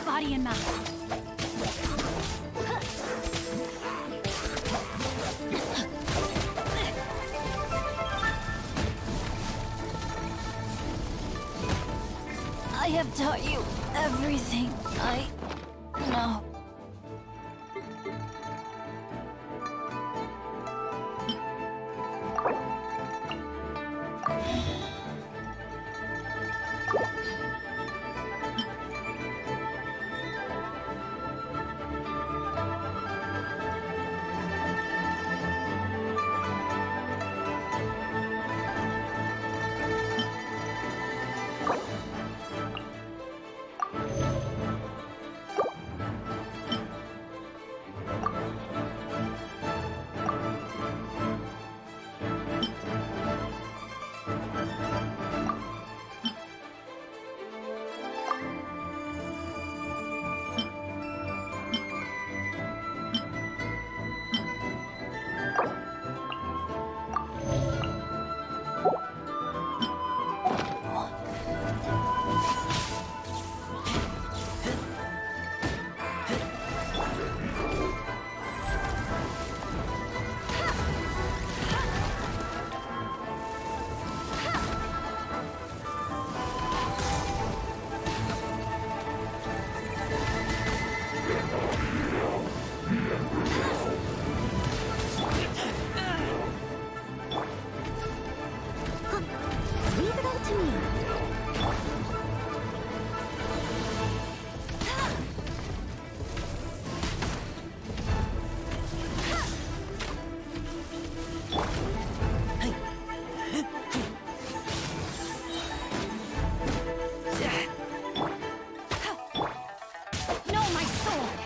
Body and mouth. I have taught you everything I know. No, my sword!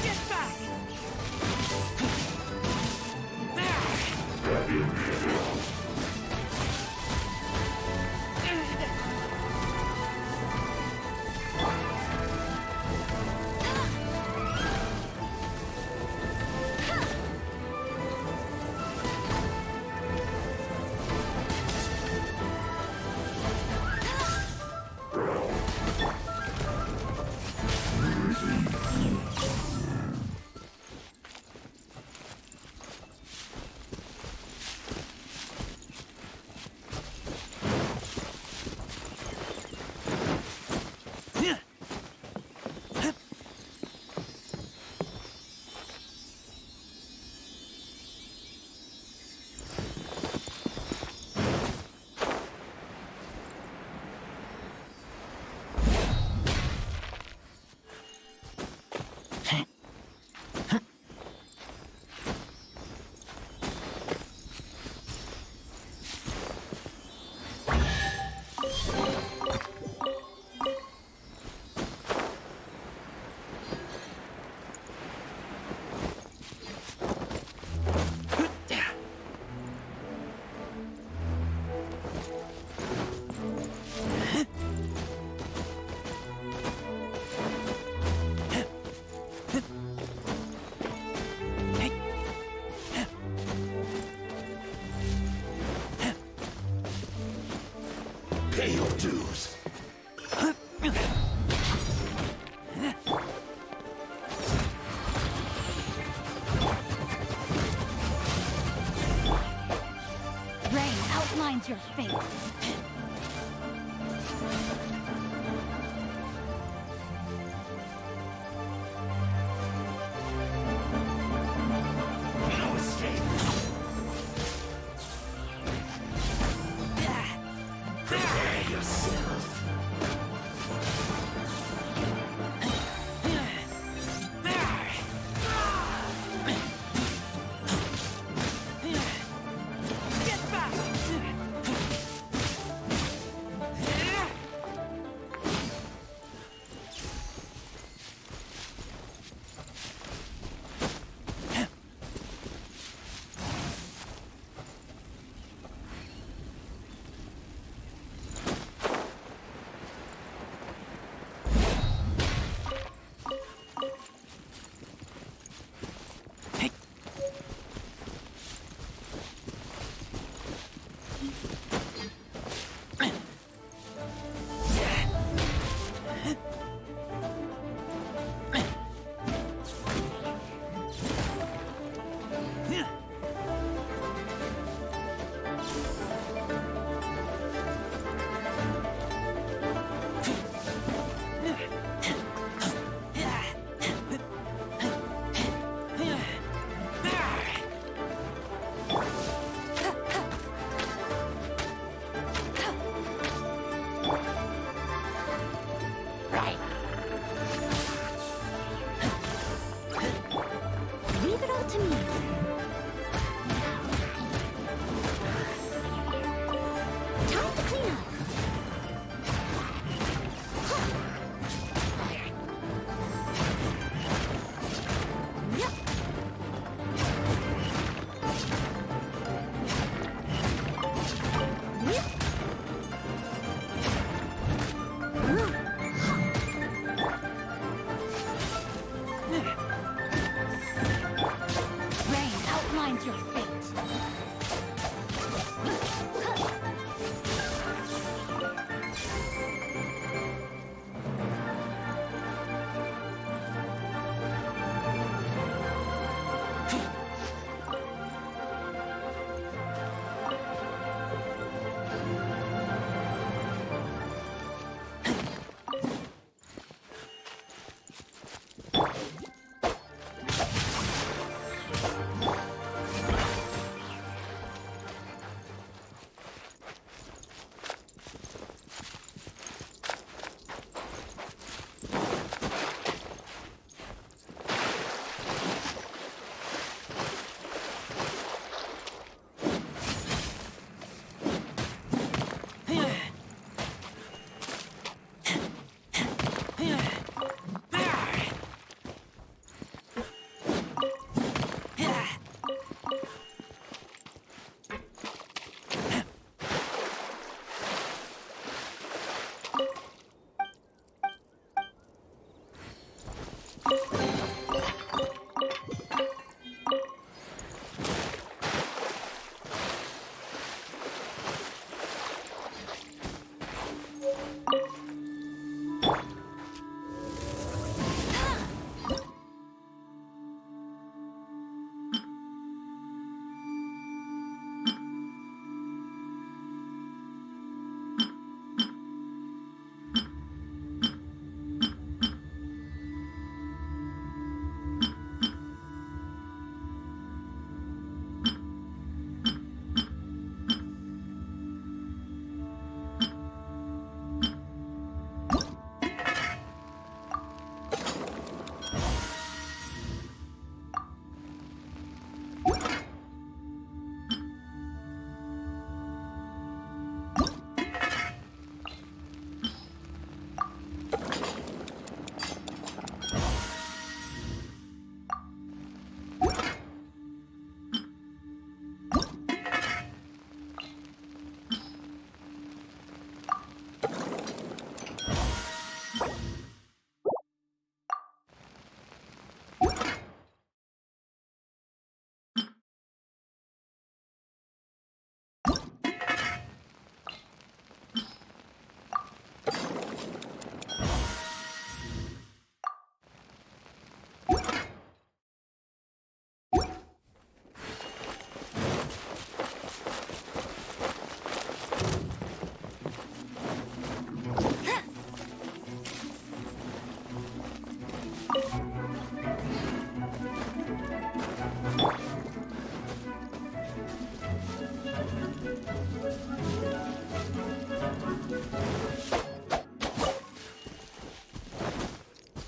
Get back! Pay your dues. Rain outlines your fate. No escape. Prepare yourself. Get back! Leave it all to me. Time to clean up. Yep. Rain outlines your fate.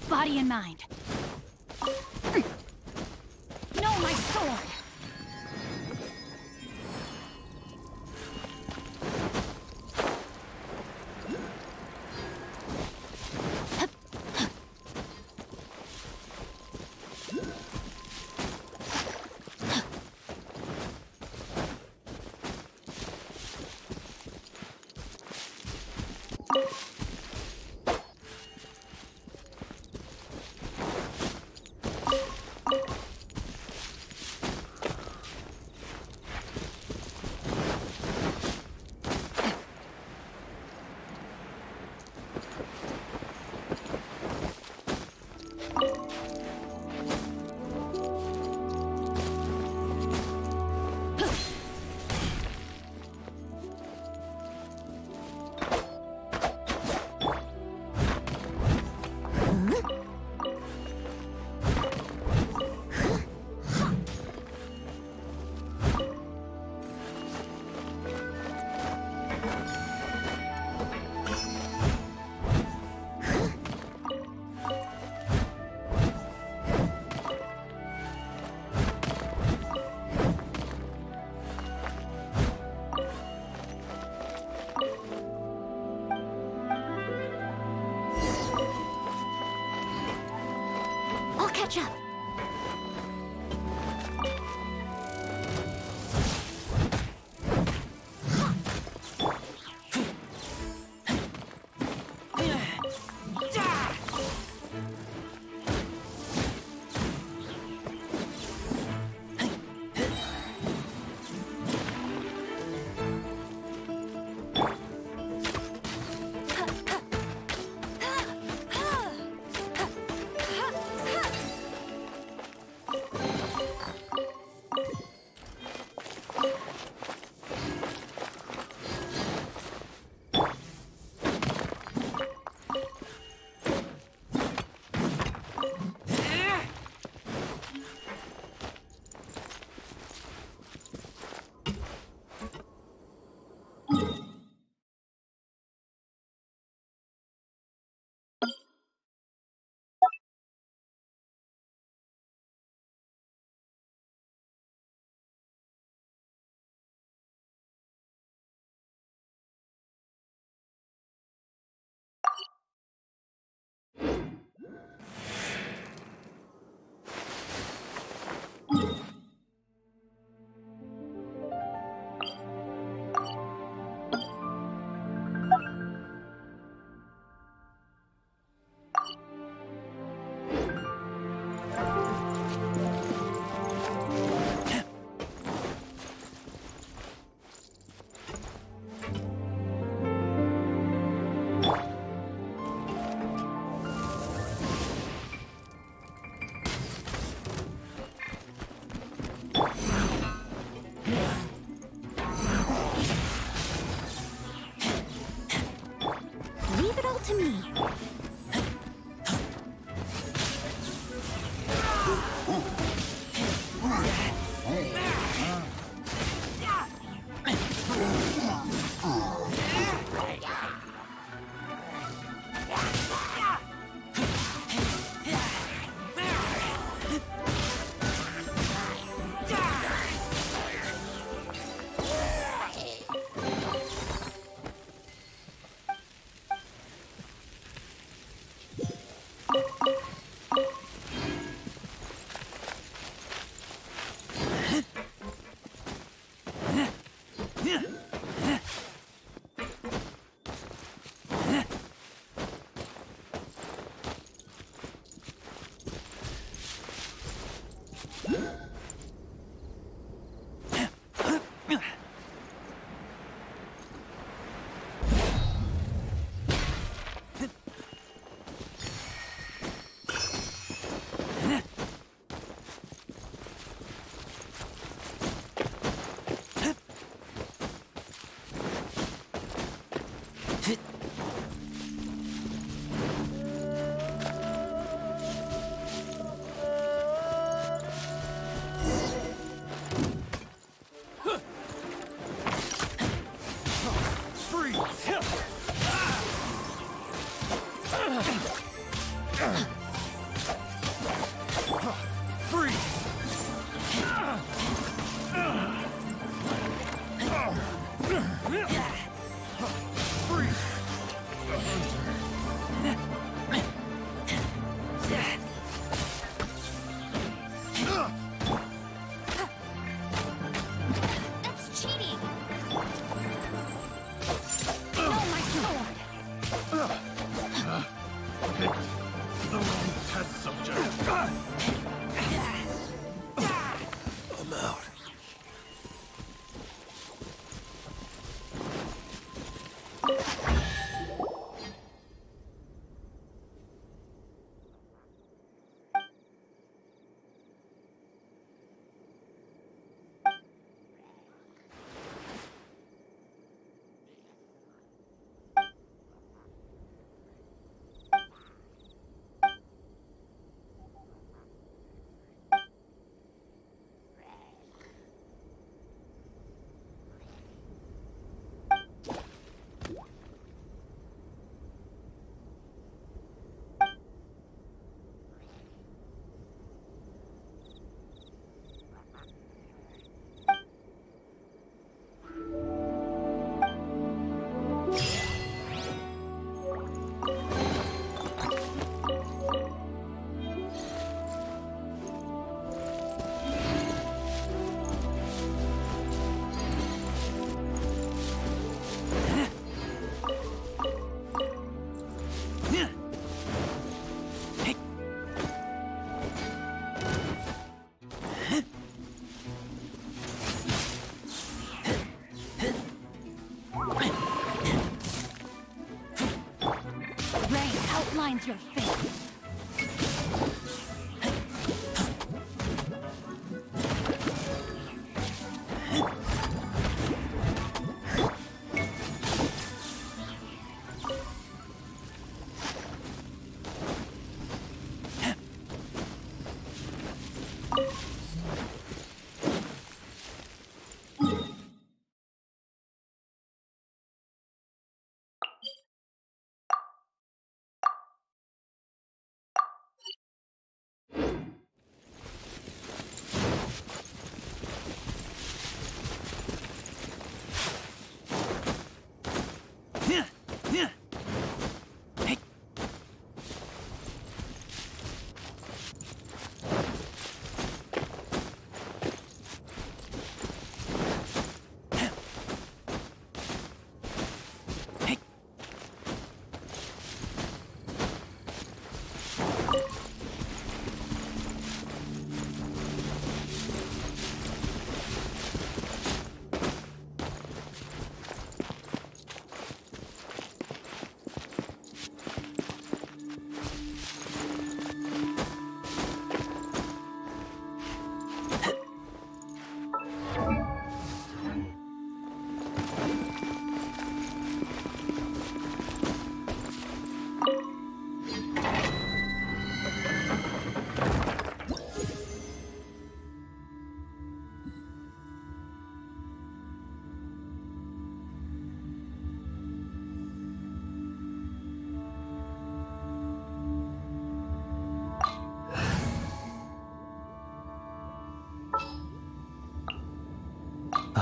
Body and mind. No, my sword! I'll catch up. Leave it all to me. your fate.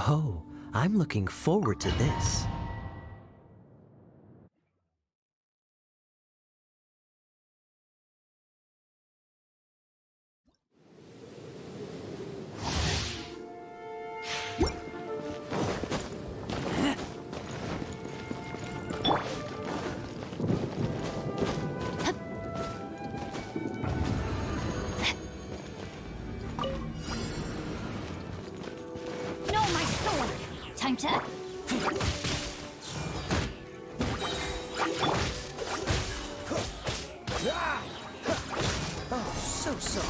Oh, I'm looking forward to this. No, my sword! Time to... Oh, so sorry.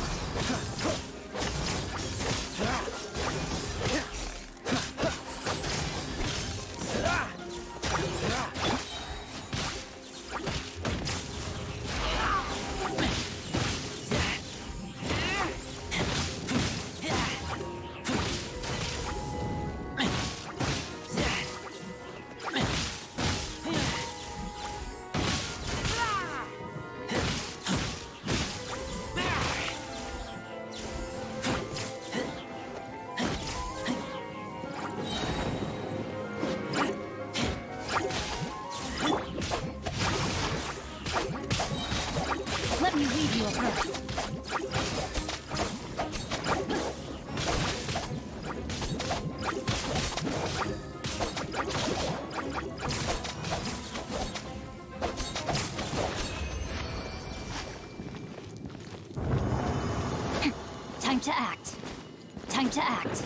Let me lead you a verse. Time to act. Time to act.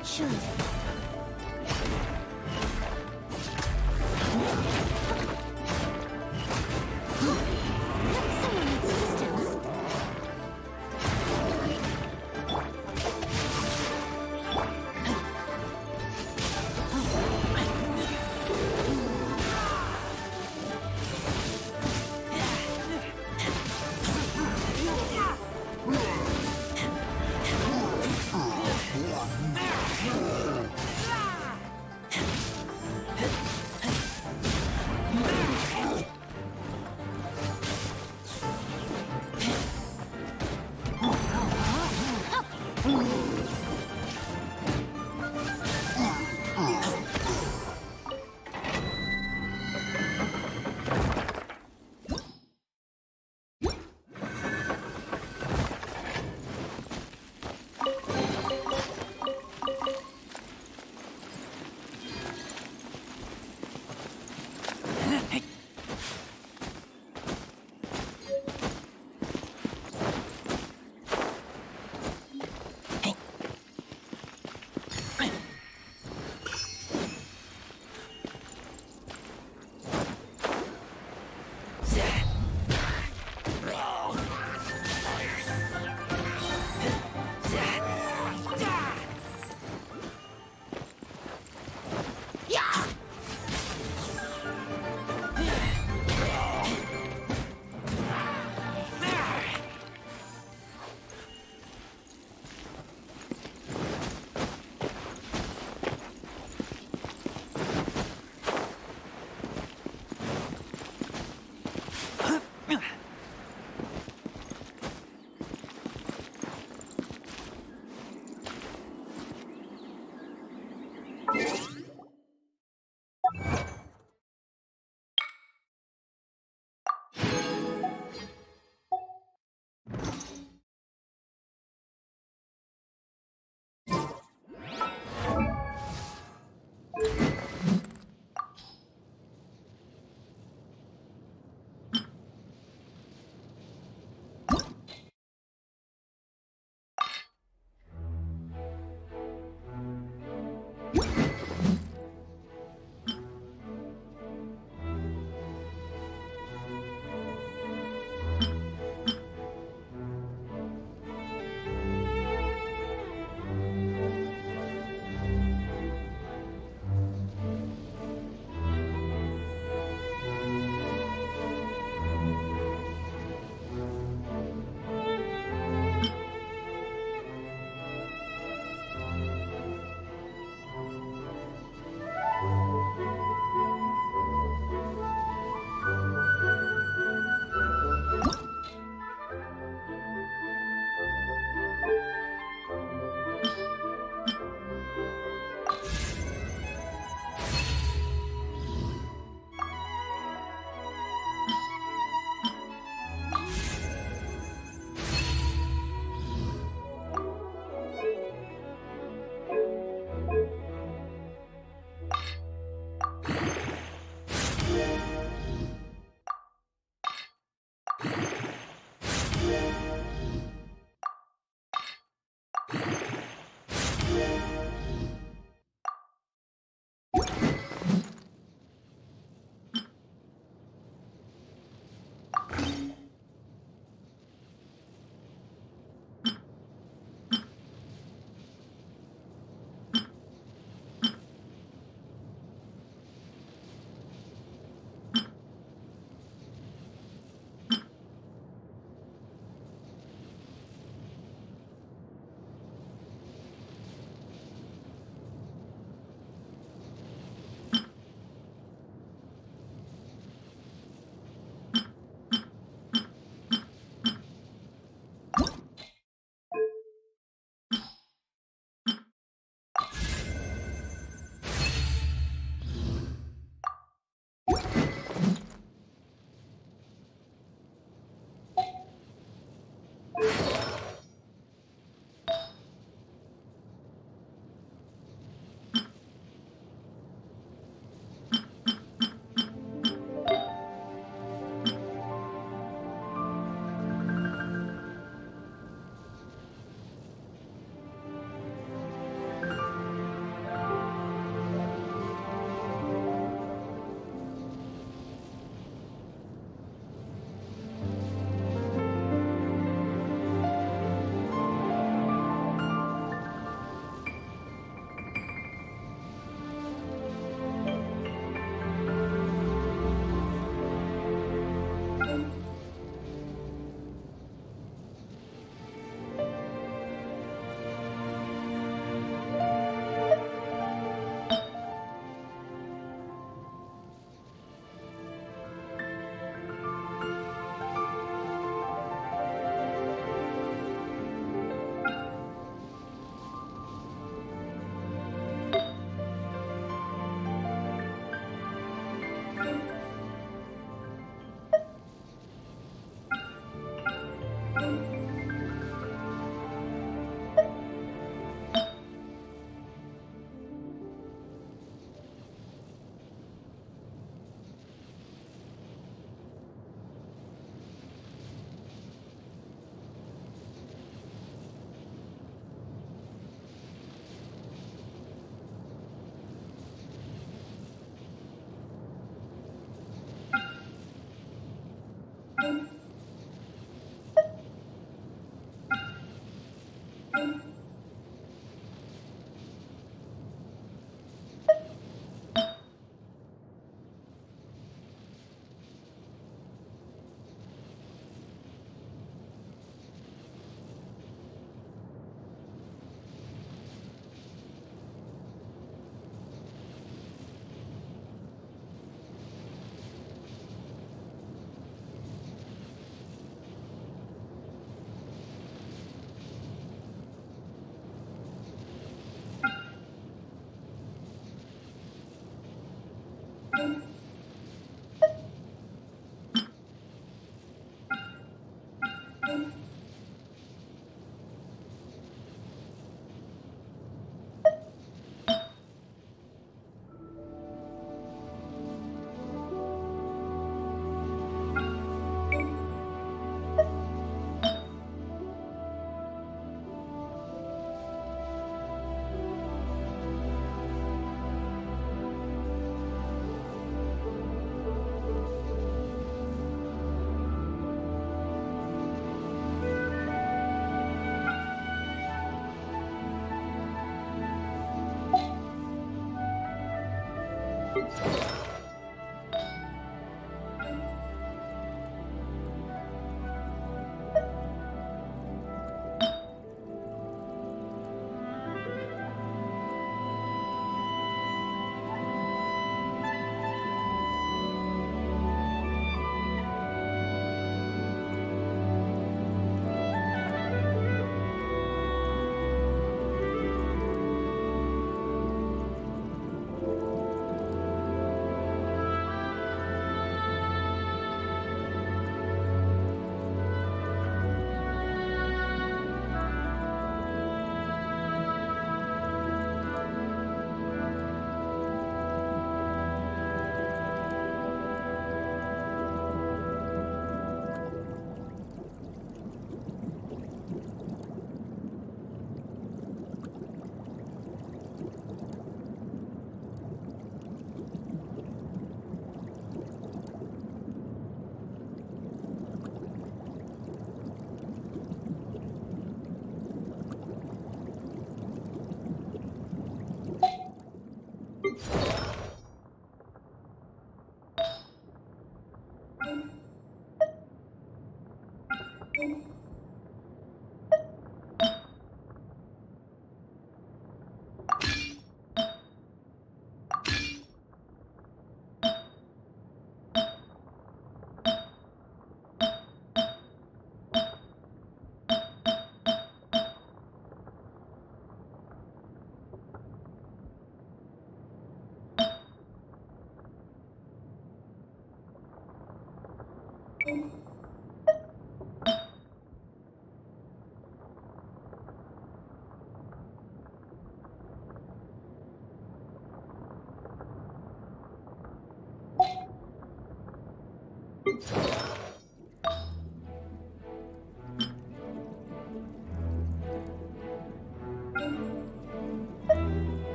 it should. Someone needs assistance.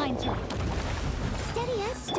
outlines her. Steady as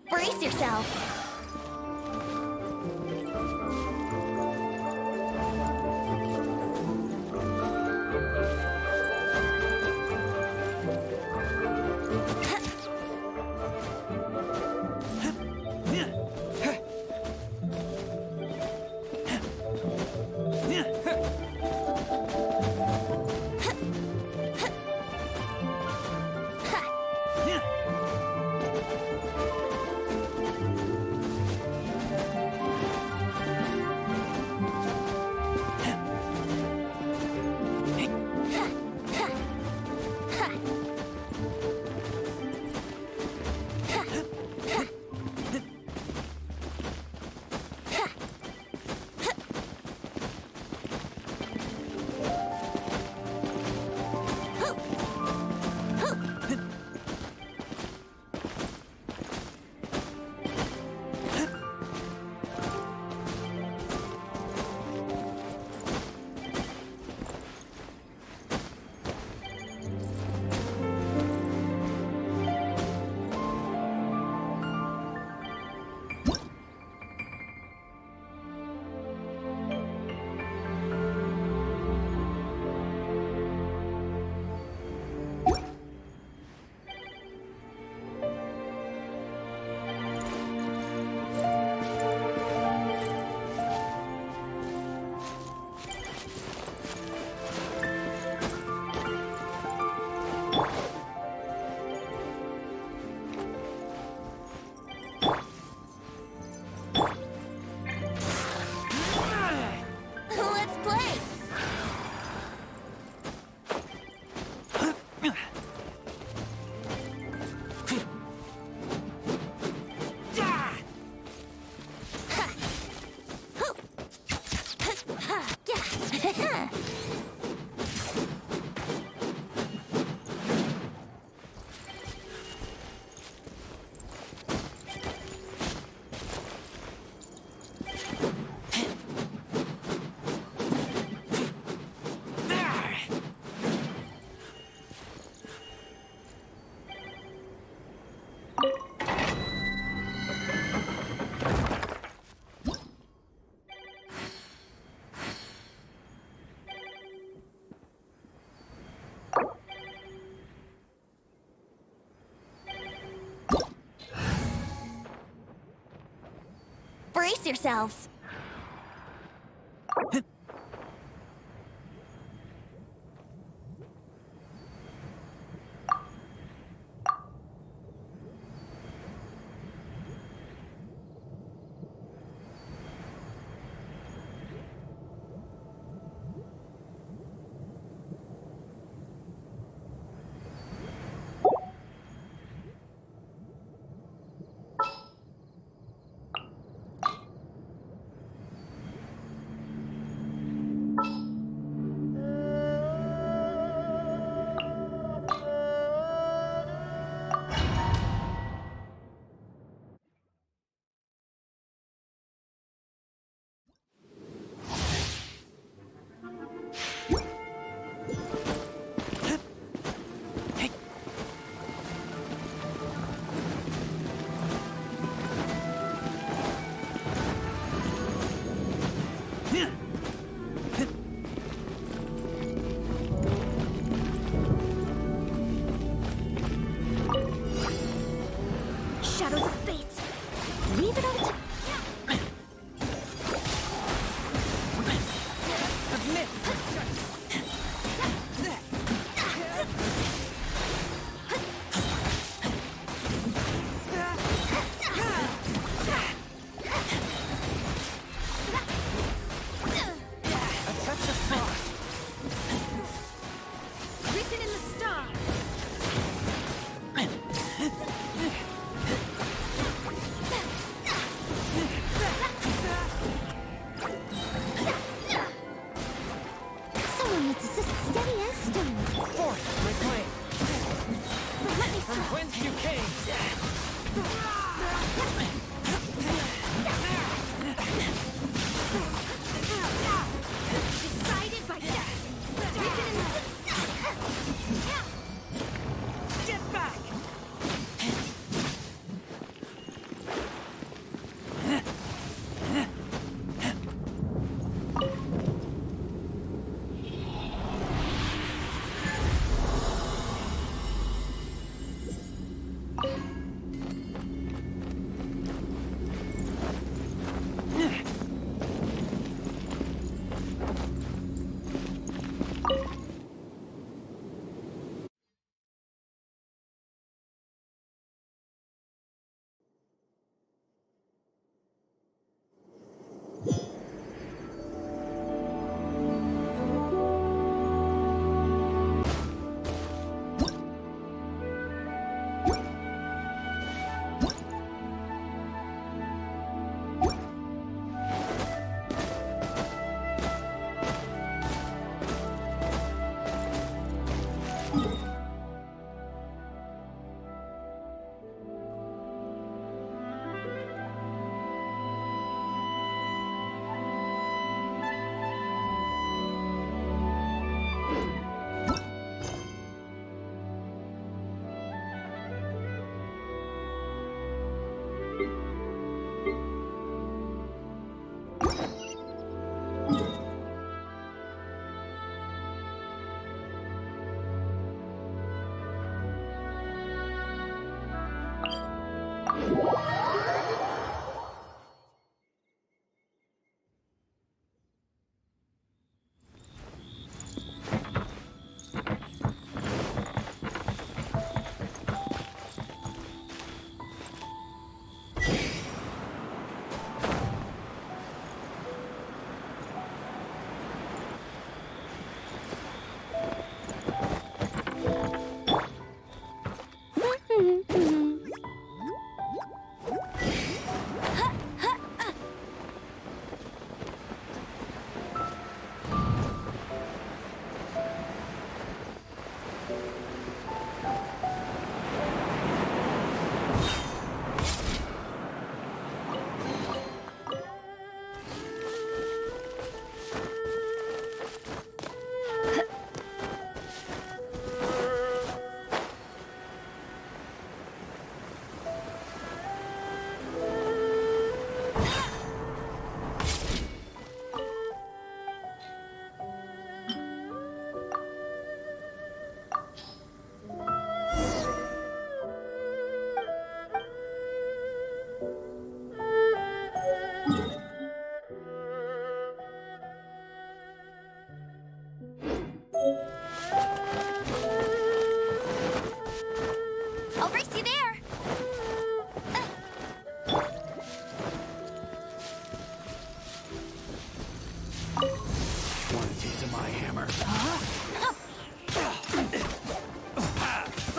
Brace yourself. Brace yourselves. Shadows of fate. Leave it up to... Written in the stars. Someone needs to sit steady as stone. Forth, reclaim. Let me From whence you came. Decided by death. Written in the... Get back!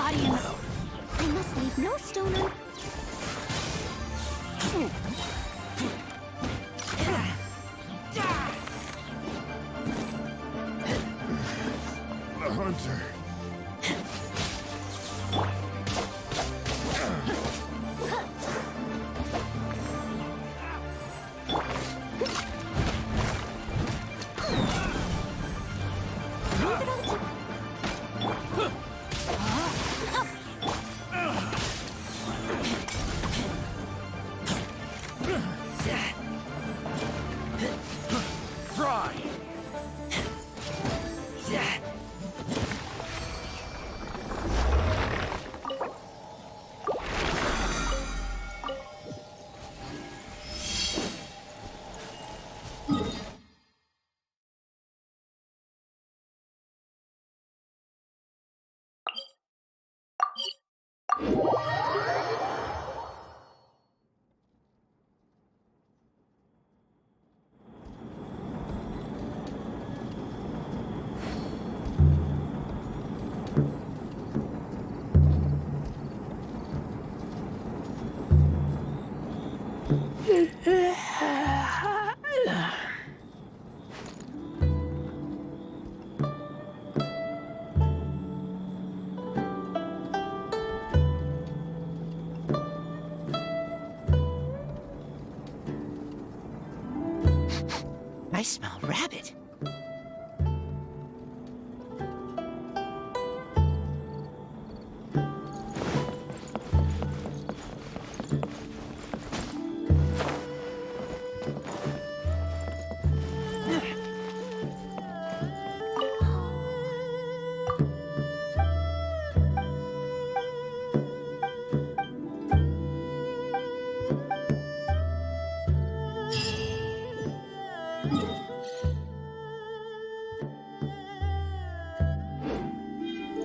body in the... I must leave no stone unturned. The hunter. Try! I smell rabbit.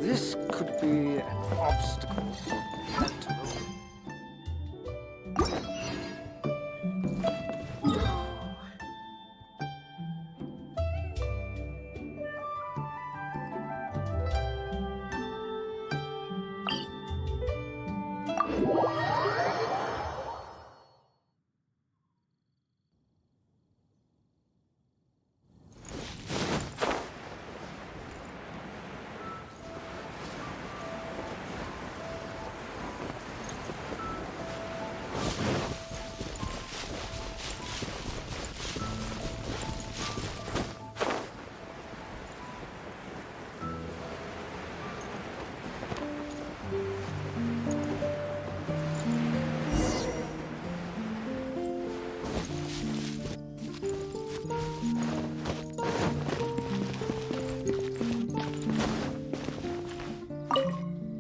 This could be an obstacle.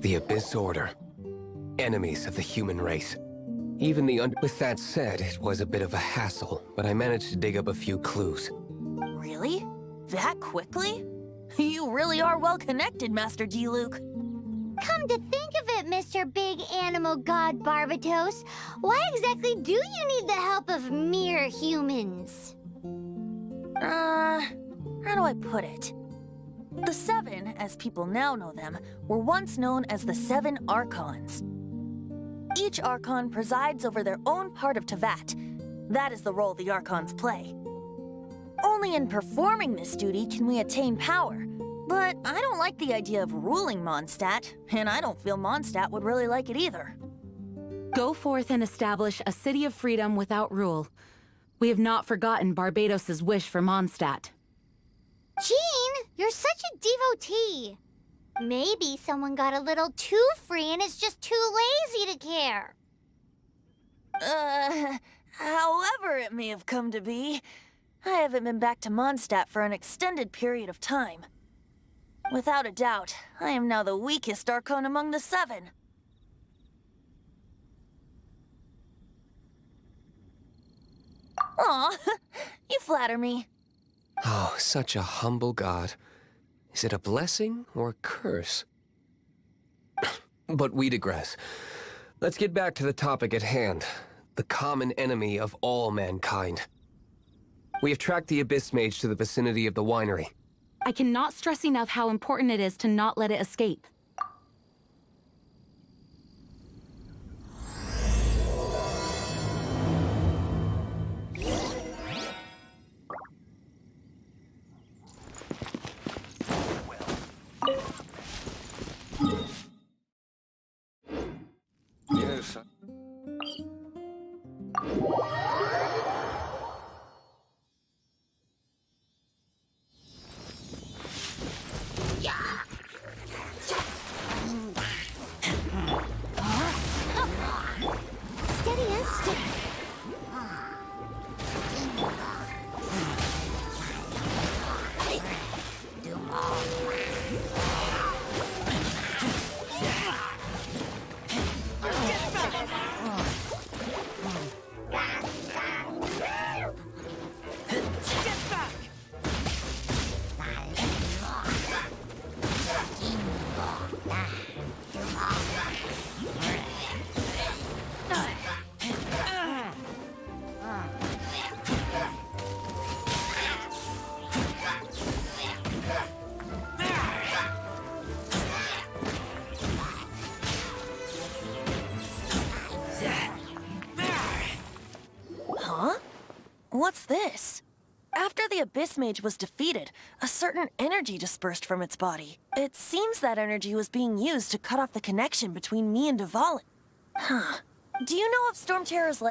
The Abyss Order. Enemies of the human race. Even With that said, it was a bit of a hassle, but I managed to dig up a few clues. Really? That quickly? You really are well connected, Master D-Luke. Come to think of it, Mr. Big Animal God Barbatos, why exactly do you need the help of mere humans? How do I put it? The Seven, as people now know them, were once known as the Seven Archons. Each Archon presides over their own part of Teyvat. That is the role the Archons play. Only in performing this duty can we attain power. But I don't like the idea of ruling Mondstadt, and I don't feel Mondstadt would really like it either. Go forth and establish a city of freedom without rule. We have not forgotten Barbados' wish for Mondstadt. Jean, you're such a devotee. Maybe someone got a little too free and is just too lazy to care. However it may have come to be, I haven't been back to Mondstadt for an extended period of time. Without a doubt, I am now the weakest Archon among the Seven. Aw, you flatter me. Oh, such a humble god. Is it a blessing or a curse? But we digress. Let's get back to the topic at hand. The common enemy of all mankind. We have tracked the Abyss Mage to the vicinity of the winery. I cannot stress enough how important it is to not let it escape. so. Steady as stick. Huh? What's this? After the Abyss Mage was defeated, a certain energy dispersed from its body. It seems that energy was being used to cut off the connection between me and Dvalin. Huh. Do you know of Storm Terror's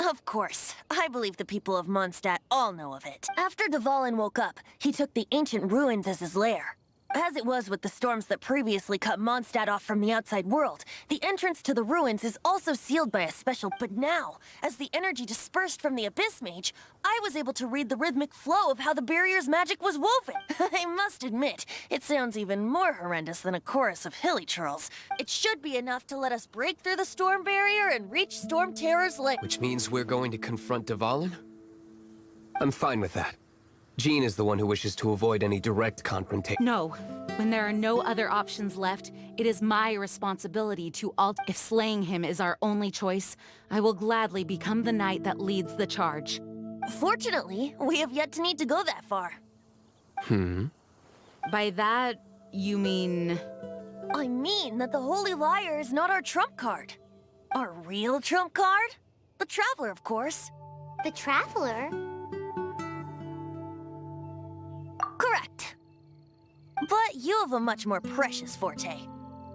Of course. I believe the people of Mondstadt all know of it. After Dvalin woke up, he took the ancient ruins as his lair. As it was with the storms that previously cut Mondstadt off from the outside world, the entrance to the ruins is also sealed by a special... But now, as the energy dispersed from the Abyss Mage, I was able to read the rhythmic flow of how the barrier's magic was woven. I must admit, it sounds even more horrendous than a chorus of hilly churls. It should be enough to let us break through the storm barrier and reach Storm Terror's lair. Which means we're going to confront Dvalin? I'm fine with that. Jean is the one who wishes to avoid any direct confrontation. No. When there are no other options left, it is my responsibility to If slaying him is our only choice, I will gladly become the knight that leads the charge. Fortunately, we have yet to need to go that far. By that, you mean... I mean that the Holy Liar is not our trump card. Our real trump card? The Traveler, of course. The Traveler? Correct. But you have a much more precious forte.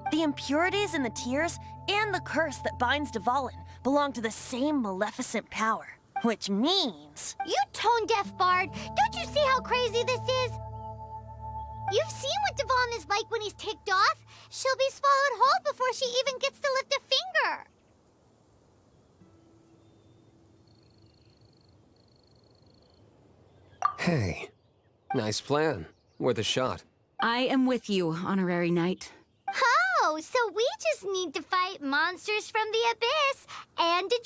The impurities in the tears and the curse that binds Dvalin belong to the same maleficent power. Which means... You tone-deaf bard! Don't you see how crazy this is? You've seen what Dvalin is like when he's ticked off. She'll be swallowed whole before she even gets to lift a finger. Hey, nice plan. Worth a shot. I am with you, Honorary Knight. Oh, so we just need to fight monsters from the Abyss and a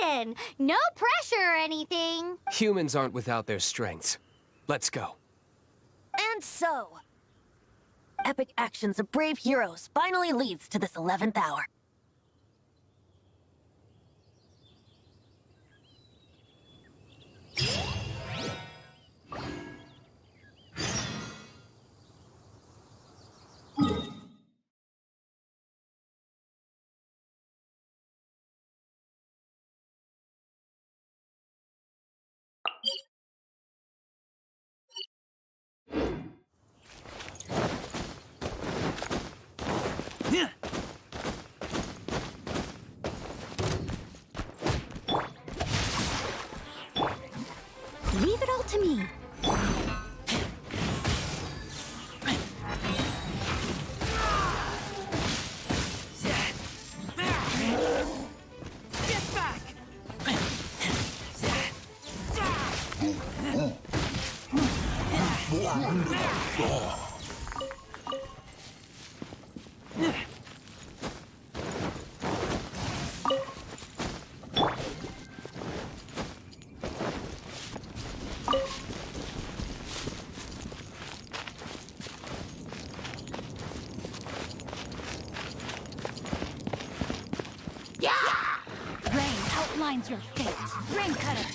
dragon. No pressure or anything. Humans aren't without their strengths. Let's go. And so... epic actions of brave heroes finally leads to this 11th hour. Leave it all to me. Get back! Rain outlines your fate. Rain Cutter.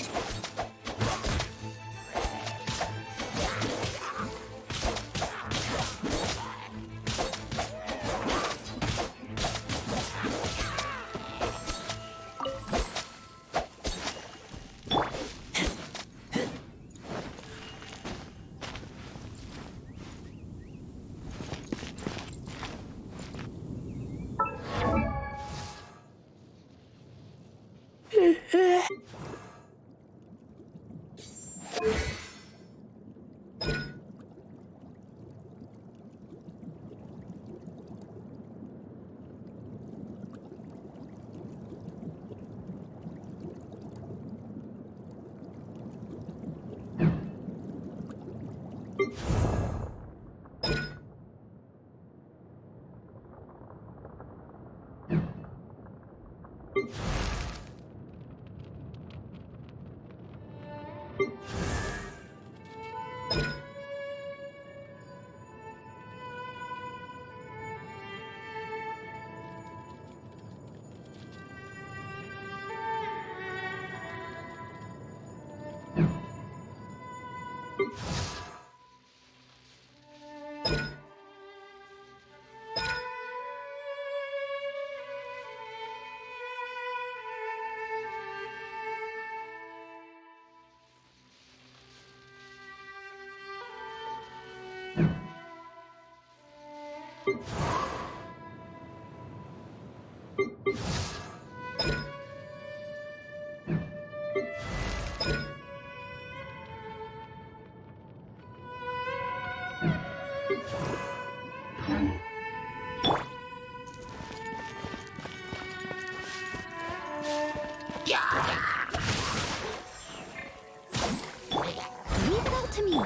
Leave it all to me.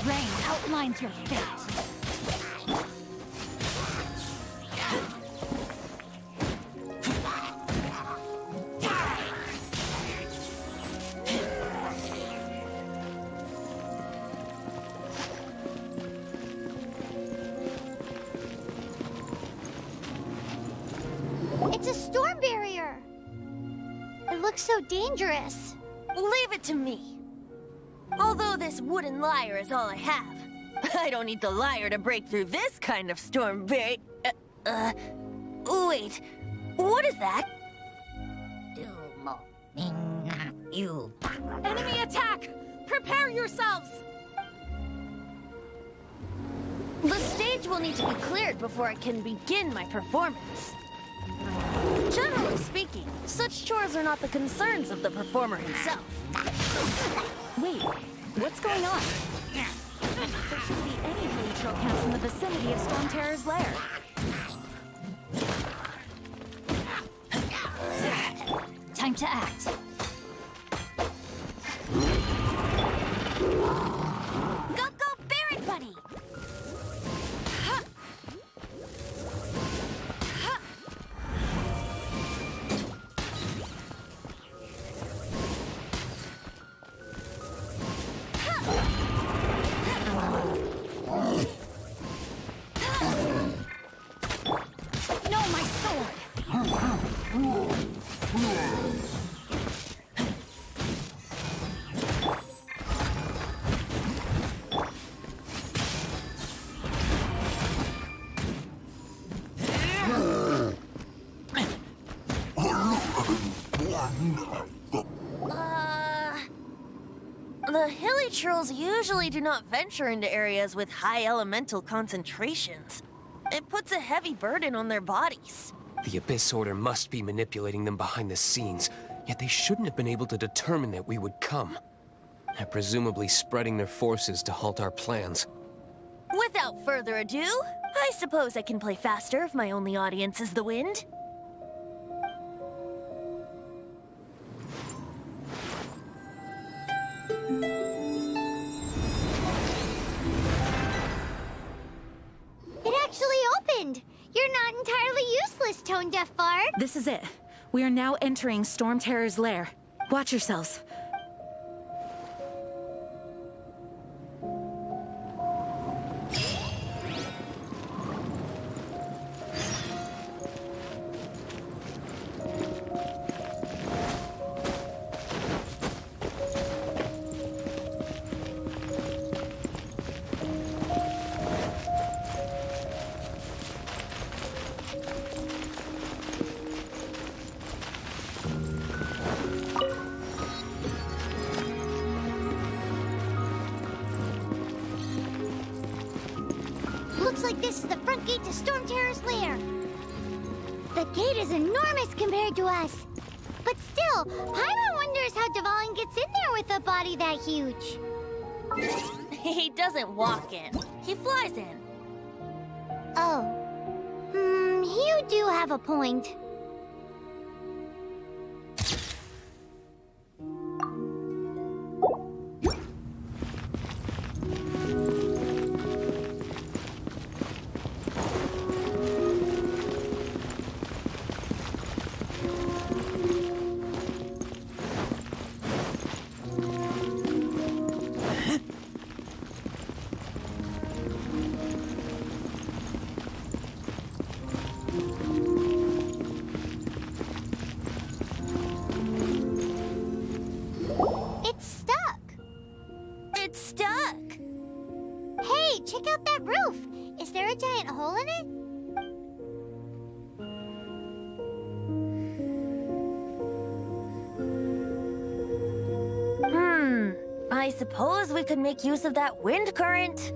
Rain outlines your fate. It's a storm barrier. It looks so dangerous. Leave it to me. Although this wooden lyre is all I have, I don't need the lyre to break through this kind of storm barrier. Wait, what is that? Enemy attack! Prepare yourselves! The stage will need to be cleared before I can begin my performance. Generally speaking, such chores are not the concerns of the performer himself. Wait, what's going on? the vicinity of Storm Terror's lair. Time to act. Go, go, Barret Bunny! No, my sword! The hilly trolls usually do not venture into areas with high elemental concentrations. It puts a heavy burden on their bodies. The Abyss Order must be manipulating them behind the scenes, yet they shouldn't have been able to determine that we would come. They're presumably spreading their forces to halt our plans. Without further ado, I suppose I can play faster if my only audience is the wind. It actually opened! You're not entirely useless, Tone Deaf Bard. This is it. We are now entering Storm Terror's lair. Watch yourselves. Looks like this is the front gate to Storm Terror's lair. The gate is enormous compared to us. But still, Paimon wonders how Dvalin gets in there with a body that huge. He doesn't walk in. He flies in. Oh. You do have a point. It's stuck. It's stuck. Hey, check out that roof. Is there a giant hole in it? I suppose we could make use of that wind current.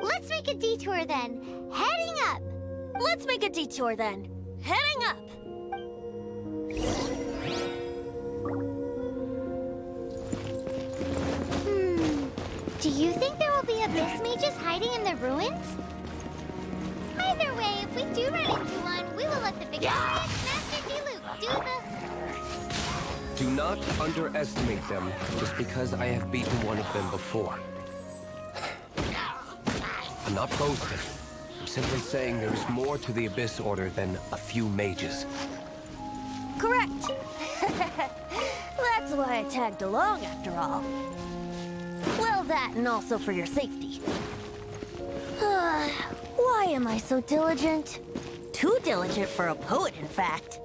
Let's make a detour then. Heading up. Let's make a detour then. Heading up. Do you think there will be abyss mages hiding in the ruins? Either way, if we do run into one, we will let the victorious Master Diluc do the... Do not underestimate them just because I have beaten one of them before. I'm not boasting. I'm simply saying there is more to the Abyss Order than a few mages. Correct. That's why I tagged along after all. Well, that and also for your safety. Why am I so diligent? Too diligent for a poet, in fact.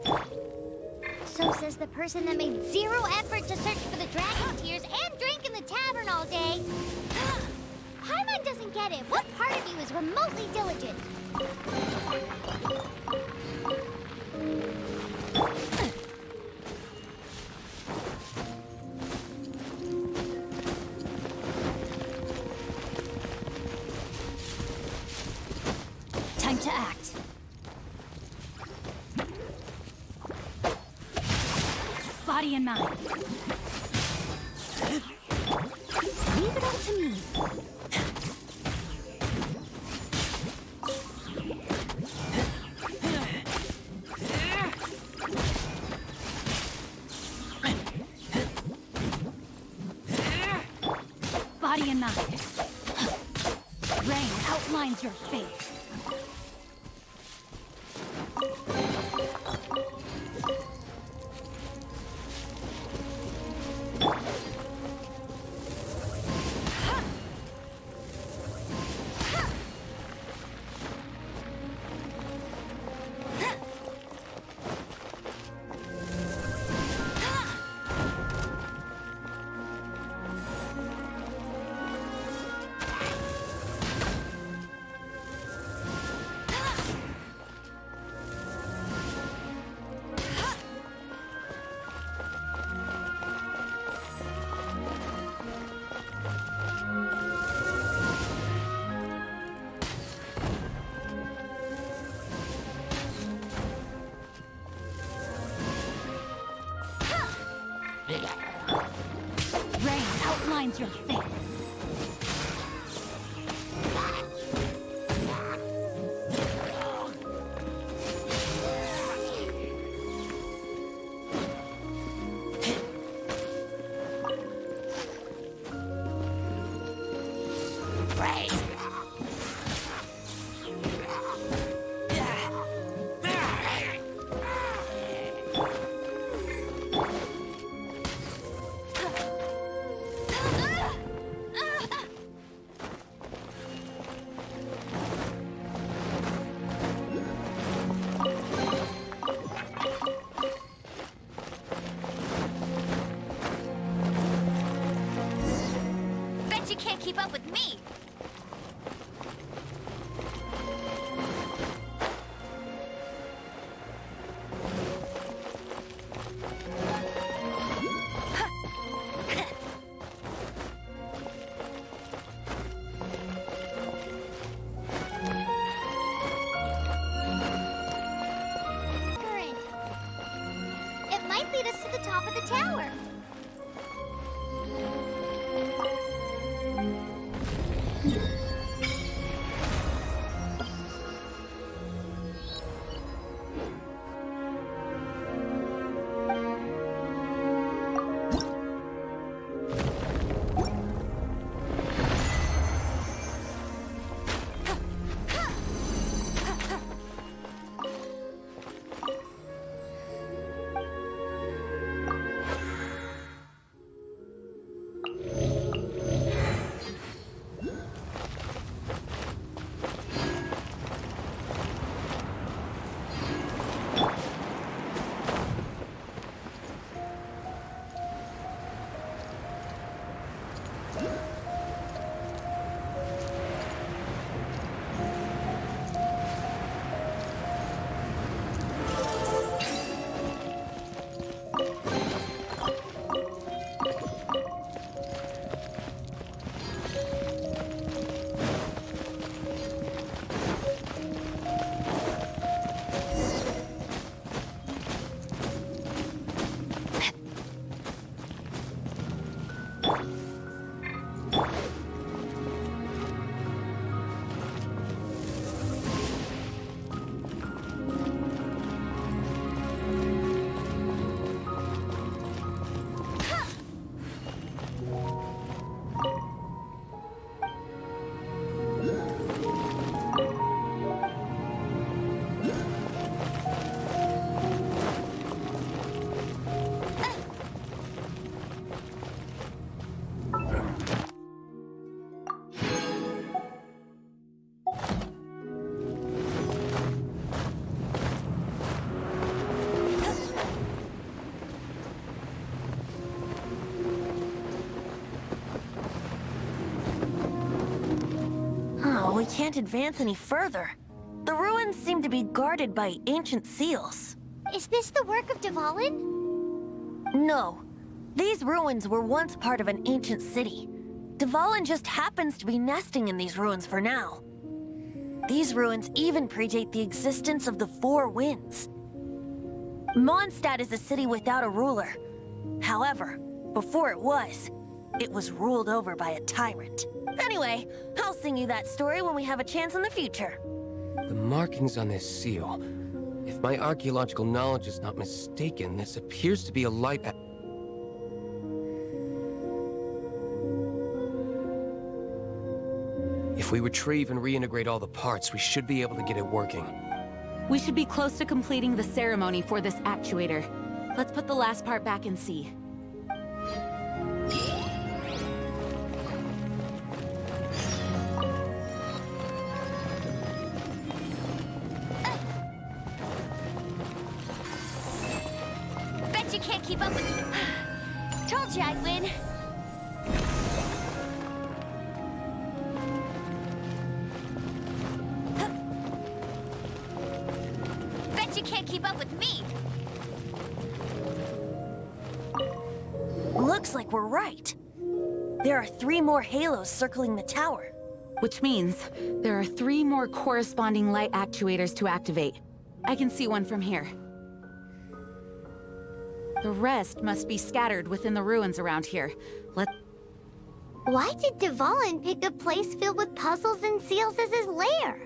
So says the person that made zero effort to search for the dragon tears and drank in the tavern all day. Paimon doesn't get it. What part of you is remotely diligent? Time to act. Body and mind. Leave it all to me. denied. Rain outlines your fate. Rain outlines your fate. Bet you can't keep up with me. Current. It might lead us to the top of the tower. We can't advance any further. The ruins seem to be guarded by ancient seals. Is this the work of Dvalin? No. These ruins were once part of an ancient city. Dvalin just happens to be nesting in these ruins for now. These ruins even predate the existence of the Four Winds. Mondstadt is a city without a ruler. However, before it was ruled over by a tyrant. Anyway, I'll sing you that story when we have a chance in the future. The markings on this seal. If my archaeological knowledge is not mistaken, this appears to be a light. If we retrieve and reintegrate all the parts, we should be able to get it working. We should be close to completing the ceremony for this actuator. Let's put the last part back and see. Bet you can't keep up with me. Told you I'd win. Bet you can't keep up with me. Looks like we're right. There are 3 more halos circling the tower. Which means there are 3 more corresponding light actuators to activate. I can see one from here. The rest must be scattered within the ruins around here. Why did Dvalin pick a place filled with puzzles and seals as his lair?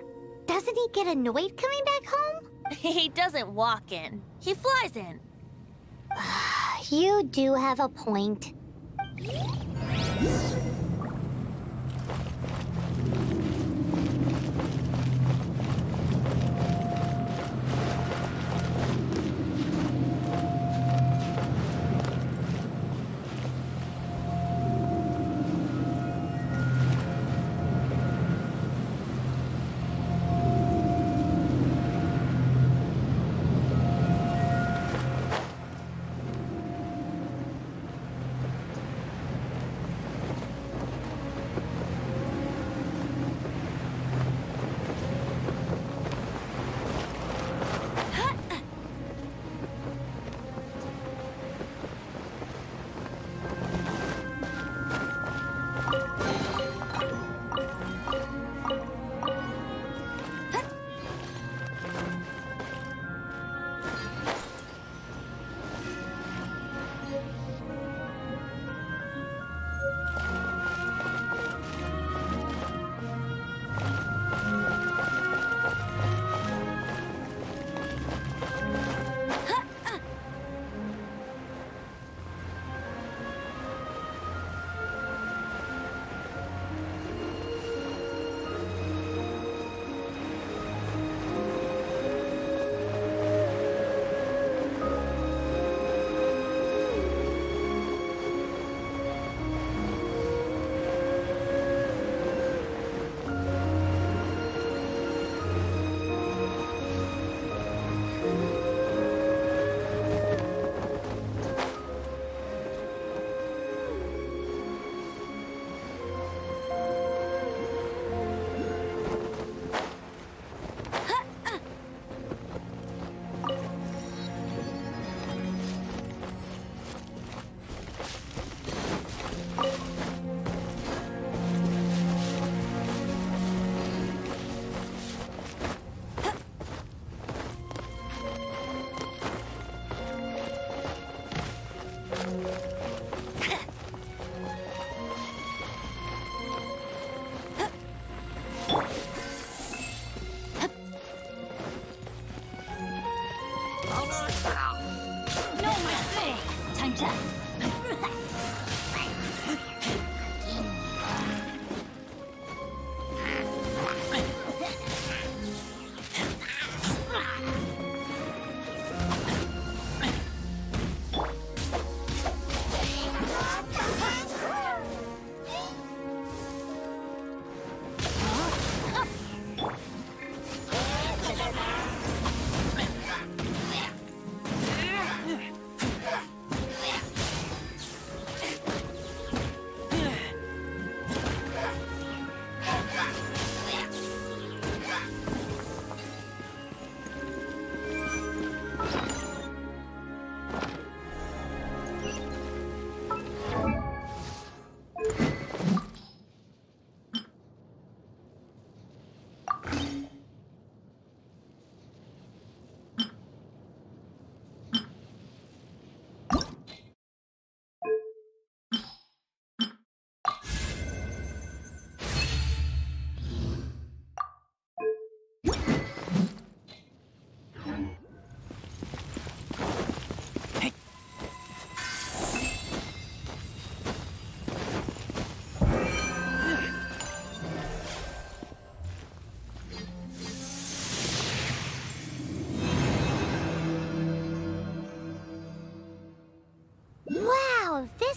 Doesn't he get annoyed coming back home? He doesn't walk in. He flies in. You do have a point.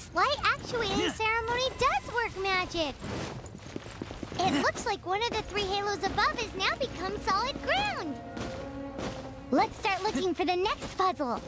This light actuating ceremony does work magic! It looks like one of the 3 halos above has now become solid ground! Let's start looking for the next puzzle!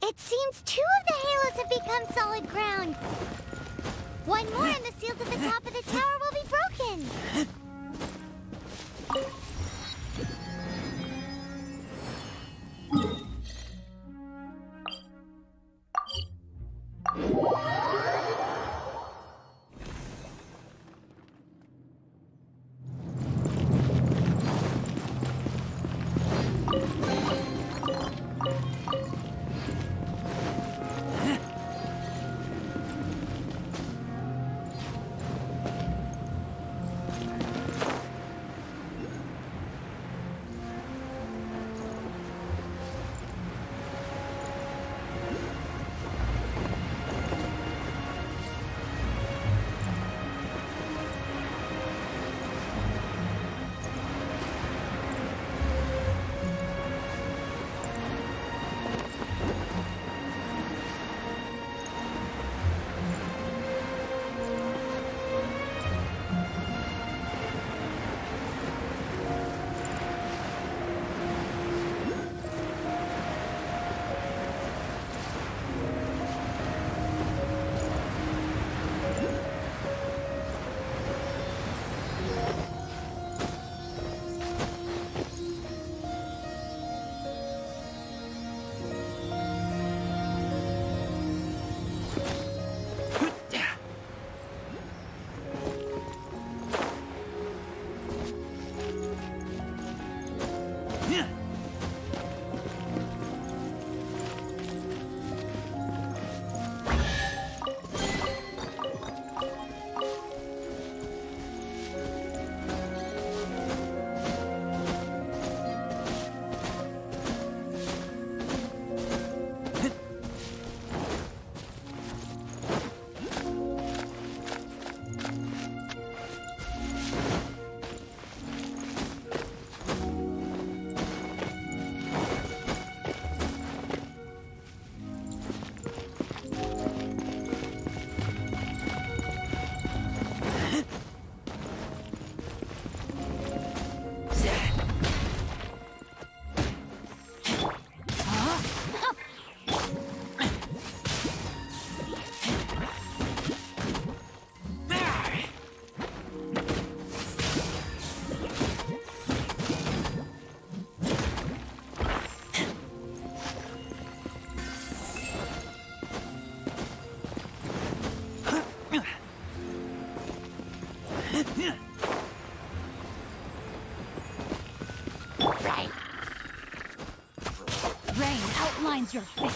It seems 2 of the halos have become solid ground. One more and the seals at the top of the tower will be broken. Rain outlines your fate.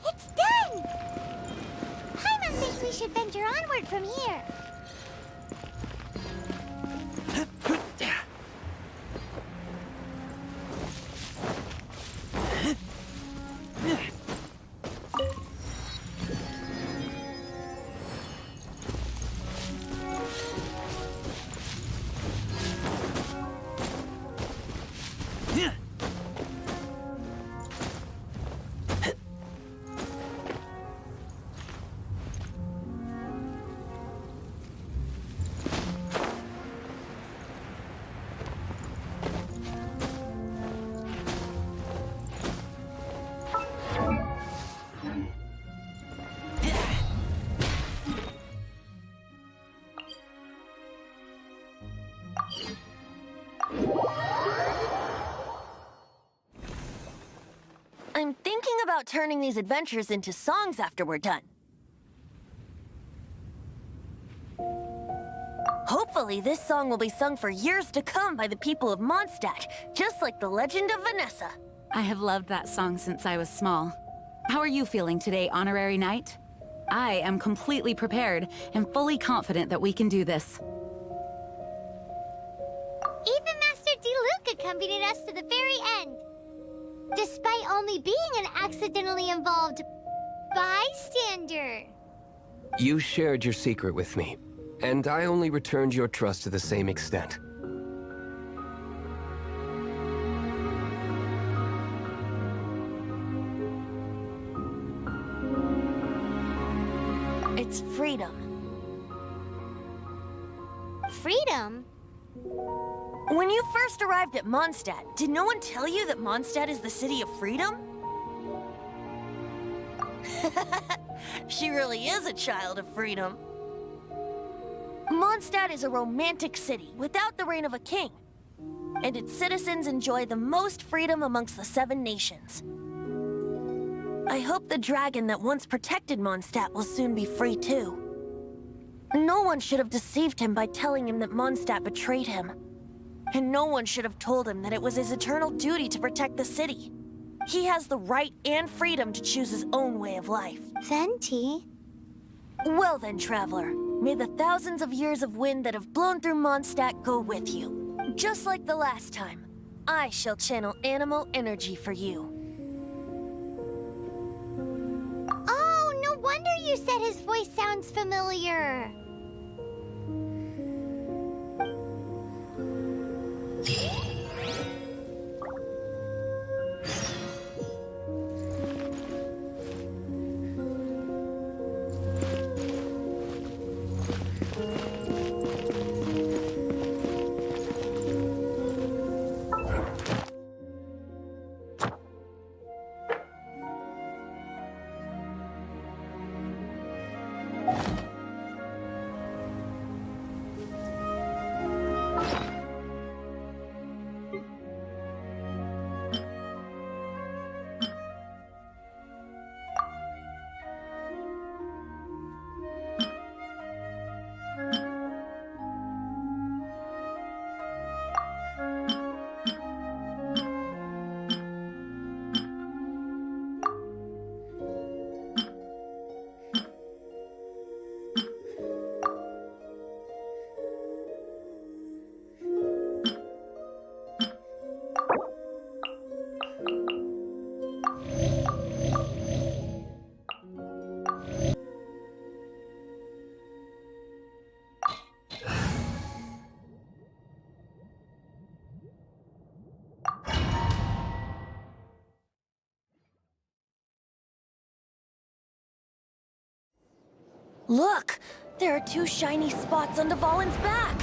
It's done! Paimon thinks we should venture onward from here. I'm thinking about turning these adventures into songs after we're done. Hopefully, this song will be sung for years to come by the people of Mondstadt, just like the legend of Vanessa. I have loved that song since I was small. How are you feeling today, Honorary Knight? I am completely prepared and fully confident that we can do this. Even Master Diluc accompanied us to the very end. Despite only being an accidentally involved bystander. You shared your secret with me, and I only returned your trust to the same extent. It's freedom. Freedom? When you first arrived at Mondstadt, did no one tell you that Mondstadt is the city of freedom? She really is a child of freedom. Mondstadt is a romantic city without the reign of a king, and its citizens enjoy the most freedom amongst the 7 nations. I hope the dragon that once protected Mondstadt will soon be free too. No one should have deceived him by telling him that Mondstadt betrayed him. And no one should have told him that it was his eternal duty to protect the city. He has the right and freedom to choose his own way of life. Venti? Well then, traveler, may the thousands of years of wind that have blown through Mondstadt go with you. Just like the last time, I shall channel animal energy for you. Oh, no wonder you said his voice sounds familiar. Look! There are two shiny spots on Dvalin's back!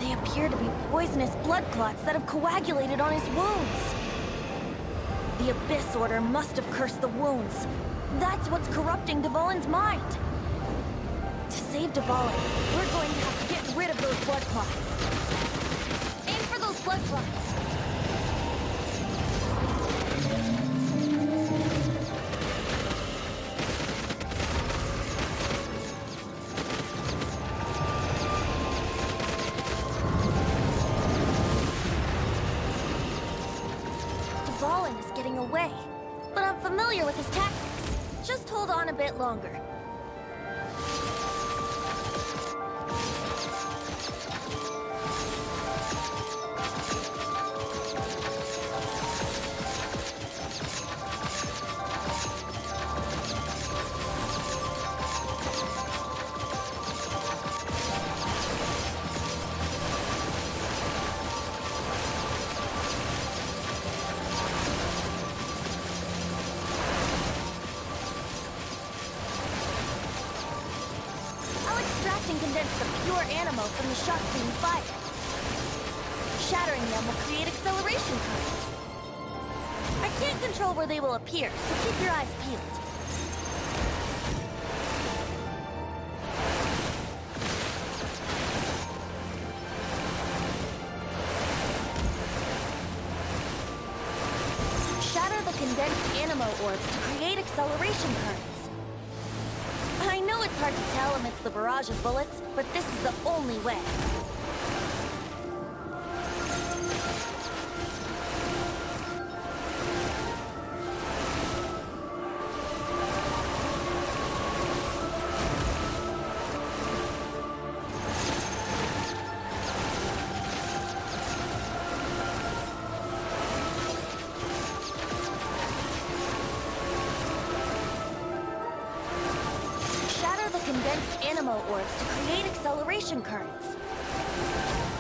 They appear to be poisonous blood clots that have coagulated on his wounds. The Abyss Order must have cursed the wounds. That's what's corrupting Dvalin's mind. To save Dvalin, we're going to have to get rid of those blood clots. Aim for those blood clots! Dvalin is getting away, but I'm familiar with his tactics. Just hold on a bit longer. And condense the pure animo from the shots being fired. Shattering them will create acceleration currents. I can't control where they will appear, so keep your eyes peeled. Shatter the condensed animo orbs to create acceleration currents. I know it's hard to tell amidst the barrage of bullets, but this is the only way. Condensed animo orbs to create acceleration currents.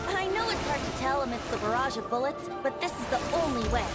I know it's hard to tell amidst the barrage of bullets, but this is the only way.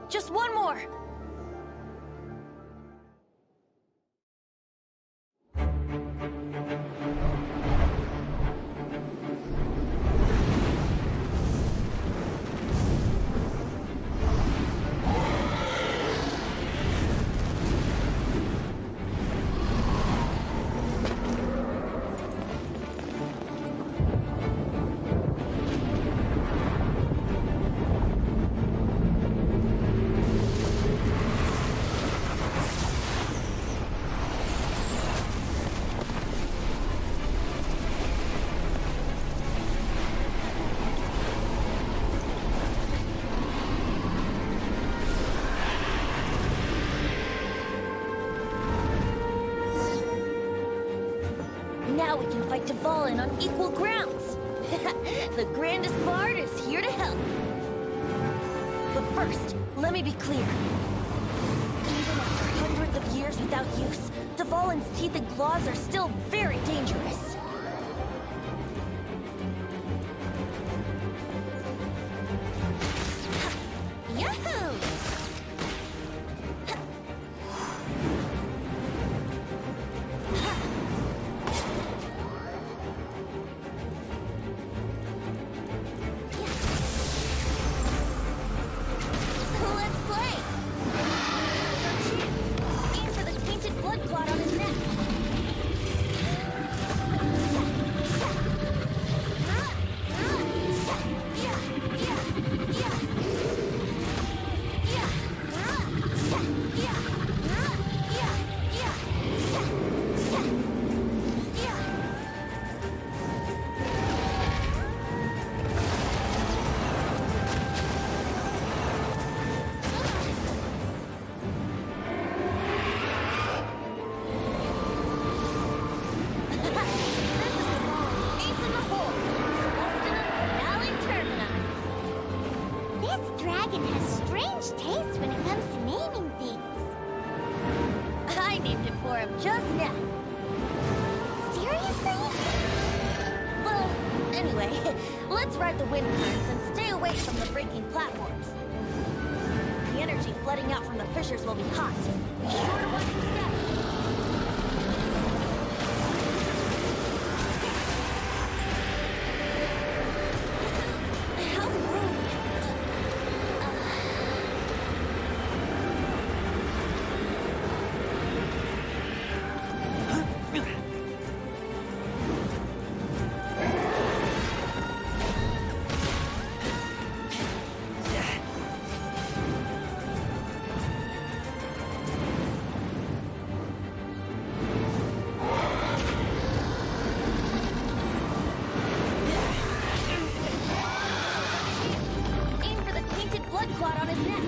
Just one more. Now we can fight Dvalin on equal grounds. The grandest bard is here to help. But first, let me be clear. Even after hundreds of years without use, Dvalin's teeth and claws are still very dangerous. Yahoo! Let's play! Aim for the tainted blood clot on his neck. This dragon has strange taste when it comes to naming things. I named it for him just now. Seriously? Well, anyway, let's ride the wind currents and stay away from the breaking platforms. The energy flooding out from the fissures will be hot. Be sure to watch your step. How rude. Aim for the tainted blood clot on his neck.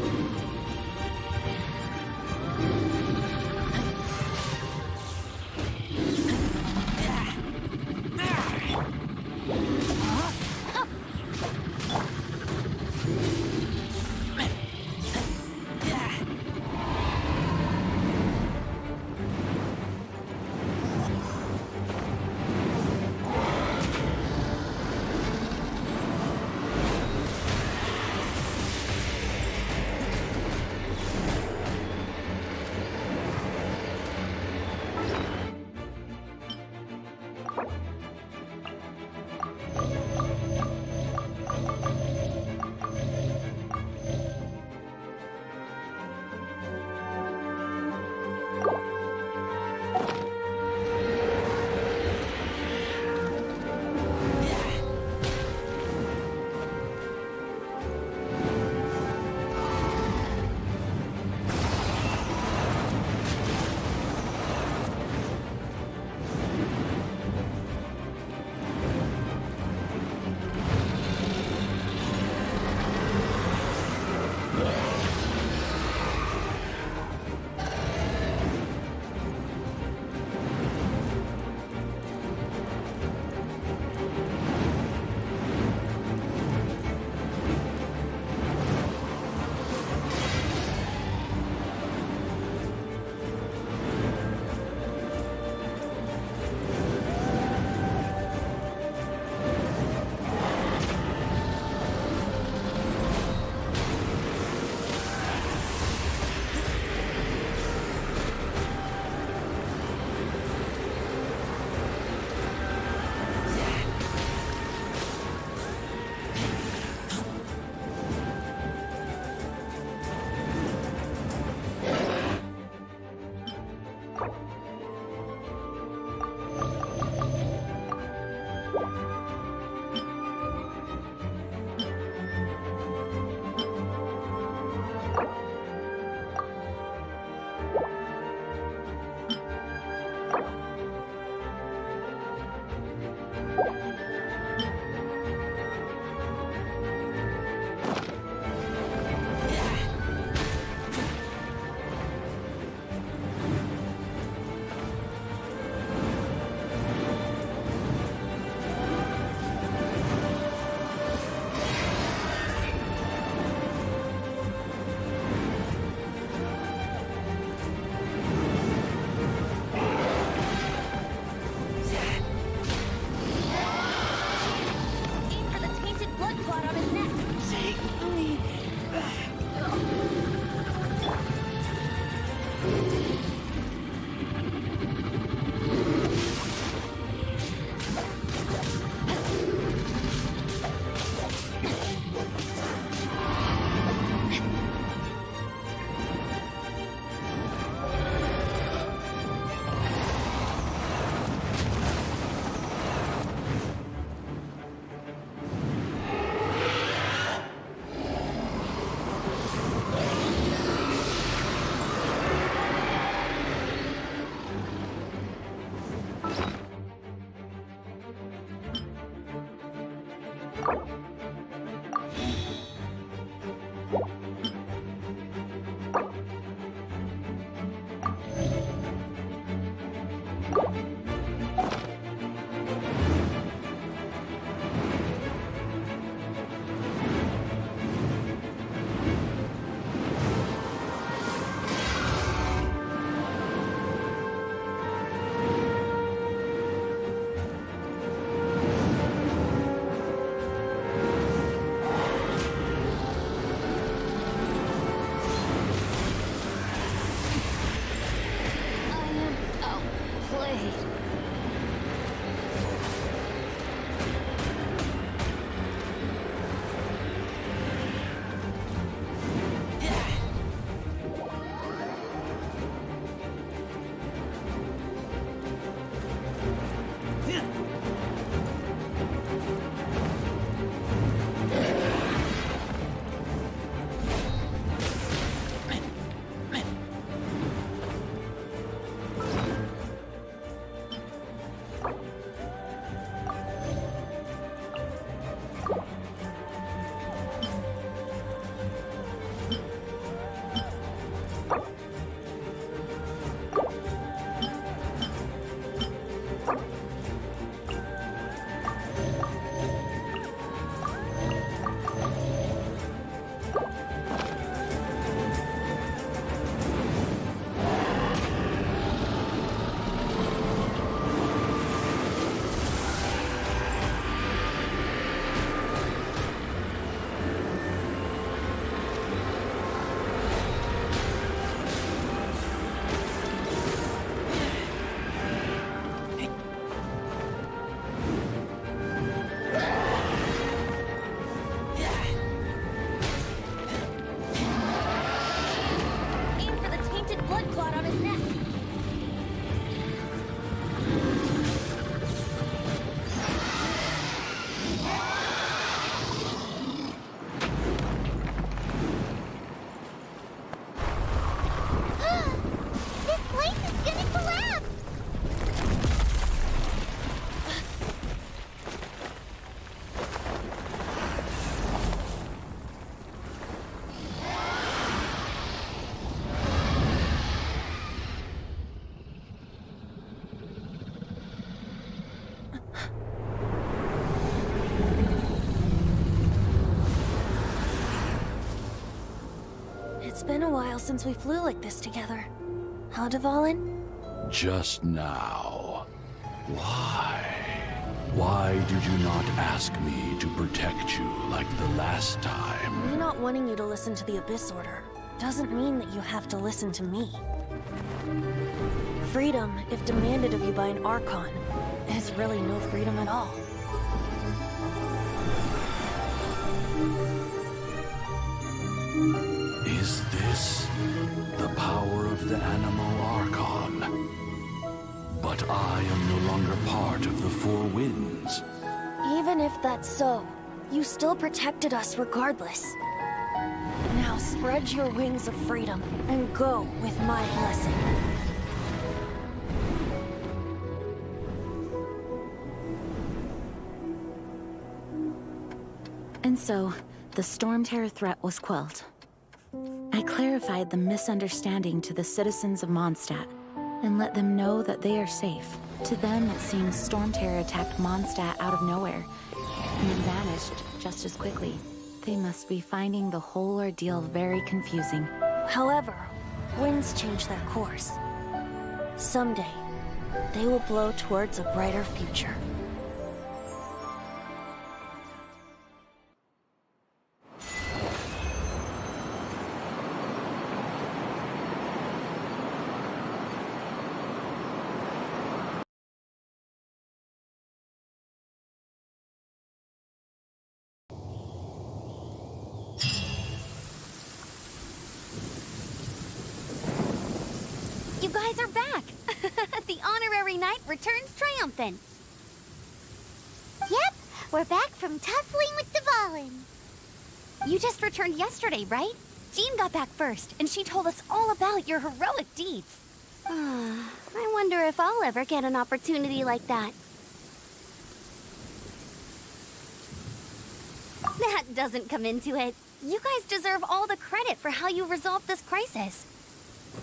It's been a while since we flew like this together. Huh, Dvalin? Just now. Why? Why did you not ask me to protect you like the last time? Me not wanting you to listen to the Abyss Order doesn't mean that you have to listen to me. Freedom, if demanded of you by an Archon, is really no freedom at all. Is this the power of the Animal Archon? But I am no longer part of the Four Winds. Even if that's so, you still protected us regardless. Now spread your wings of freedom and go with my blessing. And so, the Storm Terror threat was quelled. I clarified the misunderstanding to the citizens of Mondstadt, and let them know that they are safe. To them, it seems Storm Terror attacked Mondstadt out of nowhere, and then vanished just as quickly. They must be finding the whole ordeal very confusing. However, winds change their course. Someday, they will blow towards a brighter future. You guys are back! The honorary knight returns triumphant. Yep, we're back from tussling with Dvalin. You just returned yesterday, right? Jean got back first, and she told us all about your heroic deeds. I wonder if I'll ever get an opportunity like that. That doesn't come into it. You guys deserve all the credit for how you resolved this crisis.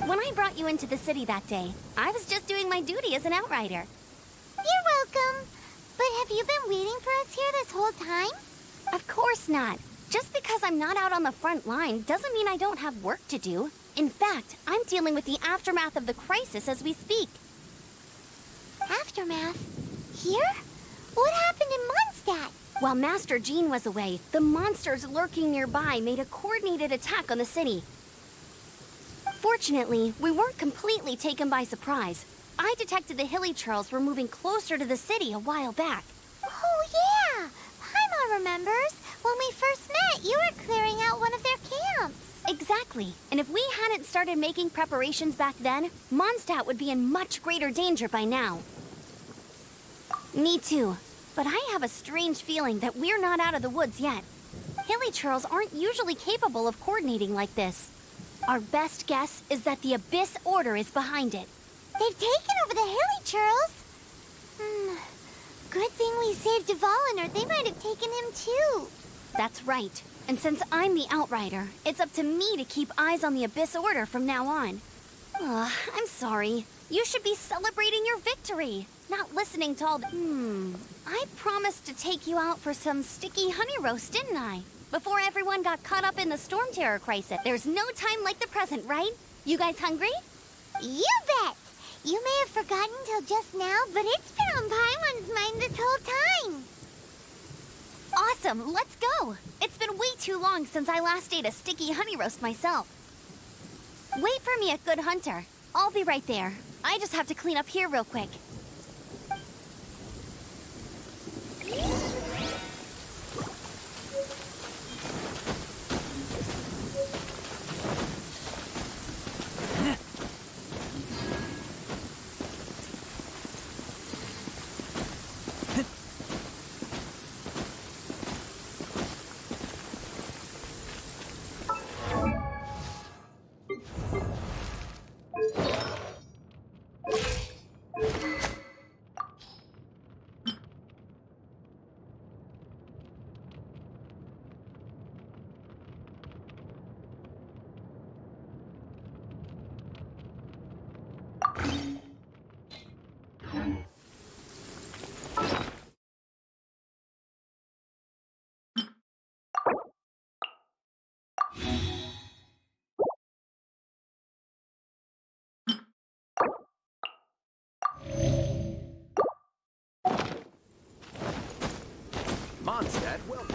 When I brought you into the city that day, I was just doing my duty as an outrider. You're welcome. But have you been waiting for us here this whole time? Of course not. Just because I'm not out on the front line doesn't mean I don't have work to do. In fact, I'm dealing with the aftermath of the crisis as we speak. Aftermath? Here? What happened in Mondstadt? While Master Jean was away, the monsters lurking nearby made a coordinated attack on the city. Fortunately, we weren't completely taken by surprise. I detected the Hilly Churls were moving closer to the city a while back. Oh, yeah! Paimon remembers. When we first met, you were clearing out one of their camps. Exactly. And if we hadn't started making preparations back then, Mondstadt would be in much greater danger by now. Me too. But I have a strange feeling that we're not out of the woods yet. Hilly Churls aren't usually capable of coordinating like this. Our best guess is that the Abyss Order is behind it. They've taken over the Hilly Churls? Good thing we saved Dvalin, or they might have taken him too. That's right. And since I'm the Outrider, it's up to me to keep eyes on the Abyss Order from now on. I'm sorry. You should be celebrating your victory, not listening to all the... I promised to take you out for some sticky honey roast, didn't I? Before everyone got caught up in the Storm Terror crisis. There's no time like the present, right? You guys hungry? You bet! You may have forgotten till just now, but it's been on Paimon's mind this whole time. Awesome, let's go! It's been way too long since I last ate a sticky honey roast myself. Wait for me at Good Hunter. I'll be right there. I just have to clean up here real quick. Mondstadt, welcome.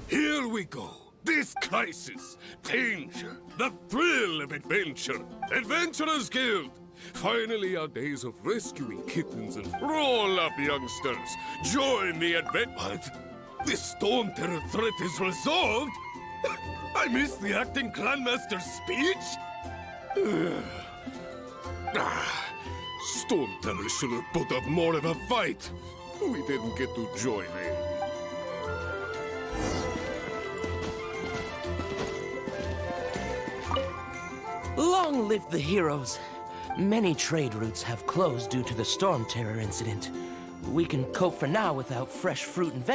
Here we go. This crisis, danger, the thrill of adventure. Adventurers Guild. Finally, our days of rescuing kittens and roll up, youngsters. Join the What? This Storm Terror threat is resolved? I missed the acting Clanmaster's speech? Storm Terror should have put up more of a fight. We didn't get to join in. Long live the heroes. Many trade routes have closed due to the Storm Terror incident. We can cope for now without fresh fruit and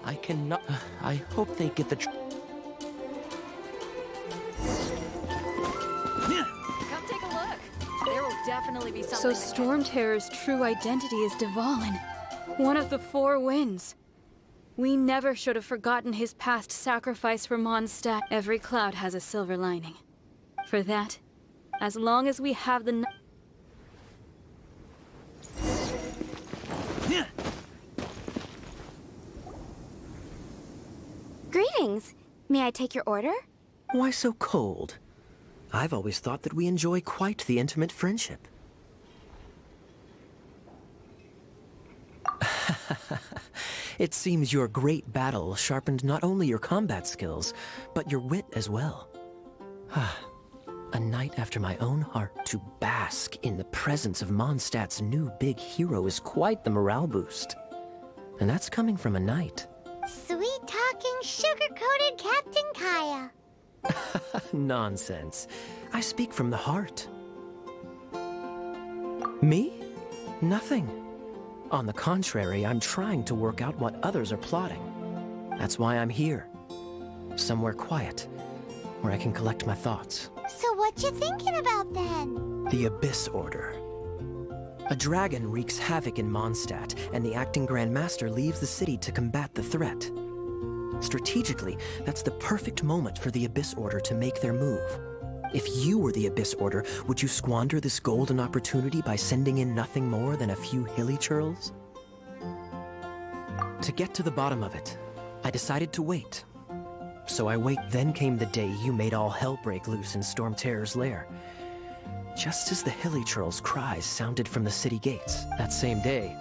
I cannot... I hope they get the... Come take a look. There will definitely be something... So Storm Terror's true identity is Dvalin, one of the Four Winds. We never should have forgotten his past sacrifice for Mondstadt. Every cloud has a silver lining. For that, as long as we have the... Greetings. May I take your order? Why so cold? I've always thought that we enjoy quite the intimate friendship. It seems your great battle sharpened not only your combat skills, but your wit as well. A night after my own heart to bask in the presence of Mondstadt's new big hero is quite the morale boost. And that's coming from a knight. Sweet-talking, sugar-coated Captain Kaya. Nonsense. I speak from the heart. Me? Nothing. On the contrary, I'm trying to work out what others are plotting. That's why I'm here. Somewhere quiet, where I can collect my thoughts. So what you thinking about then? The Abyss Order. A dragon wreaks havoc in Mondstadt, and the acting Grand Master leaves the city to combat the threat. Strategically, that's the perfect moment for the Abyss Order to make their move. If you were the Abyss Order, would you squander this golden opportunity by sending in nothing more than a few hilly churls? To get to the bottom of it, I decided to wait. So I wait, then came the day you made all hell break loose in Storm Terror's lair. Just as the hilly churls' cries sounded from the city gates, that same day,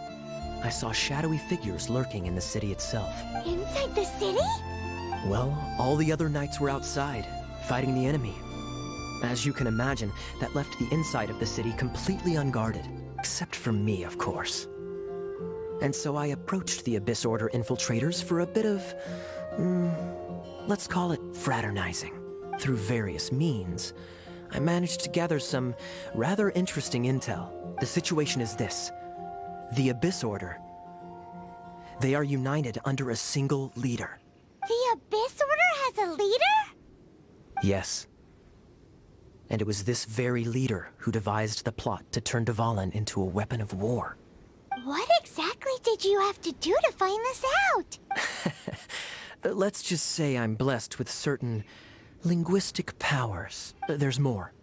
I saw shadowy figures lurking in the city itself. Inside the city? Well, all the other knights were outside, fighting the enemy. As you can imagine, that left the inside of the city completely unguarded. Except for me, of course. And so I approached the Abyss Order infiltrators for a bit of... let's call it fraternizing. Through various means, I managed to gather some rather interesting intel. The situation is this. The Abyss Order. They are united under a single leader. The Abyss Order has a leader? Yes. And it was this very leader who devised the plot to turn Dvalin into a weapon of war. What exactly did you have to do to find this out? Let's just say I'm blessed with certain linguistic powers. There's more.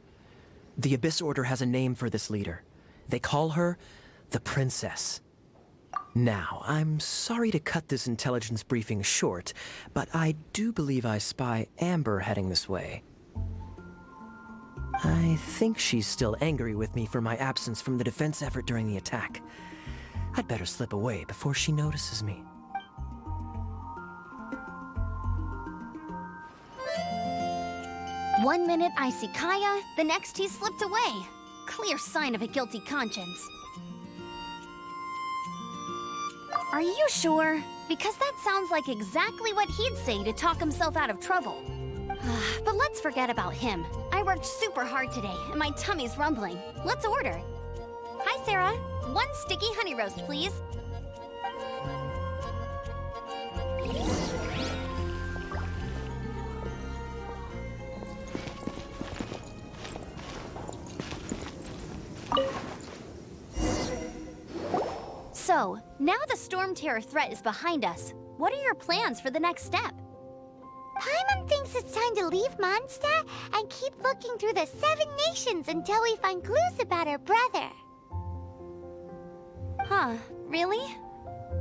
The Abyss Order has a name for this leader. They call her the Princess. Now, I'm sorry to cut this intelligence briefing short, but I do believe I spy Amber heading this way. I think she's still angry with me for my absence from the defense effort during the attack. I'd better slip away before she notices me. One minute I see Kaya, the next he slipped away. Clear sign of a guilty conscience. Are you sure? Because that sounds like exactly what he'd say to talk himself out of trouble. But let's forget about him. I worked super hard today, and my tummy's rumbling. Let's order. Hi, Sarah. One sticky honey roast, please. So, now the Storm Terror threat is behind us. What are your plans for the next step? Paimon thinks it's time to leave Mondstadt and keep looking through the 7 nations until we find clues about her brother. Huh, really?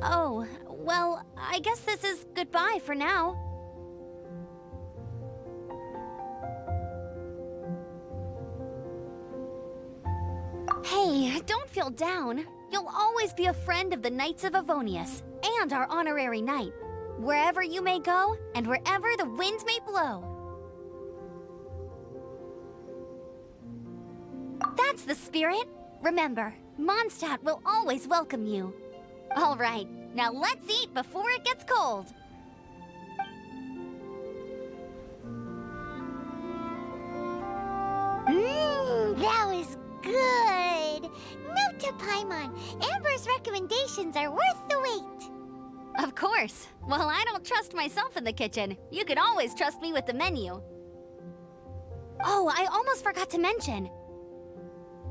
Oh, well, I guess this is goodbye for now. Hey, don't feel down. You'll always be a friend of the Knights of Avonius, and our honorary knight. Wherever you may go, and wherever the wind may blow. That's the spirit. Remember, Mondstadt will always welcome you. All right, now let's eat before it gets cold. That was good. Note to Paimon, Amber's recommendations are worth the wait. Of course. Well, I don't trust myself in the kitchen. You can always trust me with the menu. Oh, I almost forgot to mention.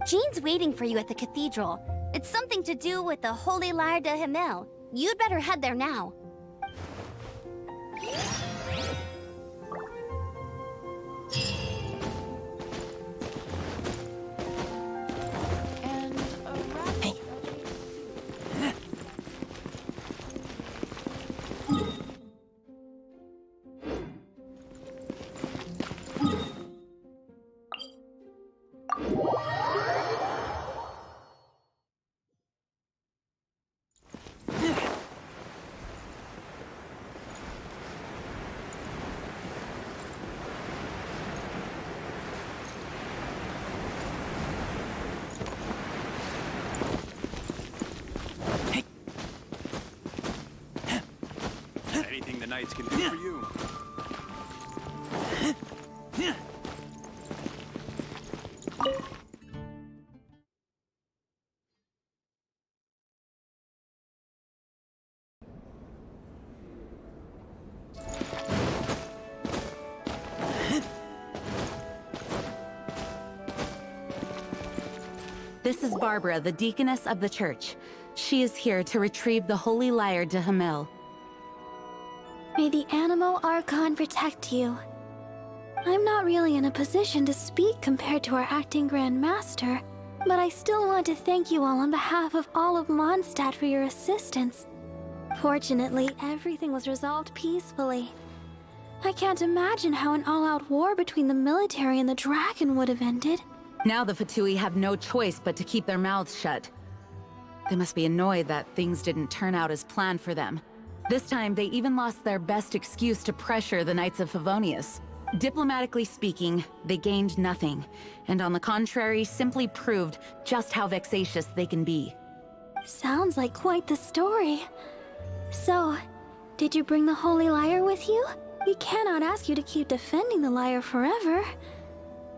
Jean's waiting for you at the cathedral. It's something to do with the Holy Lyre de Himmel. You'd better head there now. Anything the Knights can do for you. This is Barbara, the deaconess of the church. She is here to retrieve the holy lyre to Hamil. May the Animo Archon protect you. I'm not really in a position to speak compared to our acting Grand Master, but I still want to thank you all on behalf of all of Mondstadt for your assistance. Fortunately, everything was resolved peacefully. I can't imagine how an all-out war between the military and the dragon would have ended. Now the Fatui have no choice but to keep their mouths shut. They must be annoyed that things didn't turn out as planned for them. This time, they even lost their best excuse to pressure the Knights of Favonius. Diplomatically speaking, they gained nothing, and on the contrary, simply proved just how vexatious they can be. Sounds like quite the story. So, did you bring the holy lyre with you? We cannot ask you to keep defending the lyre forever.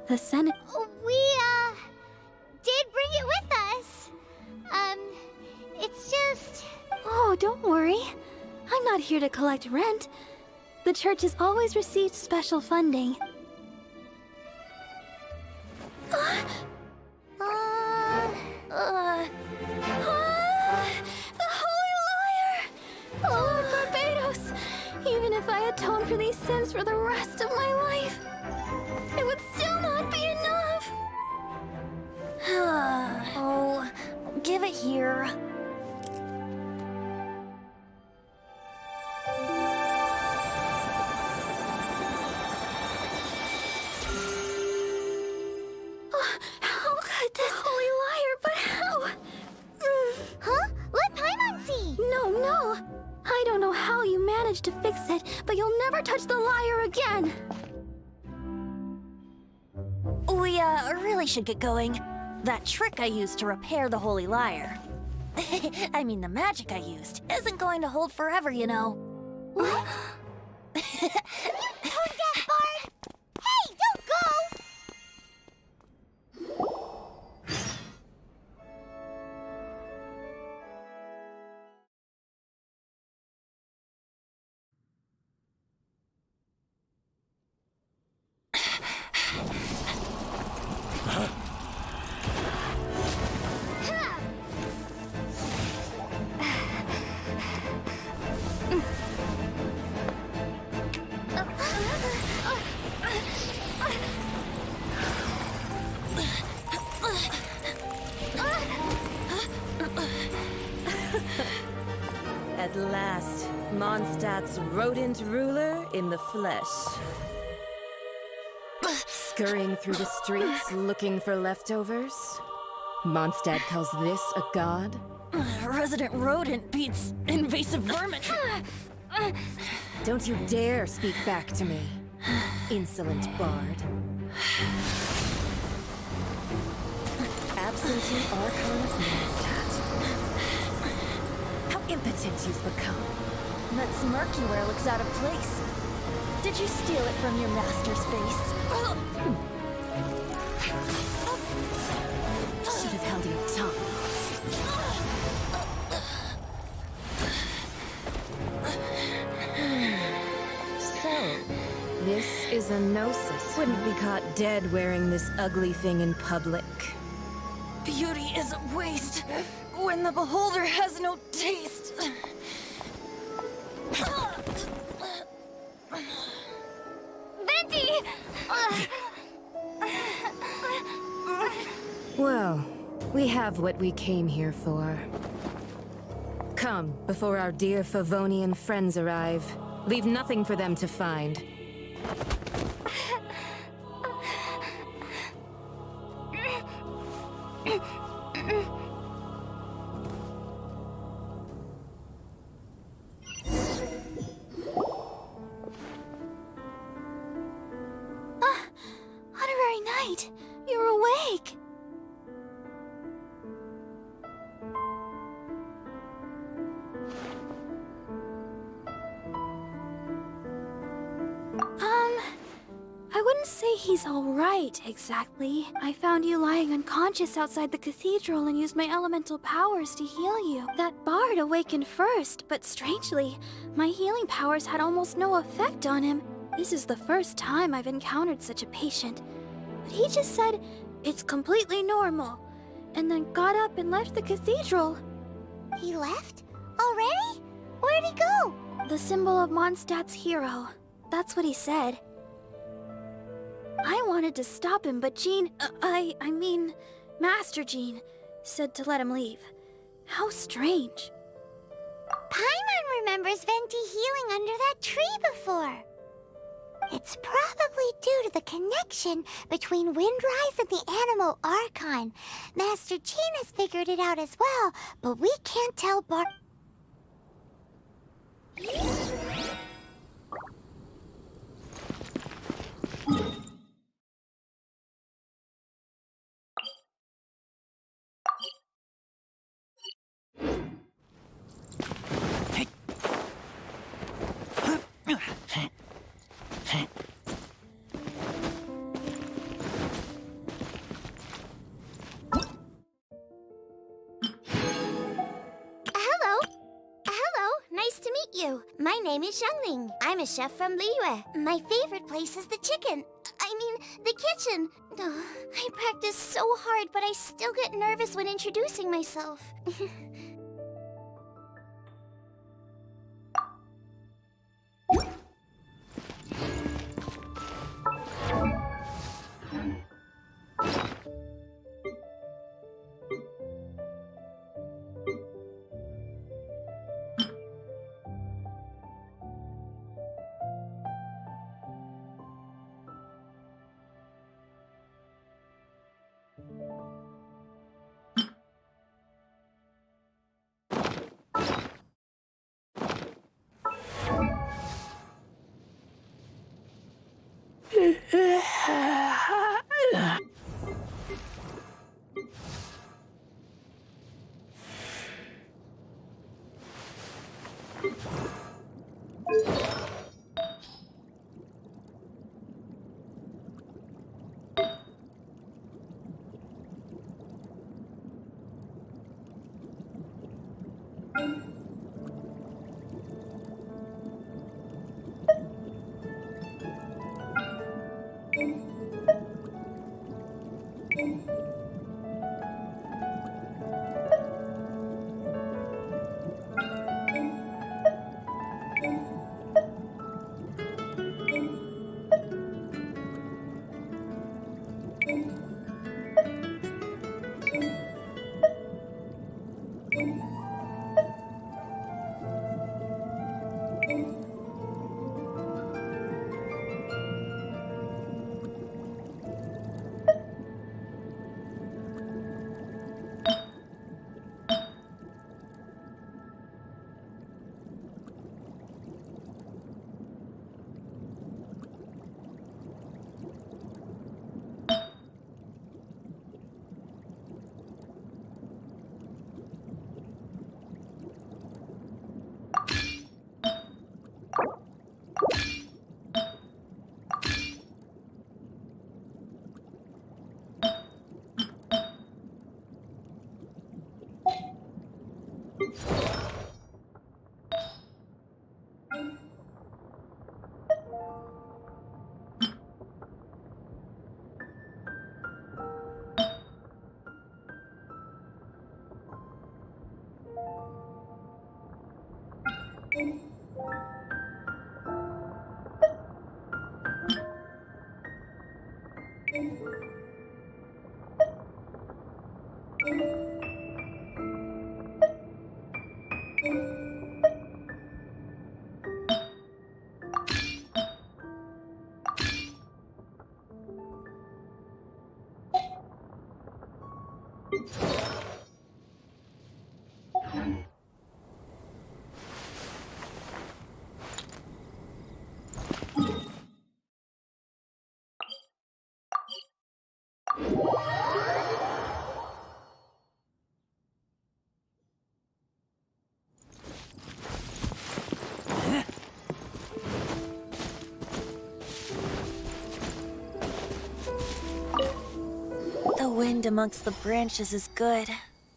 The Senate... We, did bring it with us. It's just... Oh, don't worry. I'm not here to collect rent. The church has always received special funding. The Holy Lyre! Lord Barbados! Even if I atone for these sins for the rest of my life, it would still not be enough! Oh, give it here. How could this holy lyre, but how? Huh? Let Paimon see! No. I don't know how you managed to fix it, but you'll never touch the lyre again! We, really should get going. That trick I used to repair the holy lyre. I mean, the magic I used isn't going to hold forever, you know. What? You tone deaf, Bard! Hey, don't go! At last, Mondstadt's rodent ruler in the flesh. Scurrying through the streets looking for leftovers? Mondstadt calls this a god? Resident rodent beats invasive vermin. Don't you dare speak back to me, insolent bard. Absentee Archon of Mondstadt. How impotent you've become. That smirk you wear looks out of place. Did you steal it from your master's face? Should have held your tongue. So, this is a gnosis. Wouldn't be caught dead wearing this ugly thing in public. Beauty is a waste when the beholder has no taste. Venti! Well, we have what we came here for. Come, before our dear Favonian friends arrive. Leave nothing for them to find. Honorary Knight, you're awake! I wouldn't say he's alright, exactly. I found you lying unconscious outside the cathedral and used my elemental powers to heal you. That bard awakened first, but strangely, my healing powers had almost no effect on him. This is the first time I've encountered such a patient. But he just said, it's completely normal. and then got up and left the cathedral. He left? Already? Where'd he go? The symbol of Mondstadt's hero. That's what he said. I wanted to stop him, but Jean, I mean, Master Jean, said to let him leave. How strange. Paimon remembers Venti healing under that tree before. It's probably due to the connection between Windrise and the Animo Archon. Master Jean has figured it out as well, but we can't tell Nice to meet you. My name is Xiangling. I'm a chef from Liyue. My favorite place is the the kitchen. I practice so hard, but I still get nervous when introducing myself. The wind amongst the branches is good.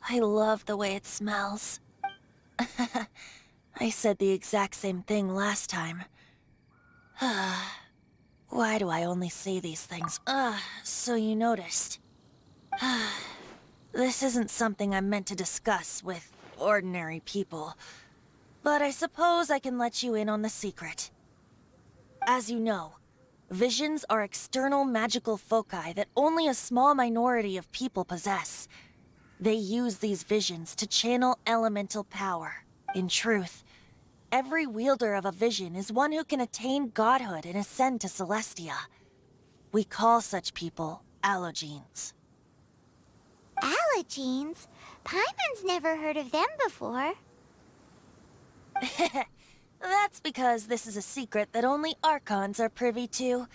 I love the way it smells. I said the exact same thing last time. Why do I only say these things? So you noticed. This isn't something I'm meant to discuss with ordinary people, but I suppose I can let you in on the secret. As you know, visions are external magical foci that only a small minority of people possess. They use these visions to channel elemental power. In truth, every wielder of a vision is one who can attain godhood and ascend to Celestia. We call such people allogenes. Allogenes? Paimon's never heard of them before. That's because this is a secret that only Archons are privy to.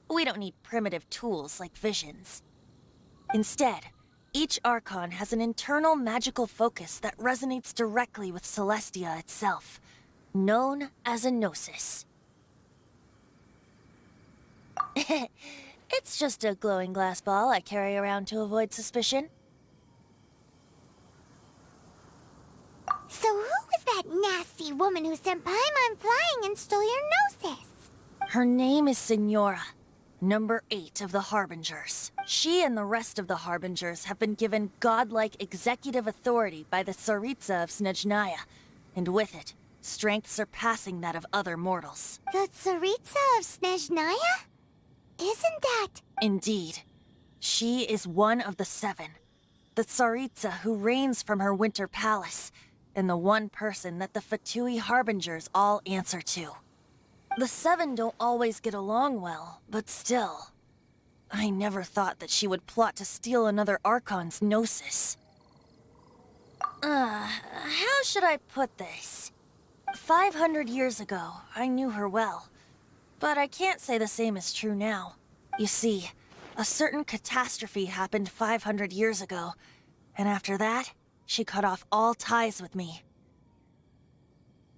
We don't need primitive tools like visions. Instead, each Archon has an internal magical focus that resonates directly with Celestia itself, known as a gnosis. It's just a glowing glass ball I carry around to avoid suspicion. So who was that nasty woman who sent Paimon flying and stole your gnosis? Her name is Signora, number 8 of the Harbingers. She and the rest of the Harbingers have been given godlike executive authority by the Tsaritsa of Snezhnaya, and with it, strength surpassing that of other mortals. The Tsaritsa of Snezhnaya? Isn't that... Indeed. She is one of the 7. The Tsaritsa who reigns from her winter palace, and the one person that the Fatui Harbingers all answer to. The 7 don't always get along well, but still. I never thought that she would plot to steal another Archon's gnosis. How should I put this? 500 years ago, I knew her well. But I can't say the same is true now. You see, a certain catastrophe happened 500 years ago, and after that, she cut off all ties with me.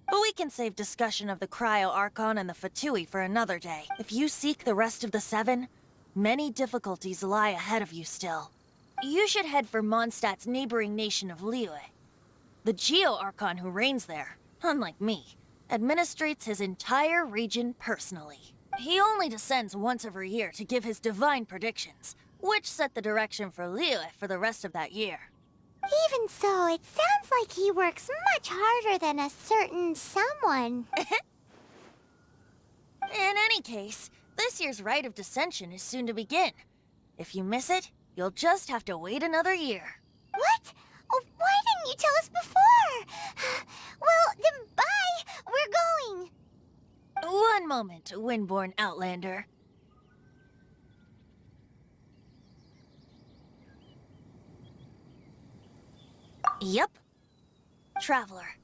But we can save discussion of the Cryo-Archon and the Fatui for another day. If you seek the rest of the 7, many difficulties lie ahead of you still. You should head for Mondstadt's neighboring nation of Liyue. The Geo-Archon who reigns there, unlike me, administrates his entire region personally. He only descends once every year to give his divine predictions, which set the direction for Liyue for the rest of that year. Even so, it sounds like he works much harder than a certain someone. In any case, this year's Rite of Descension is soon to begin. If you miss it, you'll just have to wait another year. What? Oh, why didn't you tell us before? Well, then bye! We're going! One moment, Windborn Outlander. Yep. Traveler,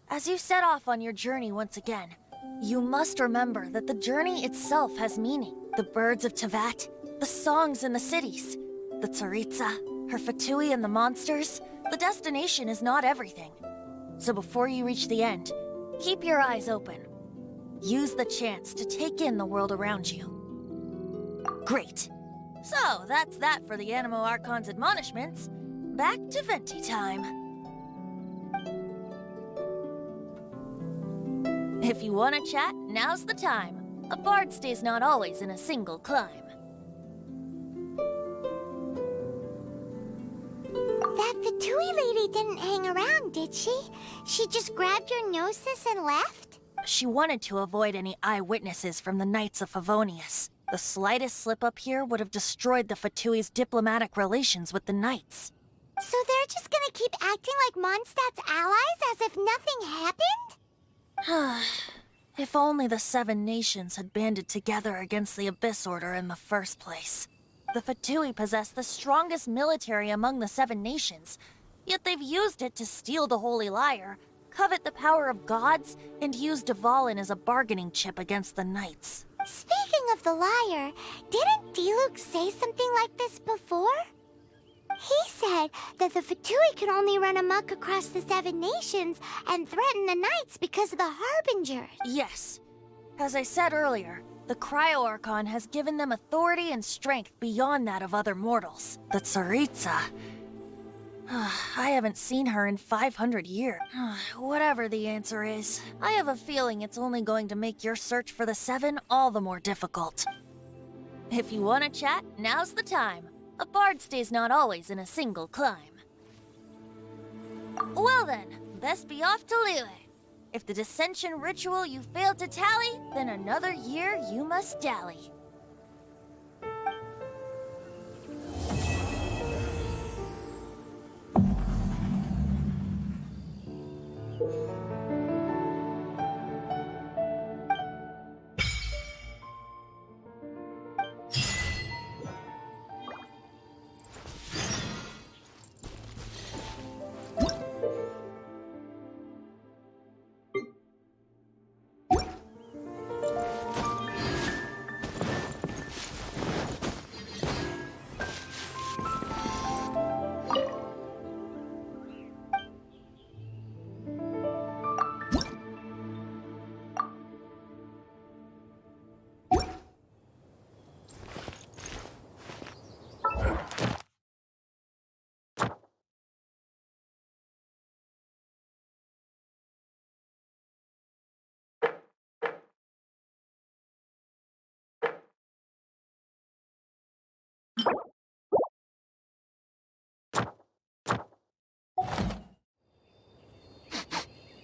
as you set off on your journey once again, you must remember that the journey itself has meaning. The birds of Tevat, the songs in the cities, the Tsaritsa, her Fatui and the monsters, the destination is not everything. So before you reach the end, keep your eyes open. Use the chance to take in the world around you. Great. So, that's that for the Animo Archon's admonishments. Back to Venti time. If you want to chat, now's the time. A bard stays not always in a single climb. That Fatui lady didn't hang around, did she? She just grabbed your gnosis and left? She wanted to avoid any eyewitnesses from the Knights of Favonius. The slightest slip-up here would have destroyed the Fatui's diplomatic relations with the Knights. So they're just gonna keep acting like Mondstadt's allies as if nothing happened? If only the 7 nations had banded together against the Abyss Order in the first place. The Fatui possess the strongest military among the 7 nations, yet they've used it to steal the Holy Lyre, covet the power of gods, and use Dvalin as a bargaining chip against the Knights. Speaking of the lyre, didn't Diluc say something like this before? He said that the Fatui could only run amok across the 7 nations and threaten the Knights because of the Harbingers. Yes. As I said earlier, the Cryo-Archon has given them authority and strength beyond that of other mortals. The Tsaritsa... I haven't seen her in 500 years. Whatever the answer is, I have a feeling it's only going to make your search for the 7 all the more difficult. If you want to chat, now's the time. A bard stays not always in a single climb. Well then, best be off to Liyue. If the dissension ritual you failed to tally, then another year you must dally.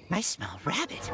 I smell rabbit.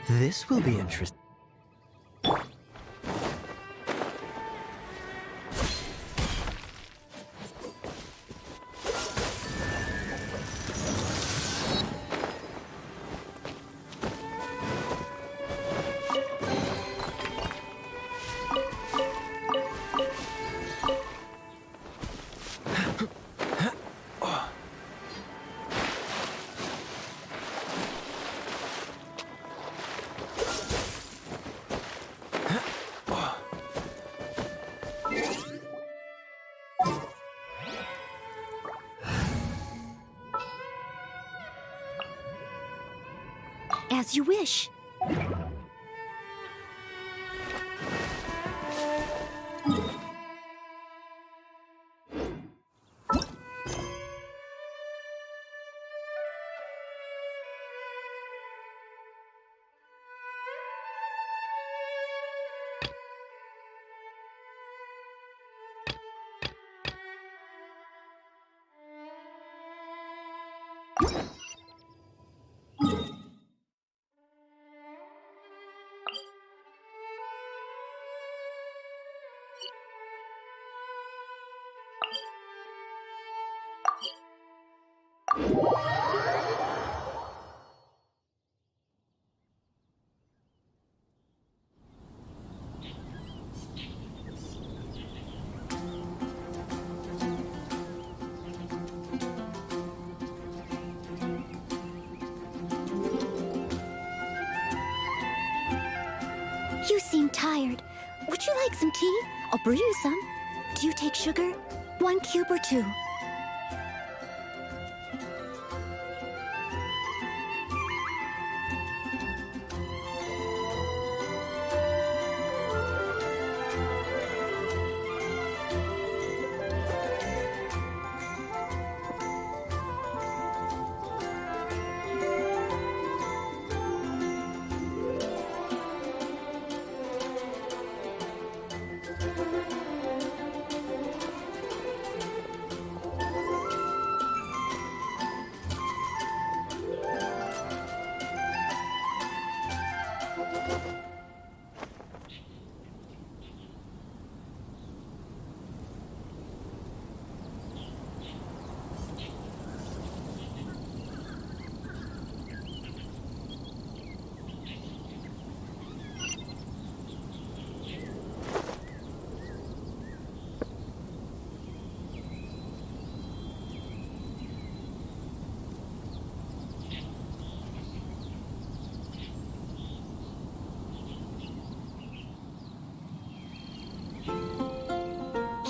This will be interesting. As you wish. You seem tired. Would you like some tea? I'll brew you some. Do you take sugar? 1 cube or 2?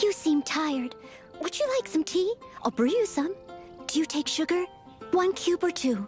You seem tired. Would you like some tea? I'll brew you some. Do you take sugar? 1 cube or 2?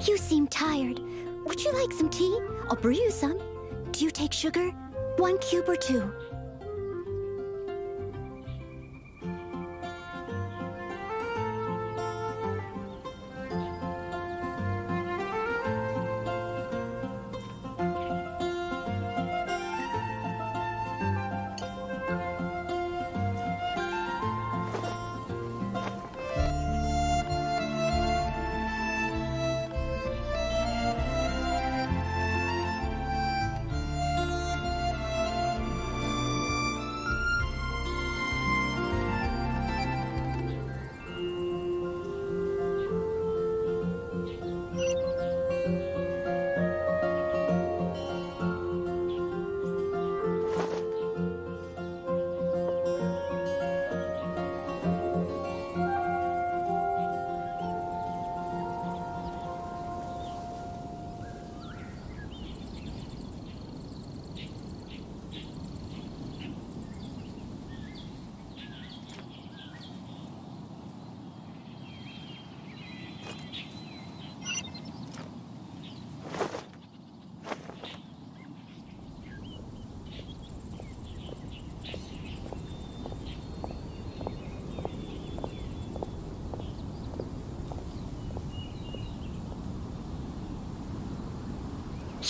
You seem tired. Would you like some tea? I'll brew you some. Do you take sugar? 1 cube or 2?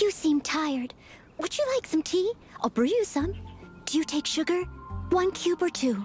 You seem tired. Would you like some tea? I'll brew you some. Do you take sugar? 1 cube or 2?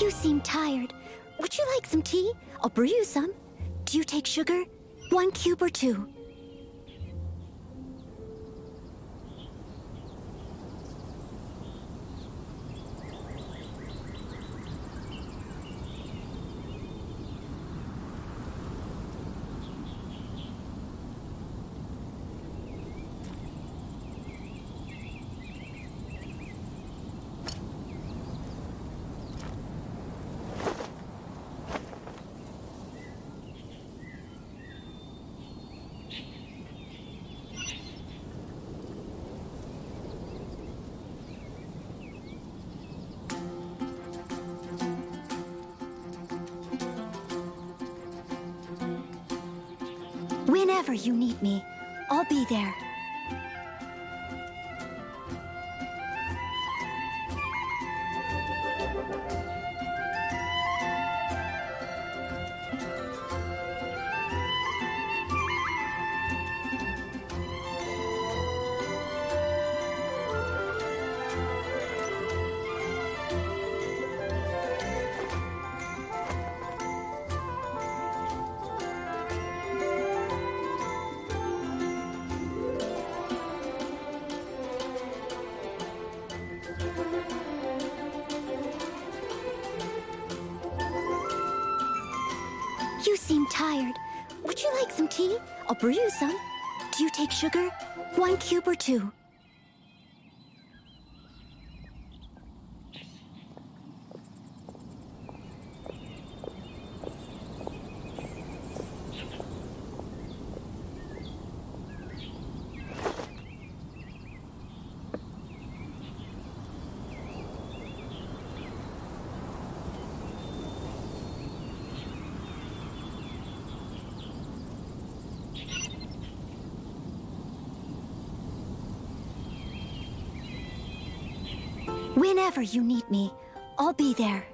You seem tired. Would you like some tea? I'll brew you some. Do you take sugar? 1 cube or 2? Whenever you need me, I'll be there. You seem tired. Would you like some tea? I'll brew you some. Do you take sugar? 1 cube or 2? Whenever you need me, I'll be there.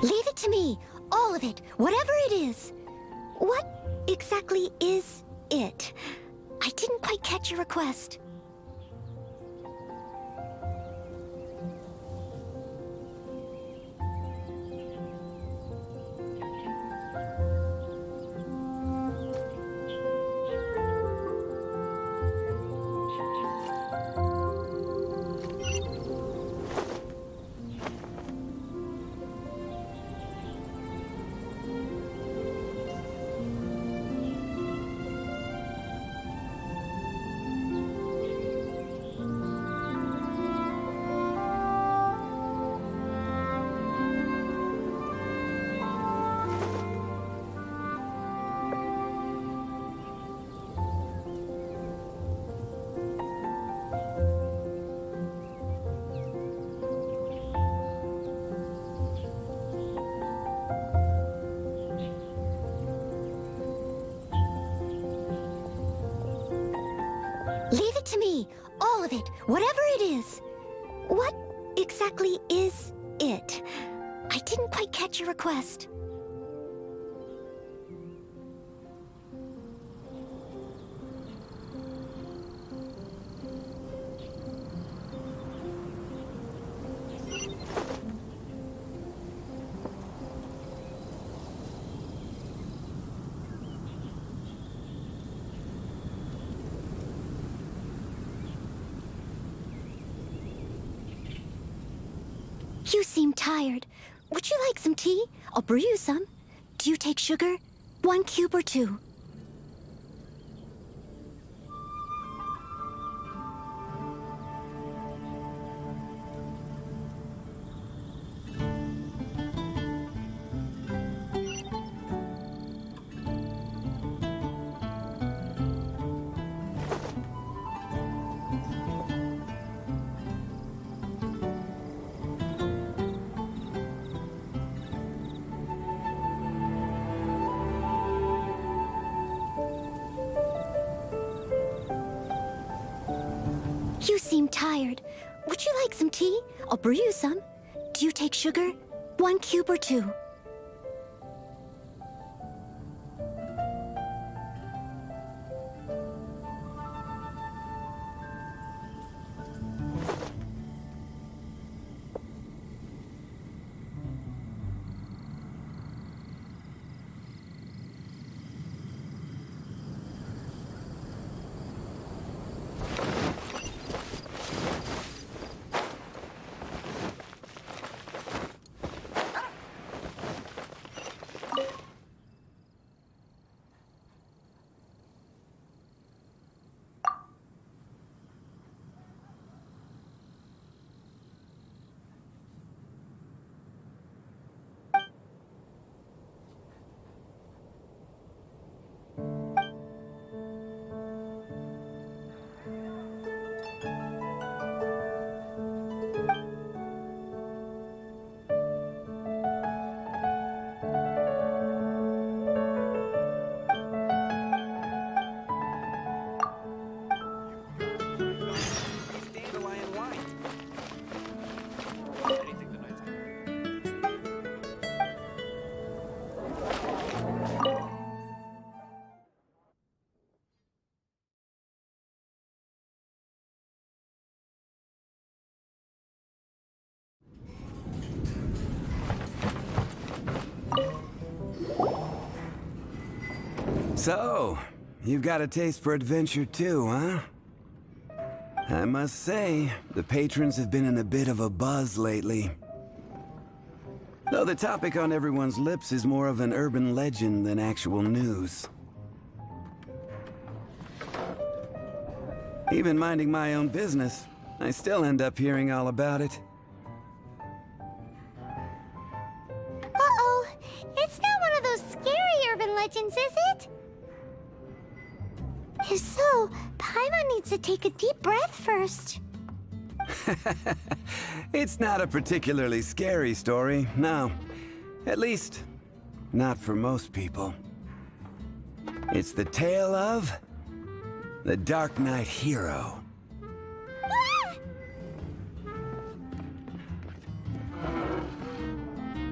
Leave it to me. All of it. Whatever it is. What exactly is it? I didn't quite catch your request. Leave it to me. All of it. Whatever it is. What exactly is it? I didn't quite catch your request. You seem tired. Would you like some tea? I'll brew you some. Do you take sugar? 1 cube or 2? You seem tired. Would you like some tea? I'll brew you some. Do you take sugar? 1 cube or 2? So, you've got a taste for adventure too, huh? I must say, the patrons have been in a bit of a buzz lately. Though the topic on everyone's lips is more of an urban legend than actual news. Even minding my own business, I still end up hearing all about it. Uh-oh, it's not one of those scary urban legends, is it? If so, Paimon needs to take a deep breath first. It's not a particularly scary story, no. At least, not for most people. It's the tale of the Dark Knight hero.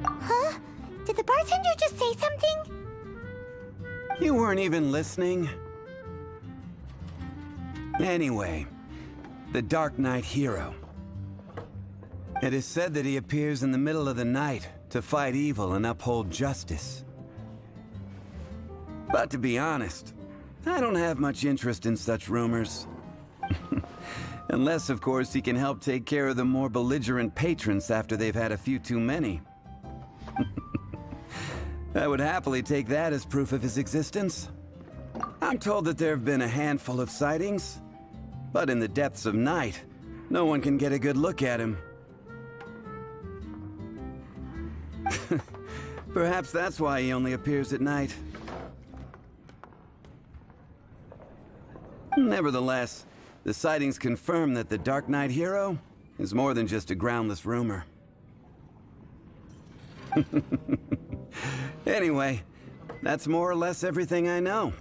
Huh? Did the bartender just say something? You weren't even listening. Anyway, the Dark Knight hero. It is said that he appears in the middle of the night to fight evil and uphold justice. But to be honest, I don't have much interest in such rumors. Unless, of course, he can help take care of the more belligerent patrons after they've had a few too many. I would happily take that as proof of his existence. I'm told that there have been a handful of sightings, but in the depths of night, no one can get a good look at him. Perhaps that's why he only appears at night. Nevertheless, the sightings confirm that the Dark Knight hero is more than just a groundless rumor. Anyway, that's more or less everything I know.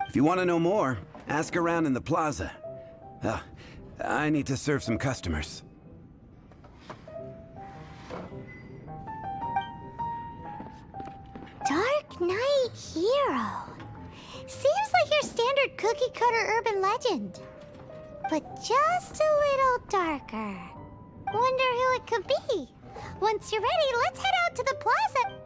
If you want to know more, ask around in the plaza. I need to serve some customers. Dark Knight hero. Seems like your standard cookie-cutter urban legend. But just a little darker. Wonder who it could be. Once you're ready, let's head out to the plaza.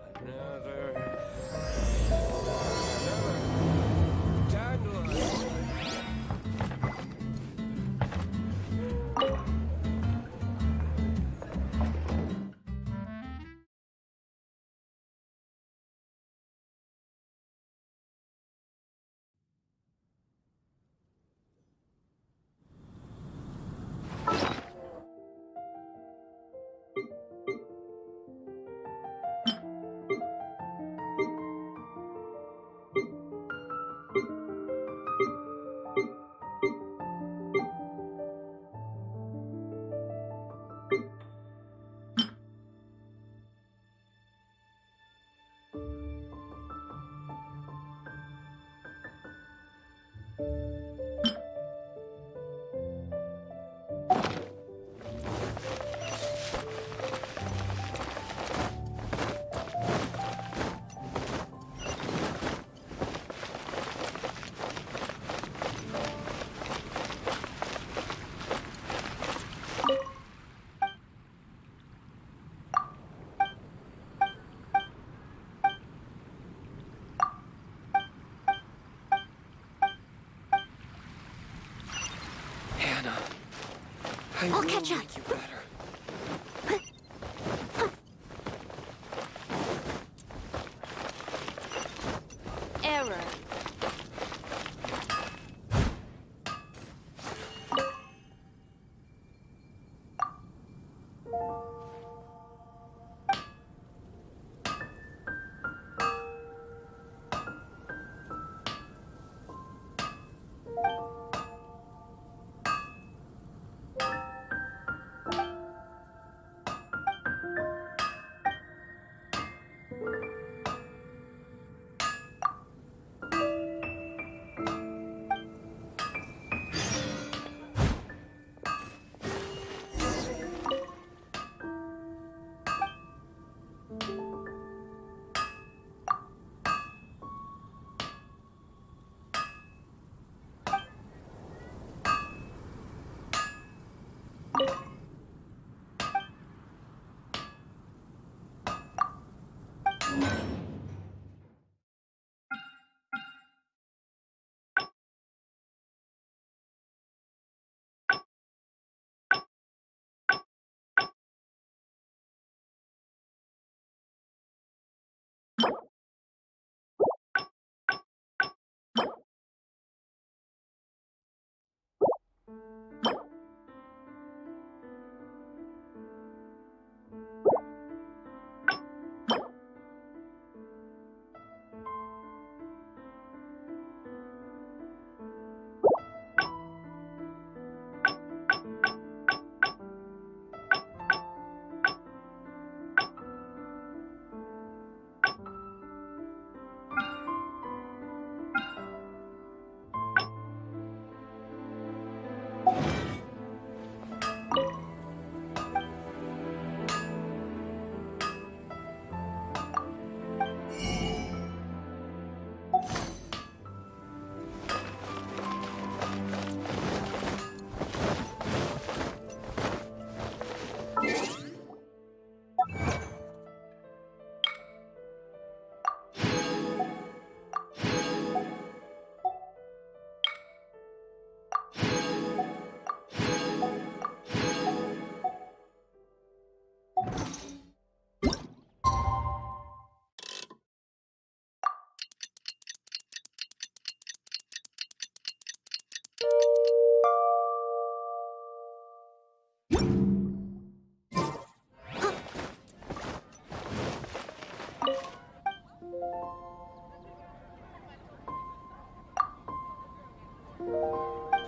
Anna. I'll catch up. Make you better. Error.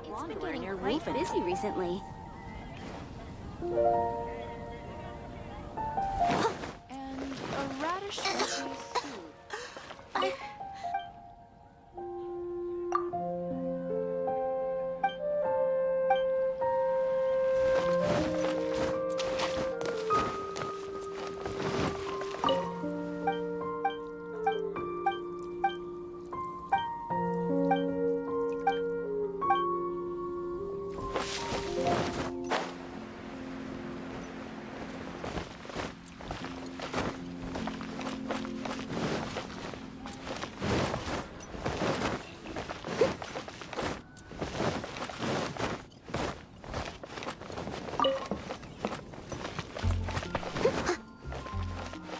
It's been getting quite busy recently. And a radish soup.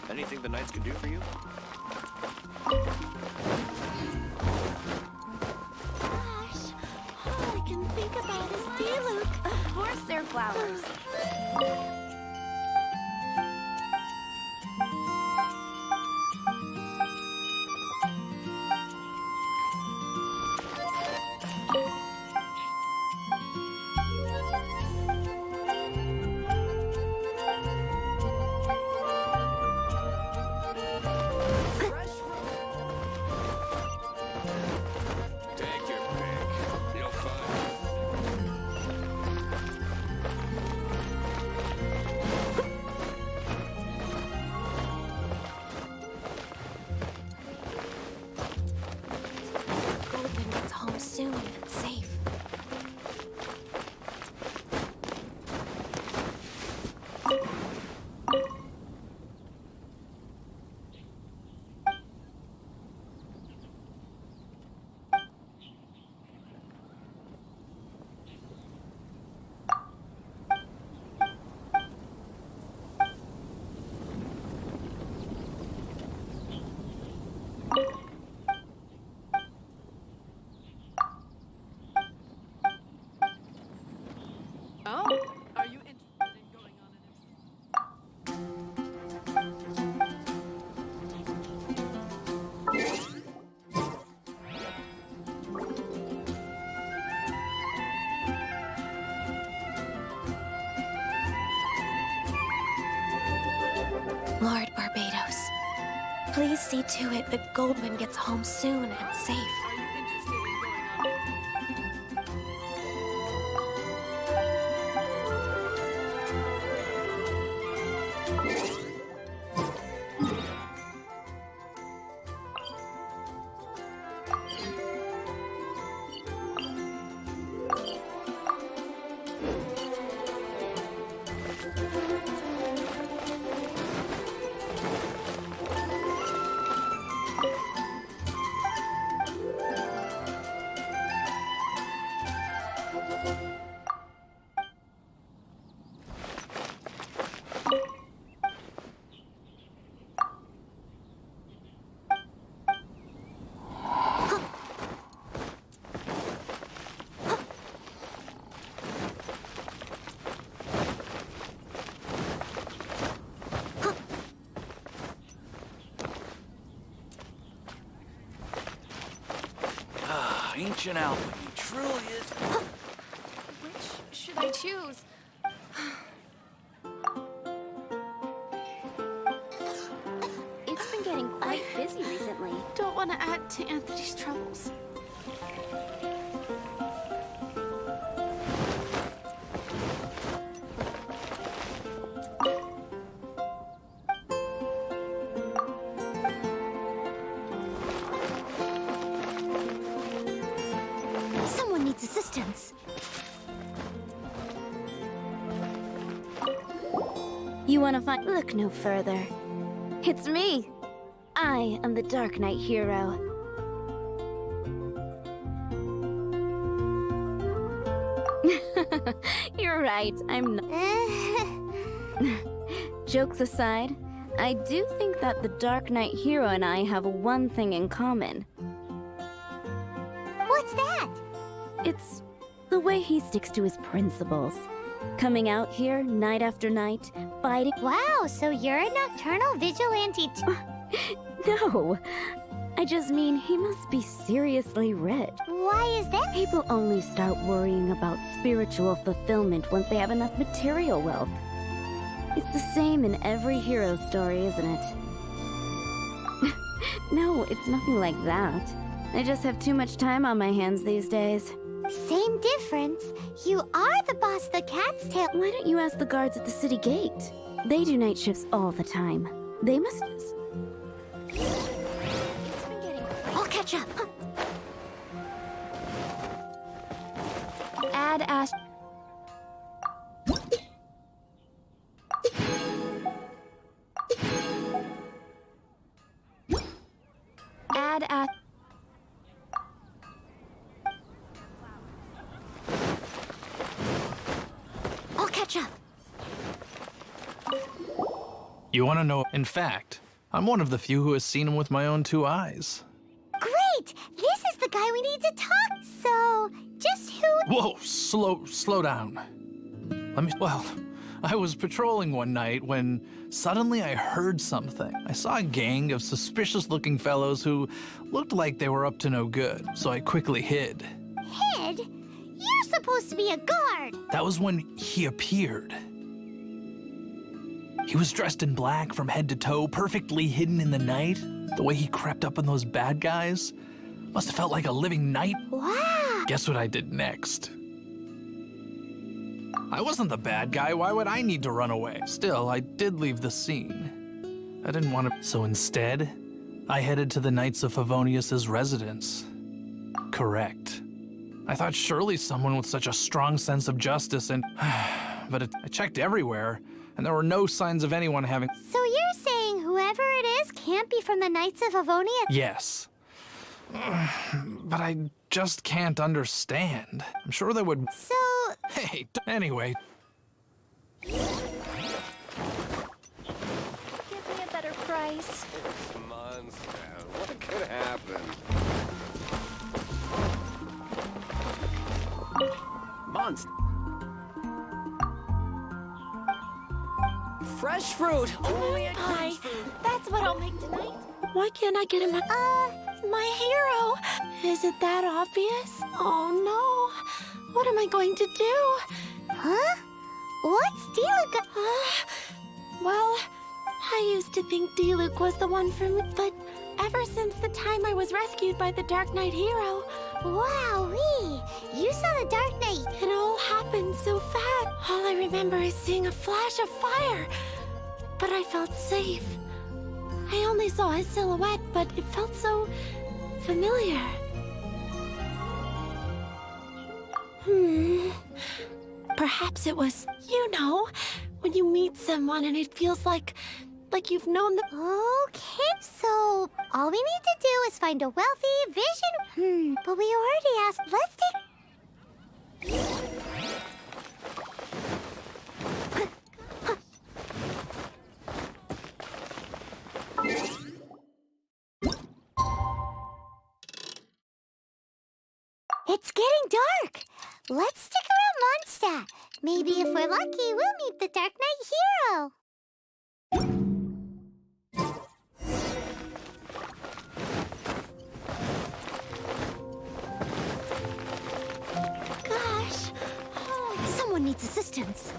Anything the Knights can do for you? Gosh, all I can think about is Diluc. Of course they're flowers. Take your pick. You'll find. Lord Barbados, please see to it that Goldwyn gets home soon and safe. Ancient Alpine truly is. Which should I choose? It's been getting quite busy recently. Don't want to add to Anthony's troubles. Someone needs assistance. You want to find? Look no further. It's me. I am the Dark Knight hero. You're right, I'm not. Jokes aside, I do think that the Dark Knight hero and I have one thing in common. What's that? It's the way he sticks to his principles. Coming out here night after night, fighting. Wow, so you're a nocturnal vigilante too. No, I just mean he must be seriously rich. Why is that? People only start worrying about spiritual fulfillment once they have enough material wealth. It's the same in every hero story, isn't it? No, it's nothing like that. I just have too much time on my hands these days. Same difference. You are the boss of the Cat's Tail. Why don't you ask the guards at the city gate? They do night shifts all the time. They must... I'll catch up. Add Ash. Add Ash. I'll catch up. You want to know? In fact, I'm one of the few who has seen him with my own 2 eyes. Great! This is the guy we need to talk. So, just who? Whoa, slow down. Well, I was patrolling one night when suddenly I heard something. I saw a gang of suspicious-looking fellows who looked like they were up to no good, so I quickly hid. Hid? You're supposed to be a guard. That was when he appeared. He was dressed in black from head to toe, perfectly hidden in the night. The way he crept up on those bad guys must have felt like a living night. Wow. Guess what I did next? I wasn't the bad guy. Why would I need to run away? Still, I did leave the scene. I didn't want to. So instead, I headed to the Knights of Favonius's residence. Correct. I thought surely someone with such a strong sense of justice and... But I checked everywhere, and there were no signs of anyone having... So you're saying whoever it is can't be from the Knights of Avonia? Yes. But I just can't understand. I'm sure they would... So... Hey, anyway. Give me a better price. Mondstadt, what could happen? Mondstadt. Fresh fruit! Only at Pie. That's what I'll make tonight. Why can't I get him My hero. Is it that obvious? Oh no. What am I going to do? Huh? What's Dealing? Well, I used to think D-Luke was the one for me, but ever since the time I was rescued by the Dark Knight hero... Wowee! You saw the Dark Knight! It all happened so fast. All I remember is seeing a flash of fire. But I felt safe. I only saw his silhouette, but it felt so... familiar. Perhaps it was, you know, when you meet someone and it feels like you've known them. Okay, so all we need to do is find a wealthy vision. But we already asked. Let's It's getting dark. Let's stick around Mondstadt. Maybe if we're lucky, we'll meet the Dark Knight hero. Gosh. Someone needs assistance.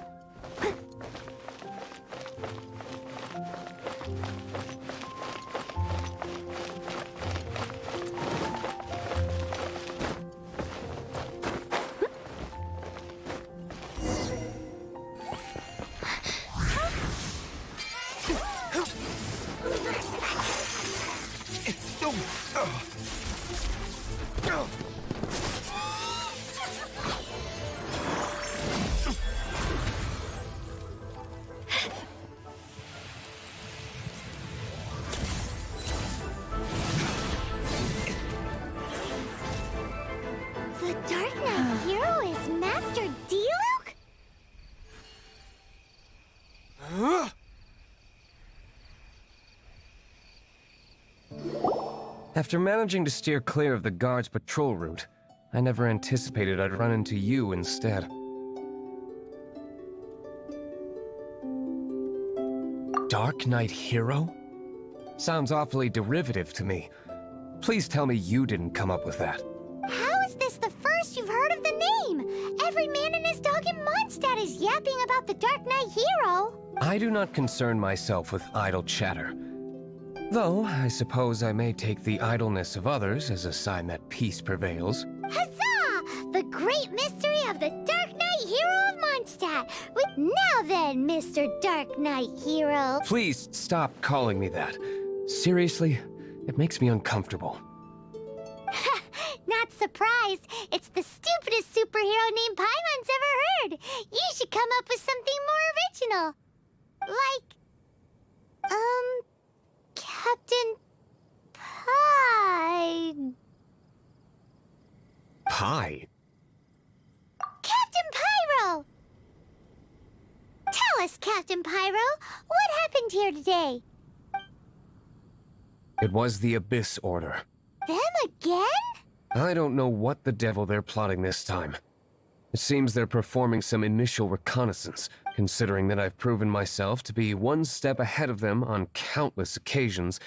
The Dark Knight hero is Master D-Luke? After managing to steer clear of the guard's patrol route, I never anticipated I'd run into you instead. Dark Knight hero? Sounds awfully derivative to me. Please tell me you didn't come up with that. How is this the first you've heard of the name? Every man and his dog in Mondstadt is yapping about the Dark Knight hero. I do not concern myself with idle chatter. Though, I suppose I may take the idleness of others as a sign that peace prevails. Huzzah! The great mystery of the Dark Knight hero of Mondstadt. Now then, Mr. Dark Knight hero. Please stop calling me that. Seriously, it makes me uncomfortable. Not surprised. It's the stupidest superhero name Paimon's ever heard. You should come up with something more original. Like, Captain Pie. Pie? Captain Pyro! Tell us, Captain Pyro, what happened here today? It was the Abyss Order. Them again? I don't know what the devil they're plotting this time. It seems they're performing some initial reconnaissance, considering that I've proven myself to be one step ahead of them on countless occasions.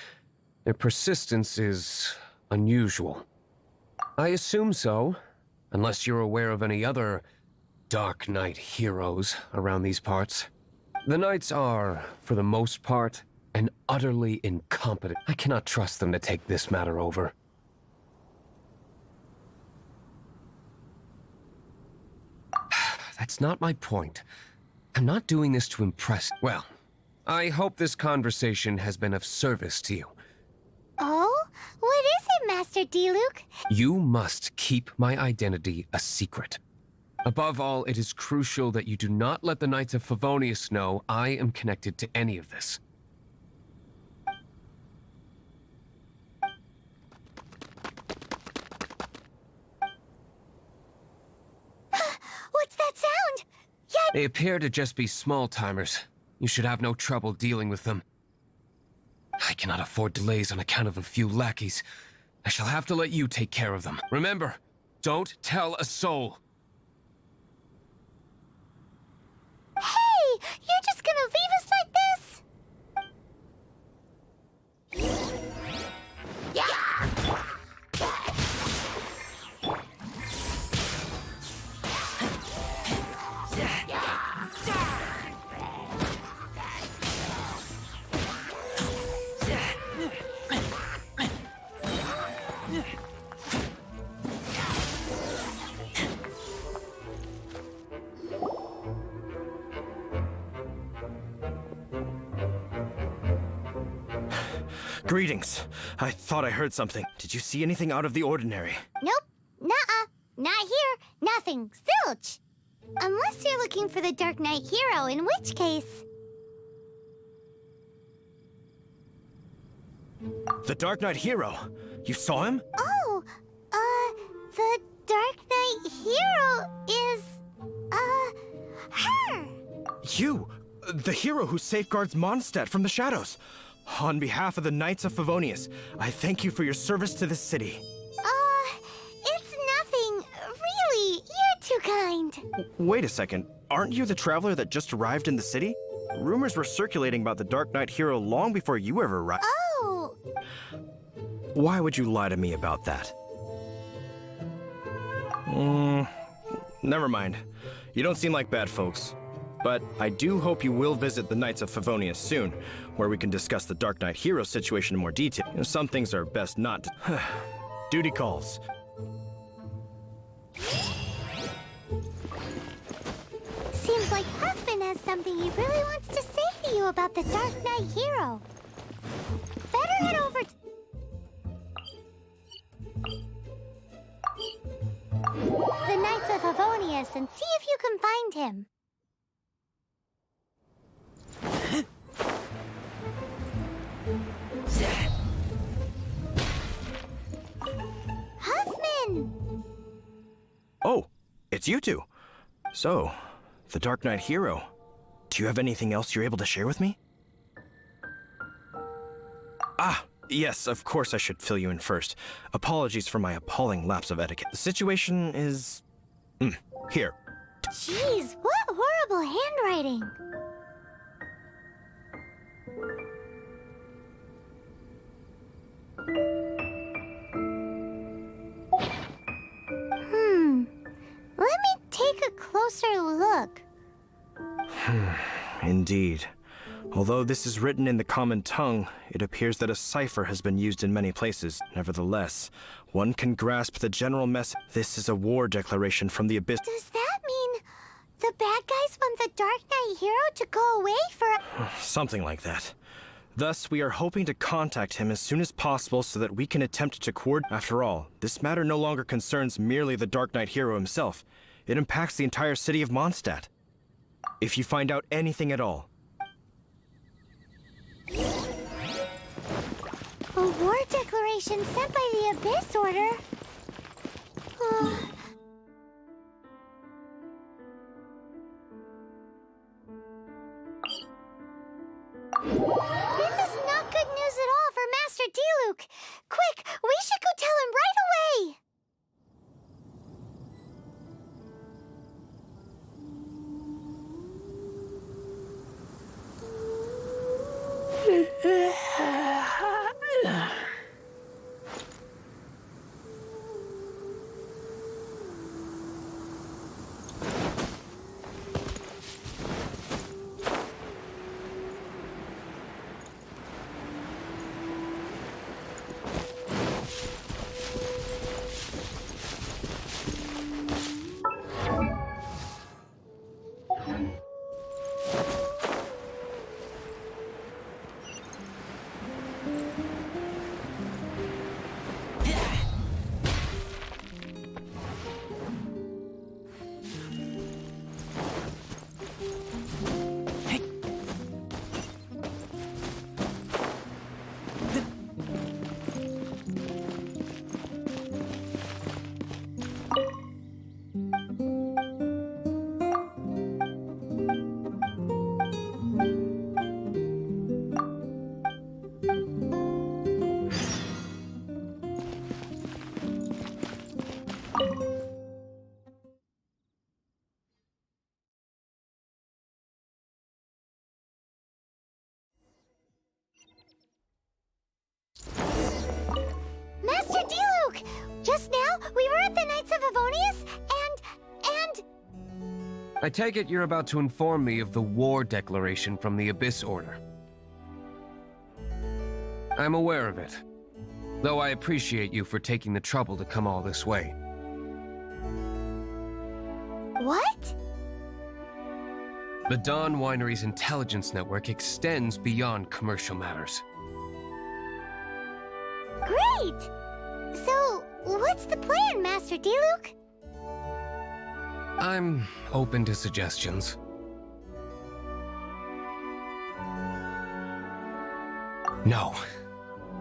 Their persistence is unusual. I assume so, unless you're aware of any other Dark Knight heroes around these parts. The Knights are, for the most part, and utterly incompetent. I cannot trust them to take this matter over. That's not my point. I'm not doing this to impress. Well, I hope this conversation has been of service to you. Oh? What is it, Master D-Luke? You must keep my identity a secret. Above all, it is crucial that you do not let the Knights of Favonius know I am connected to any of this. What's that sound? They appear to just be small-timers. You should have no trouble dealing with them. I cannot afford delays on account of a few lackeys. I shall have to let you take care of them. Remember, don't tell a soul. Hey! You're just gonna leave us like this? Greetings. I thought I heard something. Did you see anything out of the ordinary? Nope. Nuh-uh. Not here. Nothing. Zilch. Unless you're looking for the Dark Knight hero, in which case... The Dark Knight hero? You saw him? Oh, the Dark Knight hero is, her! You! The hero who safeguards Mondstadt from the shadows. On behalf of the Knights of Favonius, I thank you for your service to this city. It's nothing. Really, you're too kind. Wait a second. Aren't you the traveler that just arrived in the city? Rumors were circulating about the Dark Knight hero long before you ever arrived. Oh! Why would you lie to me about that? Never mind. You don't seem like bad folks. But I do hope you will visit the Knights of Favonius soon, where we can discuss the Dark Knight hero situation in more detail. Some things are best not to... Duty calls. Seems like Huffman has something he really wants to say to you about the Dark Knight hero. Better head over to... the Knights of Favonius and see if you can find him. Huffman! Oh, it's you two. So, the Dark Knight hero. Do you have anything else you're able to share with me? Ah, yes, of course I should fill you in first. Apologies for my appalling lapse of etiquette. The situation is... here. Jeez, what horrible handwriting! Let me take a closer look. Indeed. Although this is written in the common tongue, it appears that a cipher has been used in many places. Nevertheless, one can grasp the general message. This is a war declaration from the Abyss. Does that mean the bad guys want the Dark Knight hero to go away for... Something like that. Thus, we are hoping to contact him as soon as possible so that we can attempt to coordinate. After all, this matter no longer concerns merely the Dark Knight hero himself. It impacts the entire city of Mondstadt. If you find out anything at all... A war declaration sent by the Abyss Order? This is not good news at all for Master Diluc. Quick, we should go tell him right away! Master Diluc! Just now, we were at the Knights of Favonius, and... I take it you're about to inform me of the war declaration from the Abyss Order. I'm aware of it, though I appreciate you for taking the trouble to come all this way. What? The Dawn Winery's intelligence network extends beyond commercial matters. great! So, what's the plan, Master Diluc? I'm open to suggestions. No.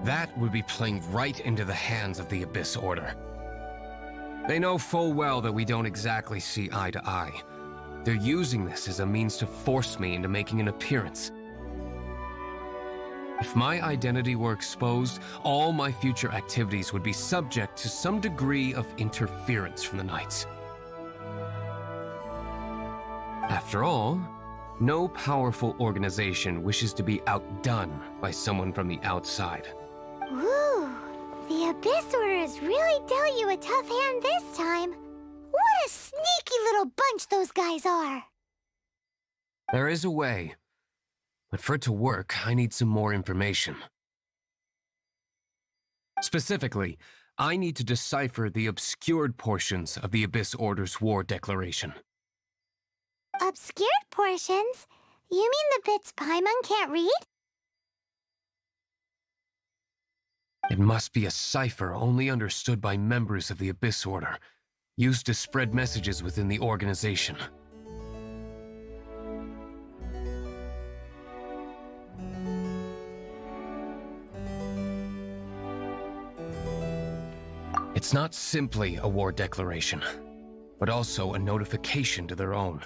That would be playing right into the hands of the Abyss Order. They know full well that we don't exactly see eye to eye. They're using this as a means to force me into making an appearance. If my identity were exposed, all my future activities would be subject to some degree of interference from the Knights. After all, no powerful organization wishes to be outdone by someone from the outside. Ooh, the Abyss Order has really dealt you a tough hand this time. What a sneaky little bunch those guys are! There is a way, but for it to work, I need some more information. Specifically, I need to decipher the obscured portions of the Abyss Order's war declaration. Obscured portions? You mean the bits Paimon can't read? It must be a cipher only understood by members of the Abyss Order, used to spread messages within the organization. It's not simply a war declaration, but also a notification to their own.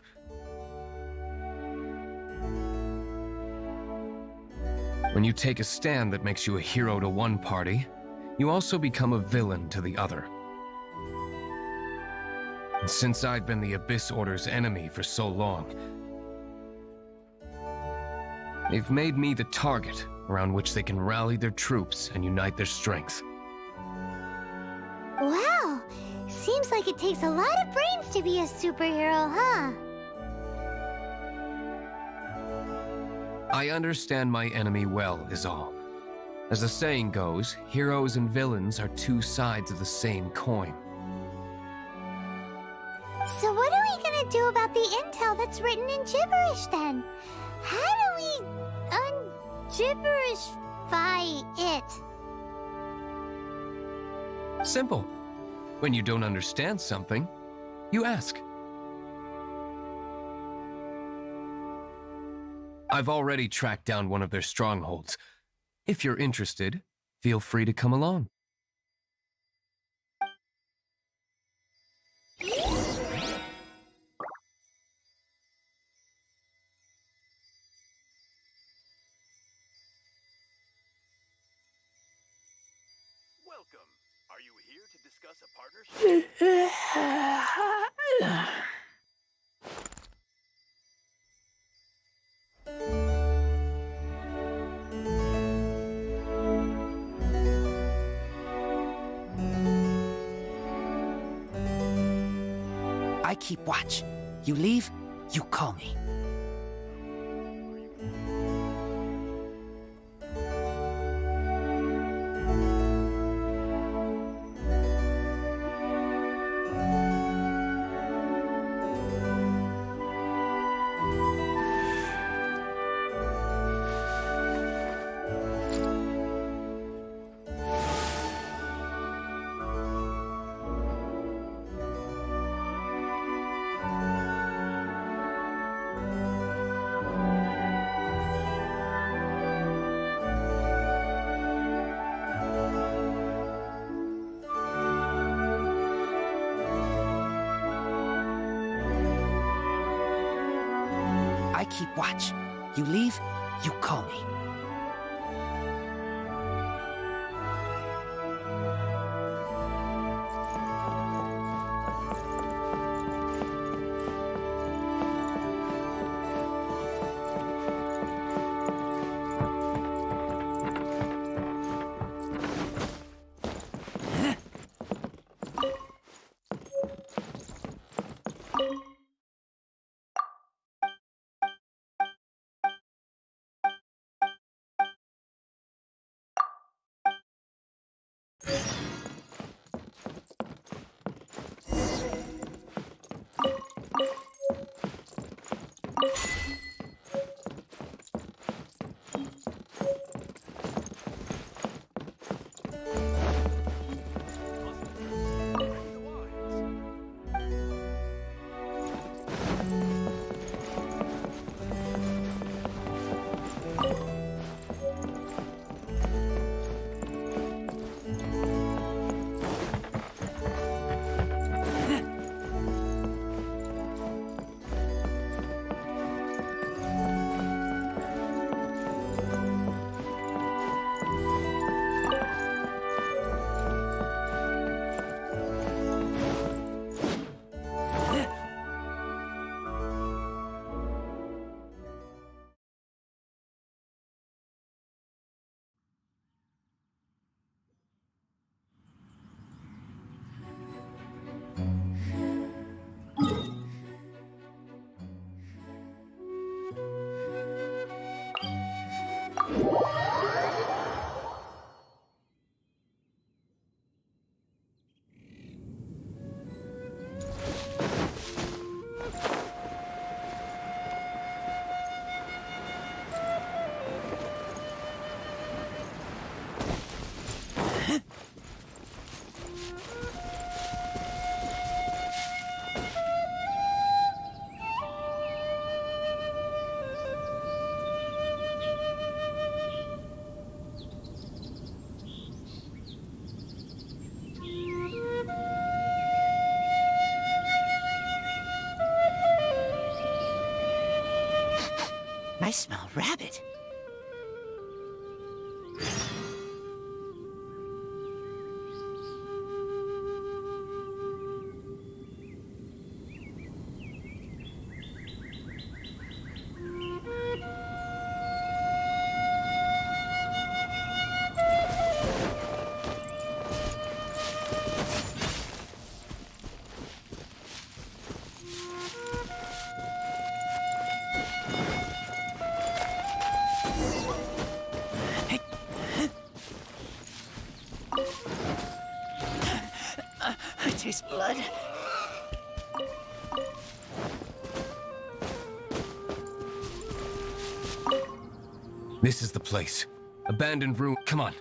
When you take a stand that makes you a hero to one party, you also become a villain to the other. And since I've been the Abyss Order's enemy for so long, they've made me the target around which they can rally their troops and unite their strength. Wow, seems like it takes a lot of brains to be a superhero, huh? I understand my enemy well, is all. As the saying goes, heroes and villains are two sides of the same coin. So what are we gonna do about the intel that's written in gibberish, then? How do we un-gibberishify it? Simple. When you don't understand something, you ask. I've already tracked down one of their strongholds. If you're interested, feel free to come along. Welcome. Are you here to discuss a partnership? I keep watch. You leave, you call me. I keep watch. You leave, you call me. I smell rabbit. I taste blood. This is the place. Abandoned ruin. Come on.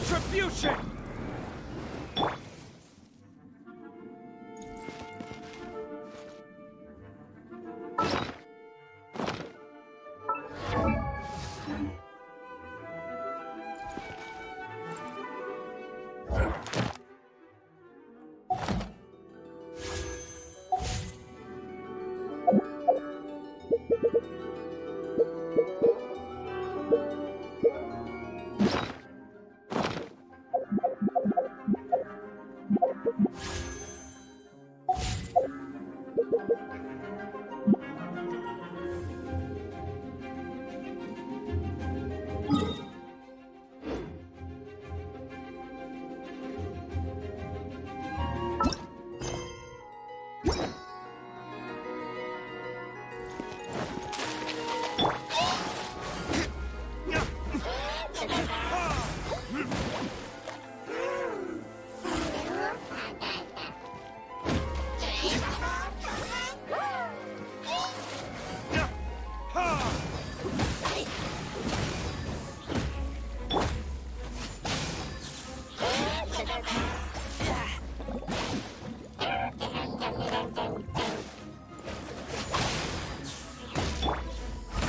Retribution!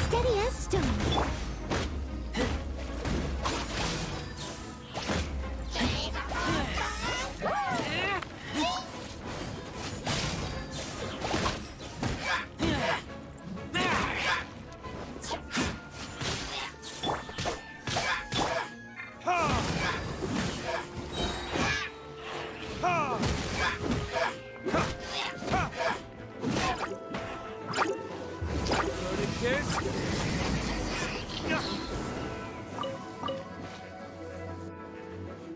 Steady as stone.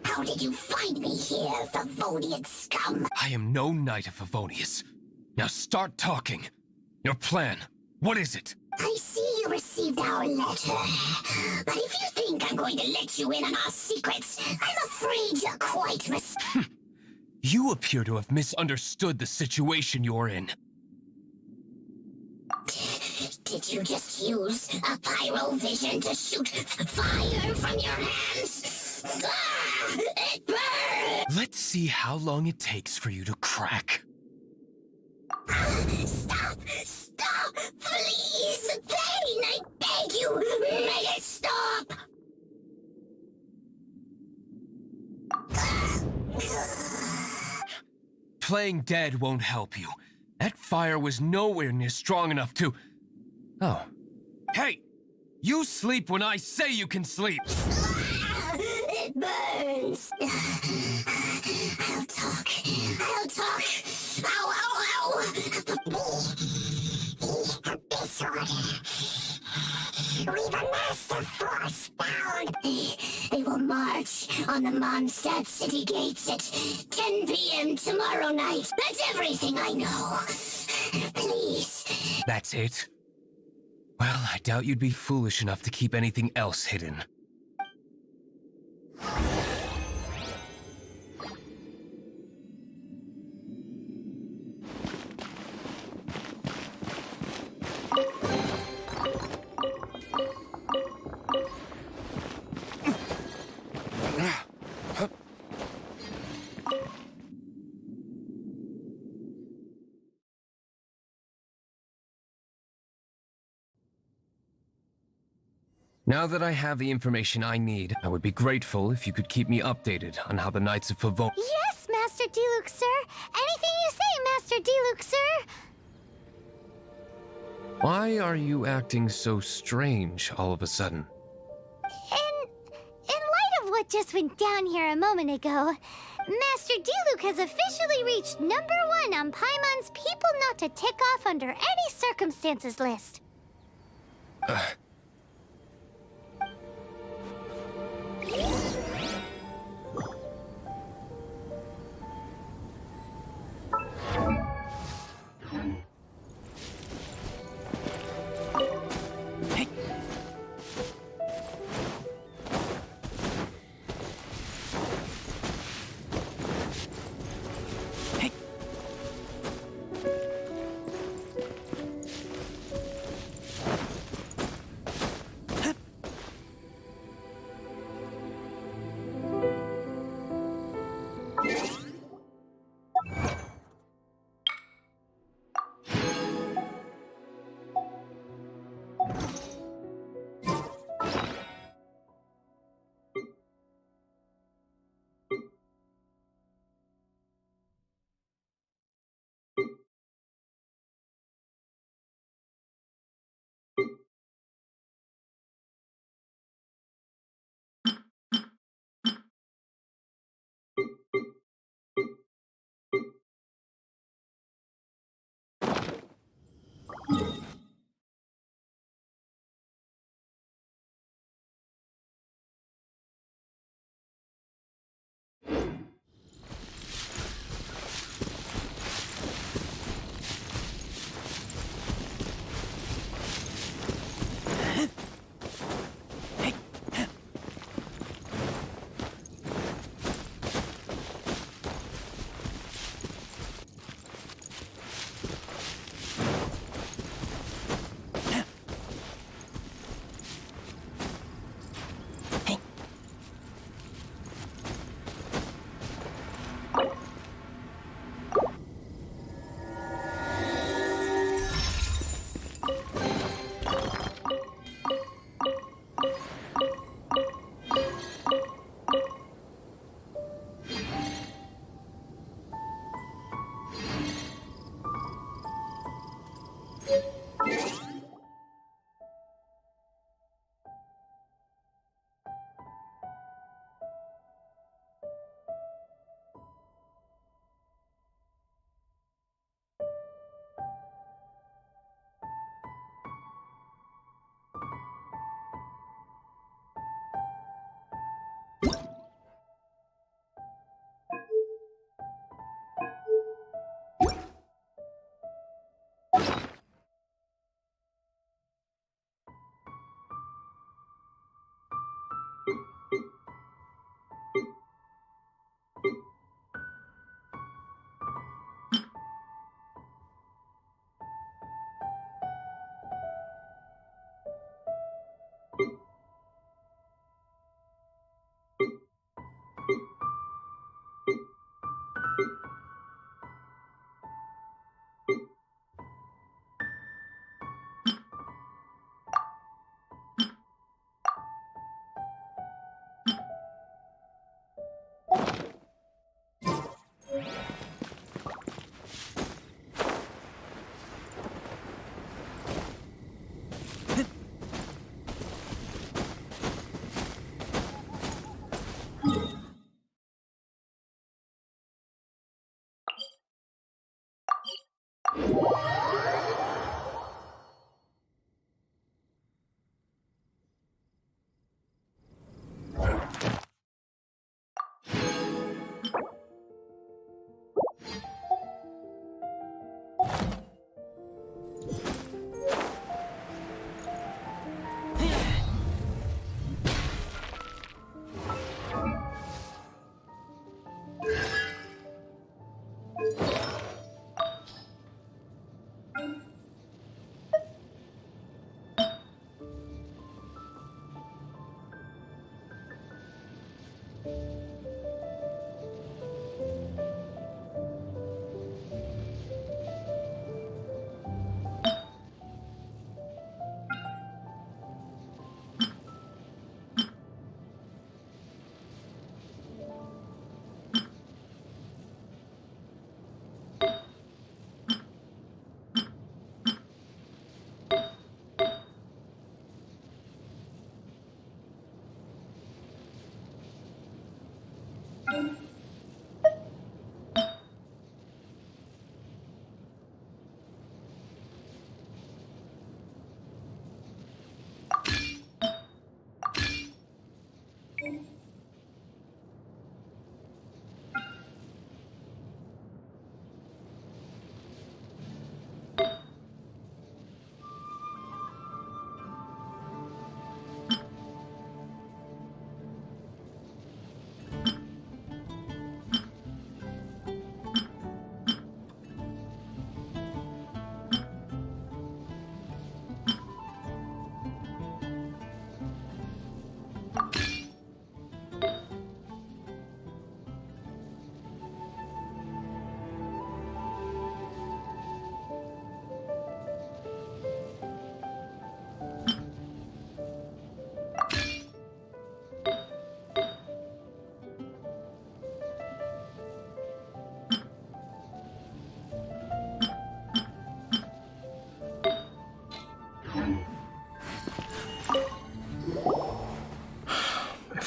How did you find me here, Favonian scum? I am no knight of Favonius. Now start talking. Your plan, what is it? I see you received our letter. But if you think I'm going to let you in on our secrets, I'm afraid you're quite You appear to have misunderstood the situation you're in. Did you just use a pyrovision to shoot fire from your hands? Ah, it burns! Let's see how long it takes for you to crack. Stop! Stop! Please! Pain! I beg you! Make it stop! Playing dead won't help you. That fire was nowhere near strong enough to... Oh. Hey! You sleep when I say you can sleep! It burns! I'll talk. I'll talk! Ow, ow, ow! Disorder. We've amassed a force bound. They will march on the Mondstadt city gates at 10 p.m. tomorrow night. That's everything I know. Please. That's it? Well, I doubt you'd be foolish enough to keep anything else hidden. Now that I have the information I need, I would be grateful if you could keep me updated on how the Knights of Favonius... Yes, Master Diluc, sir. Anything you say, Master Diluc, sir. Why are you acting so strange all of a sudden? In light of what just went down here a moment ago, Master Diluc has officially reached #1 on Paimon's People Not to Tick Off Under Any Circumstances list.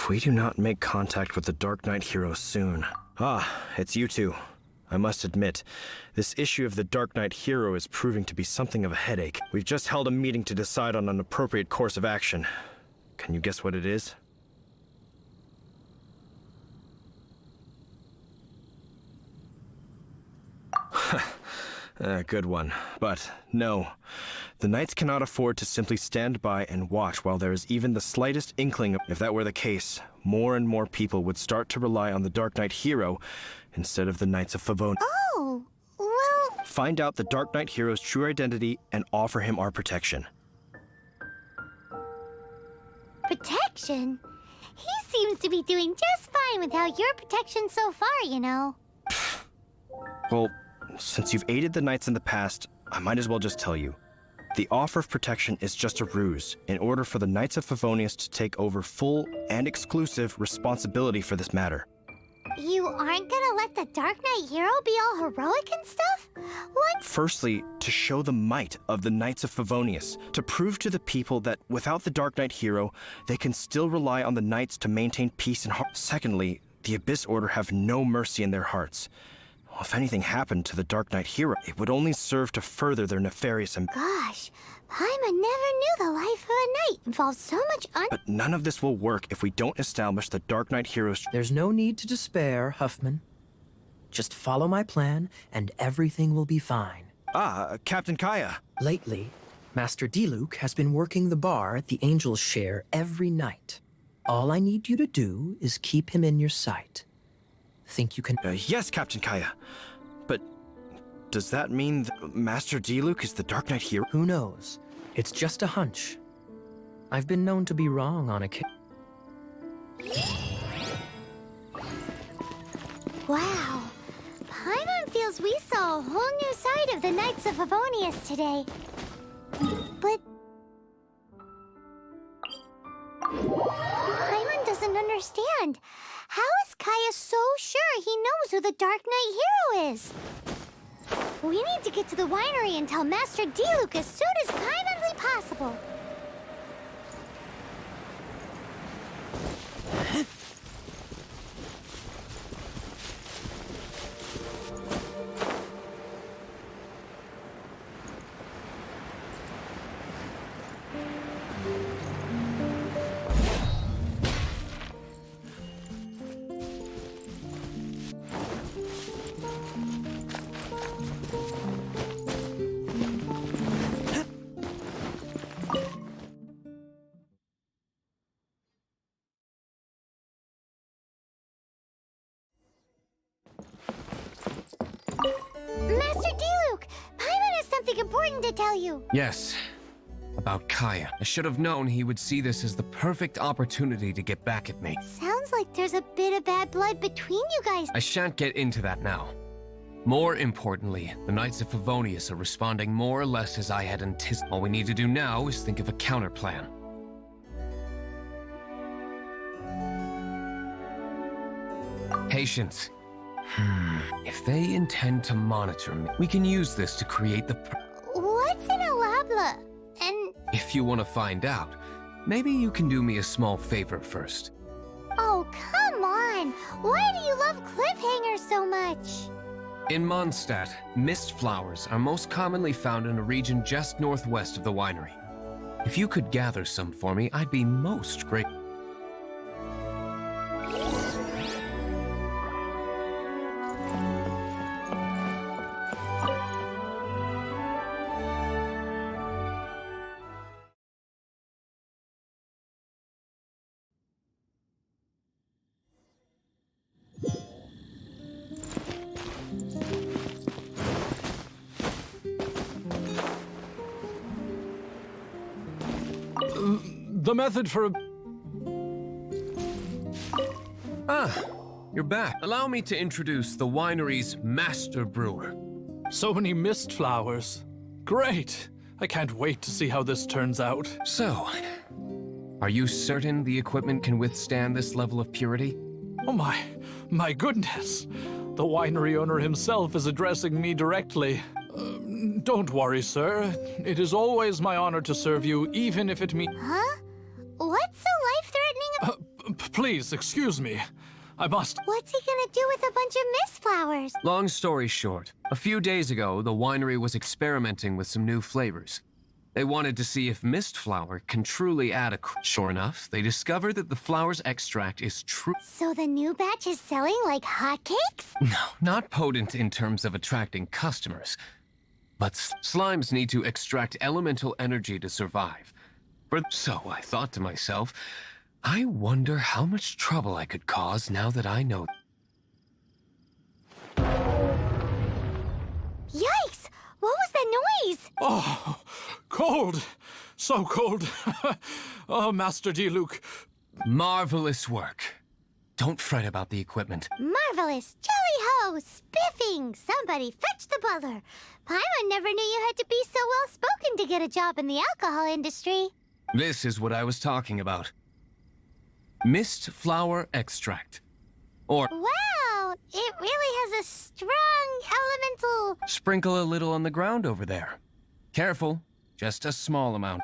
If we do not make contact with the Dark Knight hero soon... Ah, it's you two. I must admit, this issue of the Dark Knight hero is proving to be something of a headache. We've just held a meeting to decide on an appropriate course of action. Can you guess what it is? Good one. But no, the Knights cannot afford to simply stand by and watch while there is even the slightest inkling of... If that were the case, more and more people would start to rely on the Dark Knight hero instead of the Knights of Favonius. Oh, well... Find out the Dark Knight hero's true identity and offer him our protection. Protection? He seems to be doing just fine without your protection so far, you know. Well, since you've aided the Knights in the past, I might as well just tell you. The offer of protection is just a ruse in order for the Knights of Favonius to take over full and exclusive responsibility for this matter. You aren't gonna let the Dark Knight hero be all heroic and stuff? What? Firstly, to show the might of the Knights of Favonius, to prove to the people that without the Dark Knight hero, they can still rely on the Knights to maintain peace and harmony. Secondly, the Abyss Order have no mercy in their hearts. If anything happened to the Dark Knight hero, it would only serve to further their nefarious Gosh, Paimon never knew the life of a knight involved so much But none of this will work if we don't establish the Dark Knight hero's... There's no need to despair, Huffman. Just follow my plan, and everything will be fine. Ah, Captain Kaya. Lately, Master Diluc has been working the bar at the Angel's Share every night. All I need you to do is keep him in your sight. Think you can... Yes, Captain Kaya. But does that mean that Master Diluc is the Dark Knight hero? Who knows? It's just a hunch. I've been known to be wrong on occasion. Wow. Paimon feels we saw a whole new side of the Knights of Favonius today. But... Paimon doesn't understand. How is Kaya so sure he knows who the Dark Knight hero is? We need to get to the winery and tell Master Diluc as soon as Paimonly possible. Jen to tell you. Yes, about Kaya. I should have known he would see this as the perfect opportunity to get back at me. Sounds like there's a bit of bad blood between you guys. I shan't get into that now. More importantly, the Knights of Favonius are responding more or less as I had anticipated. All we need to do now is think of a counterplan. Patience. If they intend to monitor me, we can use this to create the What's an alabla? And If you want to find out, maybe you can do me a small favor first. oh, come on. Why do you love cliffhangers so much? In Mondstadt, mist flowers are most commonly found in a region just northwest of the winery. If you could gather some for me, I'd be most grateful. The method for... Ah, you're back. Allow me to introduce the winery's master brewer. So many mist flowers. Great! I can't wait to see how this turns out. So, are you certain the equipment can withstand this level of purity? Oh my goodness! The winery owner himself is addressing me directly. Don't worry, sir. It is always my honor to serve you, even if it means... Huh? What's so life-threatening? Please, excuse me. I must... What's he gonna do with a bunch of mist flowers? Long story short, a few days ago, the winery was experimenting with some new flavors. They wanted to see if mist flower can truly add a... Sure enough, they discovered that the flower's extract is true... So the new batch is selling like hotcakes? No, not potent in terms of attracting customers. But slimes need to extract elemental energy to survive. So I thought to myself, I wonder how much trouble I could cause now that I know... Yikes! What was that noise? Oh, cold! So cold! Oh, Master D-Luke. Marvelous work. Don't fret about the equipment. Marvelous! Jolly-ho! Spiffing! Somebody fetch the butler! Paimon never knew you had to be so well-spoken to get a job in the alcohol industry. This is what I was talking about. Mist flower extract. Or Wow! It really has a strong elemental... sprinkle a little on the ground over there. Careful, just a small amount.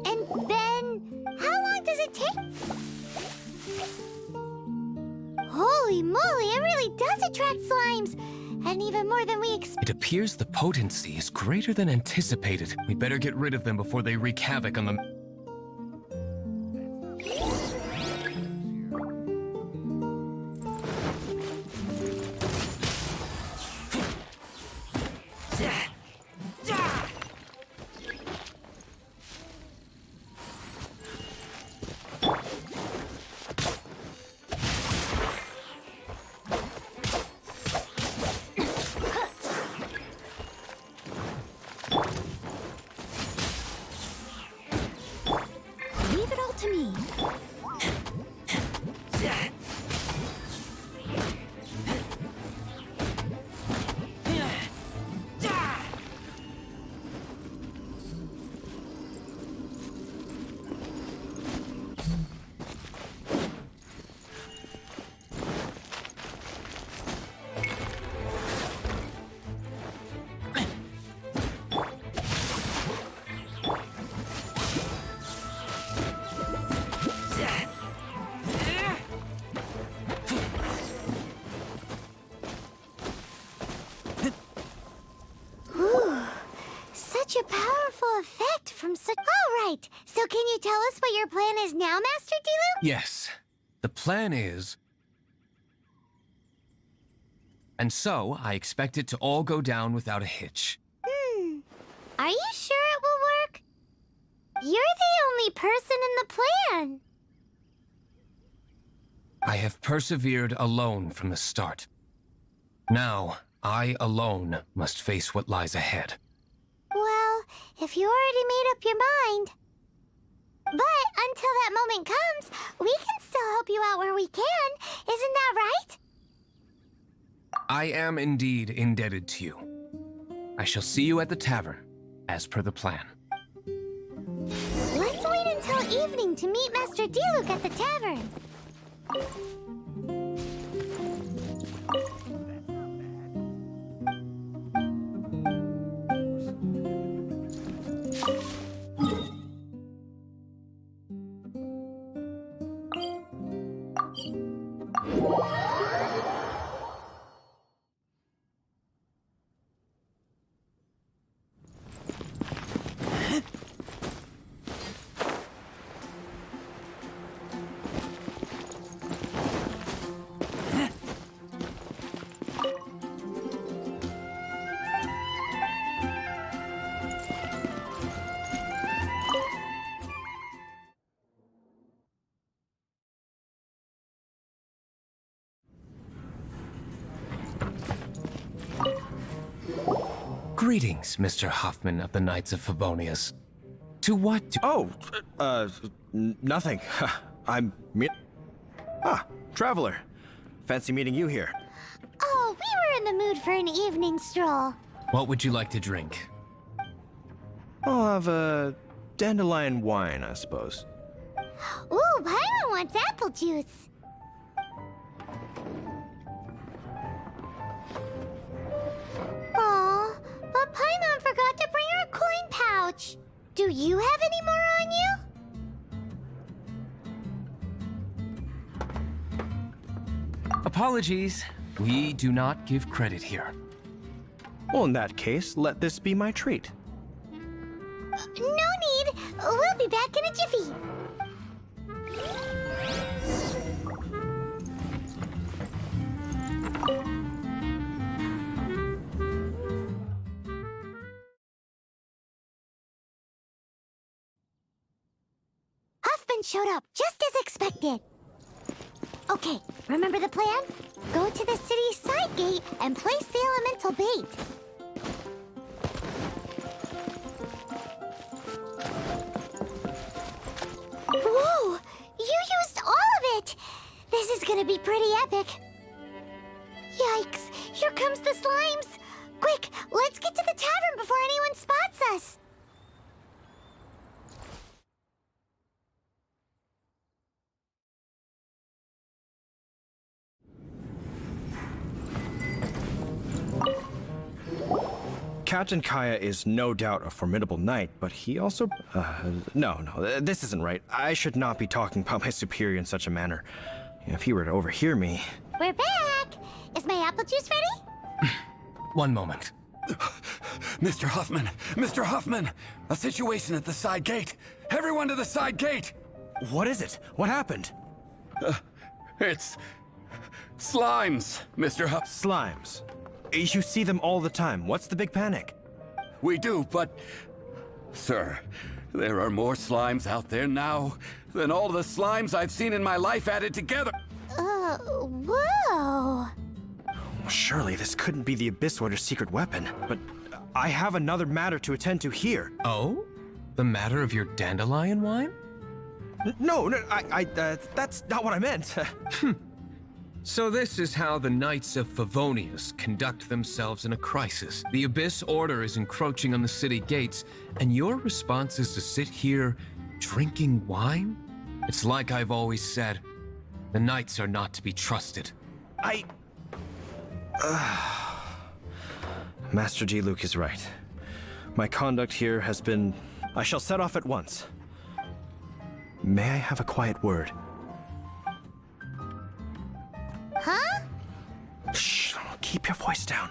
And then... how long does it take? Holy moly, it really does attract slimes! And even more than we expected. It appears the potency is greater than anticipated. We better get rid of them before they wreak havoc on them. Leave it all to me. Such a powerful effect from such... All right, so can you tell us what your plan is now, Master D-Luke? Yes, the plan is... And so, I expect it to all go down without a hitch. Are you sure it will work? You're the only person in the plan. I have persevered alone from the start. Now, I alone must face what lies ahead. Well, if you already made up your mind. But until that moment comes, we can still help you out where we can. Isn't that right? I am indeed indebted to you. I shall see you at the tavern, as per the plan. Let's wait until evening to meet Master Diluc at the tavern. Greetings, Mr. Hoffman of the Knights of Favonius. To what do— Oh, nothing. I'm Traveler. Fancy meeting you here. Oh, we were in the mood for an evening stroll. What would you like to drink? I'll have a dandelion wine, I suppose. Ooh, Paimon wants apple juice. Aw, but Paimon forgot to bring her coin pouch. Do you have any more on you? Apologies. We do not give credit here. Well, in that case, let this be my treat. No need. We'll be back in a jiffy. Huffman showed up just as expected. Okay, remember the plan? Go to the city's side gate and place the elemental bait. Whoa! You used all of it! This is gonna be pretty epic. Yikes! Here comes the slimes! Quick, let's get to the tavern before anyone spots us! Captain Kaya is no doubt a formidable knight, but he also... No, this isn't right. I should not be talking about my superior in such a manner. If he were to overhear me... We're back! Is my apple juice ready? One moment. Mr. Huffman! Mr. Huffman! A situation at the side gate! Everyone to the side gate! What is it? What happened? It's... slimes, Mr. Huff... Slimes? You see them all the time. What's the big panic? We do, but... Sir, there are more slimes out there now than all the slimes I've seen in my life added together! Whoa! Surely this couldn't be the Abyss Order's secret weapon, but I have another matter to attend to here. Oh? The matter of your dandelion wine? No, that's not what I meant. So this is how the Knights of Favonius conduct themselves in a crisis. The Abyss Order is encroaching on the city gates, and your response is to sit here drinking wine? It's like I've always said, the Knights are not to be trusted. Master Diluc is right. My conduct here has been... I shall set off at once. May I have a quiet word? Huh? Shh, keep your voice down.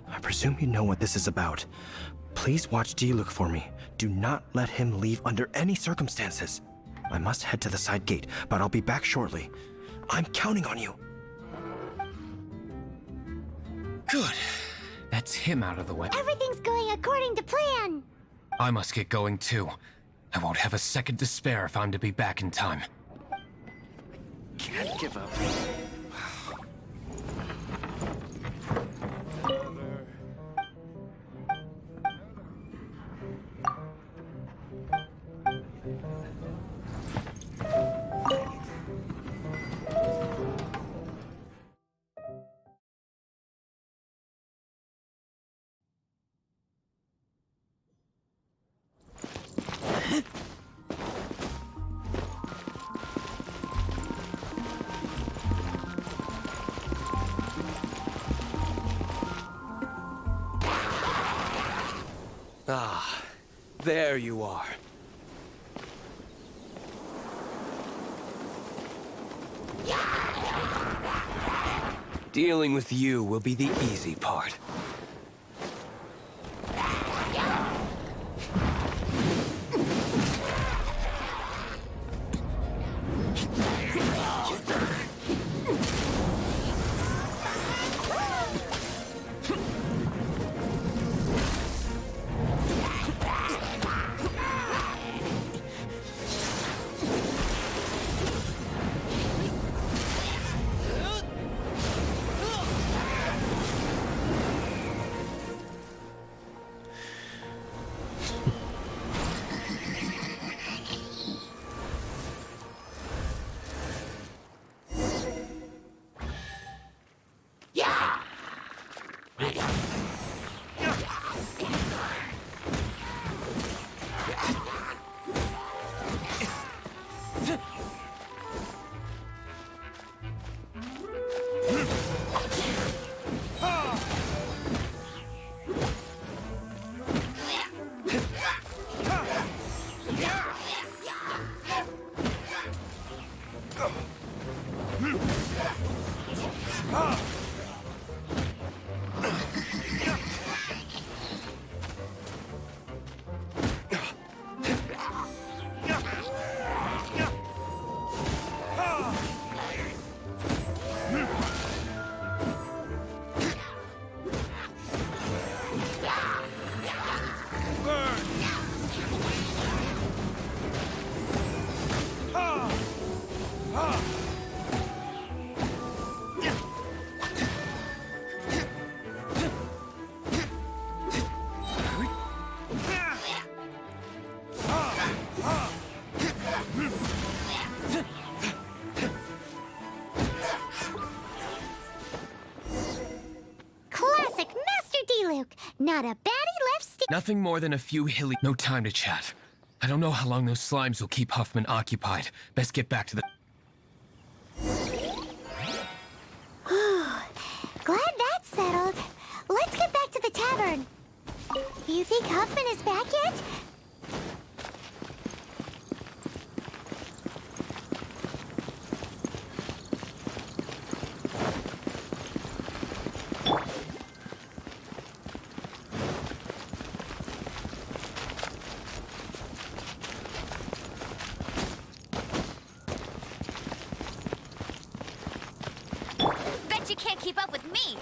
I presume you know what this is about. Please watch Diluc for me. Do not let him leave under any circumstances. I must head to the side gate, but I'll be back shortly. I'm counting on you. Good. That's him out of the way. Everything's going according to plan. I must get going too. I won't have a second to spare if I'm to be back in time. Can't give up. Ah, there you are. Dealing with you will be the easy part. Not a baddie left stick. Nothing more than a few hilly... No time to chat. I don't know how long those slimes will keep Huffman occupied. Best get back to the... Glad that's settled. Let's get back to the tavern. You think Huffman is back yet? Bet you can't keep up with me!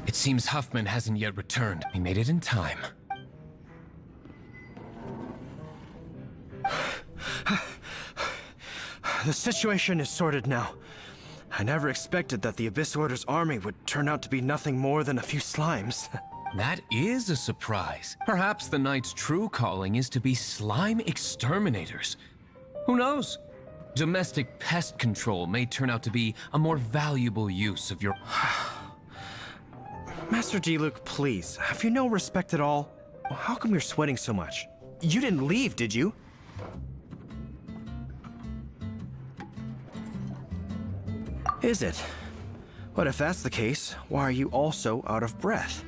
It seems Huffman hasn't yet returned. He made it in time. The situation is sorted now. I never expected that the Abyss Order's army would turn out to be nothing more than a few slimes. That is a surprise. Perhaps the Knight's true calling is to be slime exterminators. Who knows? Domestic pest control may turn out to be a more valuable use of your... Master Diluc, please, have you no respect at all? How come you're sweating so much? You didn't leave, did you? Is it? But if that's the case, why are you also out of breath?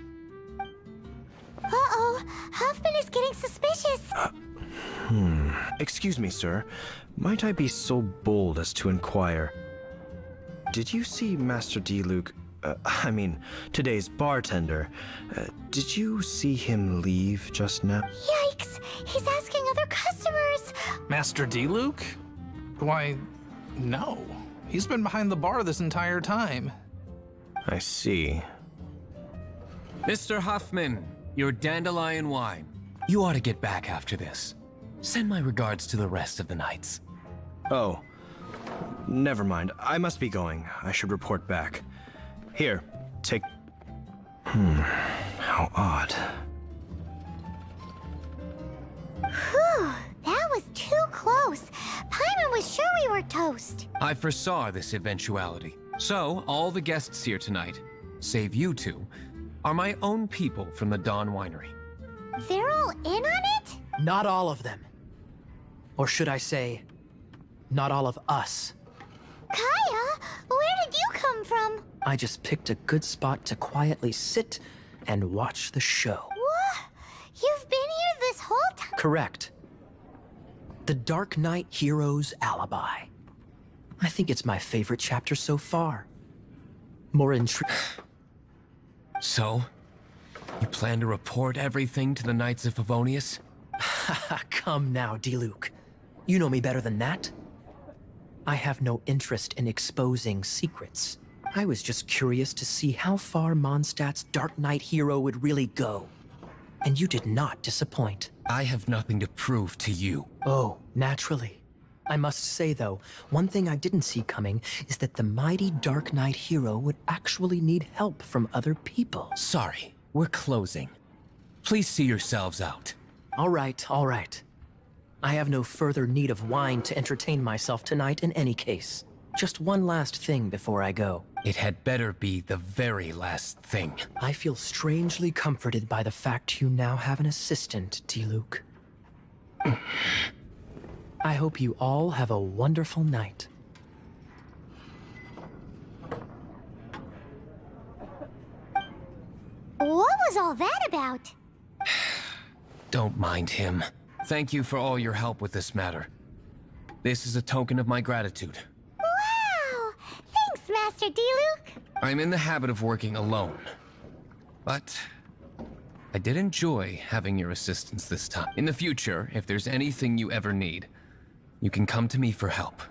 Uh-oh, Huffman is getting suspicious. Excuse me, sir. Might I be so bold as to inquire? Did you see Master Diluc I mean, today's bartender. Did you see him leave just now? Yikes! He's asking other customers! Master Diluc? Why, no. He's been behind the bar this entire time. I see. Mr. Huffman, your dandelion wine. You ought to get back after this. Send my regards to the rest of the knights. Oh. Never mind. I must be going. I should report back. Here, take... How odd. Whew, that was too close. Paimon was sure we were toast. I foresaw this eventuality. So, all the guests here tonight, save you two, are my own people from the Dawn Winery. They're all in on it? Not all of them. Or should I say, not all of us. Kaya, where did you come from? I just picked a good spot to quietly sit and watch the show. What? You've been here this whole time? Correct. The Dark Knight Hero's Alibi. I think it's my favorite chapter so far. More intriguing. So, you plan to report everything to the Knights of Favonius? Come now, Diluc. You know me better than that. I have no interest in exposing secrets. I was just curious to see how far Mondstadt's Dark Knight hero would really go. And you did not disappoint. I have nothing to prove to you. Oh, naturally. I must say, though, one thing I didn't see coming is that the mighty Dark Knight hero would actually need help from other people. Sorry, we're closing. Please see yourselves out. All right, all right. I have no further need of wine to entertain myself tonight in any case. Just one last thing before I go. It had better be the very last thing. I feel strangely comforted by the fact you now have an assistant, Diluc. I hope you all have a wonderful night. What was all that about? Don't mind him. Thank you for all your help with this matter. This is a token of my gratitude. Wow! Thanks, Master Diluc. I'm in the habit of working alone. But I did enjoy having your assistance this time. In the future, if there's anything you ever need, you can come to me for help.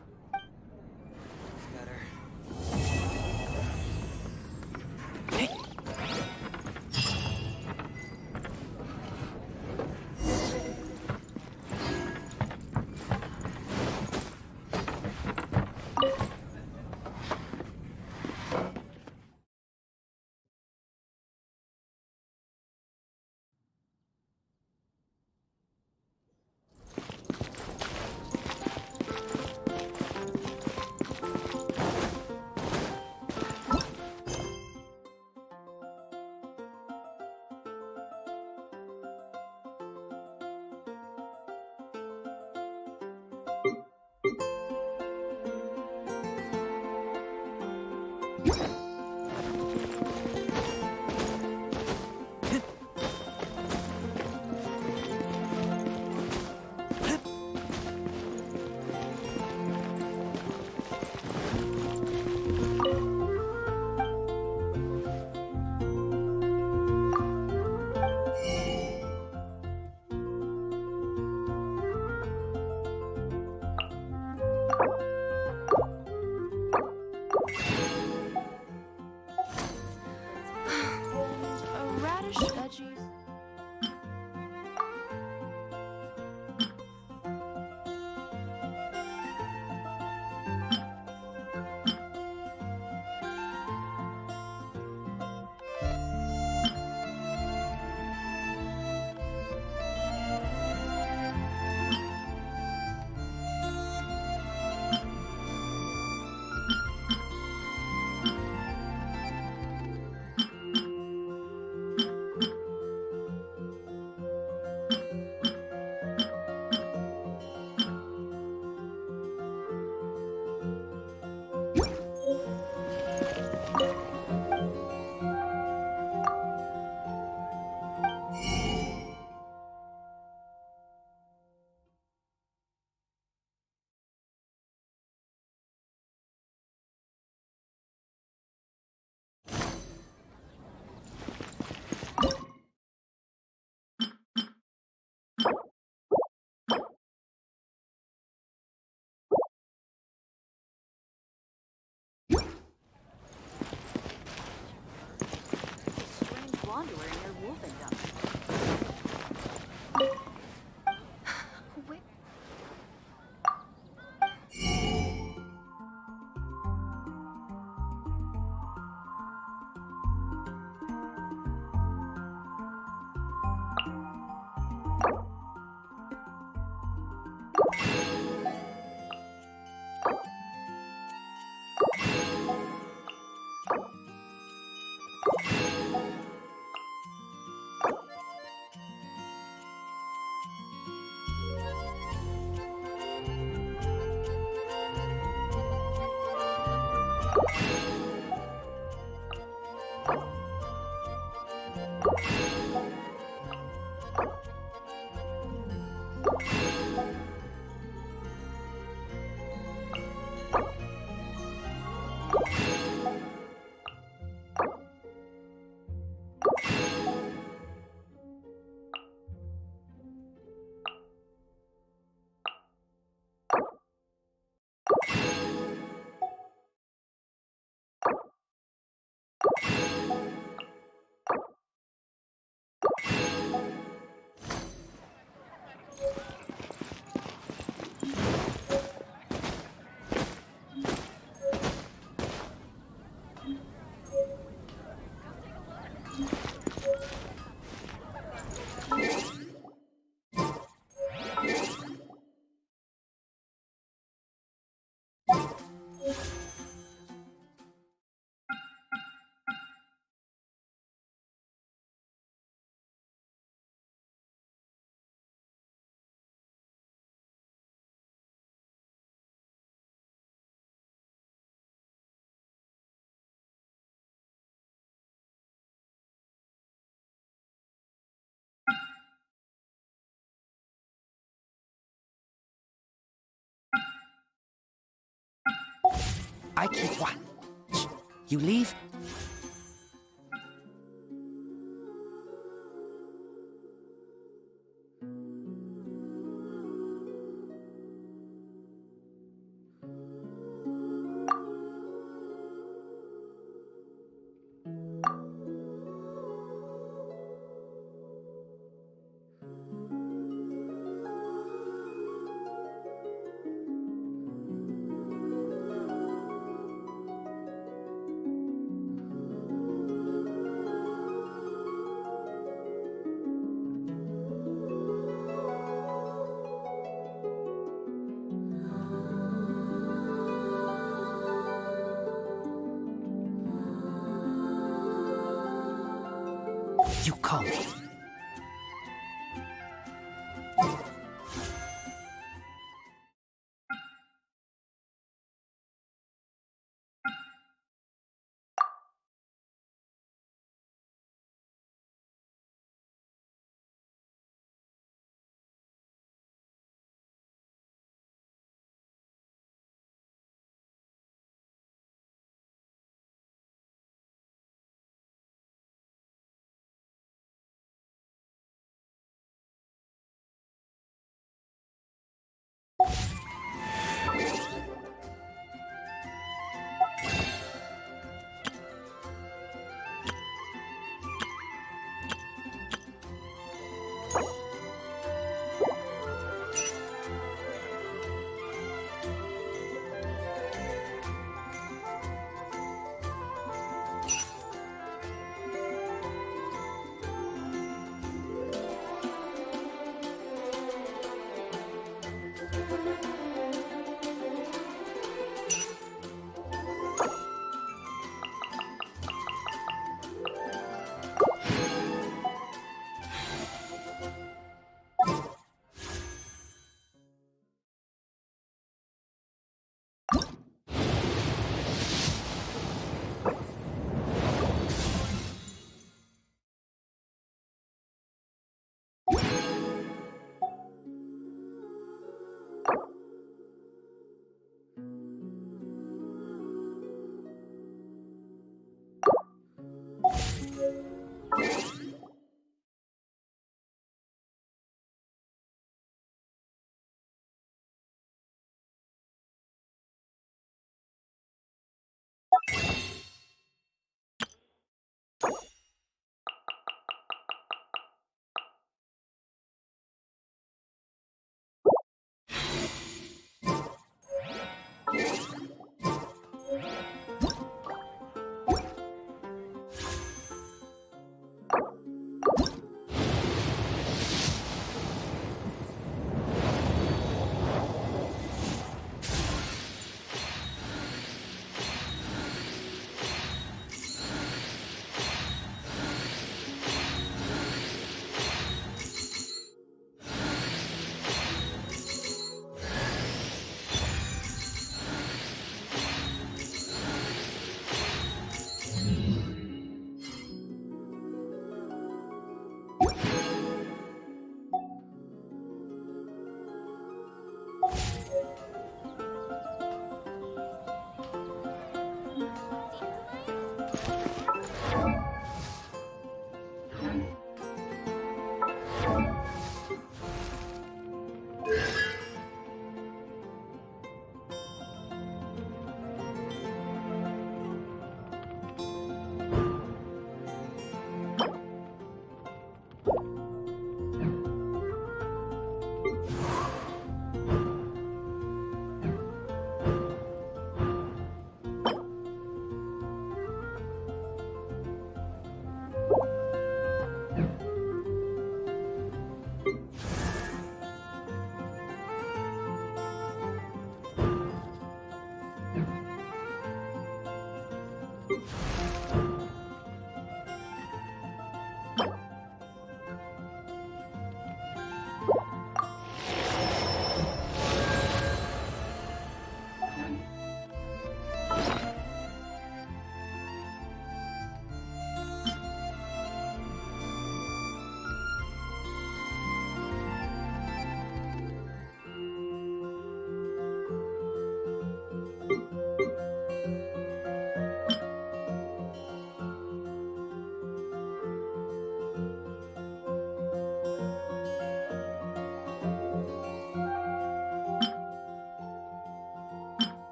I keep watch. You leave? You call me.